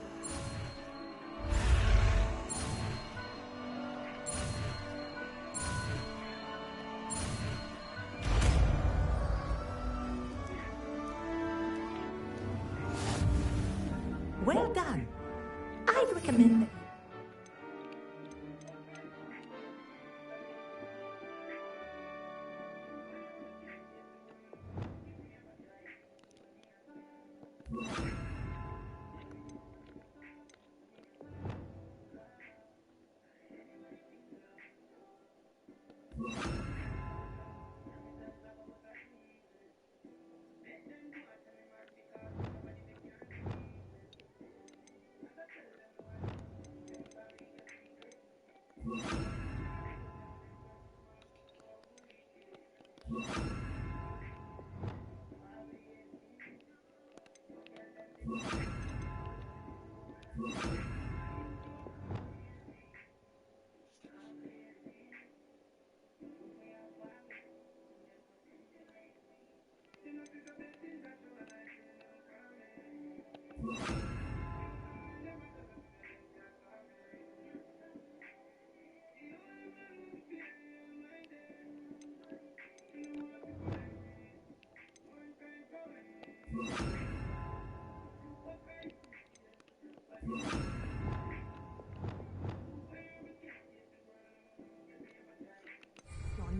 [SPEAKER 11] recommend that.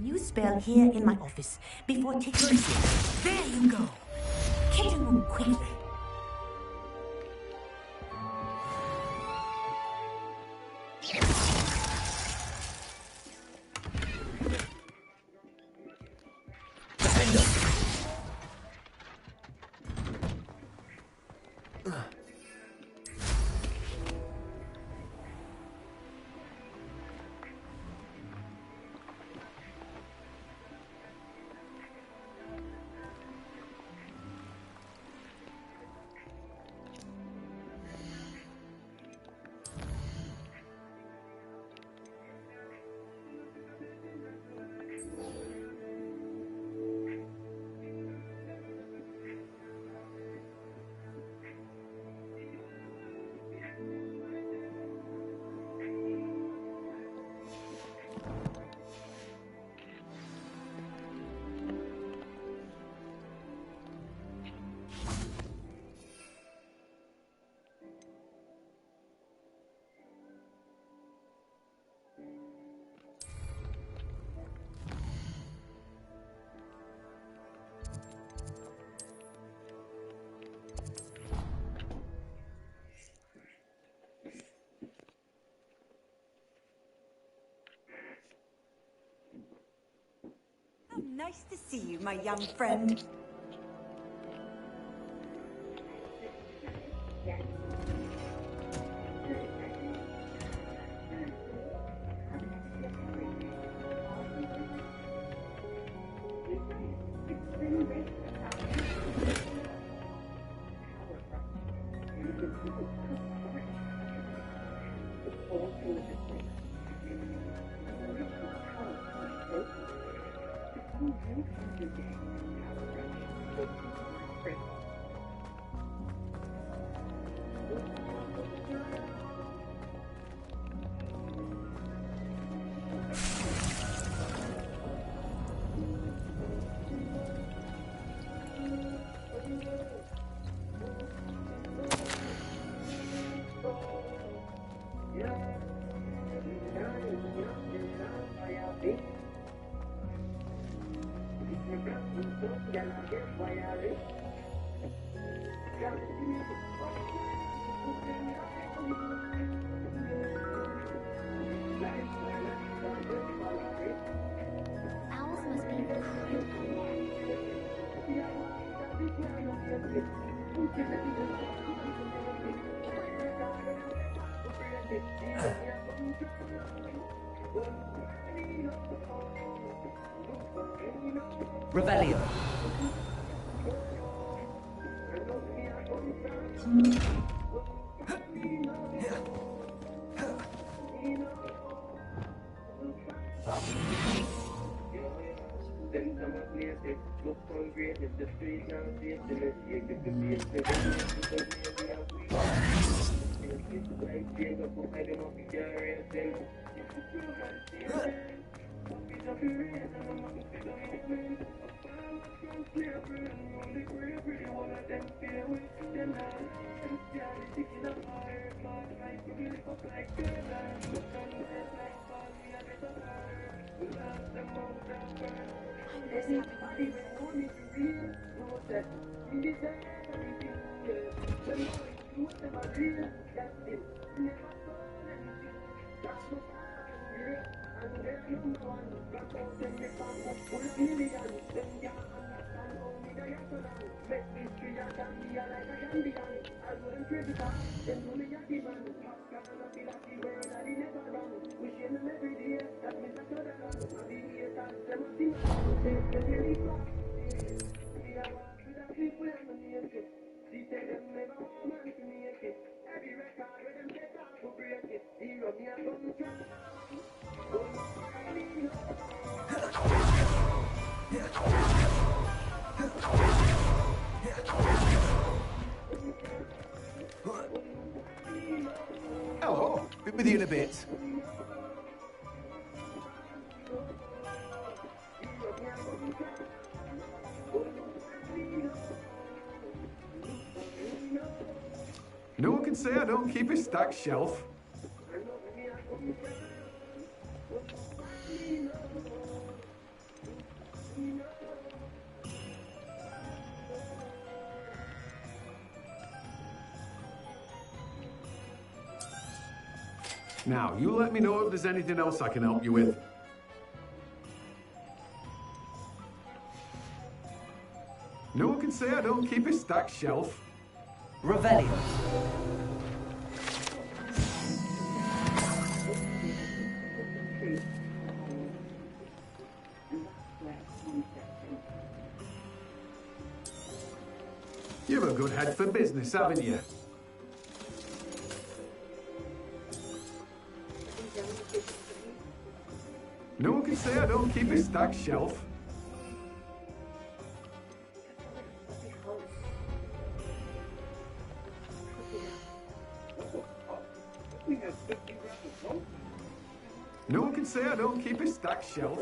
[SPEAKER 15] New spell here in my office before taking the seat. There you go. Kitchen room quickly.
[SPEAKER 11] Nice to see you, my young friend.
[SPEAKER 5] Owls must be incredible.
[SPEAKER 2] Revelio.
[SPEAKER 18] Hello, be with you in a bit. No one can say I don't keep a stacked shelf. Now, you let me know if there's anything else I can help you with. No one can say I don't keep a stacked shelf.
[SPEAKER 2] Revelio.
[SPEAKER 18] You've a good head for business, haven't you? No one can say I don't keep a stacked shelf. No one can say I don't keep a stacked shelf.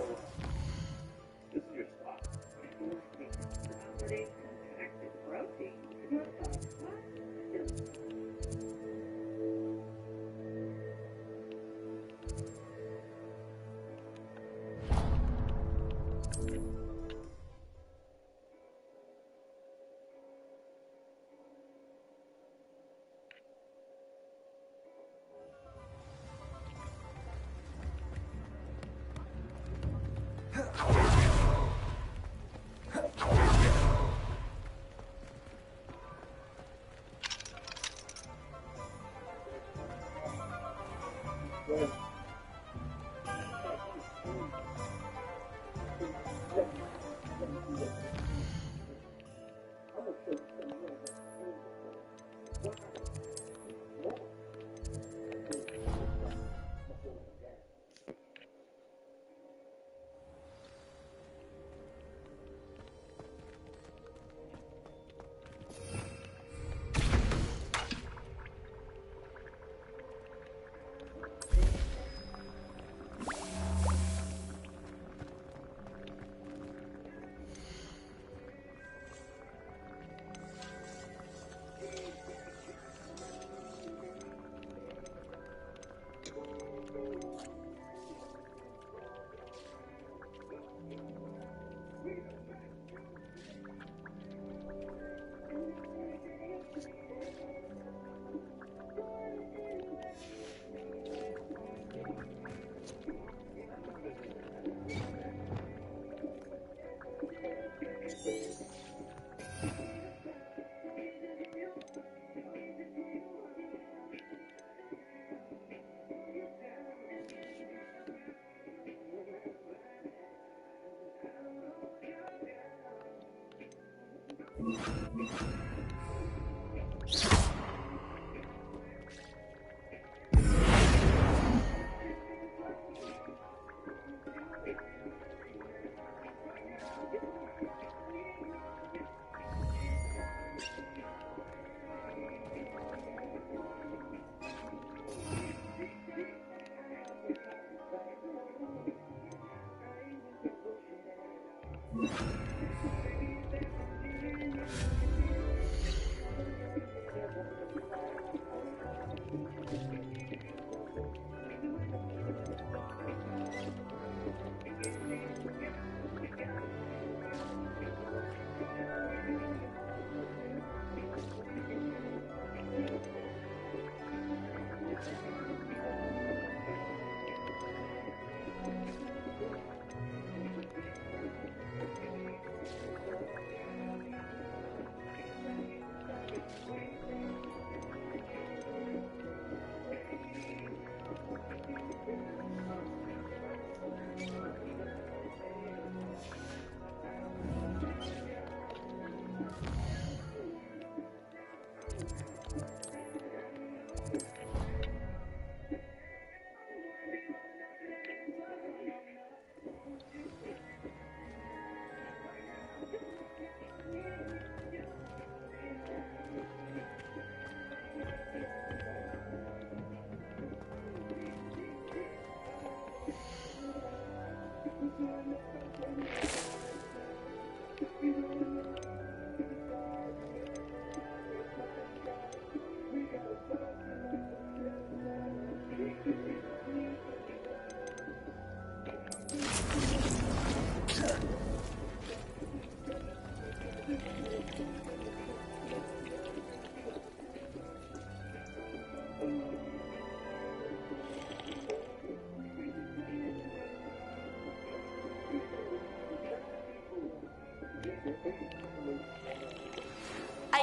[SPEAKER 15] I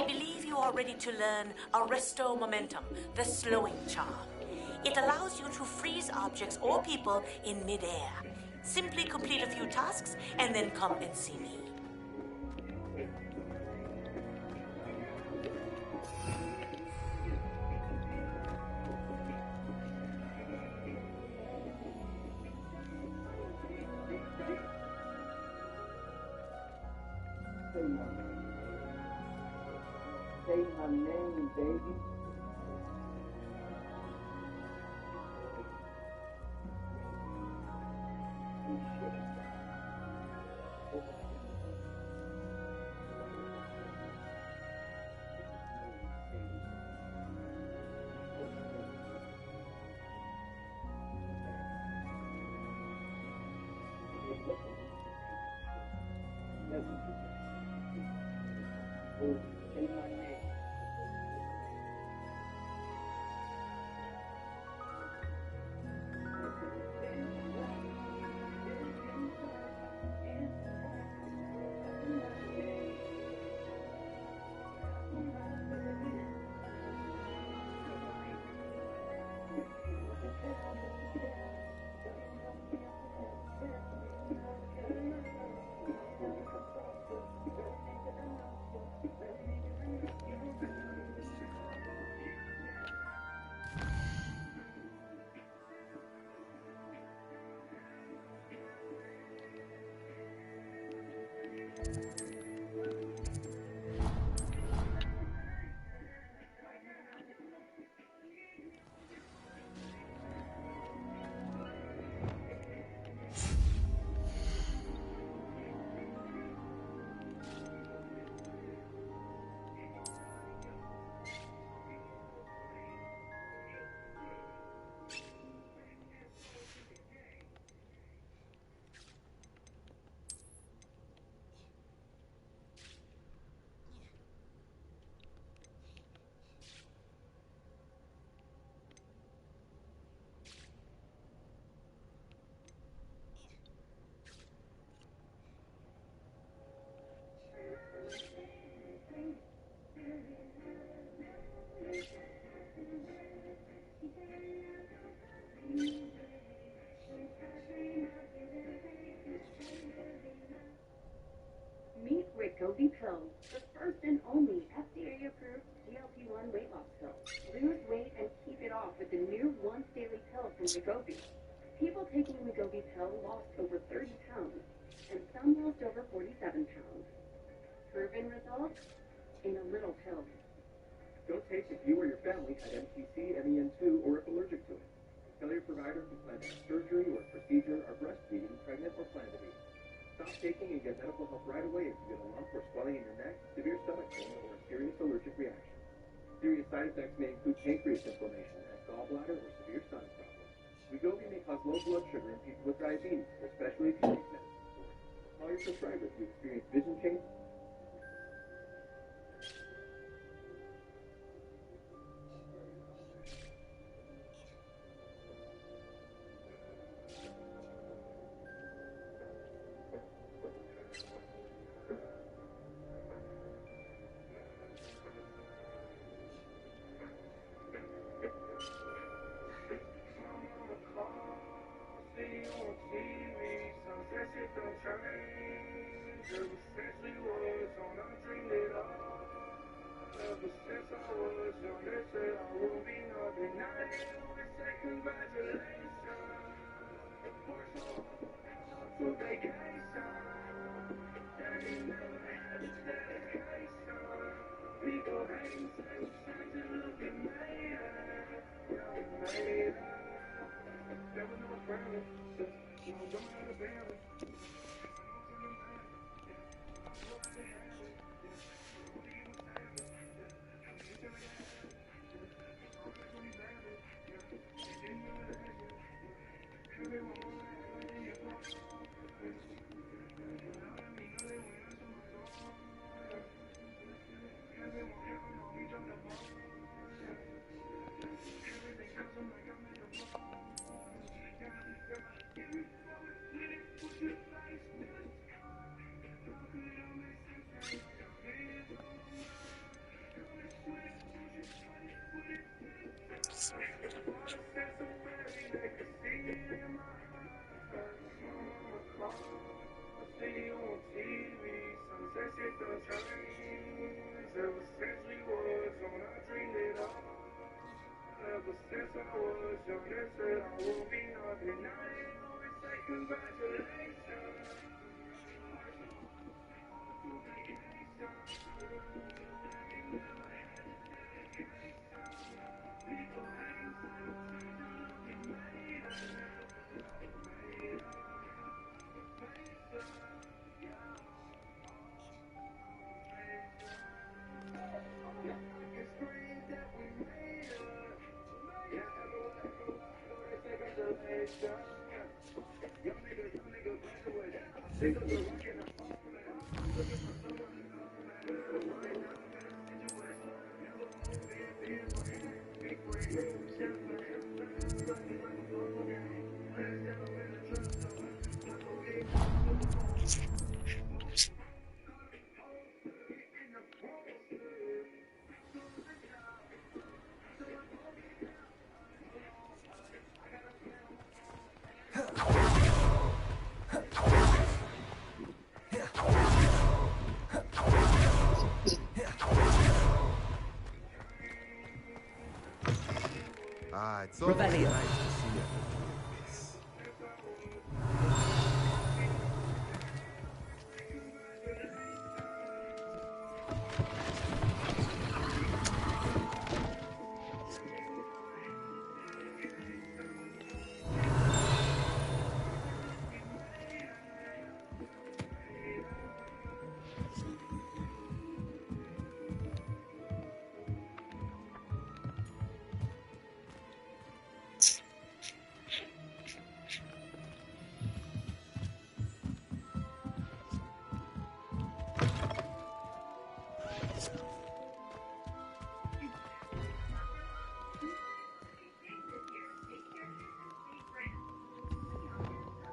[SPEAKER 15] believe you are ready to learn Arresto Momentum, the slowing charm. It allows you to freeze objects or people in midair. Simply complete a few tasks and then come and see me.
[SPEAKER 8] Say my name, baby. Say my name.
[SPEAKER 12] Meet Wegovy Pills, the first and only FDA-approved GLP-1 weight loss pill. Lose weight and keep it off with the new once-daily pill from Wegovy. People taking Wegovy Pill lost over 30 pounds, and some lost over 47 pounds. Proven results in a little pill.
[SPEAKER 1] Don't take if you or your family had MTC, MEN2, or if allergic to it. Tell your provider if you plan to have surgery or procedure, are breastfeeding, pregnant, or plan to be. Stop taking and get medical help right away if you get a lump or swelling in your neck, severe stomach pain, or a serious allergic reaction. Serious side effects may include pancreas inflammation, gallbladder, or severe sinus problems. Wegovy may cause low blood sugar in people with diabetes, especially if you take medicine for it. Call your prescriber if you experience vision change.
[SPEAKER 10] It's always nice to see
[SPEAKER 2] Revelio.
[SPEAKER 10] this.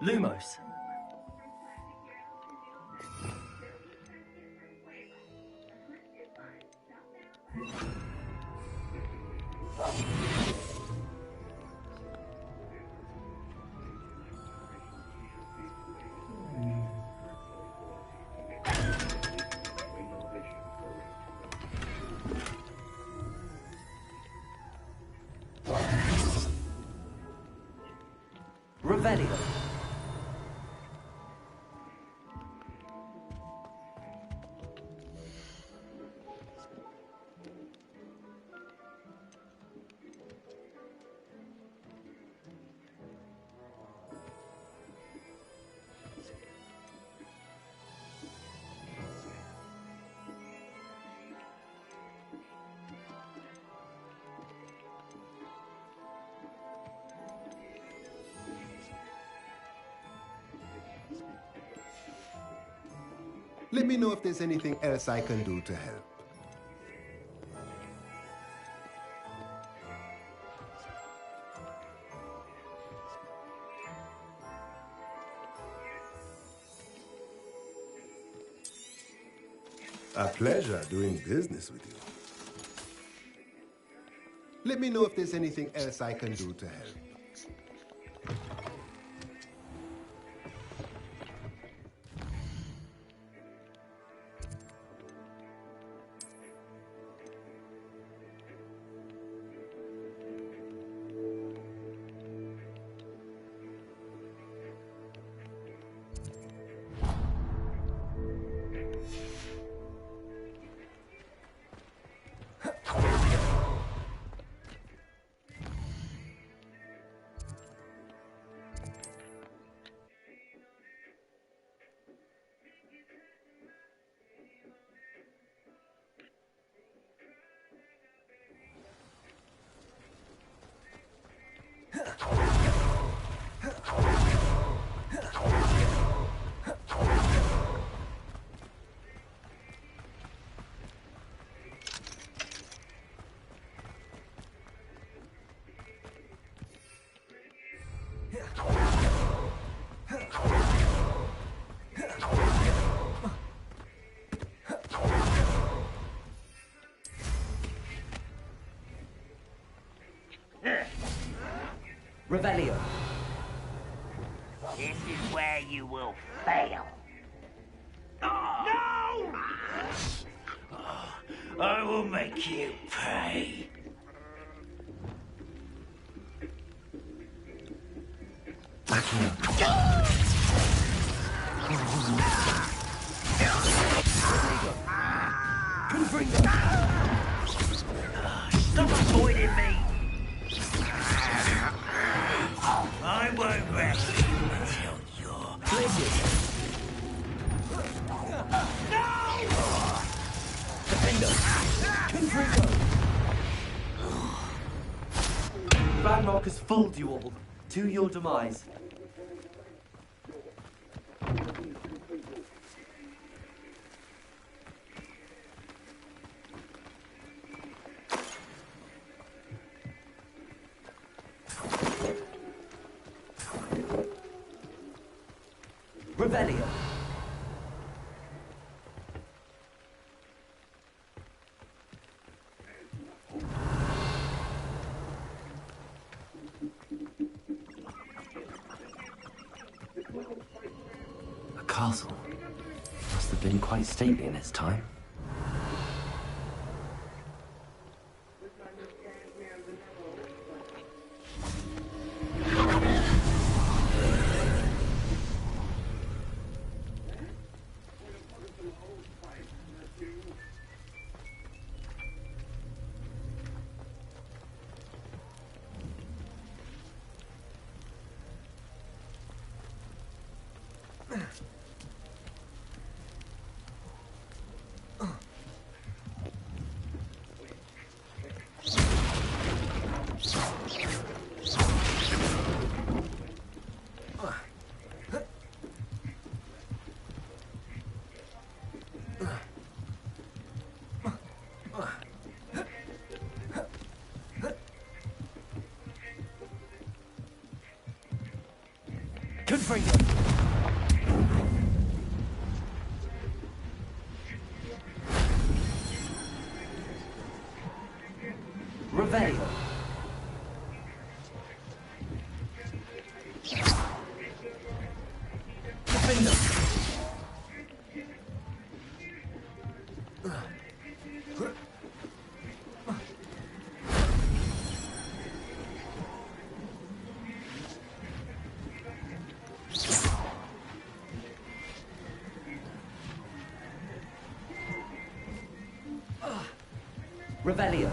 [SPEAKER 2] Lumos. Revelio.
[SPEAKER 10] Let me know if there's anything else I can do to help. A pleasure doing business with you. Let me know if there's anything else I can do to help.
[SPEAKER 2] Revelio.
[SPEAKER 13] This is where you will fail. No!
[SPEAKER 6] I will make you pay. Stop avoiding me! I won't rest until you're...
[SPEAKER 2] Ranrock has fooled you all, to your demise. Revelio. A castle. Must have been quite stately in its time. Confringo. Revelio. Defendo. Revelio.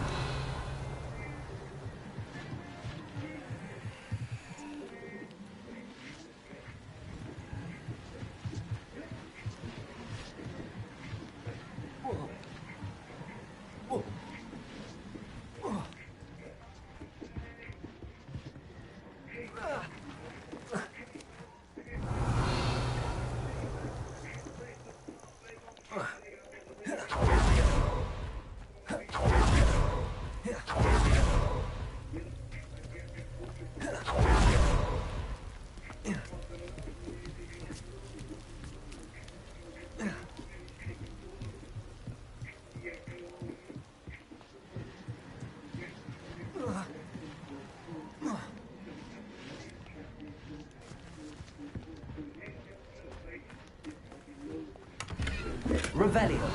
[SPEAKER 2] Revelio.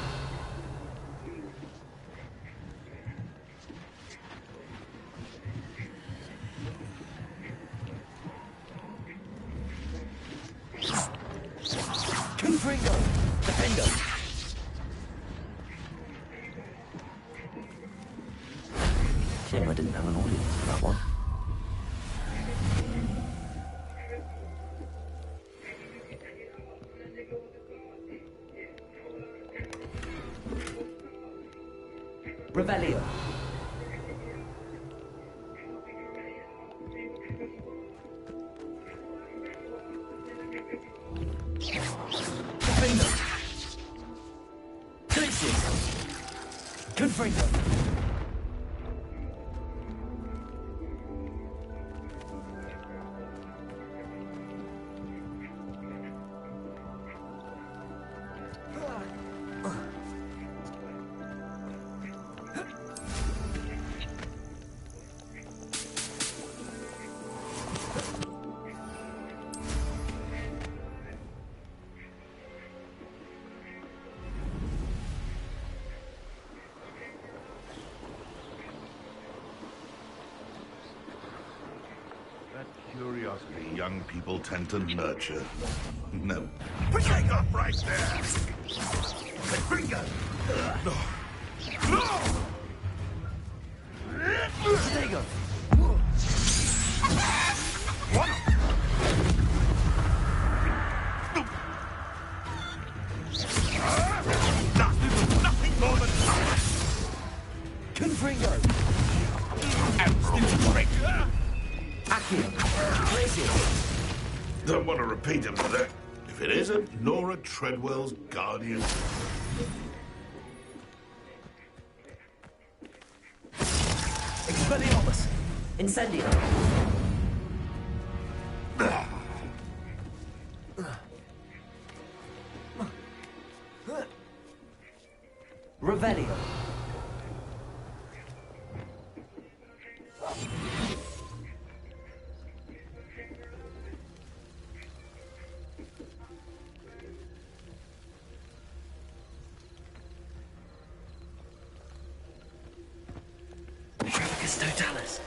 [SPEAKER 2] Confringo. Defendo. Shame I didn't have an audience for that one. Revelio. Defendo. Glitches. Confringo.
[SPEAKER 22] that curiosity young people tend to nurture. No. Take up right there! Finger! No! No!
[SPEAKER 2] Take up!
[SPEAKER 22] What? Nothing more than
[SPEAKER 2] Confringo!
[SPEAKER 22] Absolute trick!
[SPEAKER 2] Accio! Crazy!
[SPEAKER 22] Don't want to repeat it, but if it isn't Nora Treadwell's guardian...
[SPEAKER 2] Expelliarmus! Incendio! Revelio! Trafficus Totalis!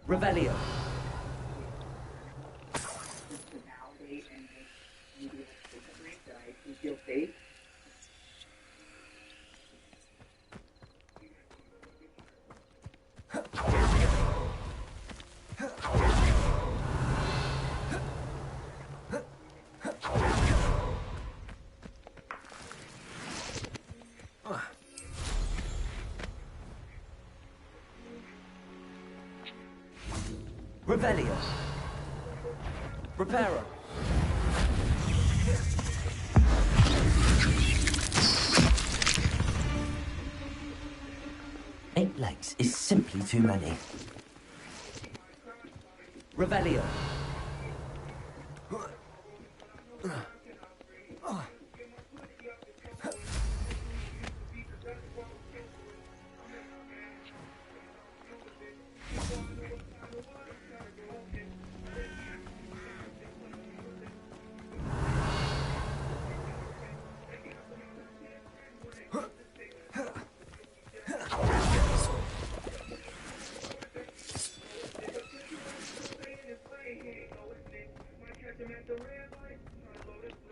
[SPEAKER 2] Revelio. Revelio. Reparo. 8 legs is simply too many. Revelio.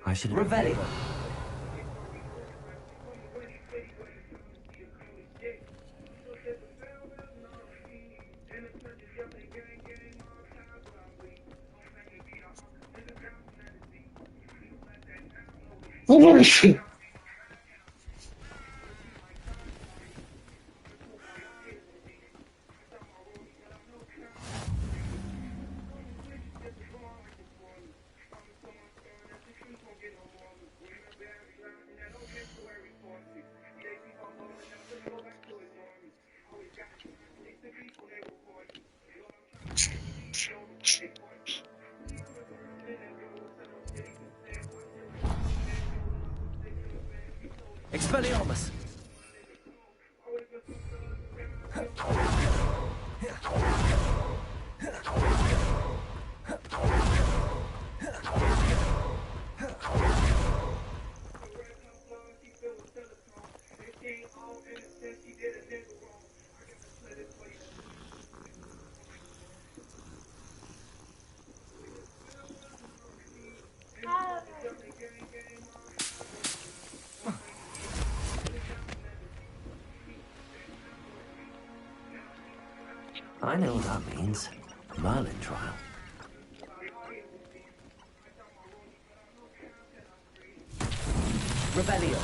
[SPEAKER 2] I should Revelio.
[SPEAKER 10] Oh shit!
[SPEAKER 2] Expelliarmus. I know what that means. Merlin trial. Revelio.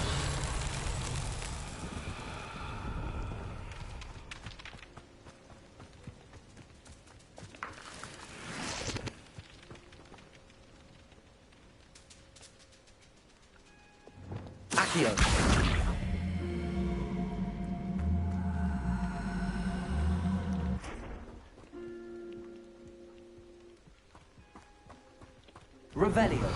[SPEAKER 2] Accio. Revelio.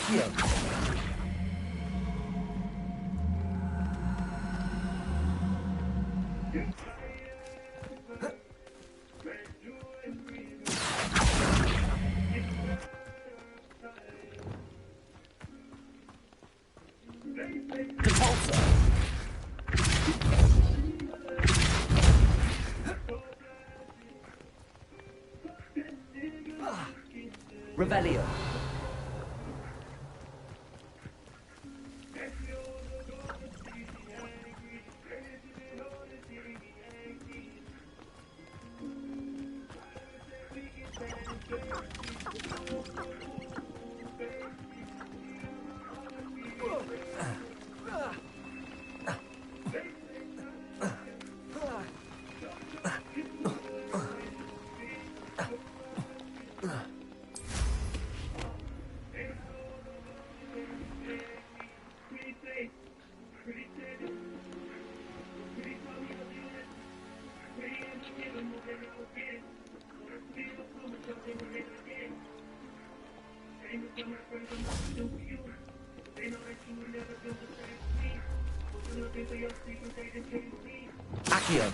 [SPEAKER 2] Accio. Revelio. Accio.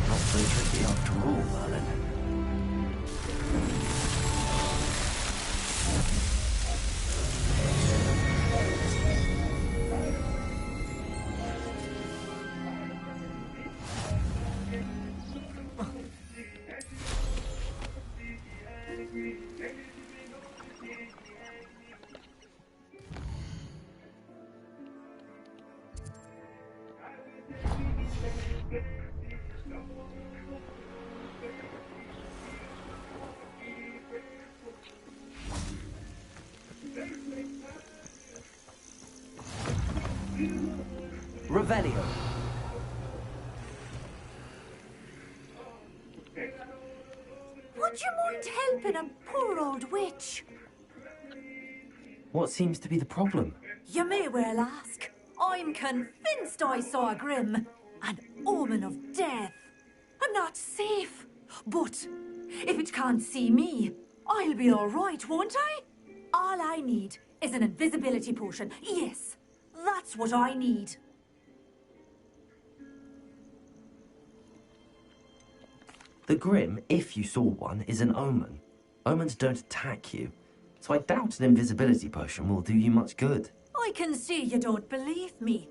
[SPEAKER 2] Not so tricky after all, Merlin. Revelio.
[SPEAKER 11] Would you mind helping a poor old witch?
[SPEAKER 2] What seems to be the problem?
[SPEAKER 11] You may well ask. I'm convinced I saw a grim, an omen of death. I'm not safe, but if it can't see me, I'll be all right, won't I? All I need is an invisibility potion. Yes, that's what I need.
[SPEAKER 2] The Grim, if you saw one, is an omen. Omens don't attack you, so I doubt an invisibility potion will do you much good.
[SPEAKER 11] I can see you don't believe me.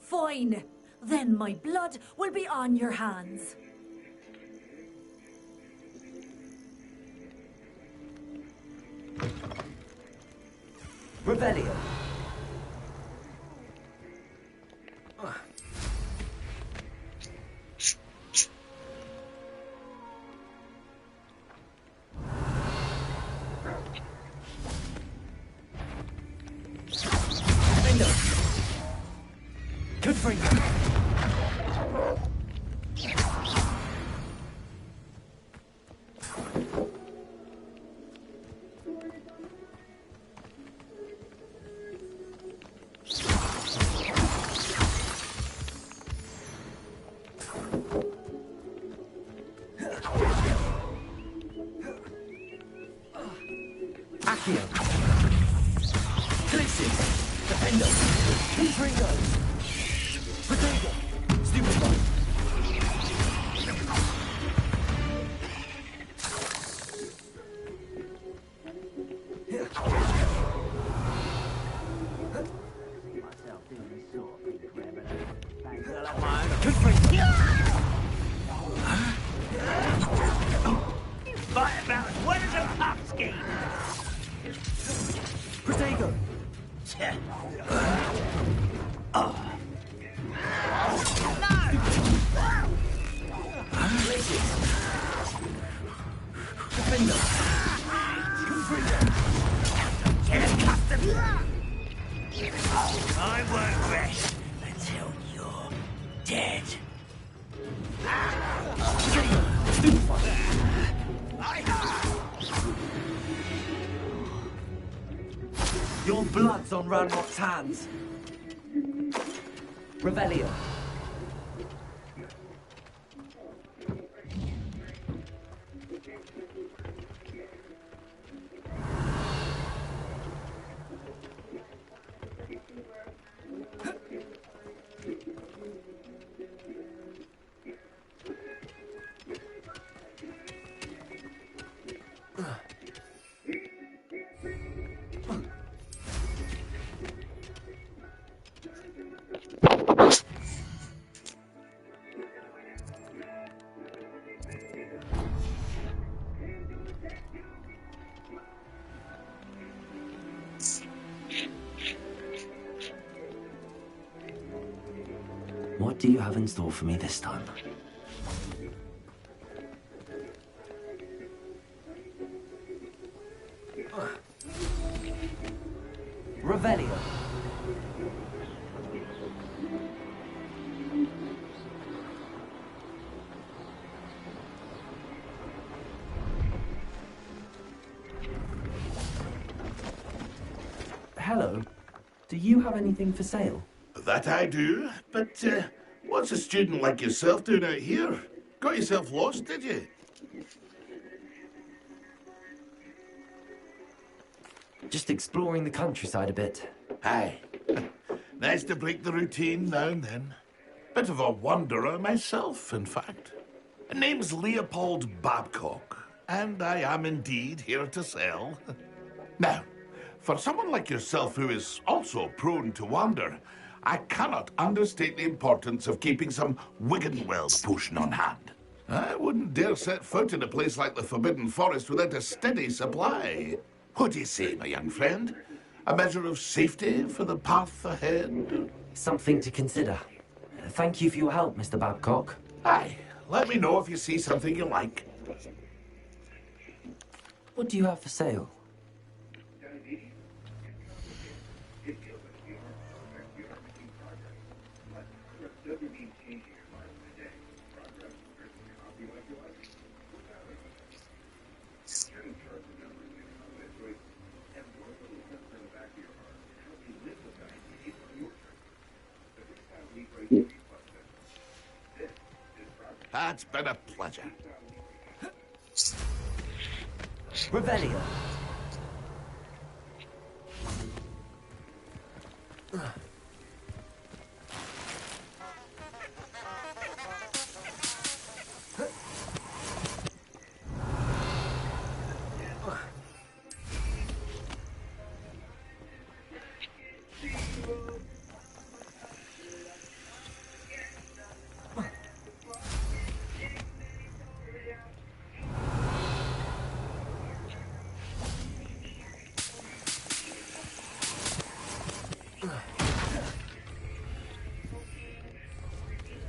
[SPEAKER 11] Fine. Then my blood will be on your hands.
[SPEAKER 2] Revelio. Good for you. Accio. Glitches. Defendo. Confringo. Potato. Stupefy. on Ranrock's hands. Revelio. What do you have in store for me this time? Revelio. Hello. Do you have anything for sale?
[SPEAKER 22] That I do, but what's a student like yourself doing out here? Got yourself lost, did you?
[SPEAKER 2] Just exploring the countryside a bit.
[SPEAKER 22] Aye. Nice to break the routine now and then. Bit of a wanderer myself, in fact. Name's Leopold Babcock, and I am indeed here to sell. Now, for someone like yourself who is also prone to wander, I cannot understate the importance of keeping some Wiggenweld potion on hand. I wouldn't dare set foot in a place like the Forbidden Forest without a steady supply. What do you say, my young friend? A measure of safety for the path ahead?
[SPEAKER 2] Something to consider. Thank you for your help, Mr. Babcock.
[SPEAKER 22] Aye. Let me know if you see something you like.
[SPEAKER 2] What do you have for sale?
[SPEAKER 22] It's been a pleasure.
[SPEAKER 2] Revelio.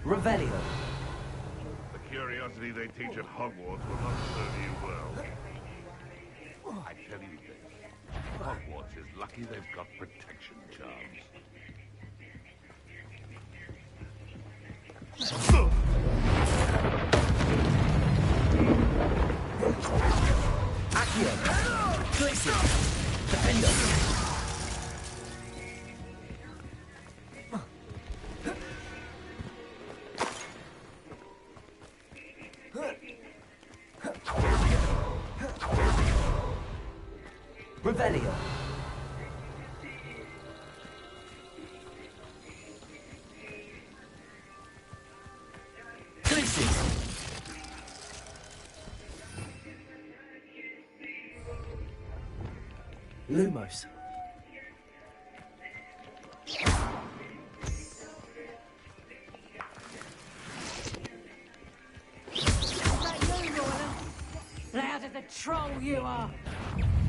[SPEAKER 2] Revelio.
[SPEAKER 22] The curiosity they teach at Hogwarts will not serve you well. I tell you this, Hogwarts is lucky they've got protection charms.
[SPEAKER 2] Accio. Glacier. Defender. Revelio. Lumos.
[SPEAKER 11] Loud as a troll you are!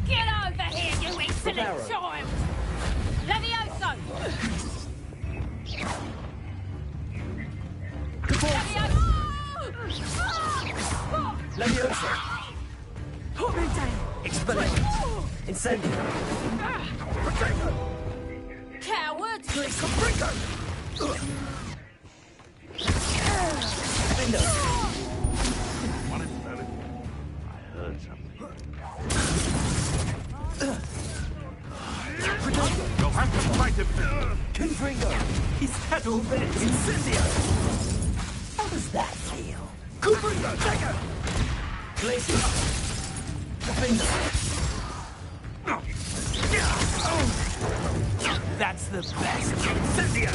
[SPEAKER 11] Get over here, you insolent child! Levioso!
[SPEAKER 2] Levioso!
[SPEAKER 11] Put me down!
[SPEAKER 2] Expelliarmus! Incendio!
[SPEAKER 11] Cowards!
[SPEAKER 2] Caprico! Defender!
[SPEAKER 22] What is that? I heard something. You'll have to
[SPEAKER 6] Kettle bits! Incendio! How does that feel? Cooper, take it! Glacier! Defender! That's the best! Incendio!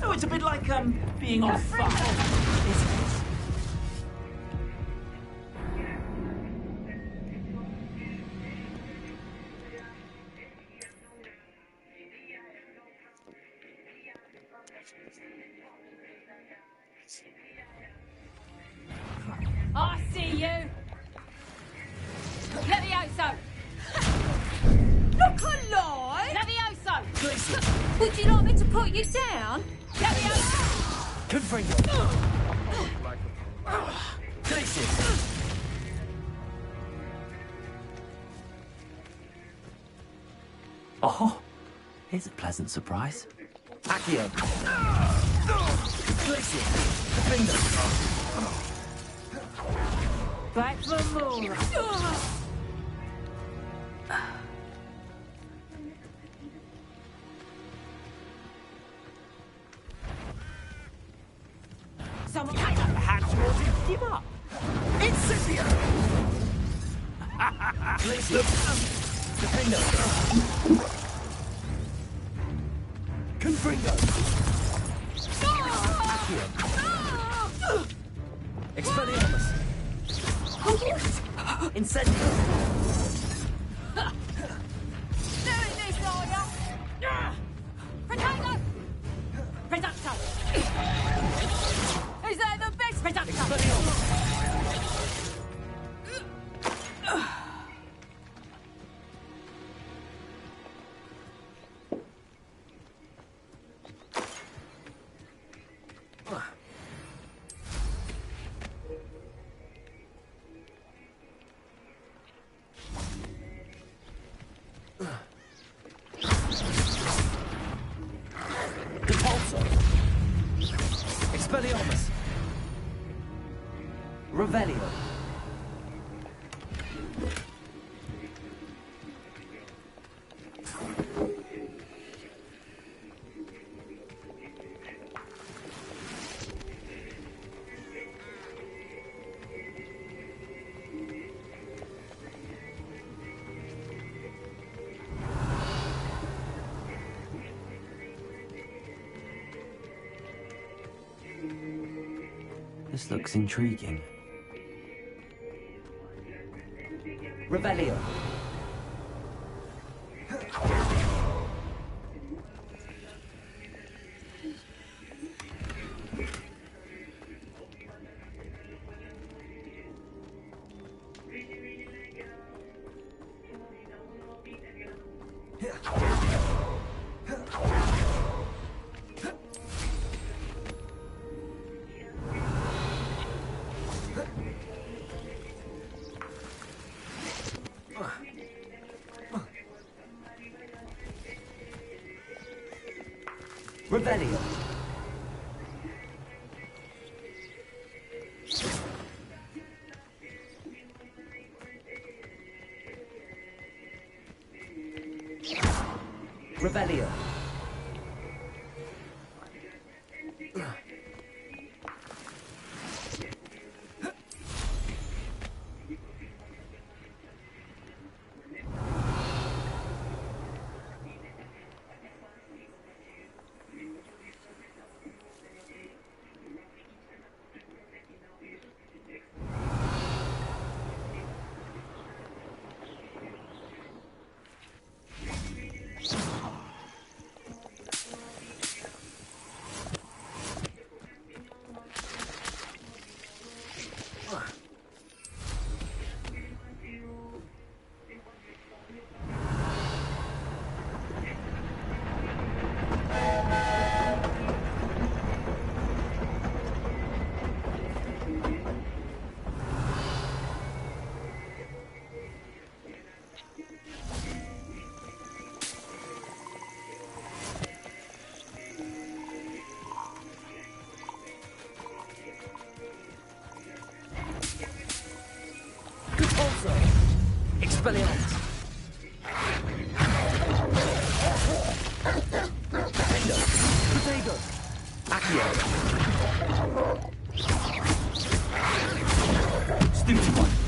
[SPEAKER 6] Oh, it's a bit like, being on fire, isn't it?
[SPEAKER 5] I see you. Levioso. Look alive. Levioso. Would you like me to put you down? Levioso.
[SPEAKER 6] Confringo. Glacier.
[SPEAKER 2] Oh, here's a pleasant surprise.
[SPEAKER 6] Accio. Glacier. Defender.
[SPEAKER 11] Back for more.
[SPEAKER 6] Someone perhaps you want to give up. Incendio! Glacier. Defender. Confringo. Accio. Expelliarmus. Incendio.
[SPEAKER 11] Doing this, are ya? Potato! Predacto! Is that the best Predacto?
[SPEAKER 2] Expelliarmus. Revelio. This looks intriguing. Revelio. Revelio. Revelio.
[SPEAKER 6] Expelliarmus. Potato.
[SPEAKER 2] Accio. Snooty one.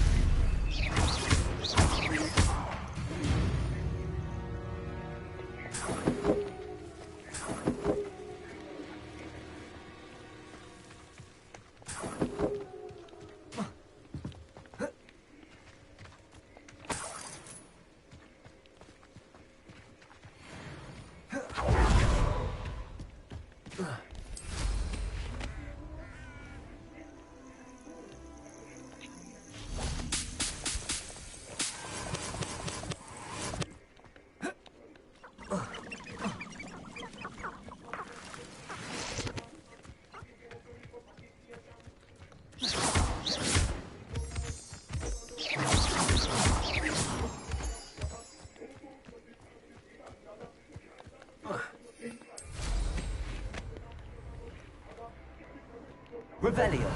[SPEAKER 2] Revelio.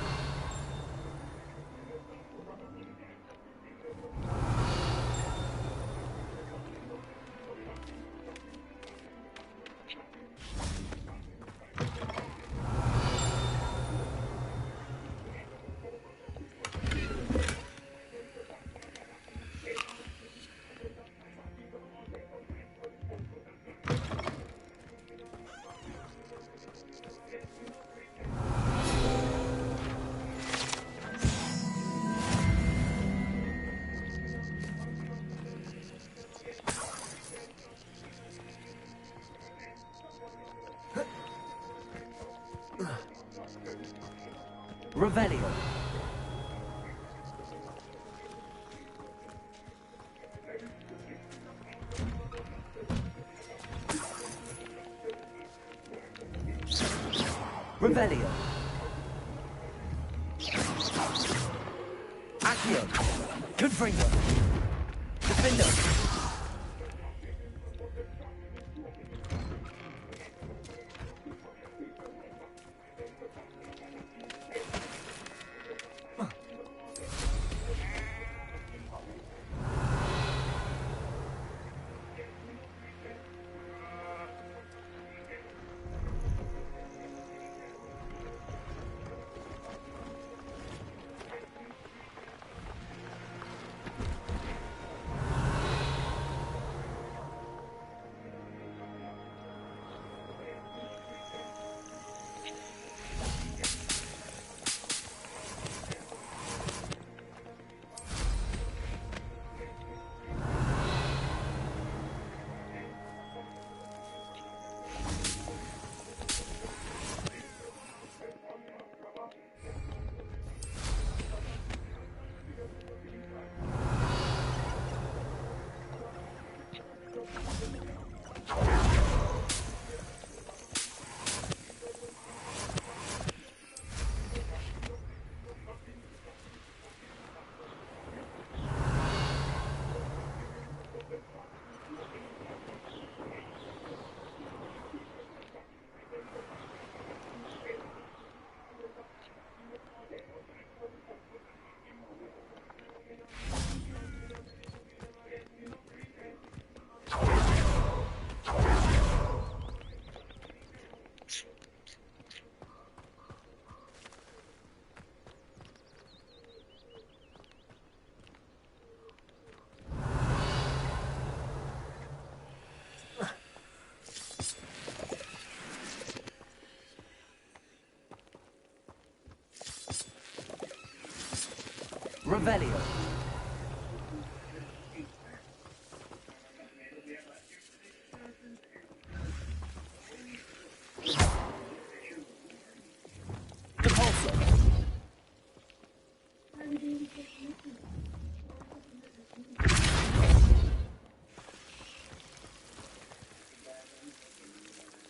[SPEAKER 2] Revelio. Revelio. Accio. Confringo. Defendo. Revelio. Compulso.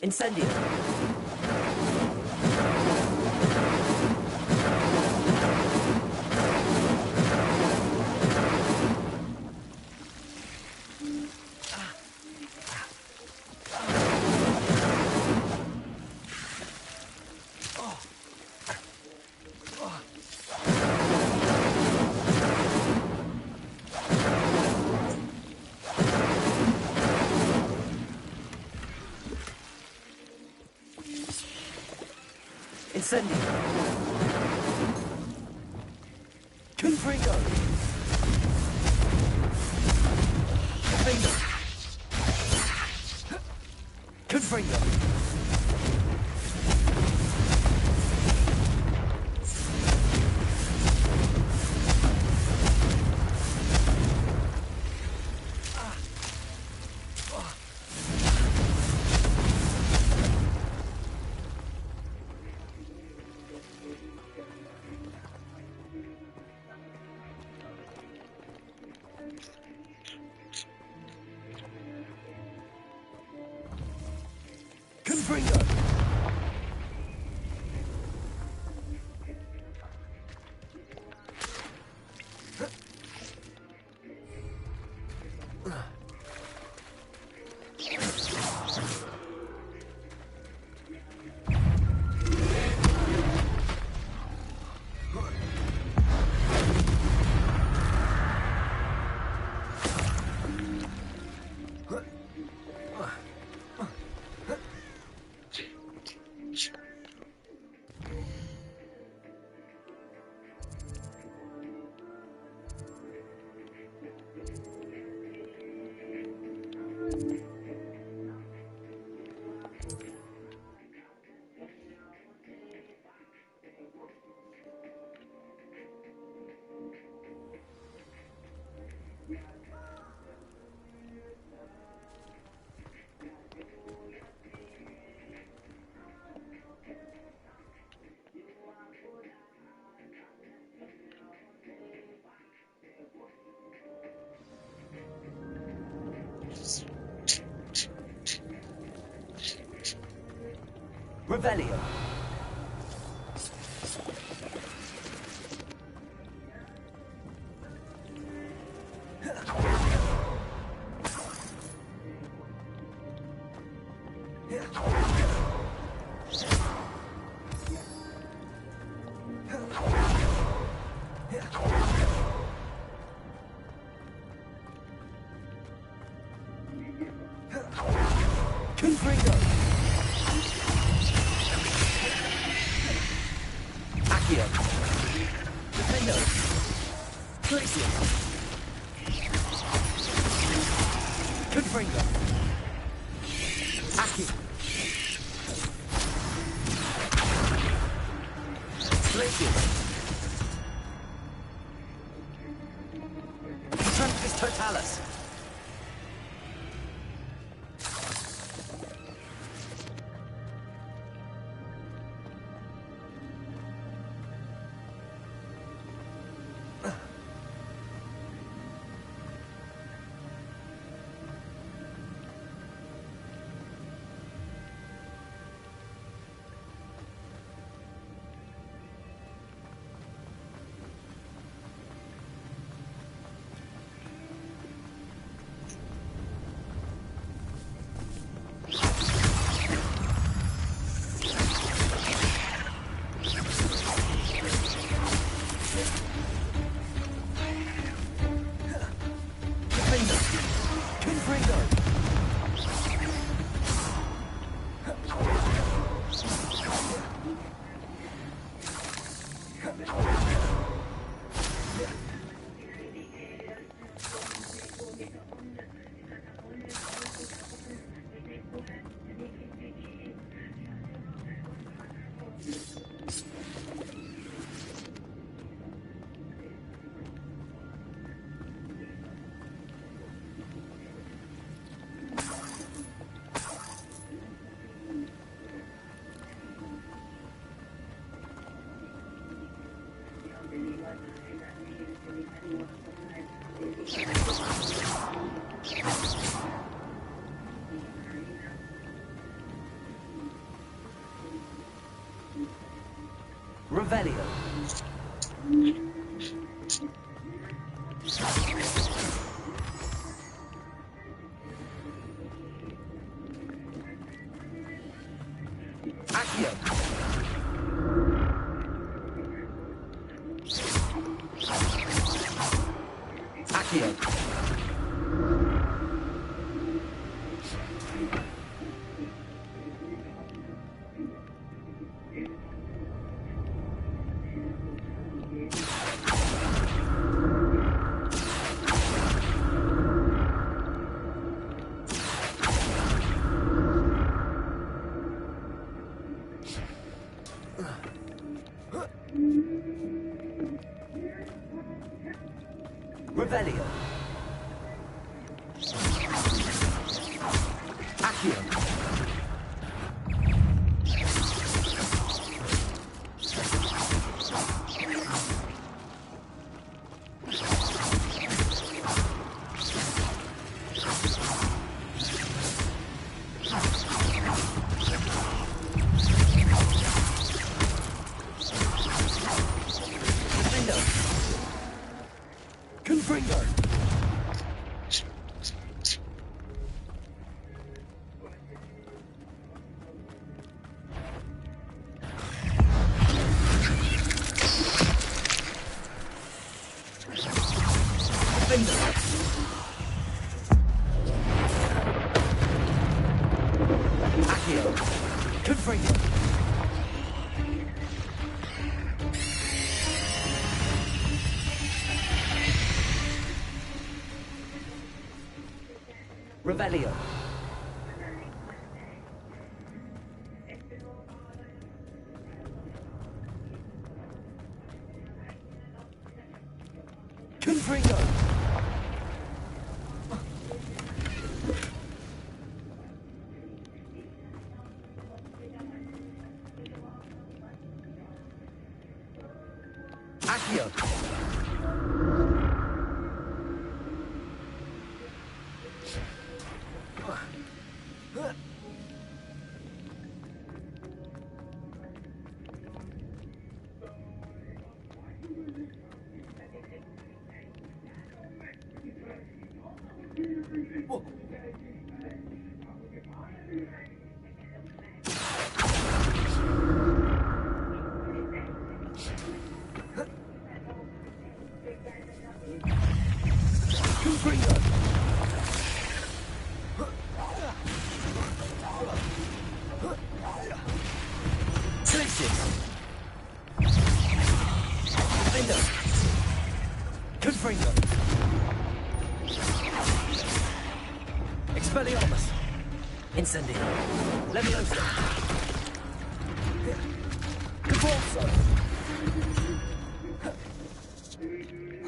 [SPEAKER 2] Incendio. Incendio. Confringo. Confringo. Confringo. Revelio. Confringo. Accio. Defendo. Glacier. Confringo. Accio. Glacier. Truncus Totalis. Revelio. Accio. Accio. Revelio. Accio. Confringo. Accio. Confringo. Revelio. Confringo. Accio. Confringo. Glitches. Window. Confringo. Expelliarmus. Incendio. Leviosa. Convulso.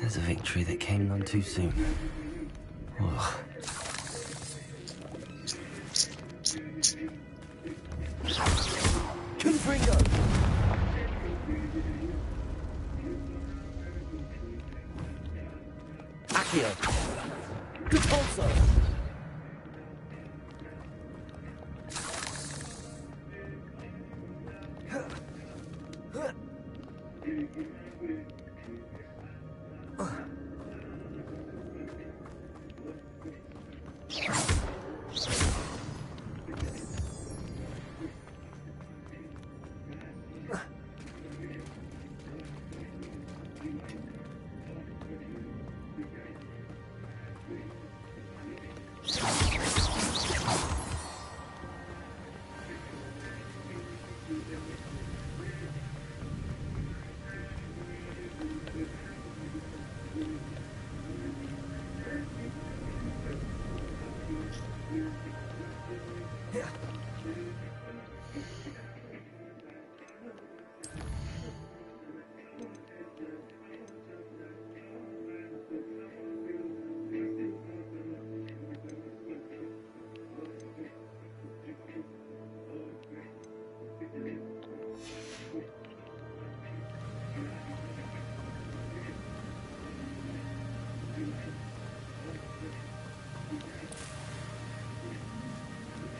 [SPEAKER 2] There's a victory that came none too soon. Ugh. Confringo. Accio. Convulso.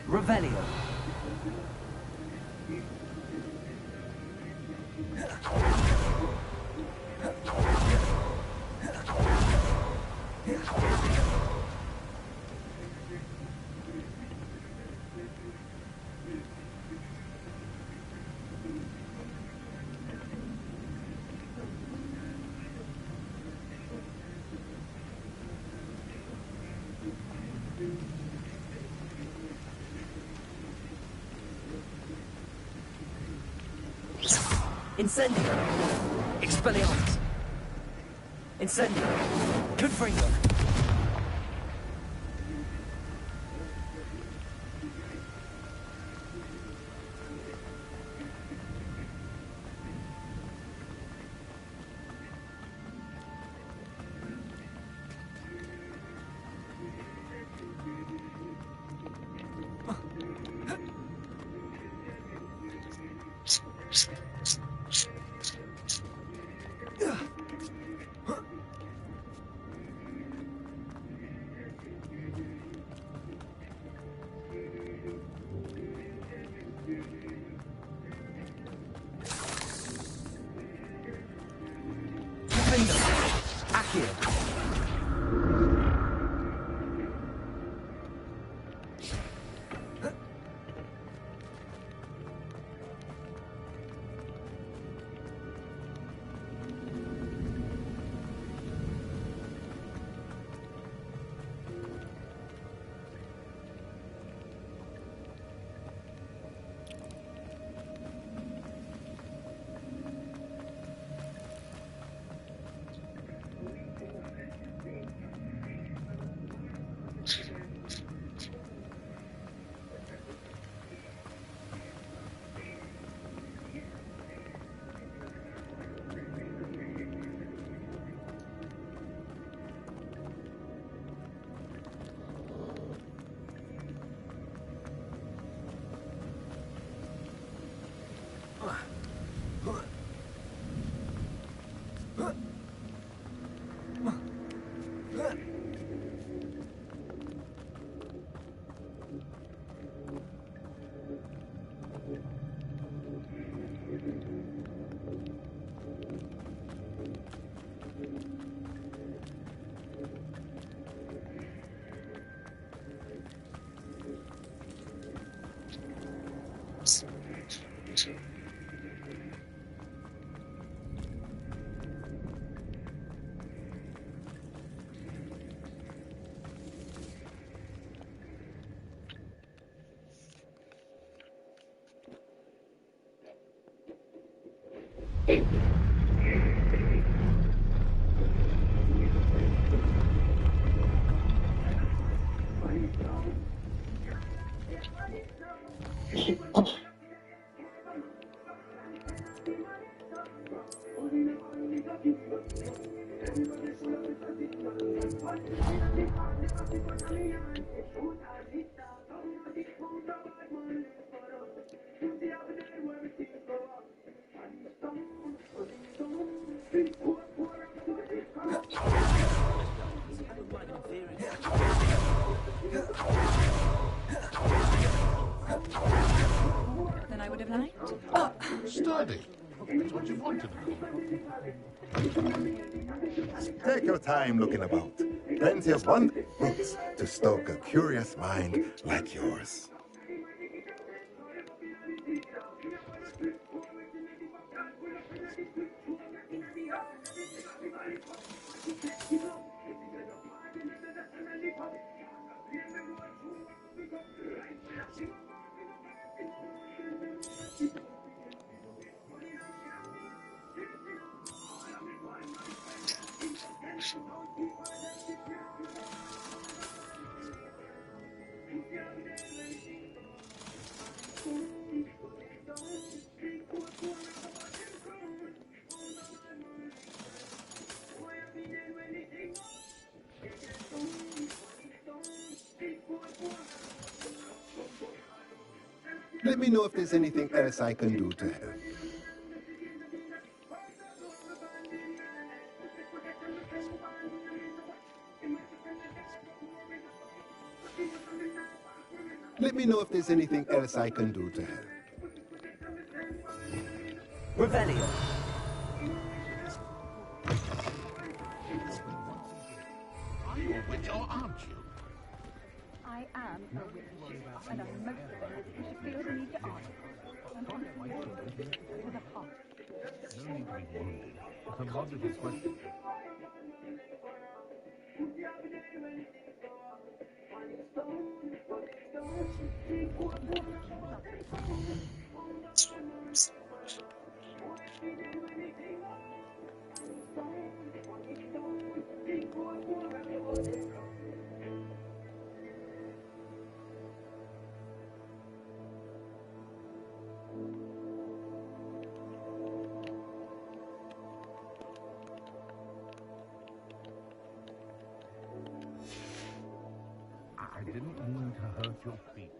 [SPEAKER 2] Revelio. Incendio. Expelliarmus. Incendio. Confringo.
[SPEAKER 16] Here.
[SPEAKER 11] Than I would have liked.
[SPEAKER 22] Sturdy. That's what you wanted to call.
[SPEAKER 13] Take your time looking about. Plenty of wonderful books to stoke a curious mind like yours. Let me know if there's anything else I can do to help. Let me know if there's anything else I can do to help.
[SPEAKER 16] Revelio.
[SPEAKER 22] Are you a witch or aren't you?
[SPEAKER 12] I am a witch, and I'm most offended that you should feel the need to ask. I'm honestly with a heart.
[SPEAKER 22] No need to be wounded. It's a logical question. I didn't mean to hurt your feet.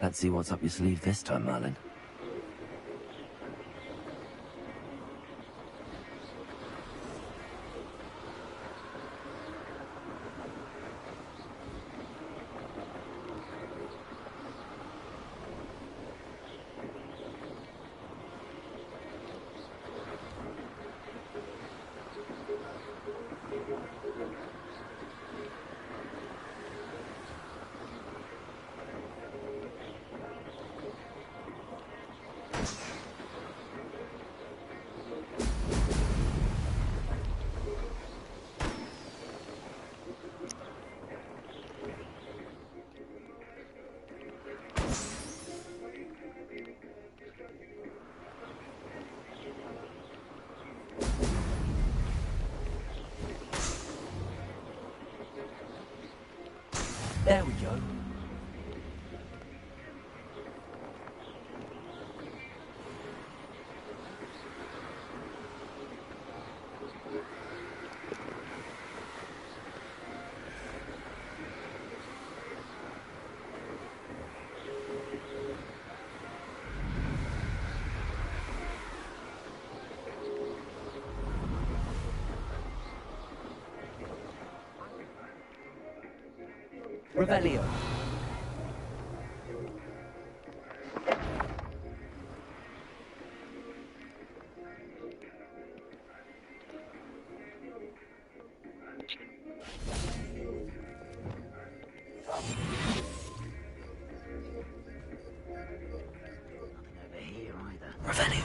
[SPEAKER 2] Let's see what's up your sleeve this time, Merlin.
[SPEAKER 6] There we go. Revelio.
[SPEAKER 2] Revelio.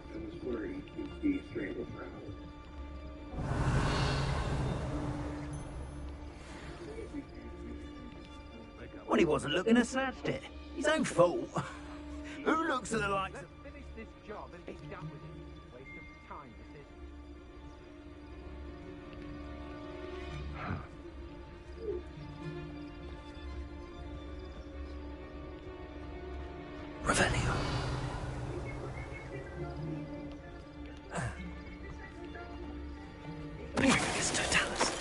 [SPEAKER 20] I was worried he'd be strangled for hours.
[SPEAKER 6] Well, he wasn't looking and snatched it. His own fault. Who looks at the likes of...
[SPEAKER 3] Let's finish this job and be done with it. Waste of time, this is.
[SPEAKER 2] Revelio. Pyrrhus totalis.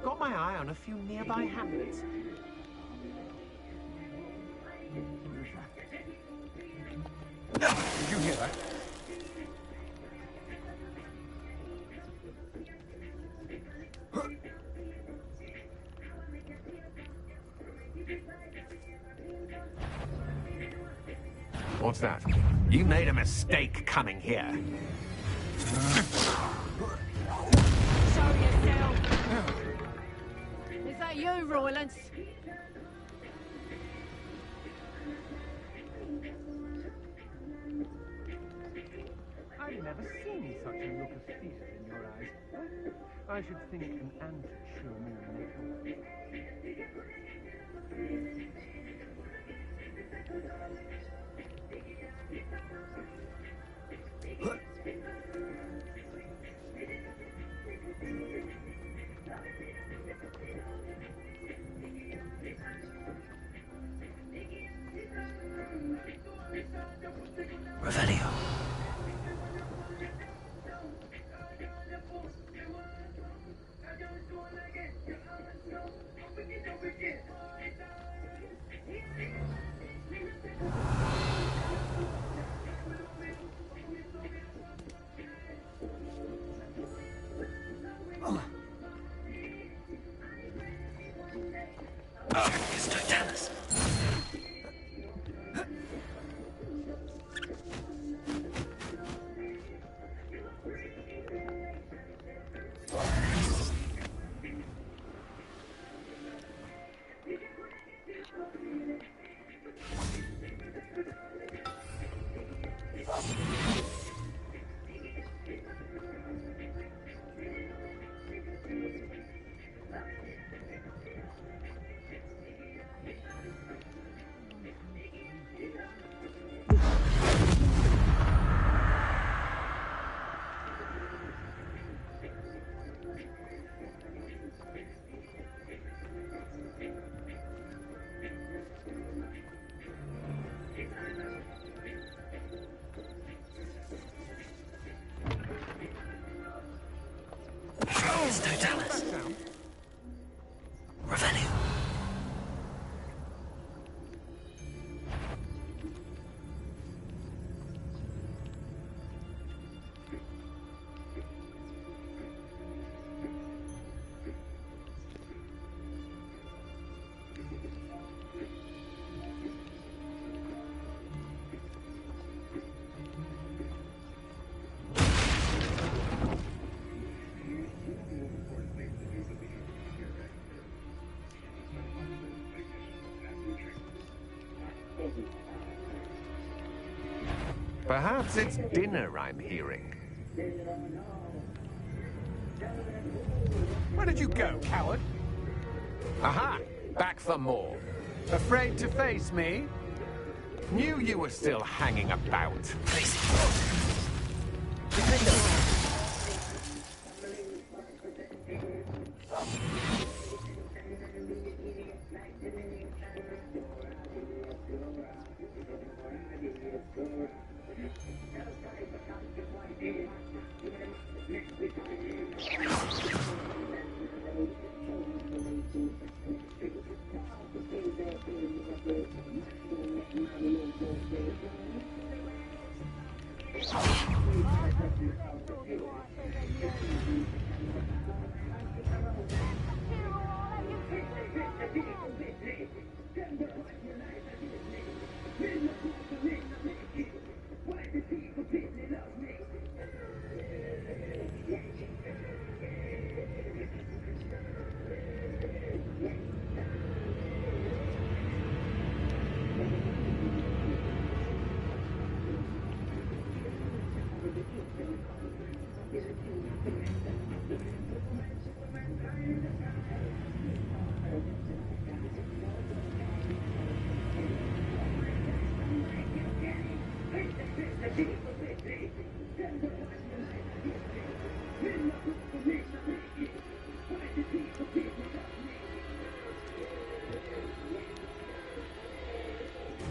[SPEAKER 3] Got my eye on a few nearby hamlets.
[SPEAKER 18] Did you hear that?
[SPEAKER 3] What's that? You made a mistake coming here.
[SPEAKER 11] Show yourself! Is that you, Roylance?
[SPEAKER 3] I've never seen such a look of fear in your eyes. I should think an ant show more than
[SPEAKER 2] Revelio. Pyrrhus totalis. Totalus. Revelio.
[SPEAKER 19] Perhaps it's dinner I'm hearing.
[SPEAKER 18] Where did you go, coward?
[SPEAKER 19] Aha! Back for more.
[SPEAKER 18] Afraid to face me?
[SPEAKER 19] Knew you were still hanging about.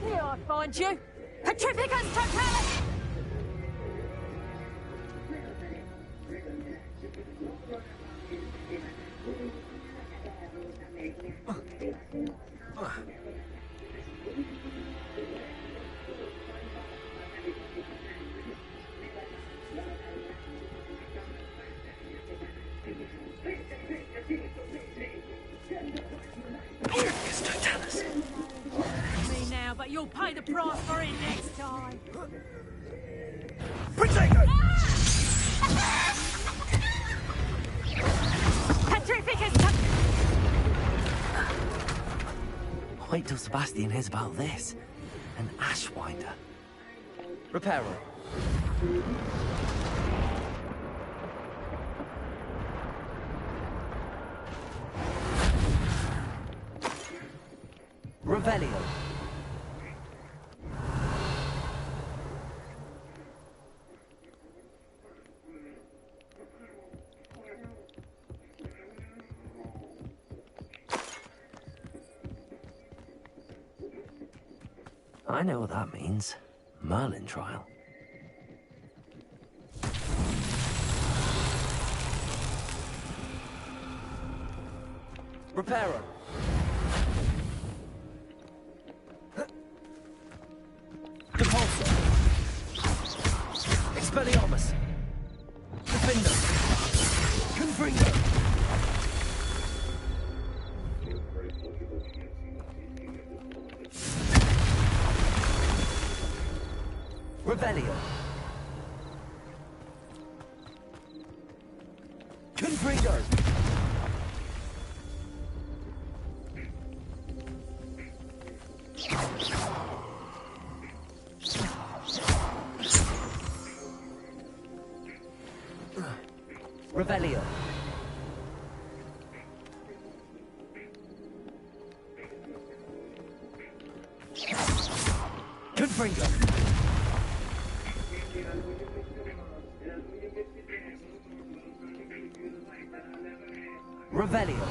[SPEAKER 11] Here I find you! Petrificus Totalus! Me now, but you'll pay the price for it next time. Petrificus.
[SPEAKER 2] Wait till Sebastian hears about this. An Ashwinder.
[SPEAKER 16] Reparo.
[SPEAKER 2] Revelio. I know what that means. Merlin trial.
[SPEAKER 16] Reparo. Compulsor. Expelliarmus. Defender. Confringo. Revelio. Confringo. Revelio. Confringo. Revelio.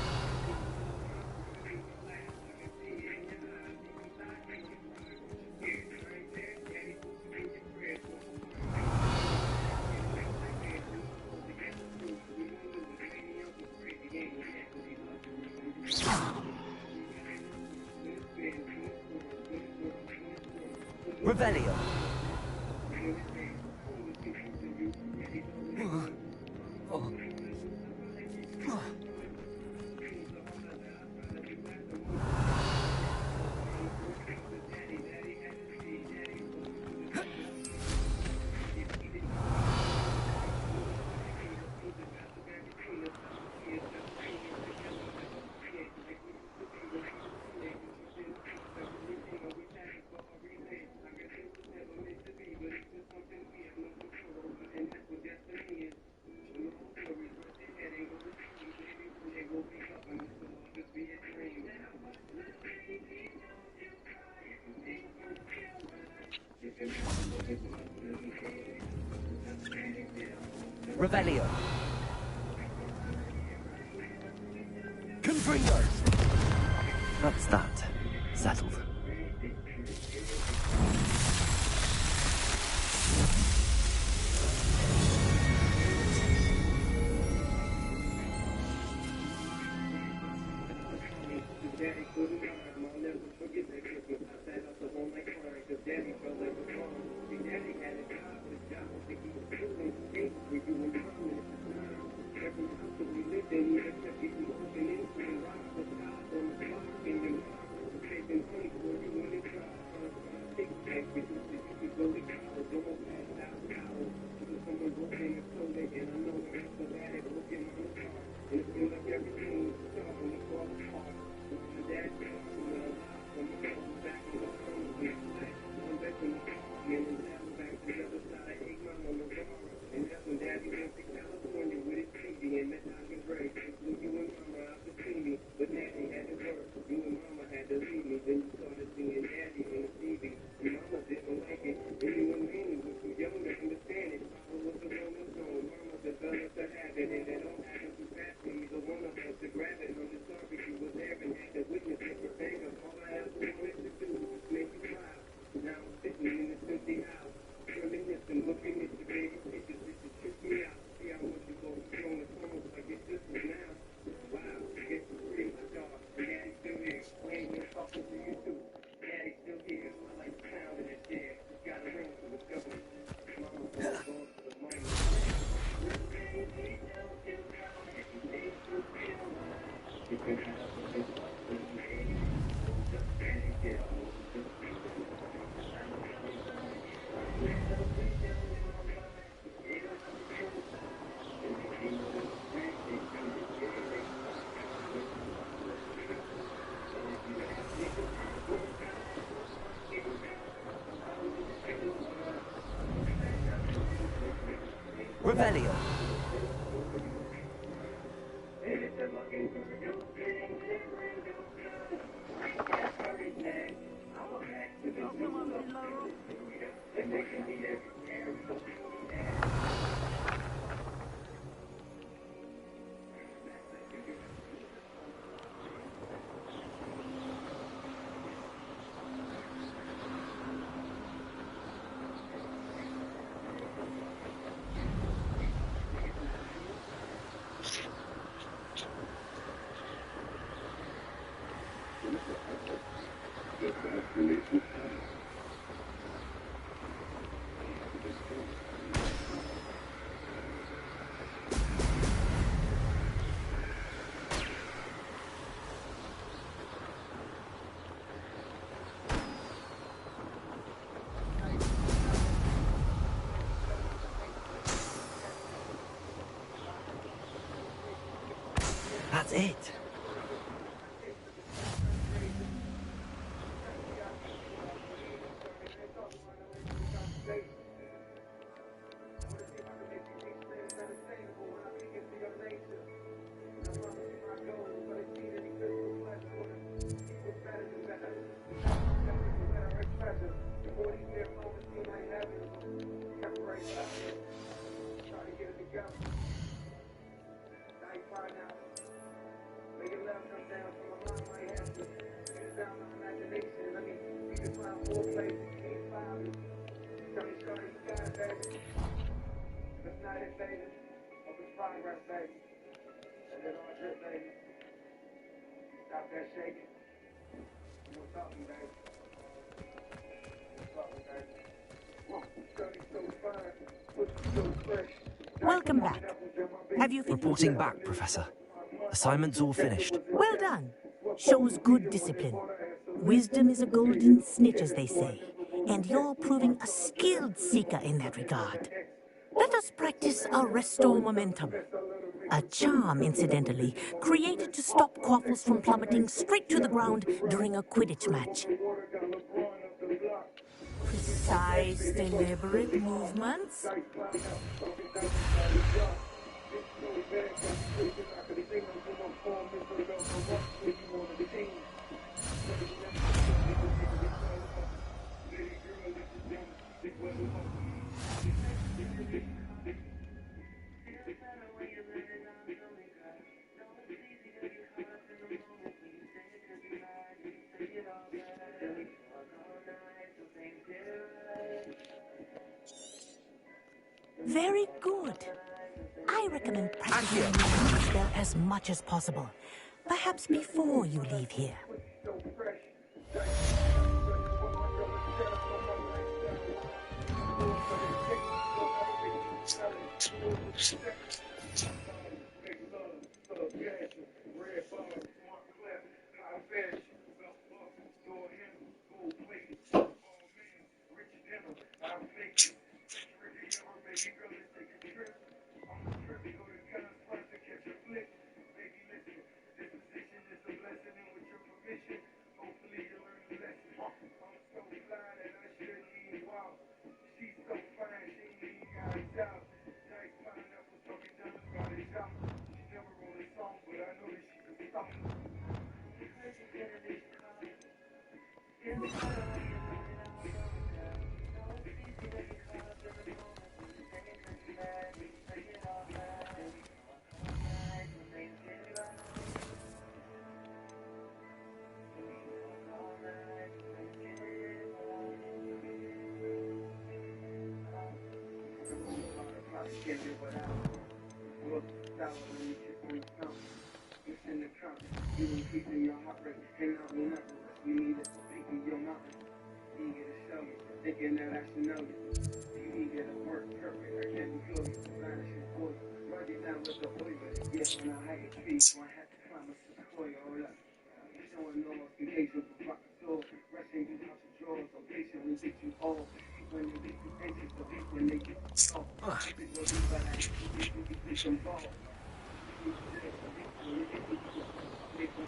[SPEAKER 16] Revelio. Revelio. Confringo.
[SPEAKER 2] That's that. Settled.
[SPEAKER 16] Revelio.
[SPEAKER 2] That's it.
[SPEAKER 20] Stop that shaking. What's up, baby? What's up, baby?
[SPEAKER 15] Welcome back. Have you finished?
[SPEAKER 2] Reporting back, Professor. Assignment's all finished.
[SPEAKER 15] Well done. Shows good discipline. Wisdom is a golden snitch, as they say, and you're proving a skilled seeker in that regard. Let us practice our restore momentum. A charm, incidentally, created to stop quaffles from plummeting straight to the ground during a Quidditch match. Precise, deliberate movements. Very good. I recommend practicing the spell as much as possible. Perhaps before you leave here.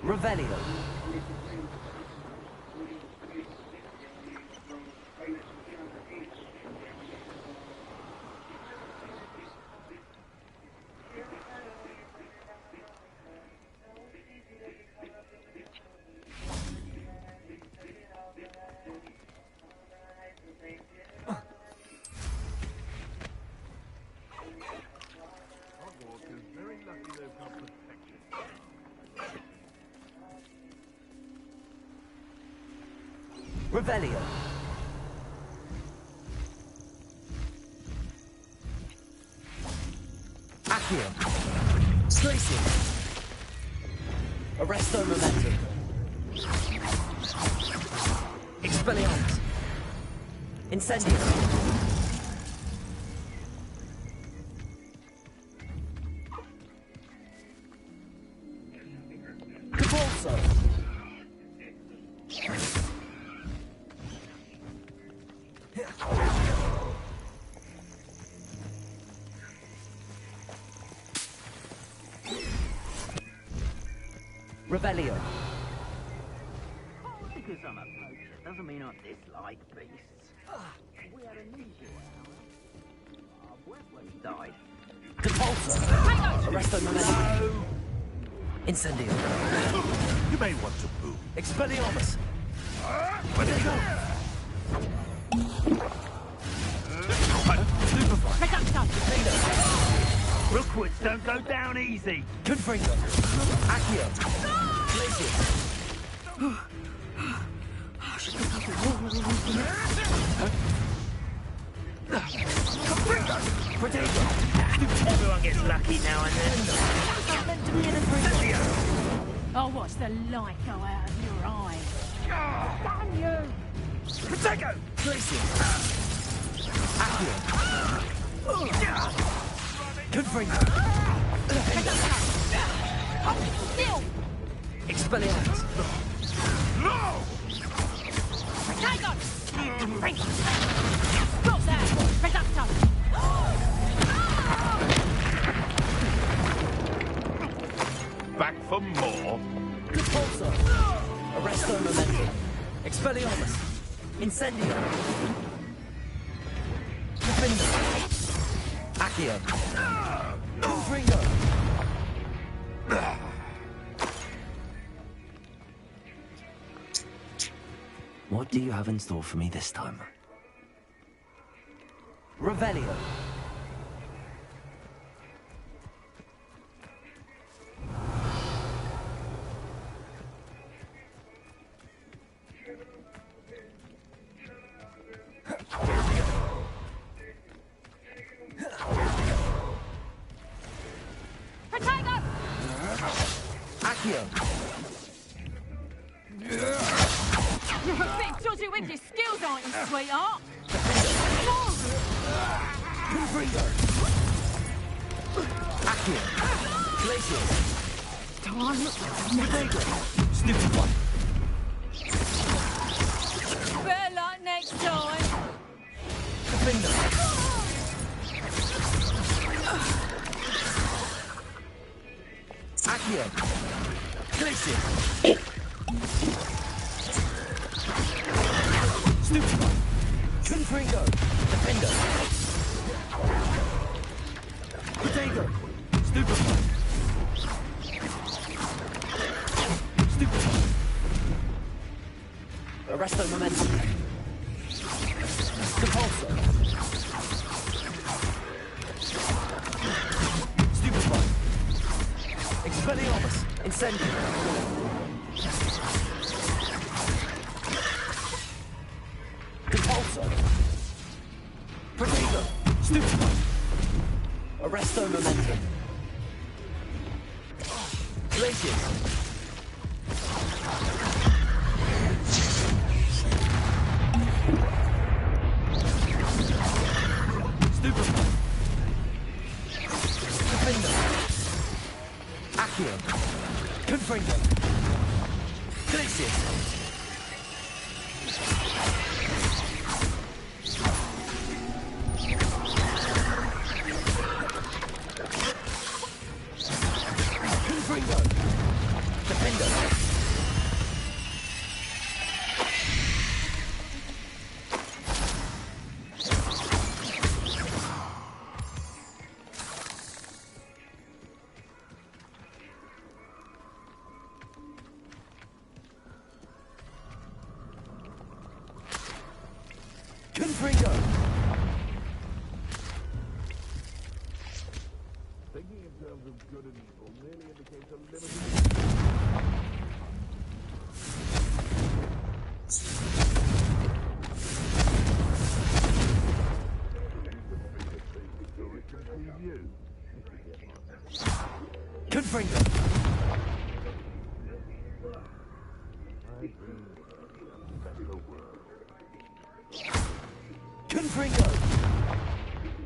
[SPEAKER 2] Revelio. Revelio. Accio. Tracy. Arresto momentum. Expelliarmus. Incendio. Capulso. Revelio.
[SPEAKER 6] Because I'm a poacher doesn't mean I dislike beasts. We had a new boy, when he died.
[SPEAKER 2] Capulso. Arresto momentum. Incendio.
[SPEAKER 22] You may want to move.
[SPEAKER 2] Expelliarmus.
[SPEAKER 6] Rookwoods don't go down easy.
[SPEAKER 2] Confringo. Accio. Glacius. Protego.
[SPEAKER 6] Everyone gets lucky now and then.
[SPEAKER 11] I'll watch the light go out of your eyes. Damn you!
[SPEAKER 6] Protego.
[SPEAKER 2] Glacius. Confringo. Expelliarmus.
[SPEAKER 14] No!
[SPEAKER 11] Tiger! Confringo. Stop there! Reducto!
[SPEAKER 22] Back for more?
[SPEAKER 2] Repulsor. Arresto Momentum. Expelliarmus. Incendio. Confringo. Accio. Confringo. What do you have in store for me this time? Revelio.
[SPEAKER 11] Protego!
[SPEAKER 2] Accio.
[SPEAKER 11] You're a bit dodgy with your skills, aren't you, sweetheart?
[SPEAKER 2] Confringo. Accio. Glacius. Protego. Stupefy.
[SPEAKER 11] Better luck next time.
[SPEAKER 2] Confringo. Accio. Glacius. Stupefy. Confringo. Defendo. Protego. Stupefy. Stupefy. Arresto Momentum. Compulsor. Stupefy. Expelliarmus. Incendio. Compulsor. Protego. Stupefy. Arresto Momentum. Glacius. Stupefy. Defendo. Accio. Confringo. Glacius. Confringo. Defendo. Confringo.
[SPEAKER 22] Thinking in terms of good and evil merely indicates a limited...
[SPEAKER 2] Confringo. Confringo.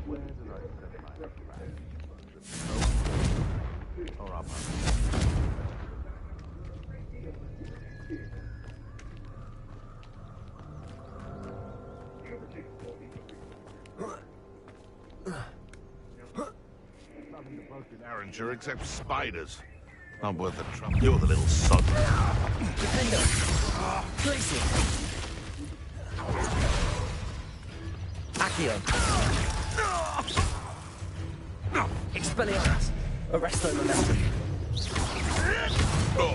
[SPEAKER 22] Where did I set my trap? Or up? Nothing to post in Arranger except spiders. Not worth the trouble. You're the little sod.
[SPEAKER 2] Defendo. Glacius. Accio. Expelliarmus. Arresto Momentum.
[SPEAKER 22] Oh,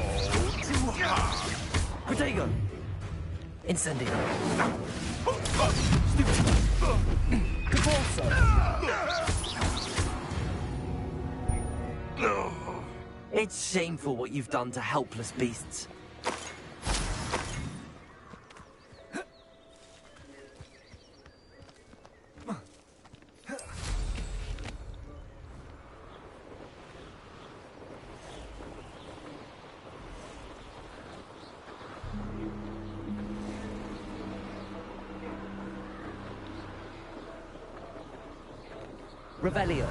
[SPEAKER 22] too hard.
[SPEAKER 2] Protego. Incendio. Compulsor. It's shameful what you've done to helpless beasts. Revelio.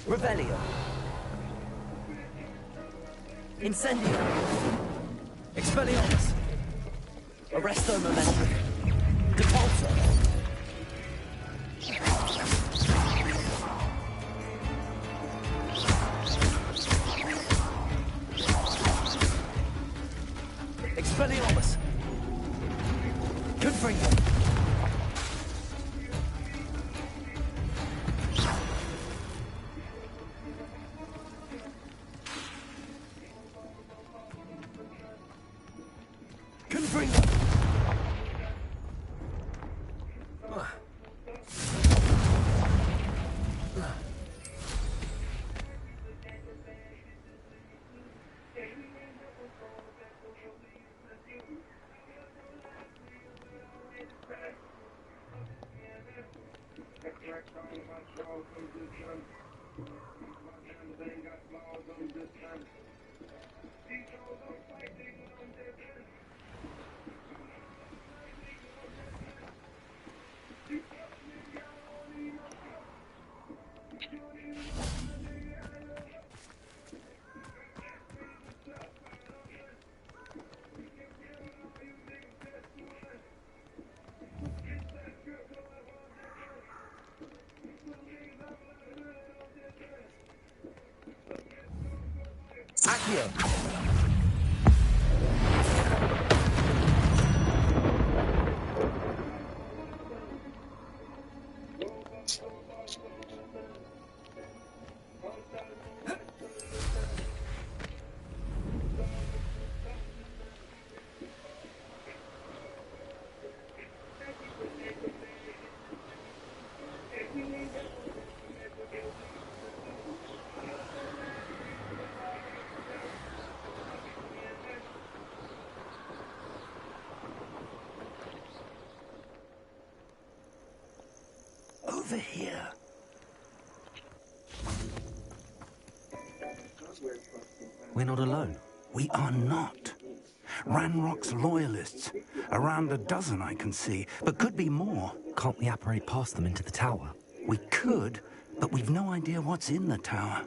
[SPEAKER 2] Revelio. Incendio. Expelliarmus. Arresto momentum. Depulso. Expelliarmus. Confringo. Accio. Over here.
[SPEAKER 4] We're not alone. We are not. Ranrock's loyalists. Around a dozen I can see, but could be more.
[SPEAKER 2] Can't we apparate past them into the tower?
[SPEAKER 4] We could, but we've no idea what's in the tower.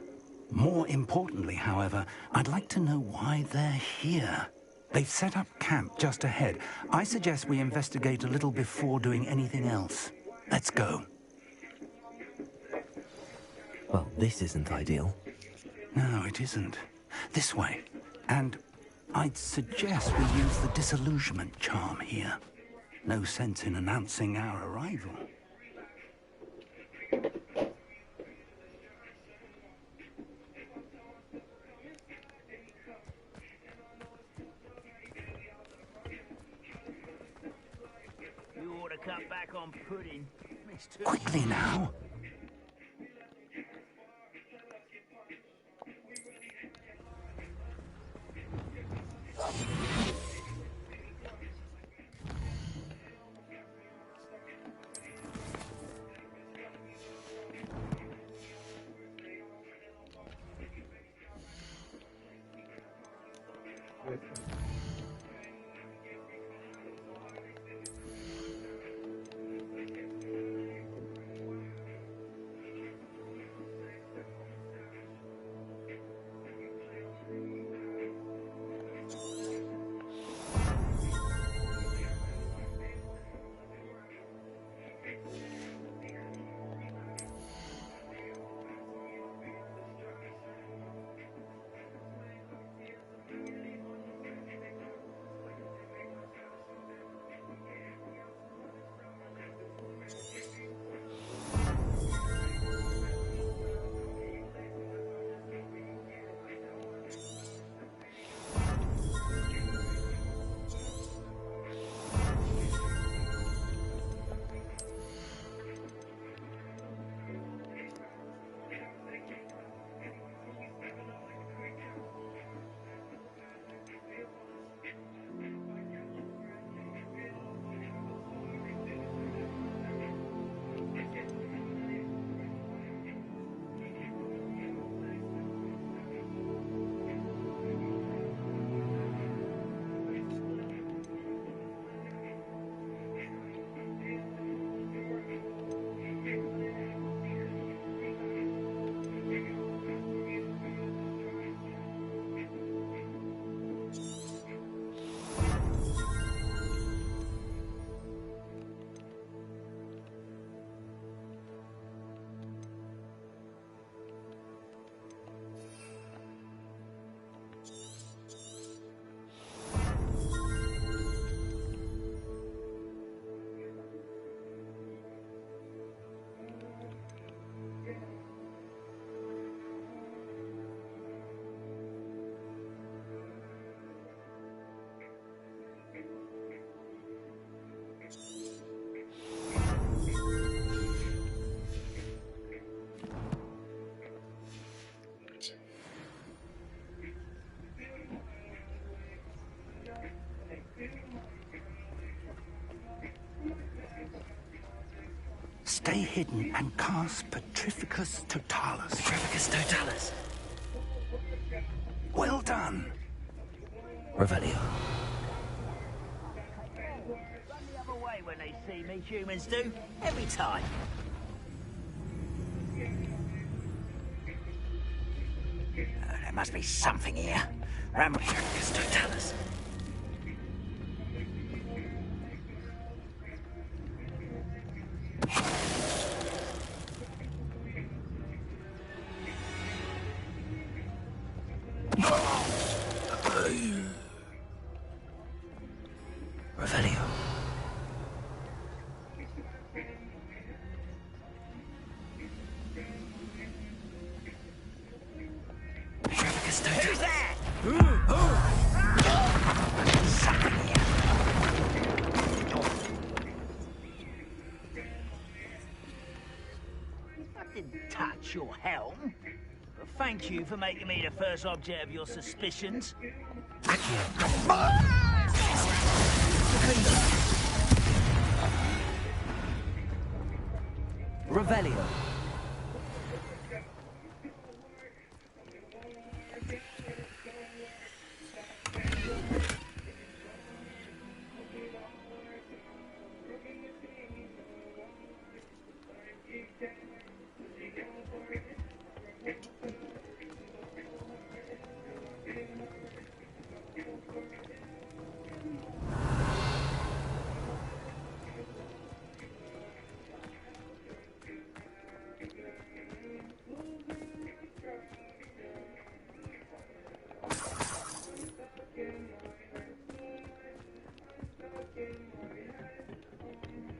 [SPEAKER 4] More importantly, however, I'd like to know why they're here. They've set up camp just ahead. I suggest we investigate a little before doing anything else. Let's go.
[SPEAKER 2] Well, this isn't ideal.
[SPEAKER 4] No, it isn't. This way. And I'd suggest we use the disillusionment charm here. No sense in announcing our arrival.
[SPEAKER 6] You ought to cut back on pudding.
[SPEAKER 4] Quickly now. Stay hidden and cast Petrificus Totalis.
[SPEAKER 2] Petrificus Totalis.
[SPEAKER 4] Well done.
[SPEAKER 2] Revelio.
[SPEAKER 6] Run the other way when they see me, humans do. Every time.
[SPEAKER 2] There must be something here. Rambo Petrificus Totalis. Revelio. Petrificus Totalis.
[SPEAKER 6] Who's that?
[SPEAKER 2] Something here.
[SPEAKER 6] I didn't touch your helm. But thank you for making me the first object of your suspicions.
[SPEAKER 2] Revelio.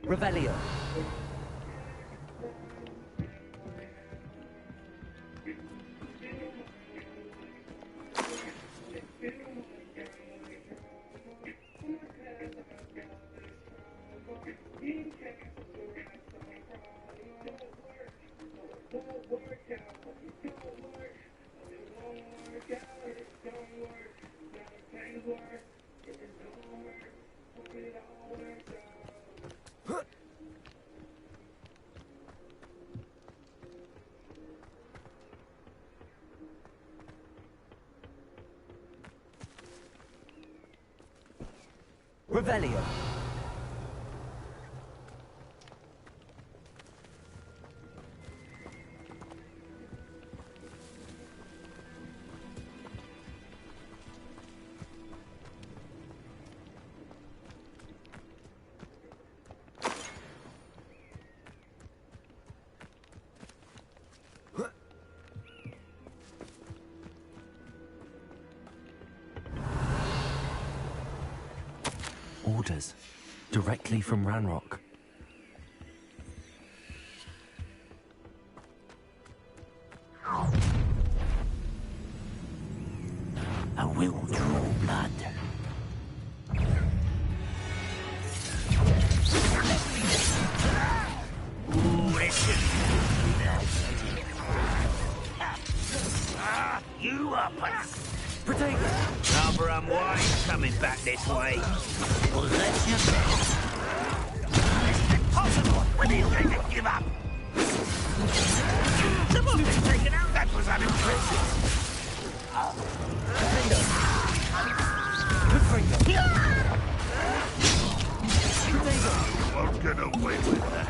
[SPEAKER 2] Revelio. Revelio. Orders. Directly from Ranrock. I will draw blood.
[SPEAKER 6] Ooh, this should you up and Barbara and White coming back this way. Well, let's just impossible. When are you going to give up? Someone's been taken out. That was unimpressive.
[SPEAKER 22] You won't get away with that.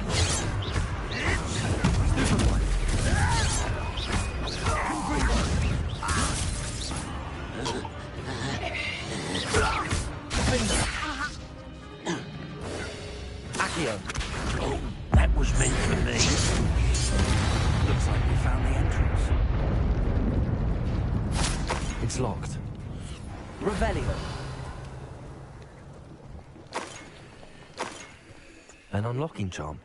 [SPEAKER 2] Oh, that was meant for me. Looks like we found the entrance. It's locked. Revelio. An unlocking charm.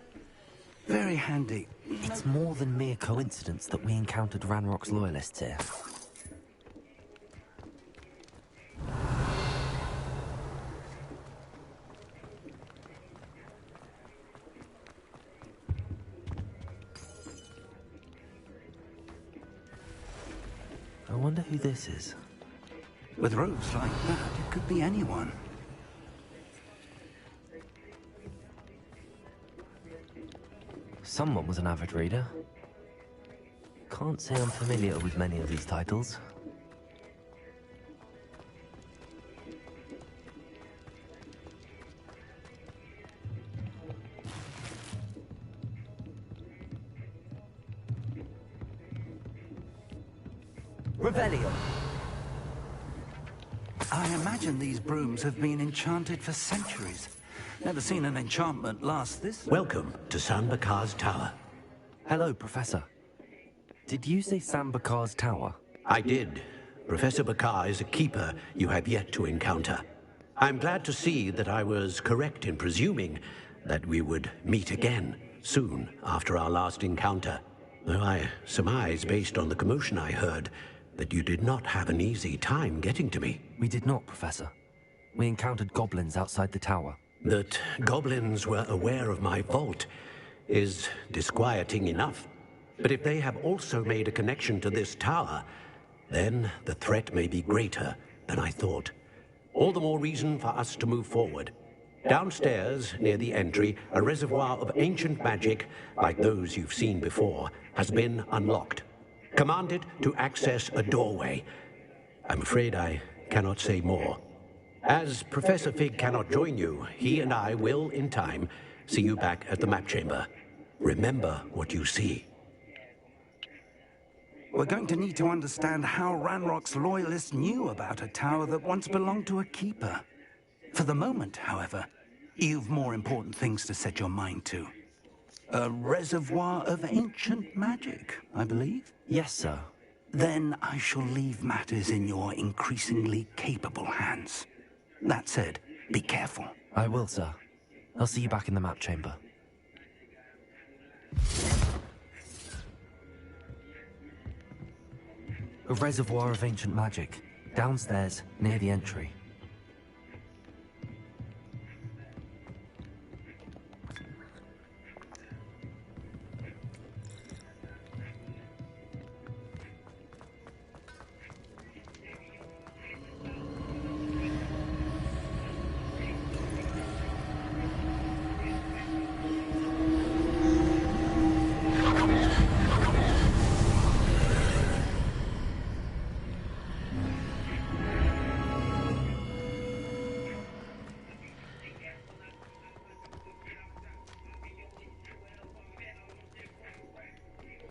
[SPEAKER 4] Very handy.
[SPEAKER 2] It's more than mere coincidence that we encountered Ranrock's loyalists here. I wonder who this is.
[SPEAKER 4] With robes like that, it could be anyone.
[SPEAKER 2] someone was an avid reader. Can't say I'm familiar with many of these titles. Revelio.
[SPEAKER 4] I imagine these brooms have been enchanted for centuries. Never seen an enchantment last this.
[SPEAKER 14] Welcome to Sambakar's Tower.
[SPEAKER 2] Hello, Professor. Did you say Sambakar's Tower?
[SPEAKER 14] I did. Professor Bakar is a keeper you have yet to encounter. I'm glad to see that I was correct in presuming that we would meet again soon after our last encounter. Though I surmise, based on the commotion I heard, that you did not have an easy time getting to me.
[SPEAKER 2] We did not, Professor. We encountered goblins outside the tower.
[SPEAKER 14] That goblins were aware of my vault is disquieting enough. But if they have also made a connection to this tower, then the threat may be greater than I thought. All the more reason for us to move forward. Downstairs, near the entry, a reservoir of ancient magic, like those you've seen before, has been unlocked. Commanded to access a doorway. I'm afraid I cannot say more. As Professor Fig cannot join you, he and I will, in time, see you back at the map chamber. Remember what you see.
[SPEAKER 4] We're going to need to understand how Ranrock's loyalists knew about a tower that once belonged to a keeper. For the moment, however, you've more important things to set your mind to. A reservoir of ancient magic, I believe?
[SPEAKER 2] Yes, sir.
[SPEAKER 4] Then I shall leave matters in your increasingly capable hands. That said, be careful.
[SPEAKER 2] I will, sir. I'll see you back in the map chamber. A reservoir of ancient magic, downstairs, near the entry.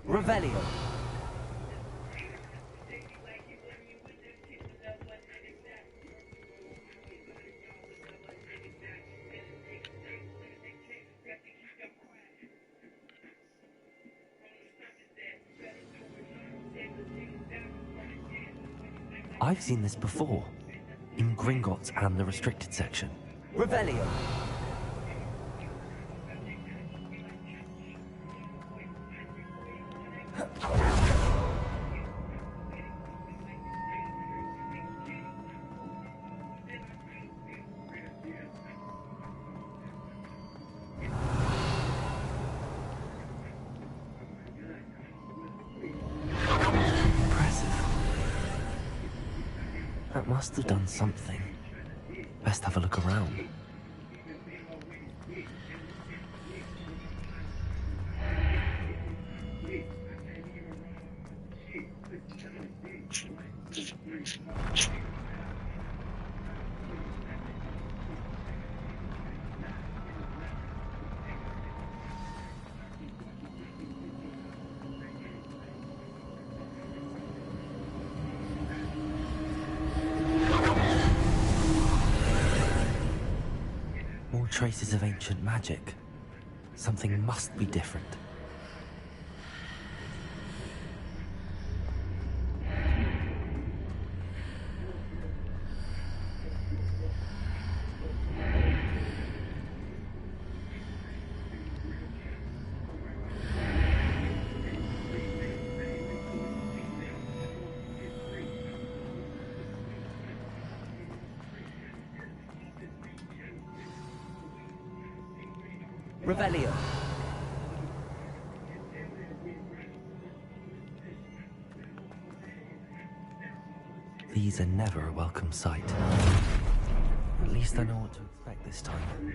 [SPEAKER 2] Revelio. I've seen this before, in Gringotts and the restricted section. Revelio. That must have done something. Best have a look around. More traces of ancient magic. Something must be different. Revelio. These are never a welcome sight. At least I know what to expect this time.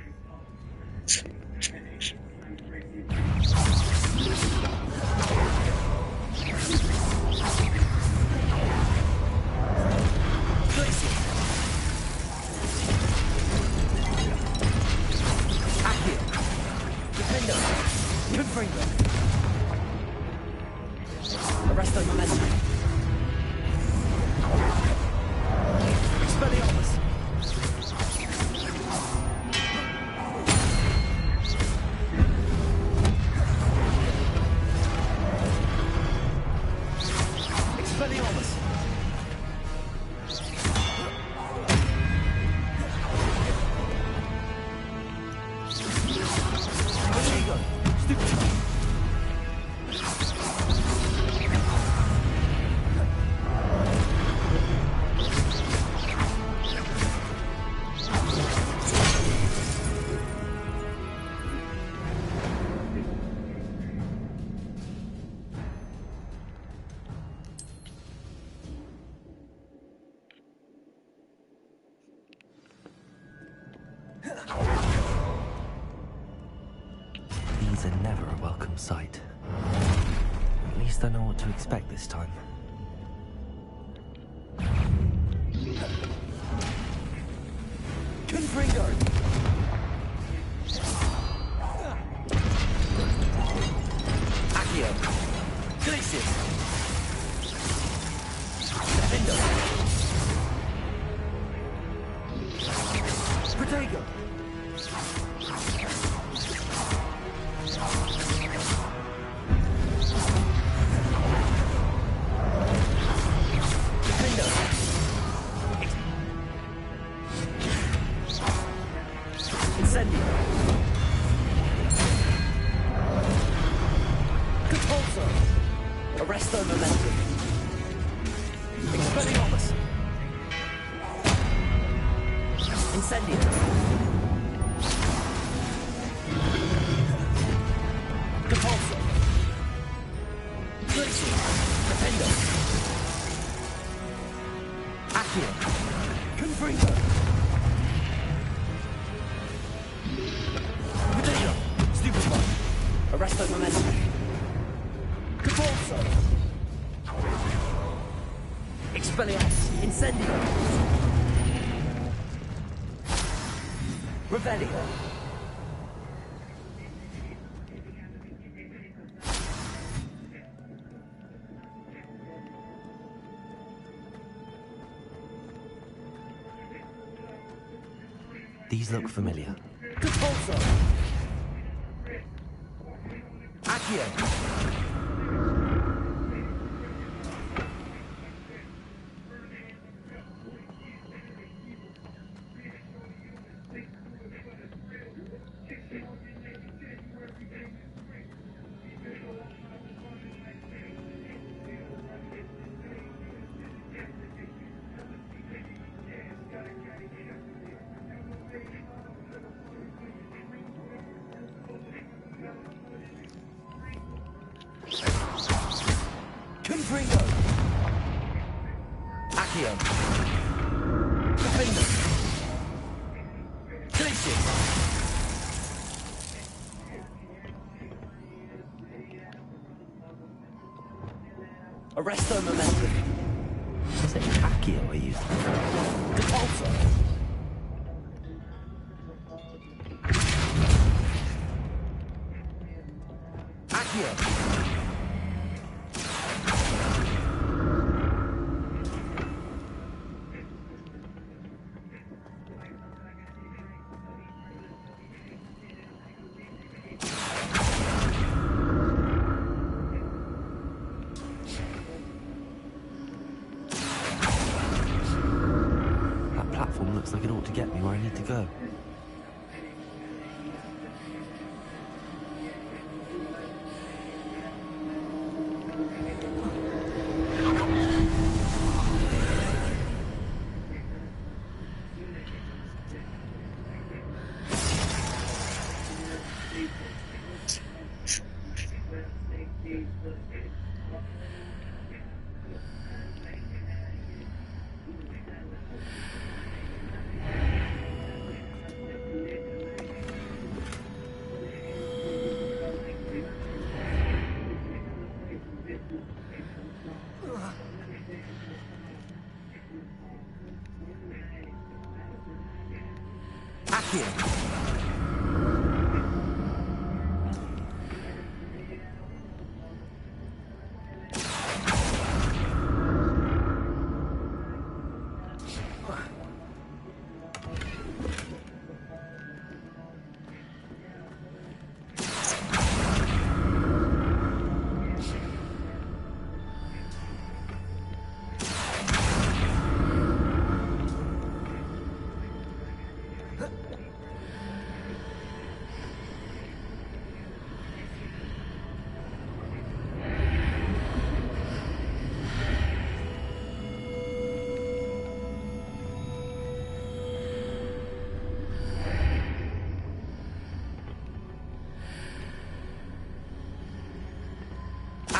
[SPEAKER 2] These are never a welcome sight. At least I know what to expect this time.
[SPEAKER 6] Confringo! Accio! Glacius! Defendo! Protego! Arresto momentum. Expelliarmus. Incendio. Depulso. Glacier. Defendo. Accio. Confringo. Potato. Stupefy. Arresto momentum. Depulso. Expelliarmus. Incendio. Revelio.
[SPEAKER 2] These look familiar.
[SPEAKER 6] Depulso. Accio. Confringo. Accio. Defendo. Glacius. Arresto momentum.
[SPEAKER 2] Was it Accio I used?
[SPEAKER 6] Depulso. Accio.
[SPEAKER 2] That platform looks like it ought to get me where I need to go.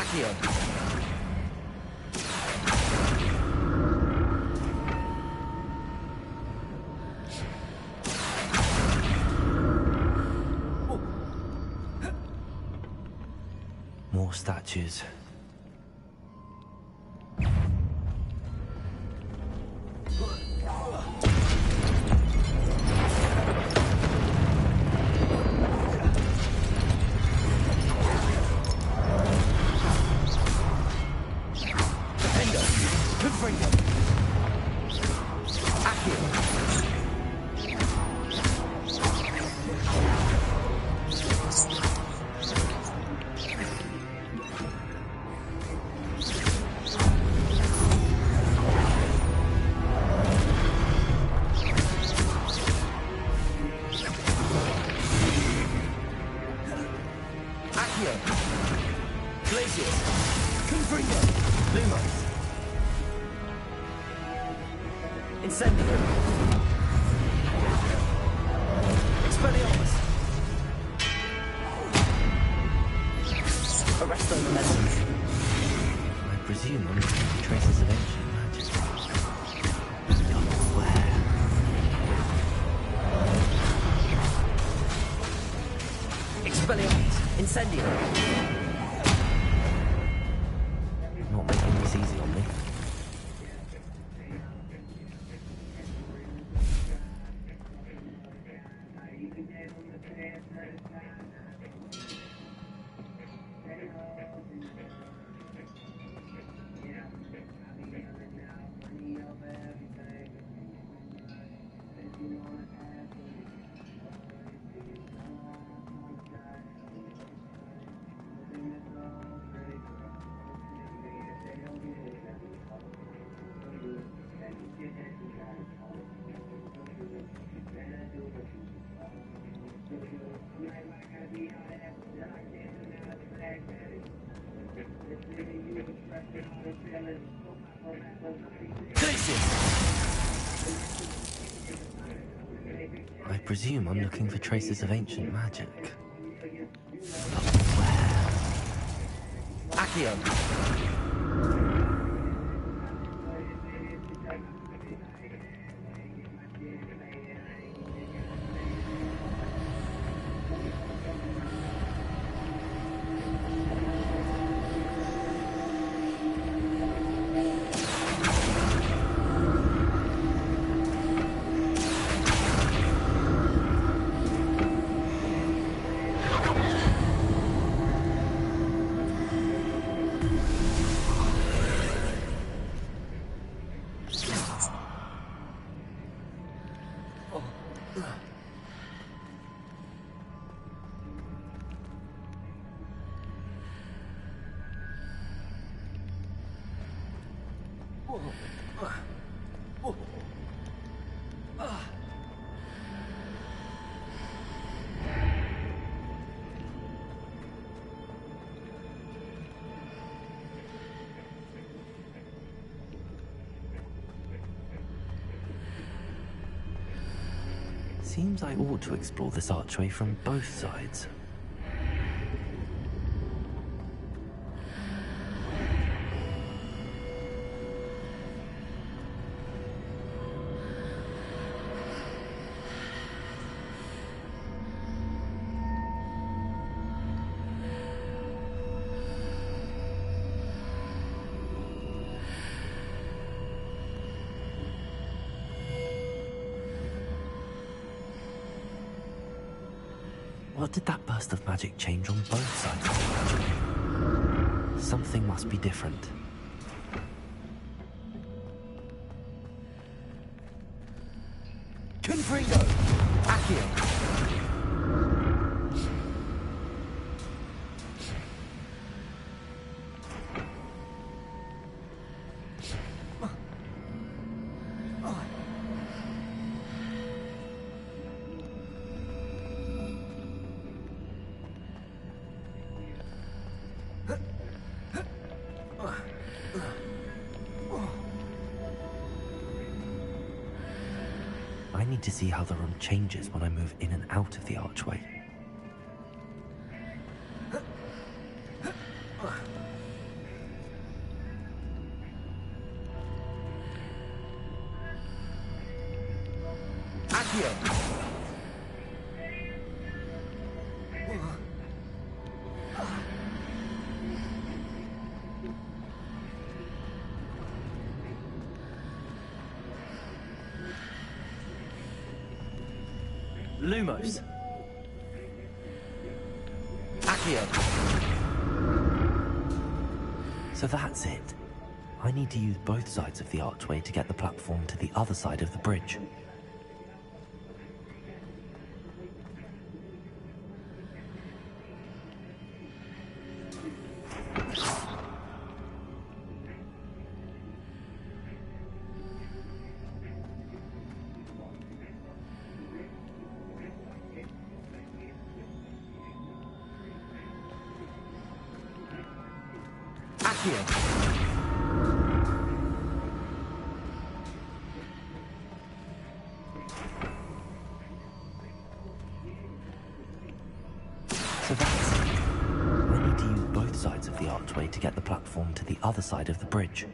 [SPEAKER 16] Accio.
[SPEAKER 2] More statues. Not making this easy on me. I presume I'm looking for traces of ancient magic. But where? Accio! Seems I ought to explore this archway from both sides. What did that burst of magic change on both sides of the archway? Something must be different.
[SPEAKER 16] Confringo! Accio!
[SPEAKER 2] I need to see how the room changes when I move in and out of the archway.
[SPEAKER 16] Lumos. Accio.
[SPEAKER 2] So that's it. I need to use both sides of the archway to get the platform to the other side of the bridge. So that's it. I need to use both sides of the archway to get the platform to the other side of the bridge.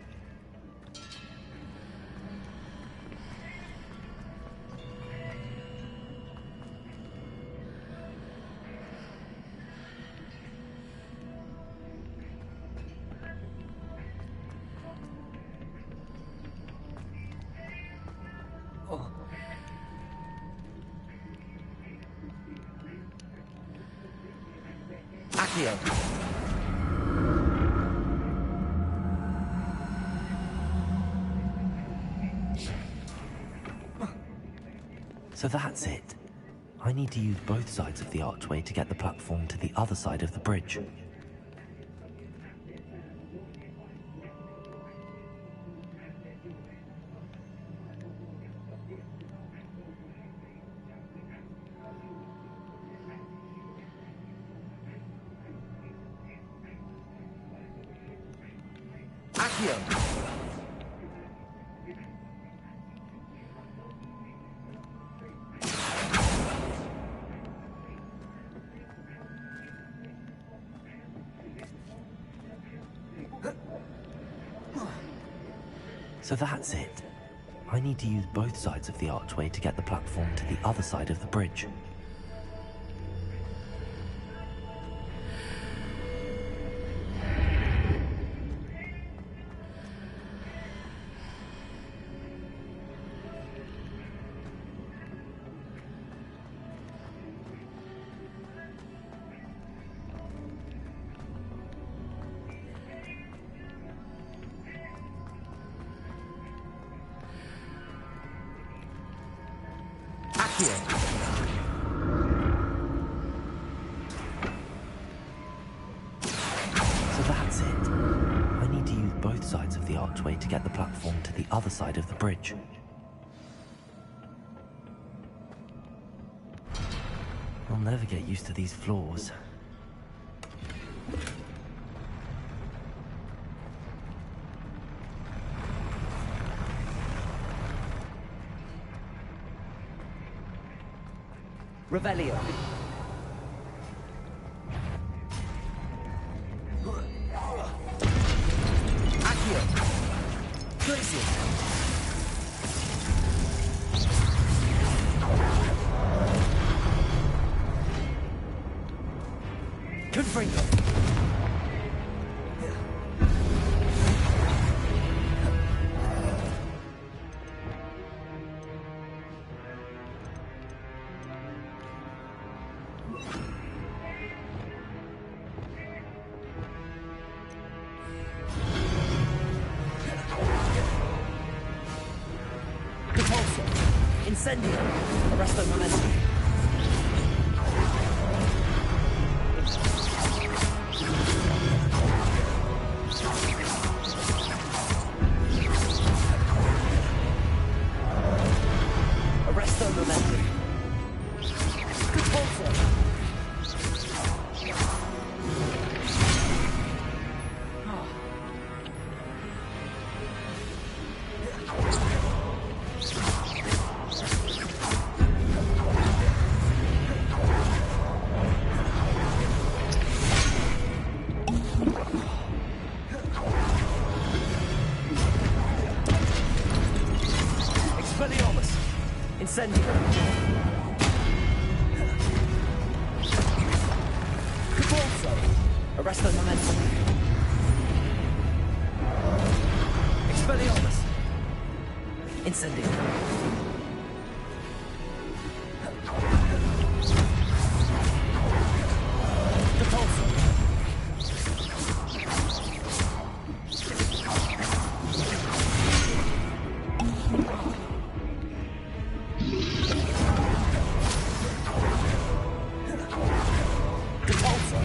[SPEAKER 2] So that's it. I need to use both sides of the archway to get the platform to the other side of the bridge. So that's it. I need to use both sides of the archway to get the platform to the other side of the bridge. So that's it. I need to use both sides of the archway to get the platform to the other side of the bridge. I'll never get used to these floors.
[SPEAKER 16] Revelio. Accio. Glacier. Confringo. Incendio. Arresto momentum. Arresto momentum. Convulso. Expelliarmus. Incendio. Convulso. Arresto momentum. Expelliarmus. Incendio. Depulso. Depulso.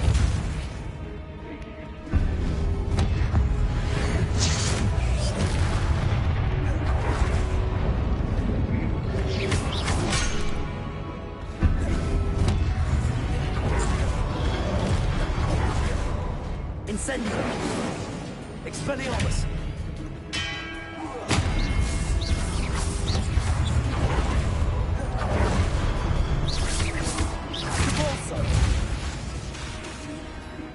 [SPEAKER 16] Incendio. Expelliarmus. Depulso.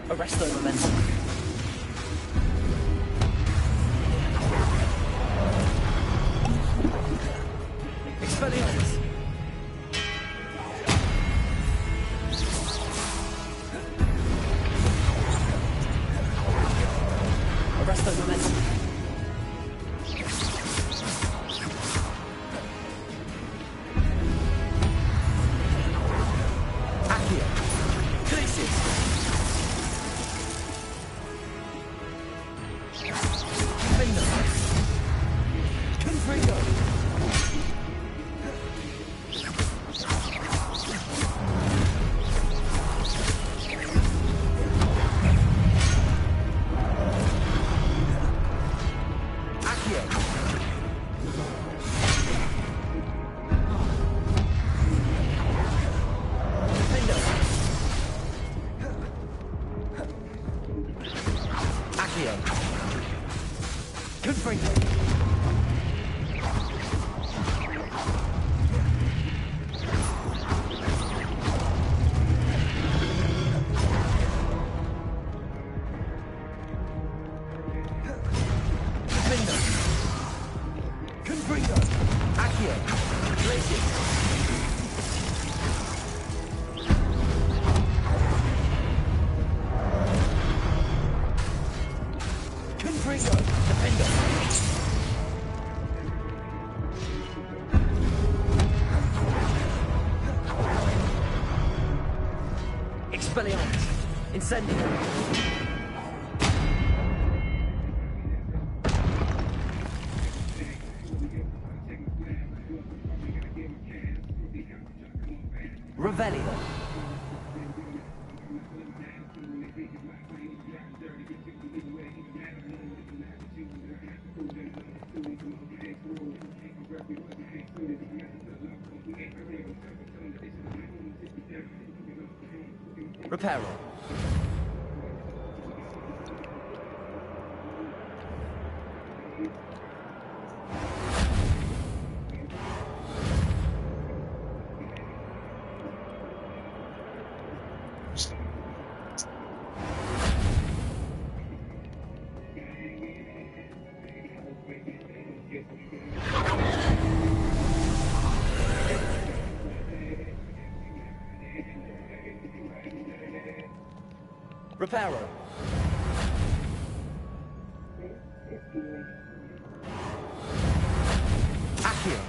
[SPEAKER 16] Arresto momentum. Expelliarmus. Arresto momentum. Accio. Glacius. Vino. Confringo. Accio. Vino. Accio. Confringo. Vino. Confringo. Accio. Glacius. Confringo. Defendo. Expelliarmus. Incendio. Revelio. Reparo. Reparo. Accio.